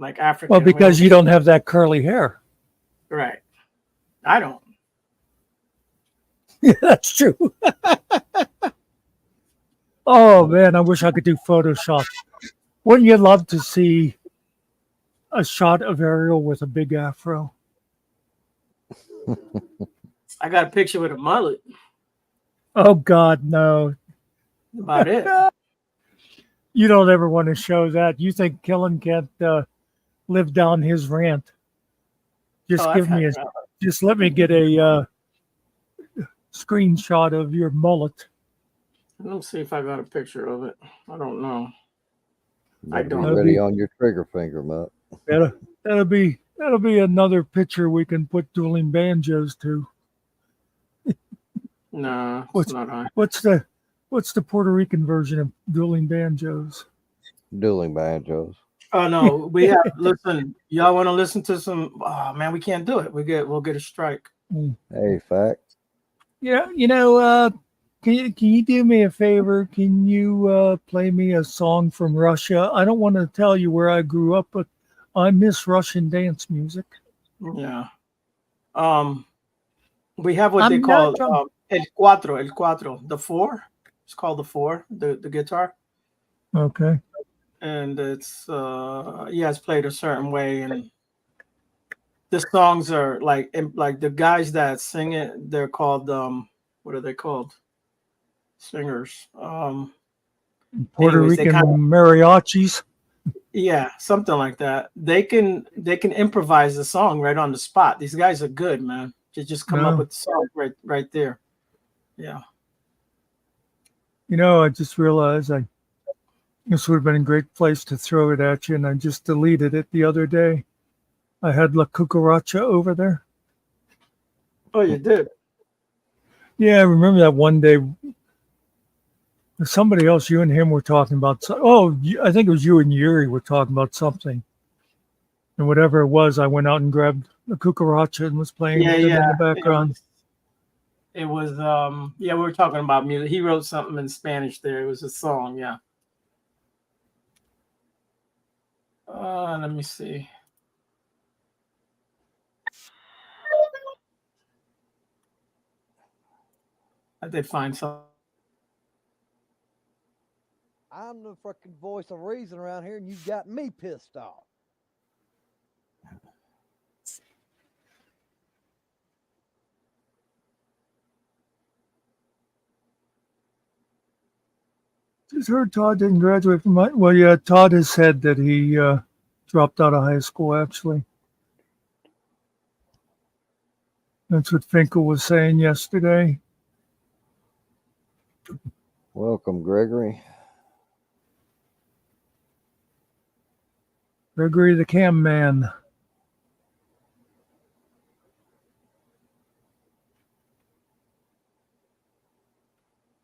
Like African. Well, because you don't have that curly hair. Right. I don't. Yeah, that's true. Oh man, I wish I could do Photoshop. Wouldn't you love to see a shot of Ariel with a big afro? I got a picture with a mullet. Oh God, no. About it. You don't ever want to show that. You think Killen can't live down his rant? Just just let me get a screenshot of your mullet. Let me see if I got a picture of it. I don't know. I don't. Be ready on your trigger finger, Mutt. That'll be another picture we can put dueling banjos to. No, it's not high. What's the Puerto Rican version of dueling banjos? Dueling banjos. Oh no, we have. Listen, y'all want to listen to some? Oh man, we can't do it. We'll get a strike. Hey, fact. Yeah, can you do me a favor? Can you play me a song from Russia? I don't want to tell you where I grew up, but I miss Russian dance music. Yeah. We have what they call el cuatro, the four. It's called the four, the guitar. Okay. And it's it's played a certain way, and the songs are like the guys that sing it, they're called what are they called? Singers. Puerto Rican mariachis. Yeah, something like that. They can improvise the song right on the spot. These guys are good, man. They just come up with the song right there. Yeah. I just realized this would have been a great place to throw it at you, and I just deleted it the other day. I had La Cucaracha over there. Oh, you did? Yeah, I remember that one day. Somebody else, you and him were talking about. I think it was you and Yuri were talking about something. And whatever it was, I went out and grabbed La Cucaracha and was playing it in the background. It was we were talking about music. He wrote something in Spanish there. It was a song, yeah. Let me see. I did find something. I'm the fucking voice of reason around here, and you've got me pissed off. Just heard Todd didn't graduate from well, yeah, Todd has said that he dropped out of high school, actually. That's what Finkel was saying yesterday. Welcome, Gregory. Gregory the Cam Man.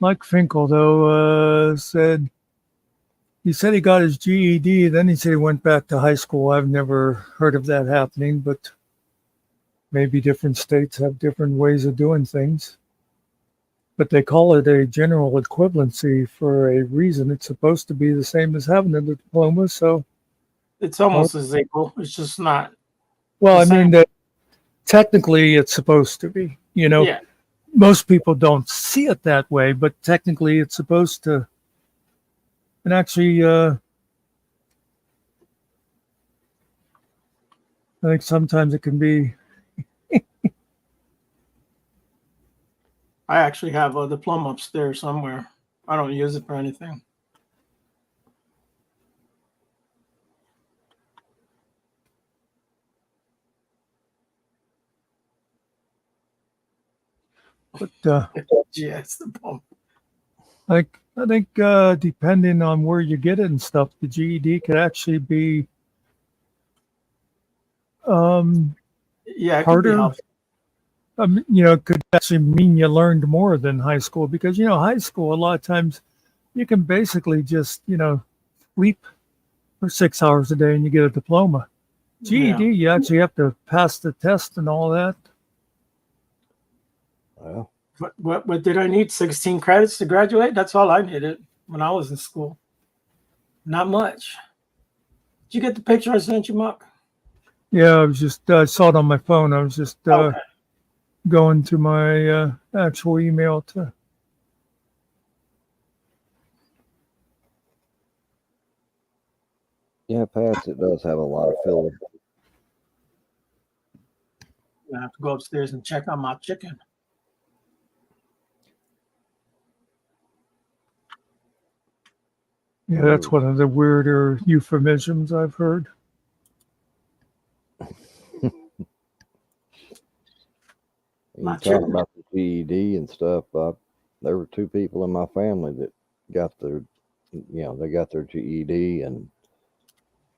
Mike Finkel, though, said he got his GED, then he said he went back to high school. I've never heard of that happening, but maybe different states have different ways of doing things. But they call it a general equivalency for a reason. It's supposed to be the same as having a diploma, so it's almost as equal. It's just not. Well, I mean that technically it's supposed to be. Yeah. Most people don't see it that way, but technically it's supposed to. And actually, I think sometimes it can be I actually have a diploma upstairs somewhere. I don't use it for anything. But Yes, the diploma. I think depending on where you get it and stuff, the GED could actually be Yeah, it could be harder. helpful. It could actually mean you learned more than high school because high school a lot of times you can basically just sleep for 6 hours a day and you get a diploma. GED, you actually have to pass the test and all that. Well, What did I need? 16 credits to graduate? That's all I needed when I was in school. Not much. Did you get the picture I sent you, Muck? Yeah, I was just I saw it on my phone. I was just going to my actual email to. yeah, Pats, it does have a lot of filler. I have to go upstairs and check on my chicken. Yeah, that's one of the weirder euphemisms I've heard. You talking about the GED and stuff. There were 2 people in my family that got their, they got their GED, and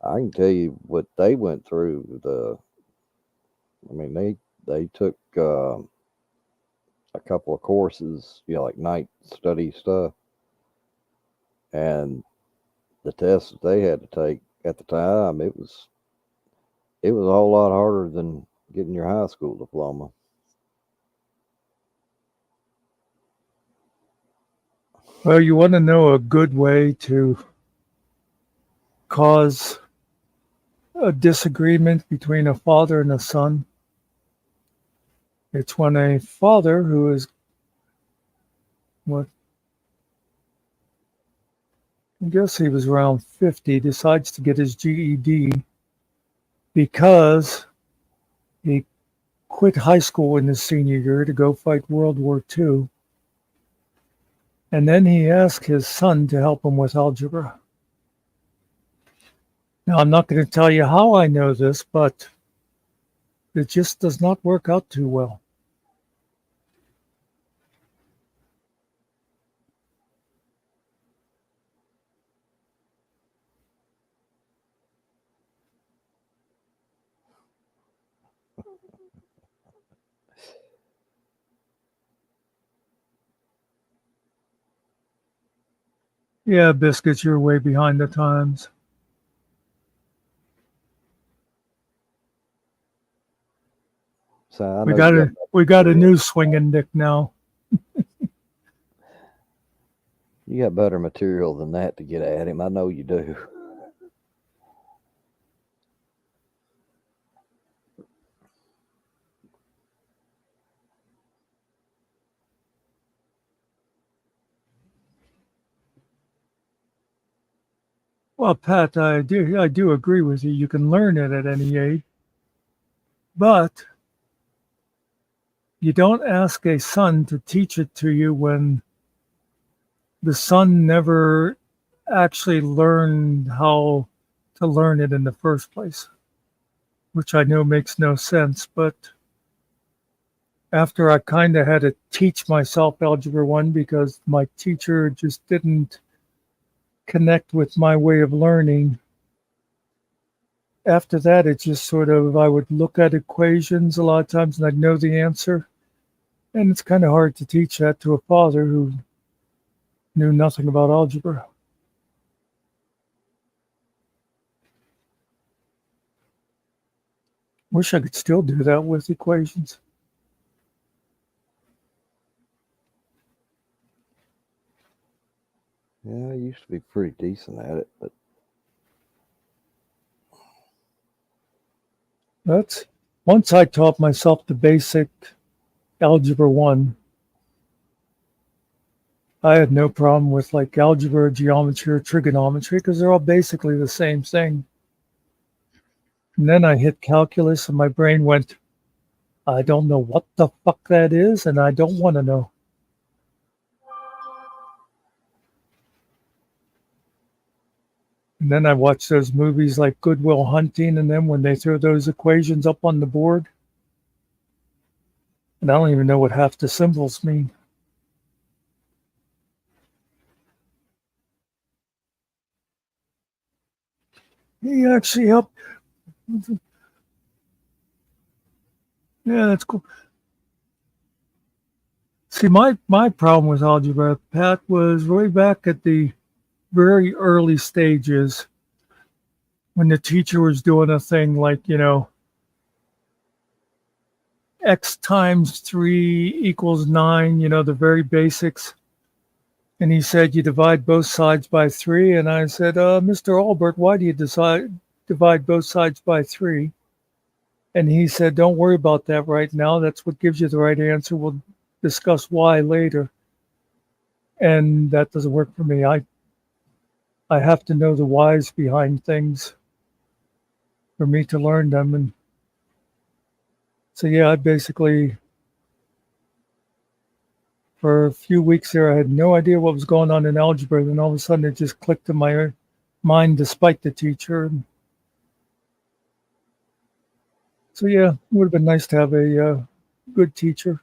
I can tell you what they went through. They took a couple of courses, like night study stuff, and the tests that they had to take at the time, it was a whole lot harder than getting your high school diploma. Well, you want to know a good way to cause a disagreement between a father and a son? It's when a father who is I guess he was around 50, decides to get his GED because he quit high school in his senior year to go fight World War II. And then he asked his son to help him with algebra. Now, I'm not going to tell you how I know this, but it just does not work out too well. Yeah, Biscuits, you're way behind the times. So We got a new swinging dick now. You got better material than that to get at him. I know you do. Well, Pat, I do agree with you. You can learn it at any age, but you don't ask a son to teach it to you when the son never actually learned how to learn it in the first place, which I know makes no sense. But after I kind of had to teach myself Algebra 1 because my teacher just didn't connect with my way of learning. After that, it's just sort of, I would look at equations a lot of times and I'd know the answer. And it's kind of hard to teach that to a father who knew nothing about algebra. Wish I could still do that with equations. Yeah, I used to be pretty decent at it, but That's once I taught myself the basic Algebra 1, I had no problem with like algebra, geometry, or trigonometry because they're all basically the same thing. And then I hit calculus and my brain went, I don't know what the fuck that is and I don't want to know. And then I watch those movies like Good Will Hunting, and then when they throw those equations up on the board, and I don't even know what half the symbols mean. He actually helped. Yeah, that's cool. See, my problem with algebra, Pat, was way back at the very early stages when the teacher was doing a thing like, x times 3 equals 9, the very basics. And he said, you divide both sides by 3. And I said, Mr. Albert, why do you divide both sides by 3? And he said, don't worry about that right now. That's what gives you the right answer. We'll discuss why later. And that doesn't work for me. I have to know the whys behind things for me to learn them. And so, yeah, I basically, for a few weeks there, I had no idea what was going on in algebra. Then all of a sudden it just clicked in my mind despite the teacher. So, yeah, it would have been nice to have a good teacher.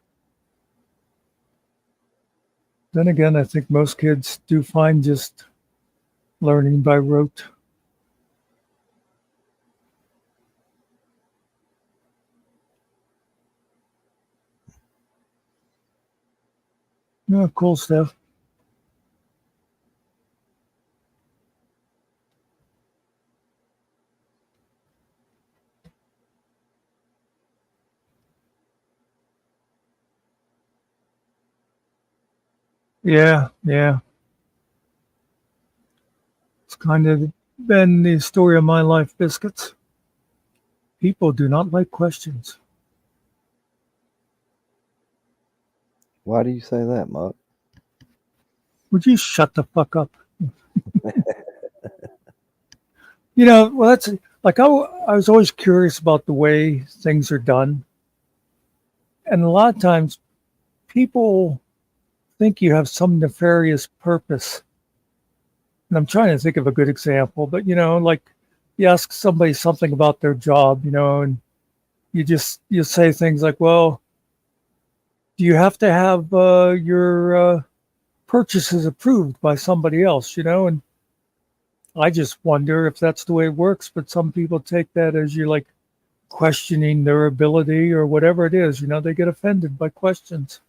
Then again, I think most kids do fine just learning by rote. Yeah, cool stuff. Yeah. It's kind of been the story of my life, Biscuits. People do not like questions. Why do you say that, Muck? Would you shut the fuck up? Well, that's like I was always curious about the way things are done. And a lot of times people think you have some nefarious purpose. And I'm trying to think of a good example, but like you ask somebody something about their job, and you say things like, well, do you have to have your purchases approved by somebody else, and I just wonder if that's the way it works, but some people take that as you like questioning their ability or whatever it is, they get offended by questions.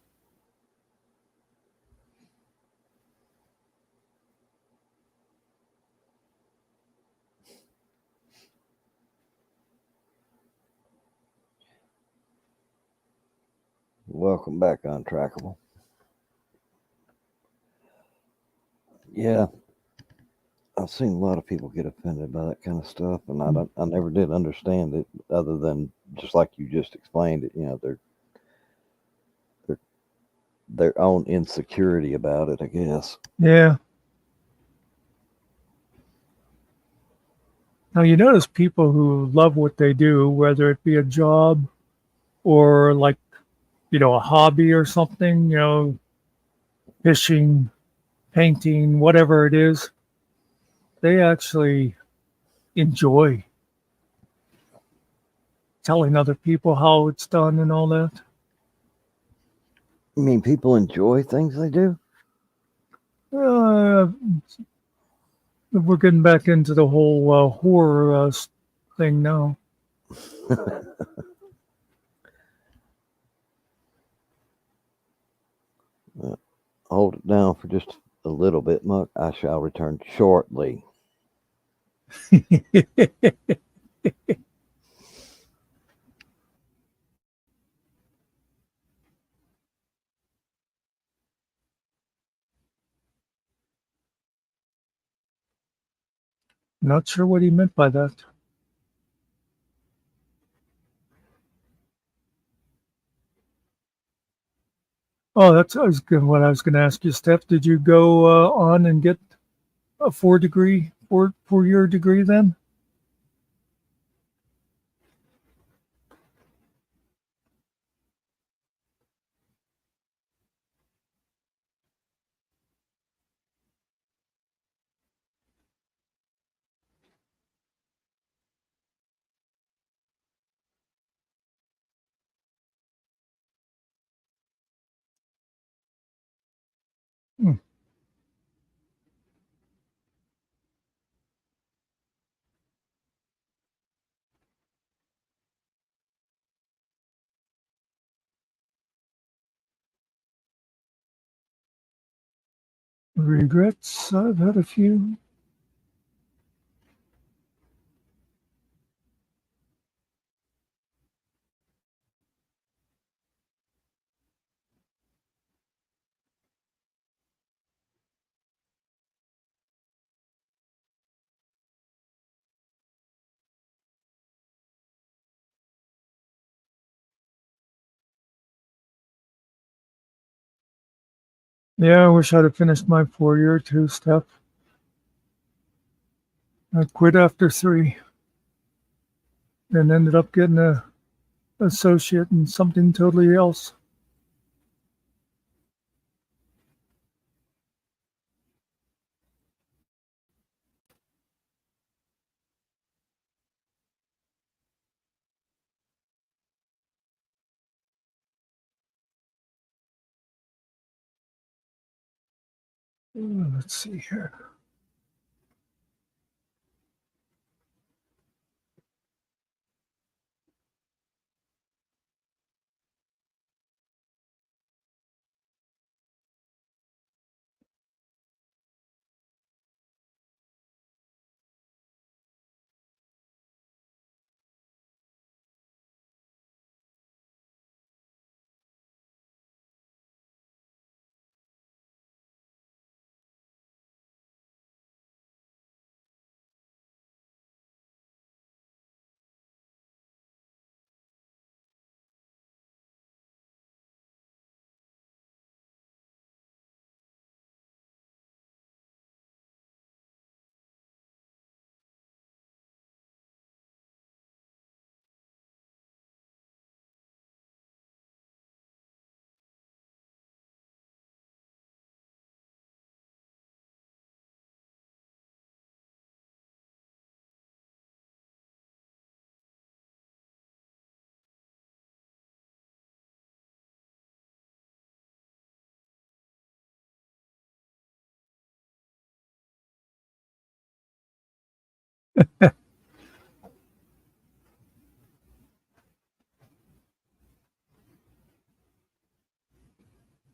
Welcome back, Untrackable. Yeah, I've seen a lot of people get offended by that kind of stuff, and I never did understand it, other than just like you just explained it. Their own insecurity about it, I guess. Yeah. Now you notice people who love what they do, whether it be a job or like a hobby or something, fishing, painting, whatever it is, they actually enjoy telling other people how it's done and all that. You mean people enjoy things they do? We're getting back into the whole horror thing now. Hold it down for just a little bit, Muck. I shall return shortly. Not sure what he meant by that. Oh, that's what I was going to ask you, Steph. Did you go on and get a 4-degree for your degree then? Regrets? I've had a few. Yeah, I wish I'd have finished my 4-year too, Steph. I quit after 3 and ended up getting a associate in something totally else. Let's see here.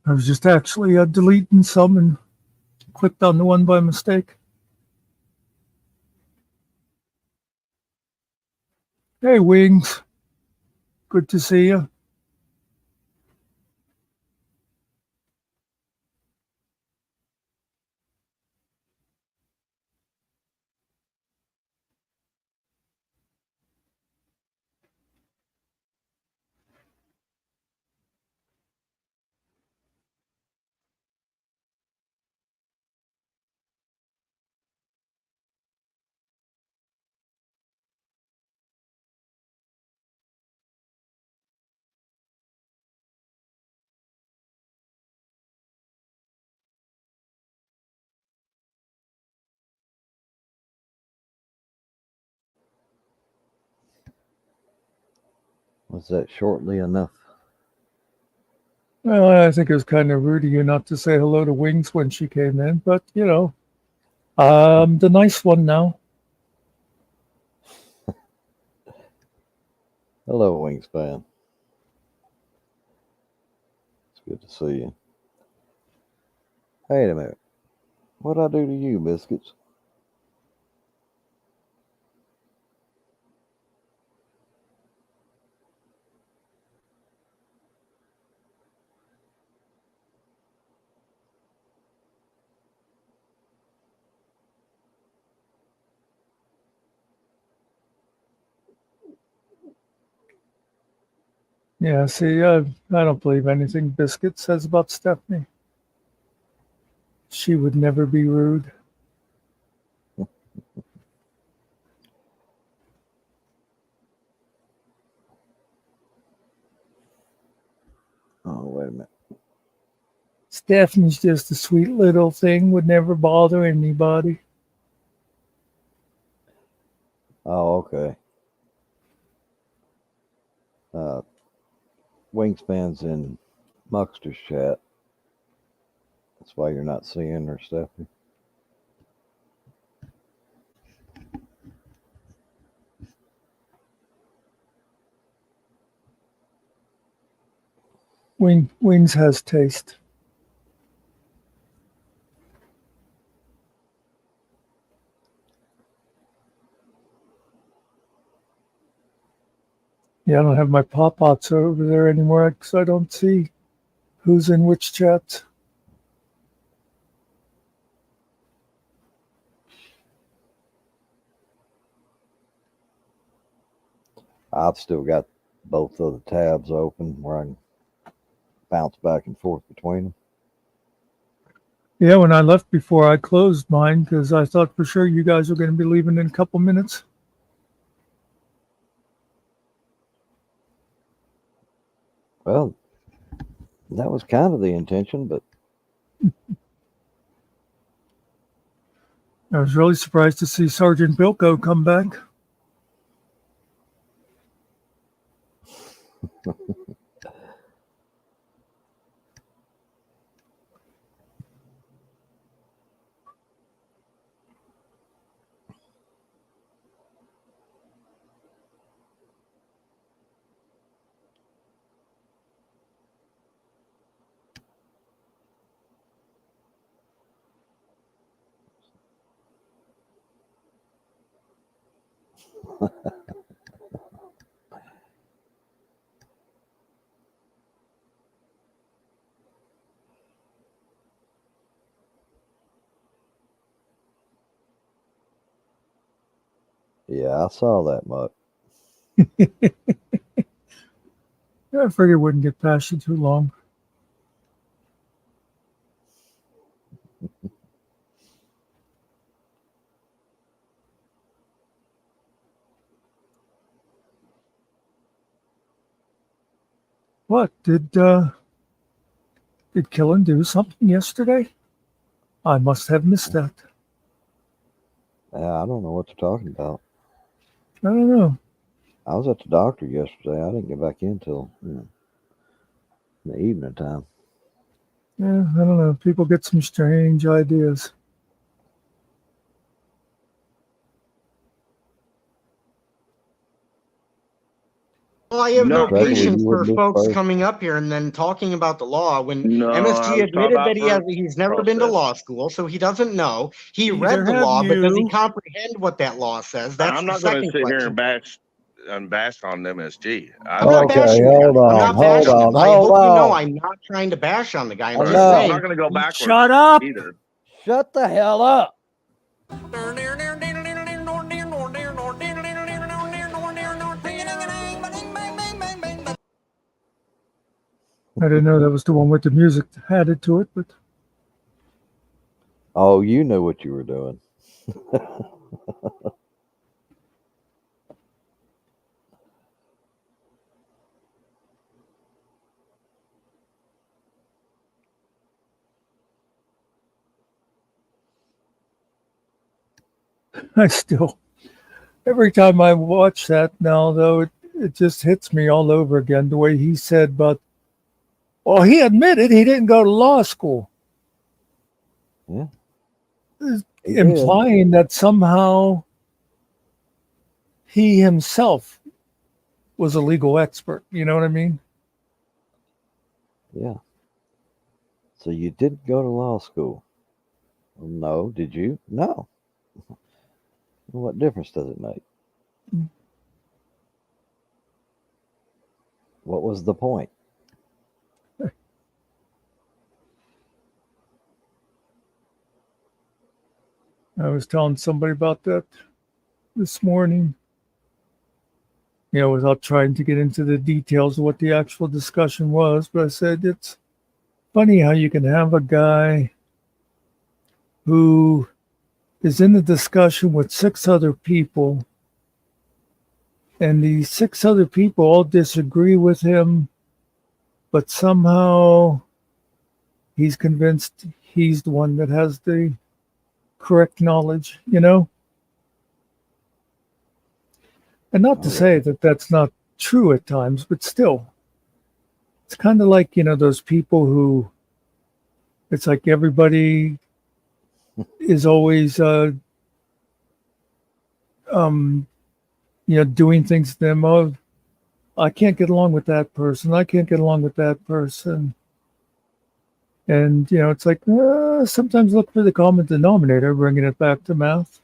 I was just actually deleting some and clicked on the one by mistake. Hey, Wings. Good to see you. Was that shortly enough? Well, I think it was kind of rude of you not to say hello to Wings when she came in, but you know, I'm the nice one now. Hello, Wingspan. It's good to see you. Wait a minute. What'd I do to you, Biscuits? Yeah, see, I don't believe anything Biscuit says about Stephanie. She would never be rude. Oh, wait a minute. Stephanie's just a sweet little thing, would never bother anybody. Oh, okay. Wingspan's in Muckster's chat. That's why you're not seeing her, Stephanie. Wings has taste. Yeah, I don't have my pop-outs over there anymore because I don't see who's in which chats. I've still got both of the tabs open where I can bounce back and forth between them. Yeah, when I left before, I closed mine because I thought for sure you guys were going to be leaving in a couple minutes. Well, that was kind of the intention, but I was really surprised to see Sergeant Bilko come back. yeah, I saw that much. I figured it wouldn't get past you too long. What did Killen do something yesterday? I must have missed that. Yeah, I don't know what they're talking about. I don't know. I was at the doctor yesterday. I didn't get back in till in the evening time. Yeah, I don't know. People get some strange ideas. Well, I have no Trevor, patience you for wouldn't be folks first. coming up here and then talking about the law when No, I MSG was talking admitted about that for he's never been to process. law school, so he doesn't know. He Neither read the have law, but does he you. comprehend what that law says? That's I'm the not going to second sit here question. and bash on MSG. I'm not Okay, bashing him. hold I'm on, not hold bashing him. on, I hold hope you know on. I'm not trying to bash on the guy. I'm But just I'm Enough. not saying. going to go backwards Shut up! either. Shut the hell up. I didn't know that was the one with the music added to it, but Oh, you knew what you were doing. I still, every time I watch that now, though, it just hits me all over again. The way he said, but, well, he admitted he didn't go to law school. Yeah. He did. Implying that somehow he himself was a legal expert. You know what I mean? Yeah. So you didn't go to law school? No. Did you? No. What difference does it make? What was the point? I was telling somebody about that this morning, without trying to get into the details of what the actual discussion was, but I said it's funny how you can have a guy who is in the discussion with 6 other people, and the 6 other people all disagree with him, but somehow he's convinced he's the one that has the correct knowledge, And not to say that that's not true at times, but still, it's kind of like, those people who, it's like everybody is always, doing things to them. Oh, I can't get along with that person. I can't get along with that person. And, it's like, sometimes look for the common denominator, bringing it back to math.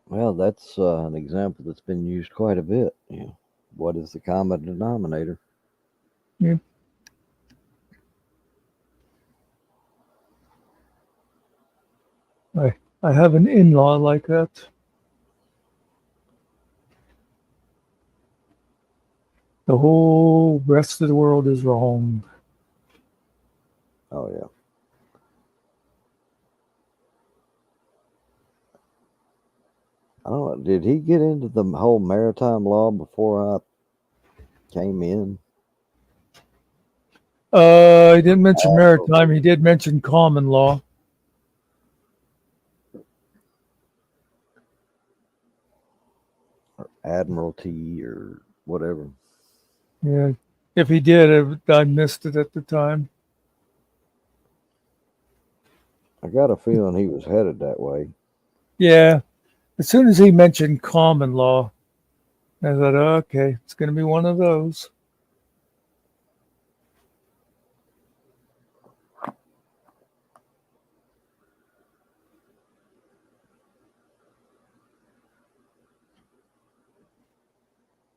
Well, that's an example that's been used quite a bit. You know, what is the common denominator? Yeah. I have an in-law like that. The whole rest of the world is wrong. Oh yeah. I don't know. Did he get into the whole maritime law before I came in? He didn't mention maritime. He did mention common law. Or admiralty or whatever. Yeah. If he did, I missed it at the time. I got a feeling he was headed that way. Yeah. As soon as he mentioned common law, I thought, okay, it's going to be one of those.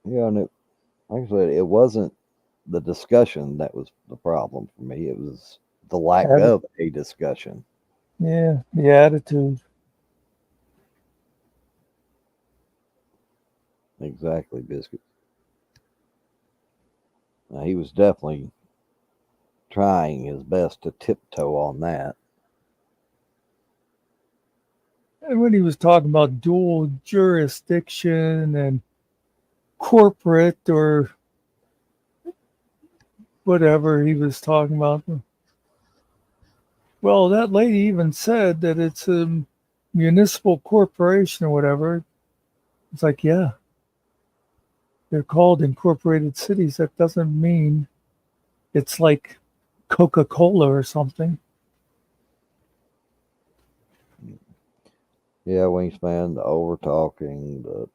Yeah, and like I said, it wasn't the discussion that was the problem for me. It was the lack of a discussion. Yeah, the attitude. Exactly, Biscuit. Now, he was definitely trying his best to tiptoe on that. And when he was talking about dual jurisdiction and corporate or whatever he was talking about. Well, that lady even said that it's a municipal corporation or whatever. It's like, yeah, they're called incorporated cities. That doesn't mean it's like Coca-Cola or something. Yeah, Wingspan, the over talking, the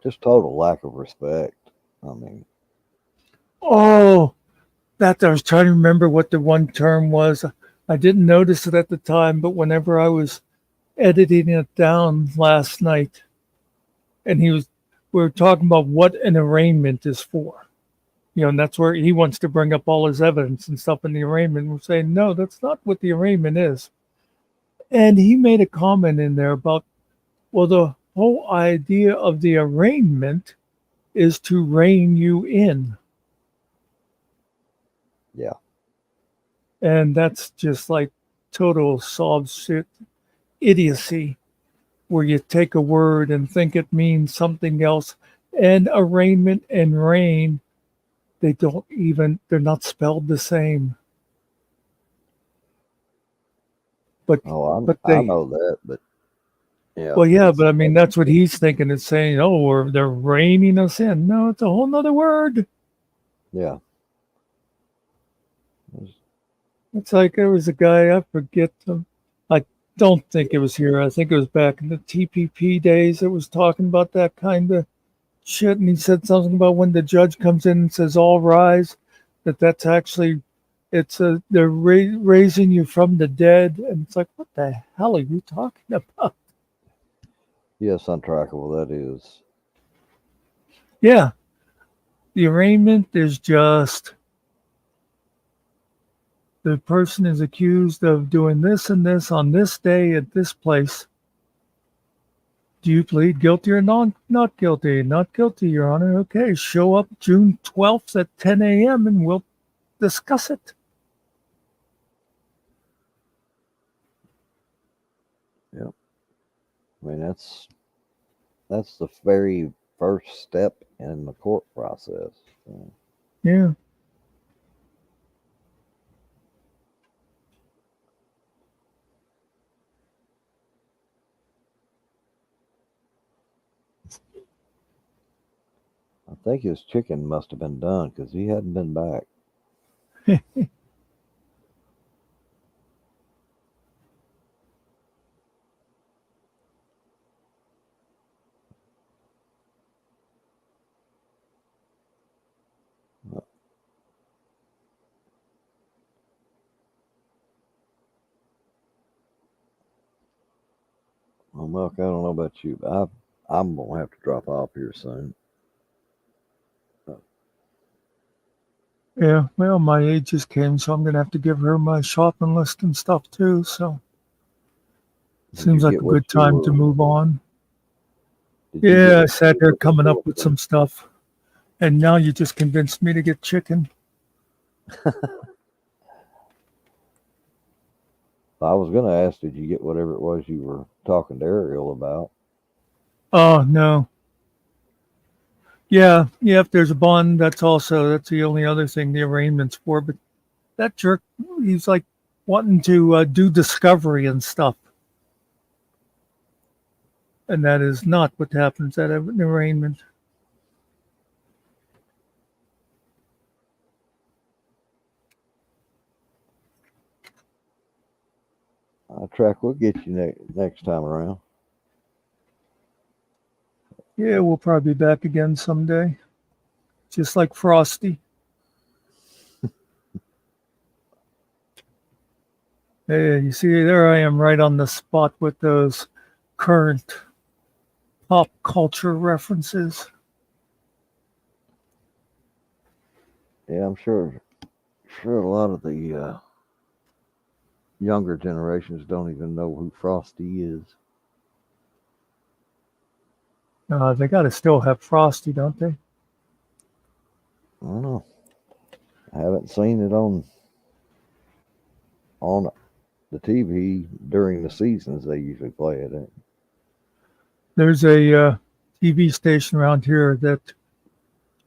just total lack of respect. I mean, Oh, that I was trying to remember what the one term was. I didn't notice it at the time, but whenever I was editing it down last night, and we were talking about what an arraignment is for. You know, and that's where he wants to bring up all his evidence and stuff in the arraignment. We're saying, no, that's not what the arraignment is. And he made a comment in there about, well, the whole idea of the arraignment is to rein you in. Yeah. And that's just like total shit idiocy, where you take a word and think it means something else. And arraignment and reign, they're not spelled the same. But I know that, but yeah. Well, yeah, but I mean that's what he's thinking. It's saying, oh, they're reining us in. No, it's a whole nother word. Yeah. It's like there was a guy, I forget them. I don't think it was here. I think it was back in the TPP days that was talking about that kind of shit. And he said something about when the judge comes in and says, all rise, that's actually, they're raising you from the dead. And it's like, what the hell are you talking about? Yes, untrackable, that is. Yeah. The arraignment is just the person is accused of doing this and this on this day at this place. Do you plead guilty or not guilty? Not guilty, Your Honor. Okay, show up June 12th at 10 a.m. and we'll discuss it. Yep. I mean, that's the very first step in the court process. So. Yeah. I think his chicken must have been done because he hadn't been back. Well, Muck, I don't know about you, but I'm going to have to drop off here soon. Yeah, well, my aide just came, so I'm going to have to give her my shopping list and stuff too. So seems like a good time to move on. Yeah, I sat there coming up with some stuff, and now you just convinced me to get chicken. I was going to ask, did you get whatever it was you were talking to Ariel about? Oh, no. Yeah, if there's a bond, that's the only other thing the arraignment's for. But that jerk, he's like wanting to do discovery and stuff. And that is not what happens at an arraignment. Track, we'll get you next time around. Yeah, we'll probably be back again someday. Just like Frosty. Hey, you see, there I am right on the spot with those current pop culture references. Yeah, I'm sure a lot of the younger generations don't even know who Frosty is. They got to still have Frosty, don't they? I don't know. I haven't seen it on the TV during the seasons they usually play it at. There's a TV station around here that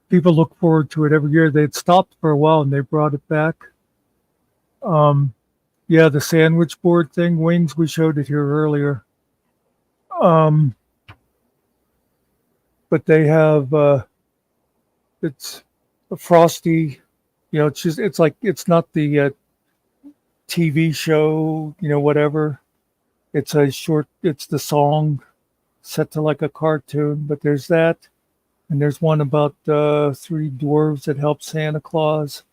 people look forward to it every year. They'd stopped for a while and they brought it back. Yeah, the sandwich board thing, Wings, we showed it here earlier. But they have it's a Frosty, it's not the TV show, whatever. It's the song set to like a cartoon, but there's that. And there's one about three dwarves that help Santa Claus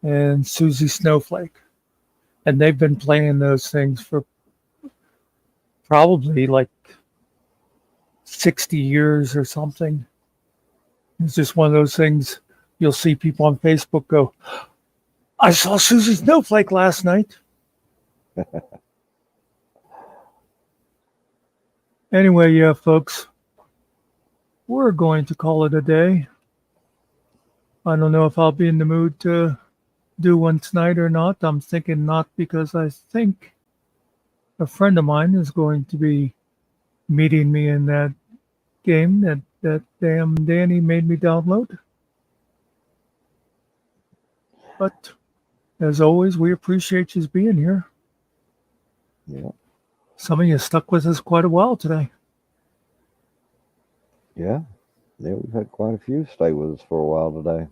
and Susie Snowflake. And they've been playing those things for probably like 60 years or something. It's just one of those things you'll see people on Facebook go, I saw Susie Snowflake last night. Anyway, yeah, folks, we're going to call it a day. I don't know if I'll be in the mood to do one tonight or not. I'm thinking not, because I think a friend of mine is going to be meeting me in that game that damn Danny made me download. But as always, we appreciate you being here. Yeah. Some of you stuck with us quite a while today. Yeah, we've had quite a few stay with us for a while today.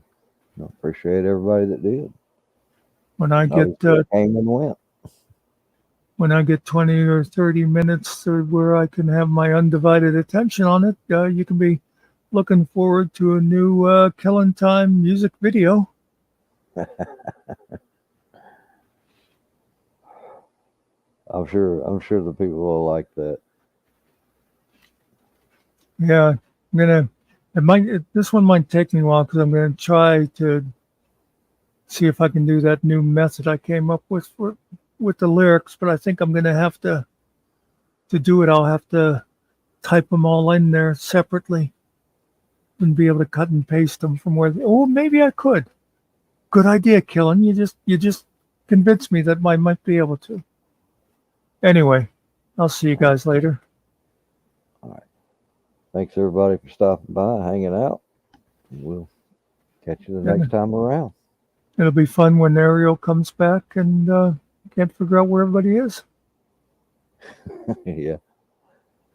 I appreciate everybody that did. When I get came and went. When I get 20 or 30 minutes where I can have my undivided attention on it, you can be looking forward to a new Killing Time music video. I'm sure the people will like that. Yeah, this one might take me a while because I'm gonna try to see if I can do that new method I came up with the lyrics, but I think I'm gonna have to do it. I'll have to type them all in there separately and be able to cut and paste them from where. Maybe I could. Good idea, Killen. You just convinced me that I might be able to. Anyway, I'll see you guys later. All right. Thanks everybody for stopping by, hanging out. We'll catch you the next time around. It'll be fun when Ariel comes back and can't figure out where everybody is. Yeah.